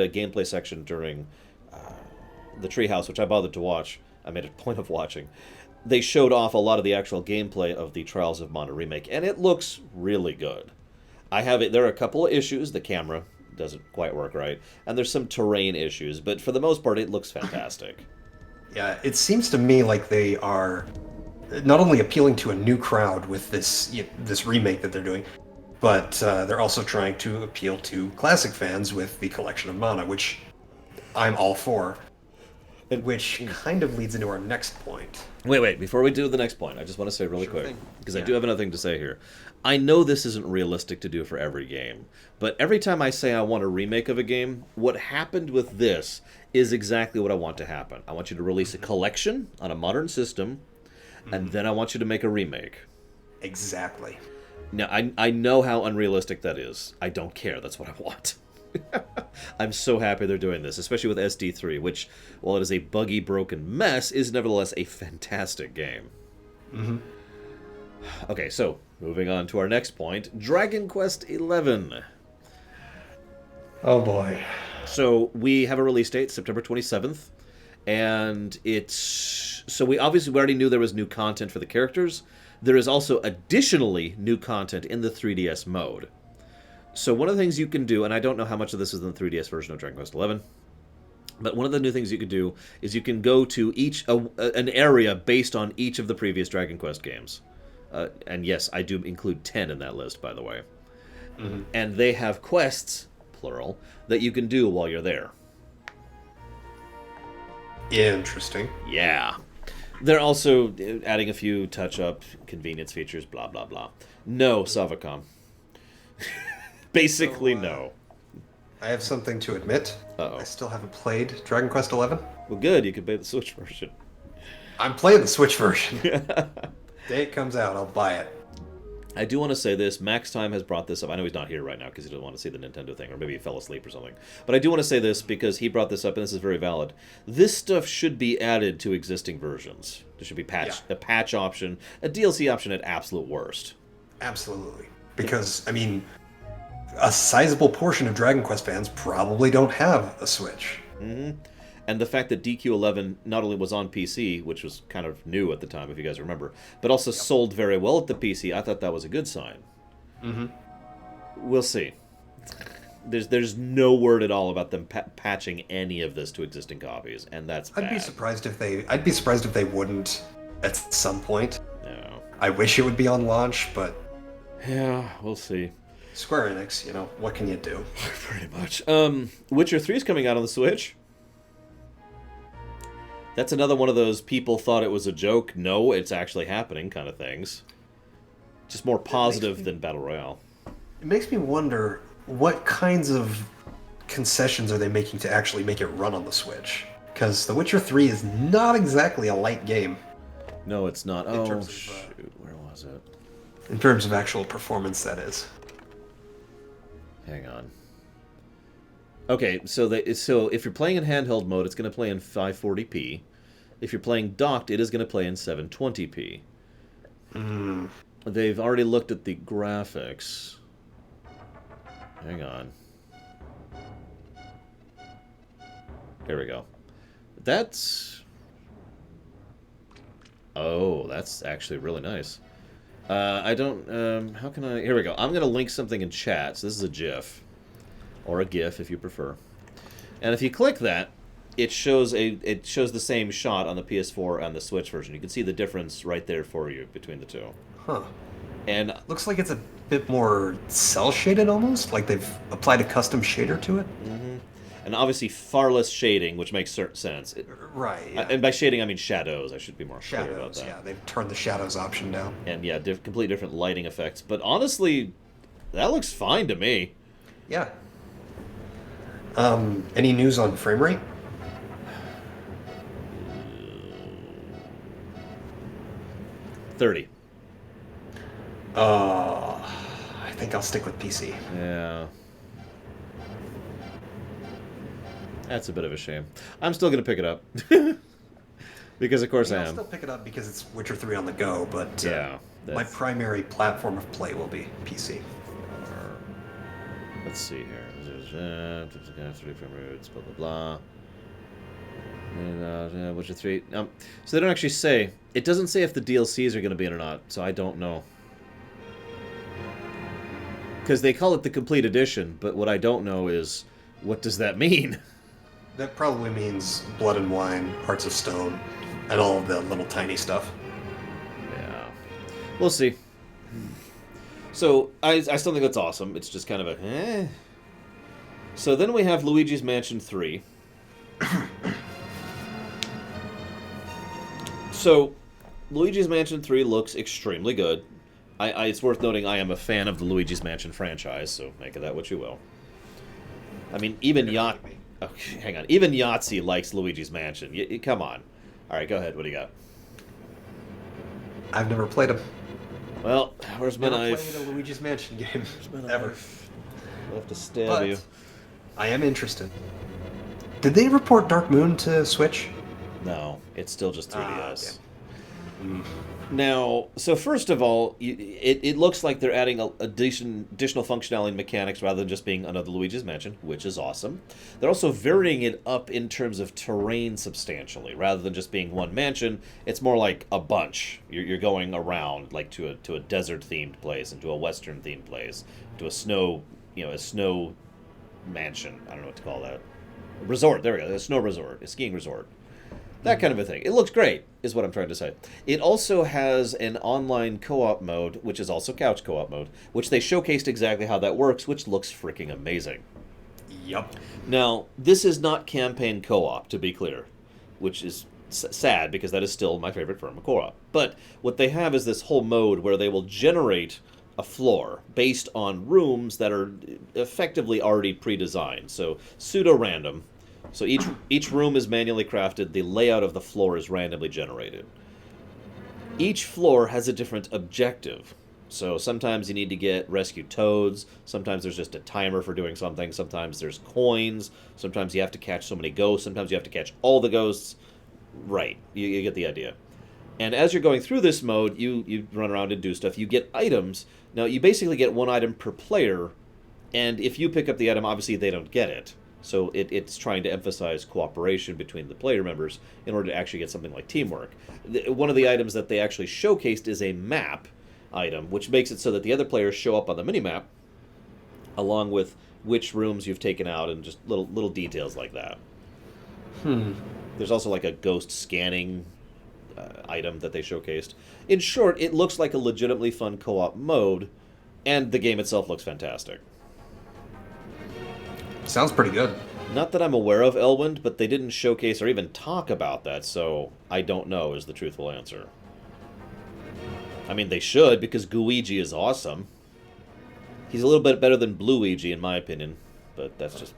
a gameplay section during the Treehouse, which I bothered to watch. I made a point of watching. They showed off a lot of the actual gameplay of the Trials of Mana remake, and it looks really good. There are a couple of issues. The camera doesn't quite work right, and there's some terrain issues, but for the most part, it looks fantastic. Yeah, it seems to me like they are not only appealing to a new crowd with this remake that they're doing, but they're also trying to appeal to classic fans with the collection of mana, which I'm all for. Which kind of leads into our next point. Wait. Before we do the next point, I just want to say really Sure quick, thing. because I do have another thing to say here. I know this isn't realistic to do for every game, but every time I say I want a remake of a game, what happened with this is exactly what I want to happen. I want you to release a collection on a modern system, and then I want you to make a remake. Exactly. Now, I know how unrealistic that is. I don't care. That's what I want. I'm so happy they're doing this, especially with SD3, which, while it is a buggy, broken mess, is nevertheless a fantastic game. Mm-hmm. Okay, so, moving on to our next point, Dragon Quest XI. Oh boy. So, we have a release date, September 27th, and it's... So, we already knew there was new content for the characters. There is also additionally new content in the 3DS mode. So one of the things you can do, and I don't know how much of this is in the 3DS version of Dragon Quest XI, but one of the new things you can do is you can go to an area based on each of the previous Dragon Quest games. And yes, I do include 10 in that list, by the way. Mm-hmm. And they have quests, plural, that you can do while you're there. Interesting. Yeah. They're also adding a few touch-up convenience features, blah, blah, blah. No, Savacom. Basically, no. I have something to admit. Uh-oh. I still haven't played Dragon Quest XI. Well, good. You can play the Switch version. I'm playing the Switch version. Day it comes out, I'll buy it. I do want to say this. Max Time has brought this up. I know he's not here right now because he doesn't want to see the Nintendo thing, or maybe he fell asleep or something. But I do want to say this because he brought this up, and this is very valid. This stuff should be added to existing versions. There should be a patch option, a DLC option at absolute worst. Absolutely. Because, I mean, a sizable portion of Dragon Quest fans probably don't have a Switch. Mm-hmm. And the fact that DQ11 not only was on PC, which was kind of new at the time, if you guys remember, but also sold very well at the PC, I thought that was a good sign. Mm-hmm. We'll see. There's no word at all about them patching any of this to existing copies, and that's bad. I'd be surprised if they wouldn't at some point. No. I wish it would be on launch, but yeah, we'll see. Square Enix, what can you do? Pretty much. Witcher 3 is coming out on the Switch. That's another one of those people thought it was a joke, no, it's actually happening kind of things. Just more positive than Battle Royale. It makes me wonder what kinds of concessions are they making to actually make it run on the Switch? Because The Witcher 3 is not exactly a light game. No, it's not. Shoot, where was it? In terms of actual performance, that is. Hang on. Okay, so if you're playing in handheld mode, it's going to play in 540p. If you're playing docked, it is going to play in 720p. They've already looked at the graphics. Hang on. Here we go. That's actually really nice. I don't... how can I... Here we go. I'm going to link something in chat. So this is a GIF. Or a GIF, if you prefer. And if you click that, it shows the same shot on the PS4 and the Switch version. You can see the difference right there for you between the two. Huh. And looks like it's a bit more cel-shaded almost, like they've applied a custom shader to it. Mm-hmm. And obviously far less shading, which makes certain sense. Right. Yeah. And by shading, I mean shadows. I should be more clear about that. Yeah, they've turned the shadows option down. And yeah, completely different lighting effects. But honestly, that looks fine to me. Yeah. Any news on frame rate? 30. I think I'll stick with PC. Yeah. That's a bit of a shame. I'm still going to pick it up. Because, of course, I am. I'll still pick it up because it's Witcher 3 on the go, but yeah, my primary platform of play will be PC. Let's see here. 3 frame rates, blah, blah, blah. Witcher 3. So they don't actually say. It doesn't say if the DLCs are going to be in or not, so I don't know. Because they call it the complete edition, but what I don't know is, what does that mean? That probably means Blood and Wine, Hearts of Stone, and all of the little tiny stuff. Yeah. We'll see. So I still think that's awesome. It's just kind of a eh. So then we have Luigi's Mansion 3. So Luigi's Mansion 3 looks extremely good. It's worth noting I am a fan of the Luigi's Mansion franchise, so make of that what you will. I mean, even hang on. Even Yahtzee likes Luigi's Mansion. Come on. All right, go ahead. What do you got? I've never played them. Well, where's my knife? Never played a Luigi's Mansion game ever. I'll have to stab you. I am interested. Did they report Dark Moon to Switch? No, it's still just 3DS. Now, so first of all, it looks like they're adding additional functionality and mechanics rather than just being another Luigi's Mansion, which is awesome. They're also varying it up in terms of terrain substantially. Rather than just being one mansion, it's more like a bunch. You're going around, like to a desert-themed place, and to a western-themed place, to a snow mansion. I don't know what to call that. Resort, there we go. A snow resort, a skiing resort. That kind of a thing. It looks great, is what I'm trying to say. It also has an online co-op mode, which is also couch co-op mode, which they showcased exactly how that works, which looks freaking amazing. Yup. Now, this is not campaign co-op, to be clear, which is sad because that is still my favorite form of co-op. But what they have is this whole mode where they will generate a floor based on rooms that are effectively already pre-designed, so pseudo-random. So each room is manually crafted, the layout of the floor is randomly generated. Each floor has a different objective. So sometimes you need to rescue toads, sometimes there's just a timer for doing something, sometimes there's coins, sometimes you have to catch so many ghosts, sometimes you have to catch all the ghosts. Right, you get the idea. And as you're going through this mode, you run around and do stuff, you get items. Now you basically get one item per player, and if you pick up the item, obviously they don't get it. So it's trying to emphasize cooperation between the player members in order to actually get something like teamwork. One of the items that they actually showcased is a map item, which makes it so that the other players show up on the minimap, along with which rooms you've taken out and just little details like that. There's also like a ghost scanning item that they showcased. In short, it looks like a legitimately fun co-op mode, and the game itself looks fantastic. Sounds pretty good. Not that I'm aware of, Elwind, but they didn't showcase or even talk about that, so I don't know is the truthful answer. I mean, they should, because Gooigi is awesome. He's a little bit better than Bluigi, in my opinion, but that's just...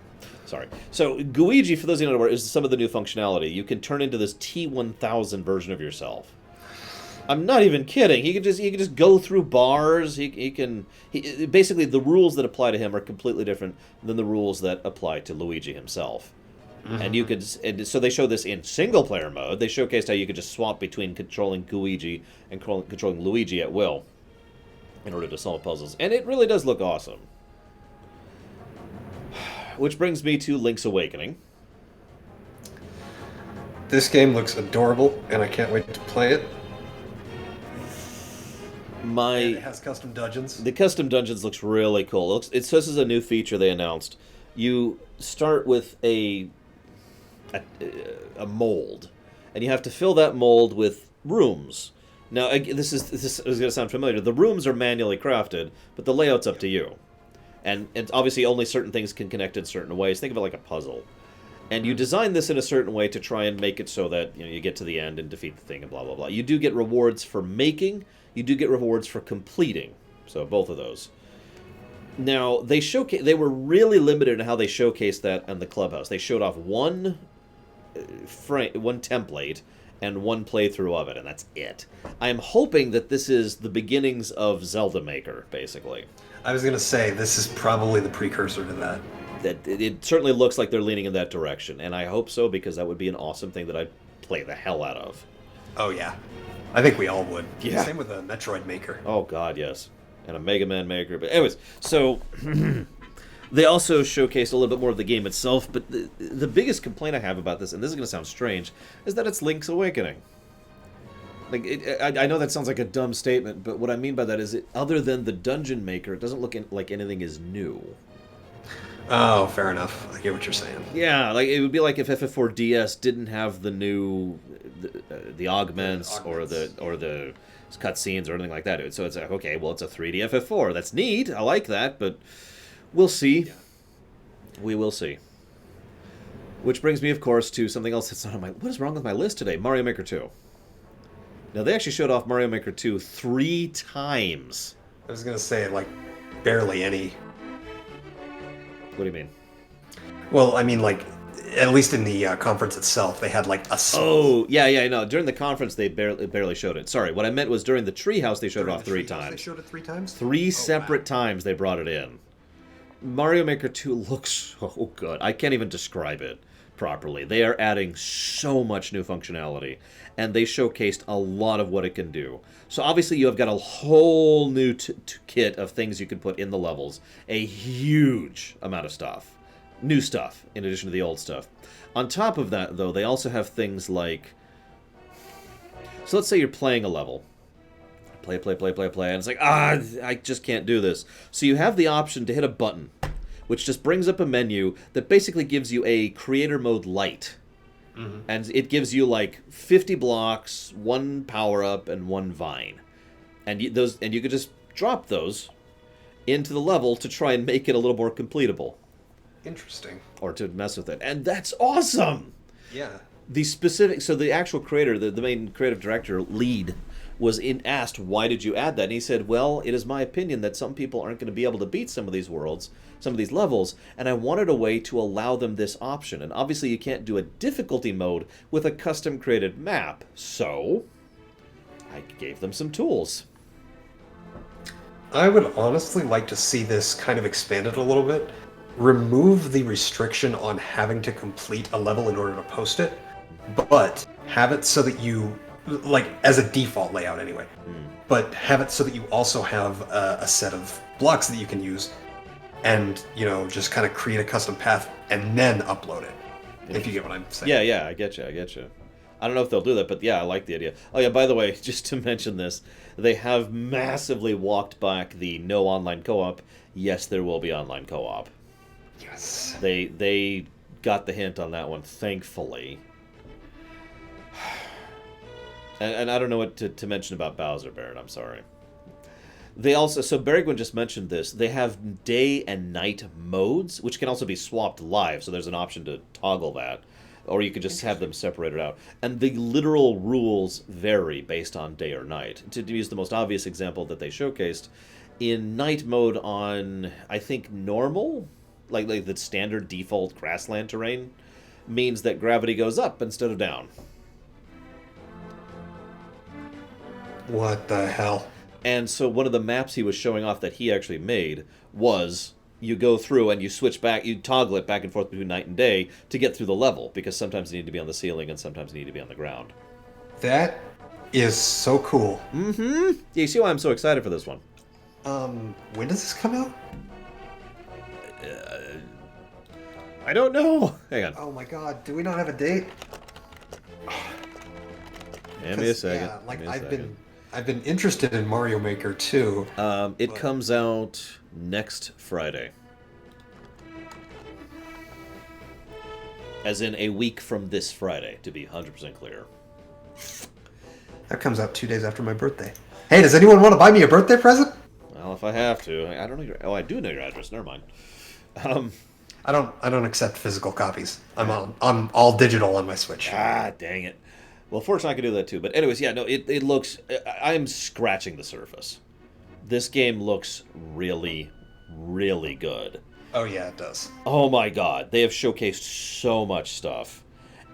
Sorry. So, Gooigi, for those of you who don't know, is some of the new functionality. You can turn into this T-1000 version of yourself. I'm not even kidding. He can just go through bars. Basically the rules that apply to him are completely different than the rules that apply to Luigi himself. And so they show this in single player mode. They showcased how you could just swap between controlling Gooigi and controlling Luigi at will in order to solve puzzles. And it really does look awesome. Which brings me to Link's Awakening. This game looks adorable, and I can't wait to play it. And it has custom dungeons. The custom dungeons looks really cool. This is a new feature they announced. You start with a mold, and you have to fill that mold with rooms. Now, this is going to sound familiar. The rooms are manually crafted, but the layout's up to you. And obviously only certain things can connect in certain ways. Think of it like a puzzle. And you design this in a certain way to try and make it so that you get to the end and defeat the thing and blah, blah, blah. You do get rewards for making. You do get rewards for completing. So both of those. Now, they were really limited in how they showcased that in the clubhouse. They showed off one template and one playthrough of it, and that's it. I am hoping that this is the beginnings of Zelda Maker, basically. I was going to say, this is probably the precursor to that. It certainly looks like they're leaning in that direction, and I hope so, because that would be an awesome thing that I'd play the hell out of. Oh, yeah. I think we all would. Yeah. Same with a Metroid Maker. Oh, God, yes. And a Mega Man Maker. But anyways, so... They also showcased a little bit more of the game itself, but the biggest complaint I have about this, and this is going to sound strange, is that it's Link's Awakening. Like, I know that sounds like a dumb statement, but what I mean by that is, other than the Dungeon Maker, it doesn't look like anything is new. Oh, fair enough. I get what you're saying. Yeah, like it would be like if FF4DS didn't have the new, the augments, or the cutscenes or anything like that. So it's like, okay, well, it's a 3D FF4. That's neat. I like that, but we'll see. Yeah. We will see. Which brings me, of course, to something else that's not on my... What is wrong with my list today? Mario Maker 2. Now, they actually showed off Mario Maker 2 3 times. I was going to say, like, barely any. What do you mean? Well, I mean, like, at least in the conference itself, they had, like, a... Oh, yeah, no. During the conference, they barely showed it. Sorry, what I meant was during the Treehouse, they showed it off 3 times. They showed it 3 times? 3 separate times they brought it in. Mario Maker 2 looks so good. I can't even describe it properly. They are adding so much new functionality, and they showcased a lot of what it can do. So obviously you have got a whole new kit of things you can put in the levels. A huge amount of stuff. New stuff, in addition to the old stuff. On top of that, though, they also have things like... So let's say you're playing a level. Play, and it's like, I just can't do this. So you have the option to hit a button, which just brings up a menu that basically gives you a creator mode light. Mm-hmm. And it gives you like 50 blocks, 1 power-up, and 1 vine. And you could just drop those into the level to try and make it a little more completable. Interesting. Or to mess with it. And that's awesome! Yeah. So the actual creator, the main creative director, lead, was asked, why did you add that? And he said, well, it is my opinion that some people aren't going to be able to beat some of these worlds, some of these levels, and I wanted a way to allow them this option. And obviously you can't do a difficulty mode with a custom created map, so I gave them some tools. I would honestly like to see this kind of expanded a little bit. Remove the restriction on having to complete a level in order to post it, but have it so that you... like as a default layout anyway, but have it so that you also have a set of blocks that you can use, and just kind of create a custom path and then upload it. If you get what I'm saying. Yeah, I get you. I don't know if they'll do that, but yeah, I like the idea. Oh yeah, by the way, just to mention this, they have massively walked back the no online co-op. Yes, there will be online co-op. Yes. They got the hint on that one, thankfully. And I don't know what to mention about Bowser, Baron, I'm sorry. They also, so Bergwin just mentioned this, they have day and night modes, which can also be swapped live, so there's an option to toggle that. Or you could just have them separated out. And the literal rules vary based on day or night. To use the most obvious example that they showcased, in night mode on, I think, normal, like the standard default grassland terrain, means that gravity goes up instead of down. What the hell? And so one of the maps he was showing off that he actually made was you go through and you switch back, you toggle it back and forth between night and day to get through the level, because sometimes you need to be on the ceiling and sometimes you need to be on the ground. That is so cool. Mm-hmm. Yeah, you see why I'm so excited for this one. When does this come out? I don't know. Hang on. Oh my god, do we not have a date? Give me a second. Yeah, like I've been interested in Mario Maker 2. It comes out next Friday. As in a week from this Friday, to be 100% clear. That comes out 2 days after my birthday. Hey, does anyone want to buy me a birthday present? Well, if I have to. I don't know your... Oh, I do know your address. Never mind. I don't accept physical copies. I'm on all digital on my Switch. Ah, dang it. Well, fortunately, I can do that too. But anyways, yeah, no, it looks... I'm scratching the surface. This game looks really, really good. Oh, yeah, it does. Oh, my God. They have showcased so much stuff.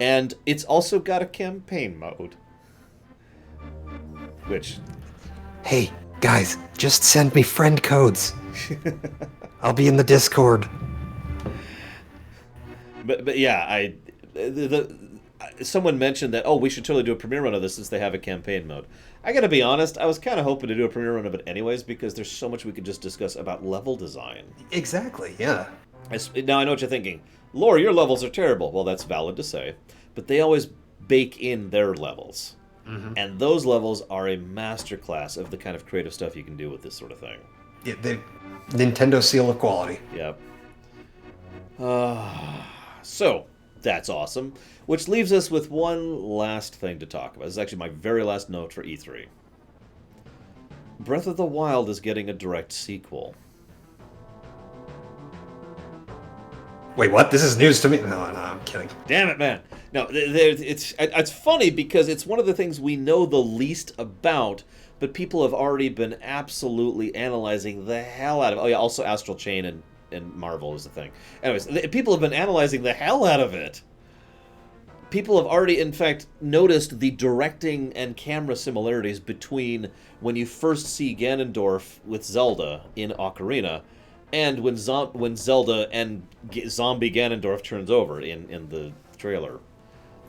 And it's also got a campaign mode. Which... Hey, guys, just send me friend codes. I'll be in the Discord. But yeah, someone mentioned that, oh, we should totally do a premiere run of this since they have a campaign mode. I gotta be honest, I was kind of hoping to do a premiere run of it anyways, because there's so much we could just discuss about level design. Exactly, yeah. Now I know what you're thinking. Lore, your levels are terrible. Well, that's valid to say. But they always bake in their levels. Mm-hmm. And those levels are a masterclass of the kind of creative stuff you can do with this sort of thing. Yeah, the Nintendo seal of quality. Yep. So, that's awesome. Which leaves us with one last thing to talk about. This is actually my very last note for E3. Breath of the Wild is getting a direct sequel. Wait, what? This is news to me. No, I'm kidding. Damn it, man. No, it's funny because it's one of the things we know the least about, but people have already been absolutely analyzing the hell out of it. Oh, yeah, also Astral Chain and Marvel is the thing. Anyways, people have been analyzing the hell out of it. People have already, in fact, noticed the directing and camera similarities between when you first see Ganondorf with Zelda in Ocarina and when Zelda and zombie Ganondorf turns over in the trailer.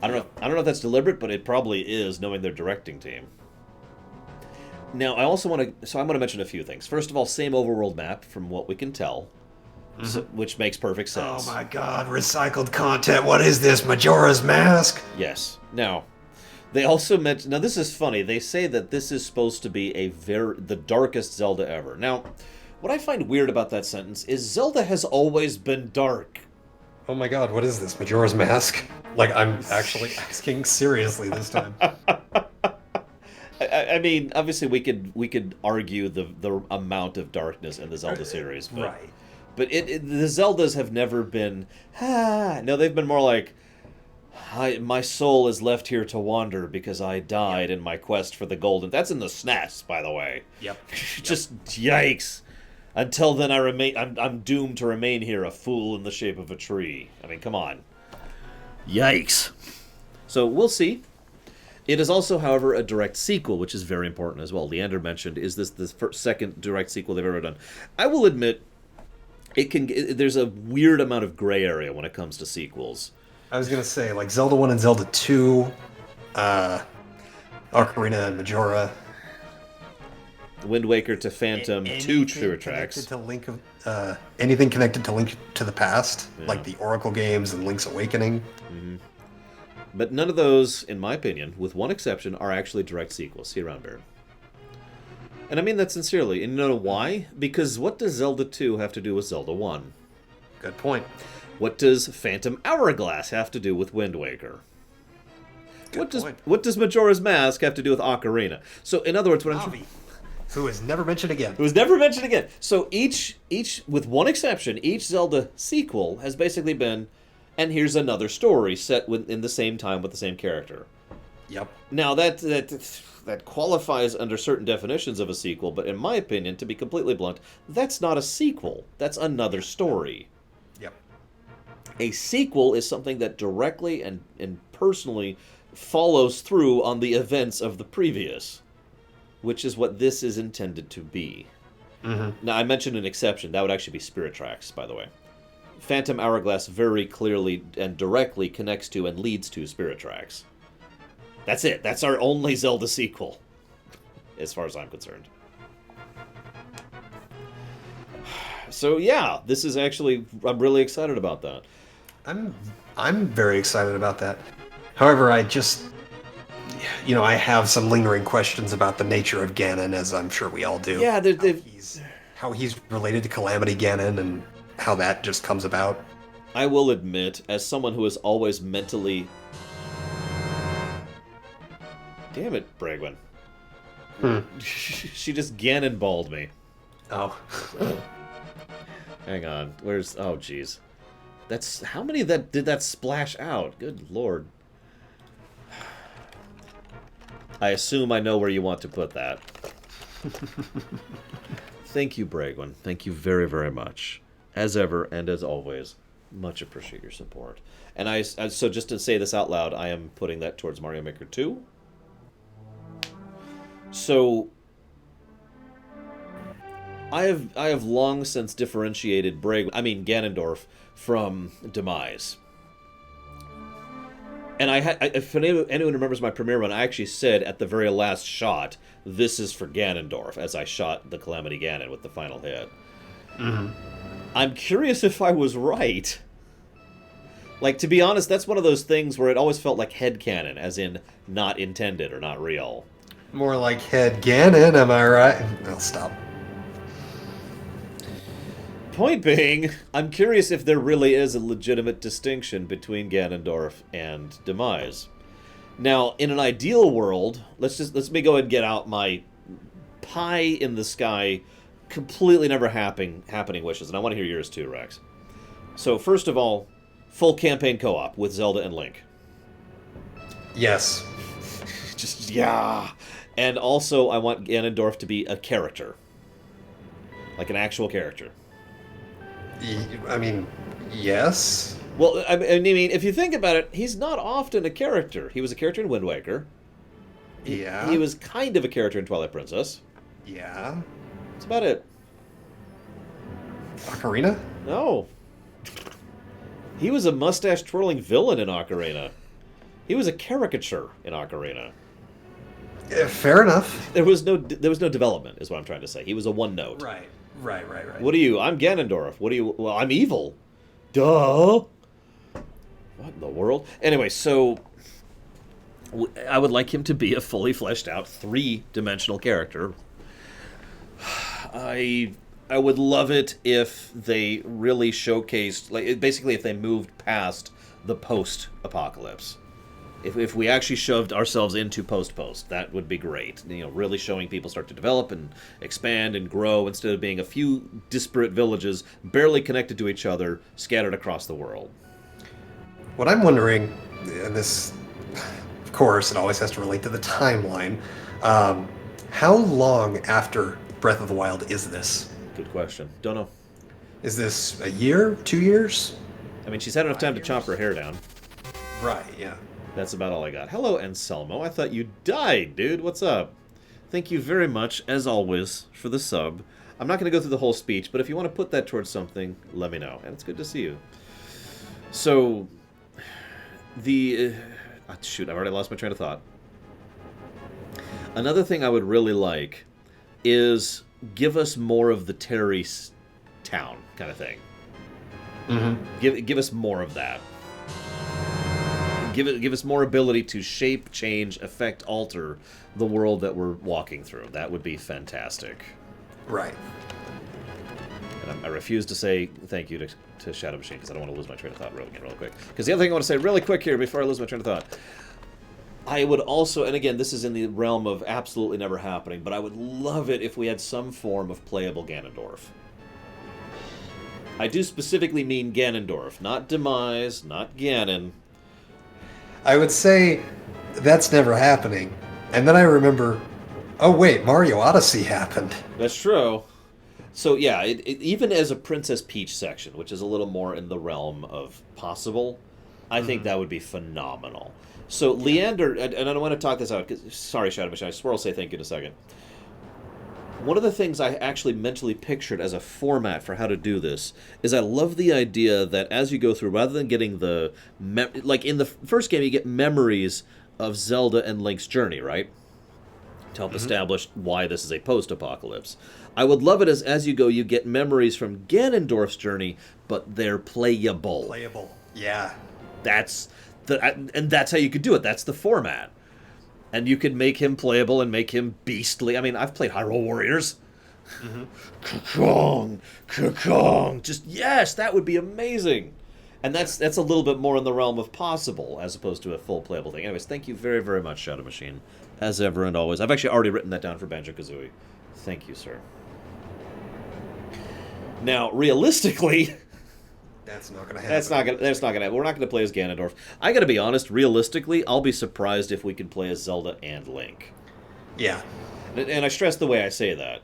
I don't know if that's deliberate, but it probably is, knowing their directing team. Now, I also want to mention a few things. First of all, same overworld map from what we can tell, which makes perfect sense. Oh my god, recycled content. What is this? Majora's Mask? Yes. Now, they also mentioned. Now, this is funny. They say that this is supposed to be the darkest Zelda ever. Now, what I find weird about that sentence is Zelda has always been dark. Oh my god, what is this? Majora's Mask? Like, I'm actually asking seriously this time. I mean, obviously, we could argue the amount of darkness in the Zelda series, but Right. But the Zeldas have never been, no, they've been more like, my soul is left here to wander because I died in my quest for the golden. That's in the SNES, by the way. Yep. Just yikes. Until then, I'm doomed to remain here, a fool in the shape of a tree. I mean, come on. Yikes. So we'll see. It is also, however, a direct sequel, which is very important as well. Leander mentioned, is this the second direct sequel they've ever done? I will admit, there's a weird amount of gray area when it comes to sequels. I was gonna say, like, Zelda 1 and Zelda 2, Ocarina and Majora. Wind Waker to Phantom, two true tracks. Anything connected to Link to the Past, like the Oracle games and Link's Awakening. Mm-hmm. But none of those, in my opinion, with one exception, are actually direct sequels. See you around, Baron. And I mean that sincerely. And you know why? Because what does Zelda 2 have to do with Zelda 1? Good point. What does Phantom Hourglass have to do with Wind Waker? What does Majora's Mask have to do with Ocarina? So, in other words, what I'm who is never mentioned again. Who was never mentioned again. So each, with one exception, each Zelda sequel has basically been, and here's another story set in the same time with the same character. Yep. Now that qualifies under certain definitions of a sequel, but in my opinion, to be completely blunt, that's not a sequel. That's another story. Yep. A sequel is something that directly and personally follows through on the events of the previous, which is what this is intended to be. Mm-hmm. Now, I mentioned an exception. That would actually be Spirit Tracks, by the way. Phantom Hourglass very clearly and directly connects to and leads to Spirit Tracks. That's it. That's our only Zelda sequel, as far as I'm concerned. So, yeah, this is actually... I'm really excited about that. I'm very excited about that. However, I just... I have some lingering questions about the nature of Ganon, as I'm sure we all do. Yeah, how he's related to Calamity Ganon and how that just comes about. I will admit, as someone who is always mentally... Damn it, Bragwin. She just Ganon-balled me. Oh. Hang on. Where's... Oh, jeez. That's... How many did that splash out? Good lord. I assume I know where you want to put that. Thank you, Bragwin. Thank you very, very much. As ever and as always, much appreciate your support. And so just to say this out loud, I am putting that towards Mario Maker 2. So I have long since differentiated Ganondorf from Demise. And if anyone remembers my premiere run, I actually said at the very last shot, this is for Ganondorf, as I shot the Calamity Ganon with the final hit. Mm-hmm. I'm curious if I was right. Like, to be honest, that's one of those things where it always felt like headcanon, as in not intended or not real. More like head Ganon, am I right? I'll stop. Point being, I'm curious if there really is a legitimate distinction between Ganondorf and Demise. Now, in an ideal world, let me go ahead and get out my pie in the sky, completely never happening wishes, and I want to hear yours too, Rex. So first of all, full campaign co-op with Zelda and Link. Yes. Just yeah. And also, I want Ganondorf to be a character, like an actual character. I mean, yes. Well, I mean, if you think about it, he's not often a character. He was a character in Wind Waker. Yeah. He was kind of a character in Twilight Princess. Yeah. That's about it. Ocarina? No. He was a mustache-twirling villain in Ocarina. He was a caricature in Ocarina. Fair enough. There was no development, is what I'm trying to say. He was a one note. Right. What are you? I'm Ganondorf. What are you? Well, I'm evil. Duh. What in the world? Anyway, so I would like him to be a fully fleshed out 3-dimensional character. I would love it if they really showcased, like, basically if they moved past the post-apocalypse. If we actually shoved ourselves into post-post, that would be great. You know, really showing people start to develop and expand and grow instead of being a few disparate villages barely connected to each other, scattered across the world. What I'm wondering, and this, of course, it always has to relate to the timeline. How long after Breath of the Wild is this? Good question. Don't know. Is this a year? 2 years? I mean, she's had enough time to chop her hair down. Right, yeah. That's about all I got. Hello, Anselmo. I thought you died, dude. What's up? Thank you very much, as always, for the sub. I'm not going to go through the whole speech, but if you want to put that towards something, let me know. And it's good to see you. So, shoot, I've already lost my train of thought. Another thing I would really like is give us more of the Terry town kind of thing. Mm-hmm. Give us more of that. Give us more ability to shape, change, affect, alter the world that we're walking through. That would be fantastic. Right. And I refuse to say thank you to Shadow Machine because I don't want to lose my train of thought really quick. Because the other thing I want to say really quick here before I lose my train of thought, I would also, and again, this is in the realm of absolutely never happening, but I would love it if we had some form of playable Ganondorf. I do specifically mean Ganondorf, not Demise, not Ganon. I would say that's never happening. And then I remember, oh wait, Mario Odyssey happened. That's true. So yeah, even as a Princess Peach section, which is a little more in the realm of possible, I think that would be phenomenal. So Leander, and I don't want to talk this out, because, sorry Shadow Machine, I swear I'll say thank you in a second. One of the things I actually mentally pictured as a format for how to do this is I love the idea that as you go through, rather than getting the... like in the first game, you get memories of Zelda and Link's journey, right? To help establish why this is a post-apocalypse. I would love it as you go, you get memories from Ganondorf's journey, but they're playable. Playable. Yeah. And that's how you could do it. That's the format. And you could make him playable and make him beastly. I mean, I've played Hyrule Warriors. Ka-kong. Just, yes, that would be amazing. And that's a little bit more in the realm of possible, as opposed to a full playable thing. Anyways, thank you very, very much, Shadow Machine. As ever and always. I've actually already written that down for Banjo-Kazooie. Thank you, sir. Now, realistically... That's not gonna happen. That's not gonna happen. We're not gonna play as Ganondorf. I gotta be honest, realistically, I'll be surprised if we can play as Zelda and Link. Yeah. And I stress the way I say that.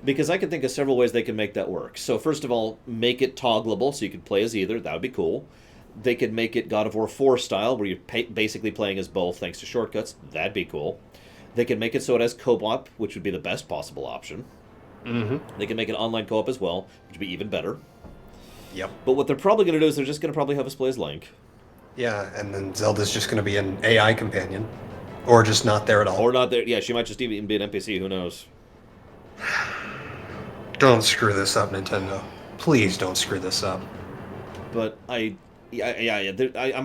Because I can think of several ways they can make that work. So first of all, make it toggleable so you can play as either. That would be cool. They could make it God of War 4 style, where you're basically playing as both thanks to shortcuts. That'd be cool. They can make it so it has co-op, which would be the best possible option. They can make it online co-op as well, which would be even better. Yep. But what they're probably going to do is they're just going to probably have us play as Link. Yeah, and then Zelda's just going to be an AI companion. Or just not there at all. Or not there. Yeah, she might just even be an NPC. Who knows? Don't screw this up, Nintendo. Please don't screw this up. But I'm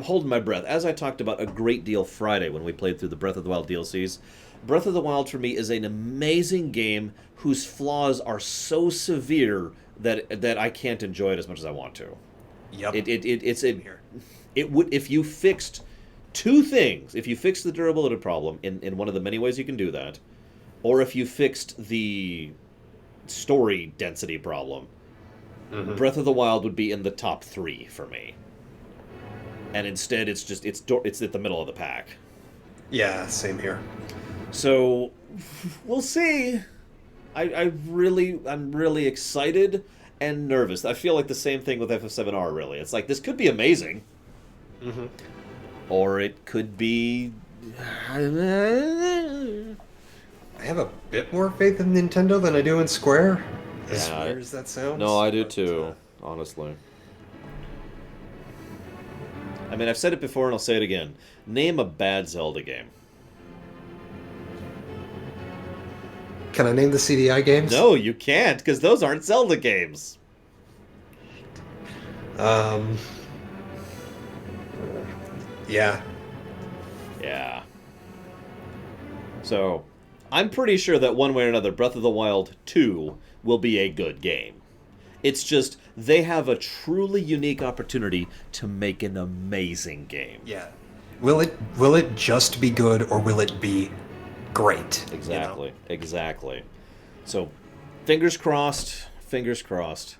holding my breath. As I talked about a great deal Friday when we played through the Breath of the Wild DLCs, Breath of the Wild for me is an amazing game whose flaws are so severe that I can't enjoy it as much as I want to. Yep. It would, if you fixed two things, if you fixed the durability problem in one of the many ways you can do that, or if you fixed the story density problem, Breath of the Wild would be in the top 3 for me. And instead, it's at the middle of the pack. Yeah, same here. So we'll see. I'm really excited and nervous. I feel like the same thing with FF7R. Really, it's like this could be amazing, or it could be. I have a bit more faith in Nintendo than I do in Square. As weird as that sounds. No, I do too. Honestly. I mean, I've said it before and I'll say it again. Name a bad Zelda game. Can I name the CDI games? No, you can't, because those aren't Zelda games. Yeah. Yeah. So, I'm pretty sure that one way or another, Breath of the Wild 2 will be a good game. It's just, they have a truly unique opportunity to make an amazing game. Yeah. Will it just be good, or will it be great? Exactly. You know? Exactly. So, fingers crossed. Fingers crossed.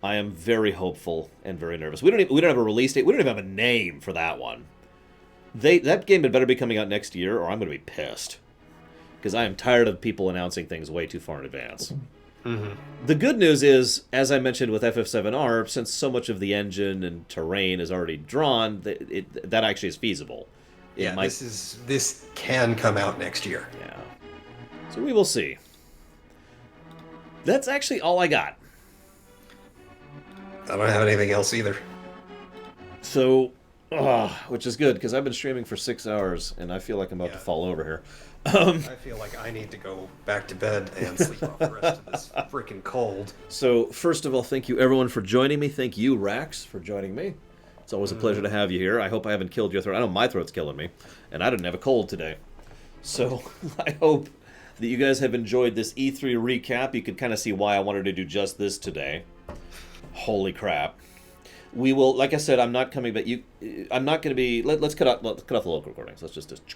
I am very hopeful and very nervous. We don't have a release date. We don't even have a name for that one. That game had better be coming out next year, or I'm going to be pissed. Because I am tired of people announcing things way too far in advance. The good news is, as I mentioned with FF7R, since so much of the engine and terrain is already drawn, that actually is feasible. This can come out next year. Yeah. So we will see. That's actually all I got. I don't have anything else either. So, which is good, because I've been streaming for 6 hours, and I feel like I'm about to fall over here. I feel like I need to go back to bed and sleep off the rest of this freaking cold. So, first of all, thank you everyone for joining me. Thank you, Rax, for joining me. It's always a pleasure to have you here. I hope I haven't killed your throat. I know my throat's killing me, and I didn't have a cold today. So, I hope that you guys have enjoyed this E3 recap. You can kind of see why I wanted to do just this today. Holy crap. We will, like I said, I'm not coming, but I'm not going to be, let's cut off the local recordings. Let's just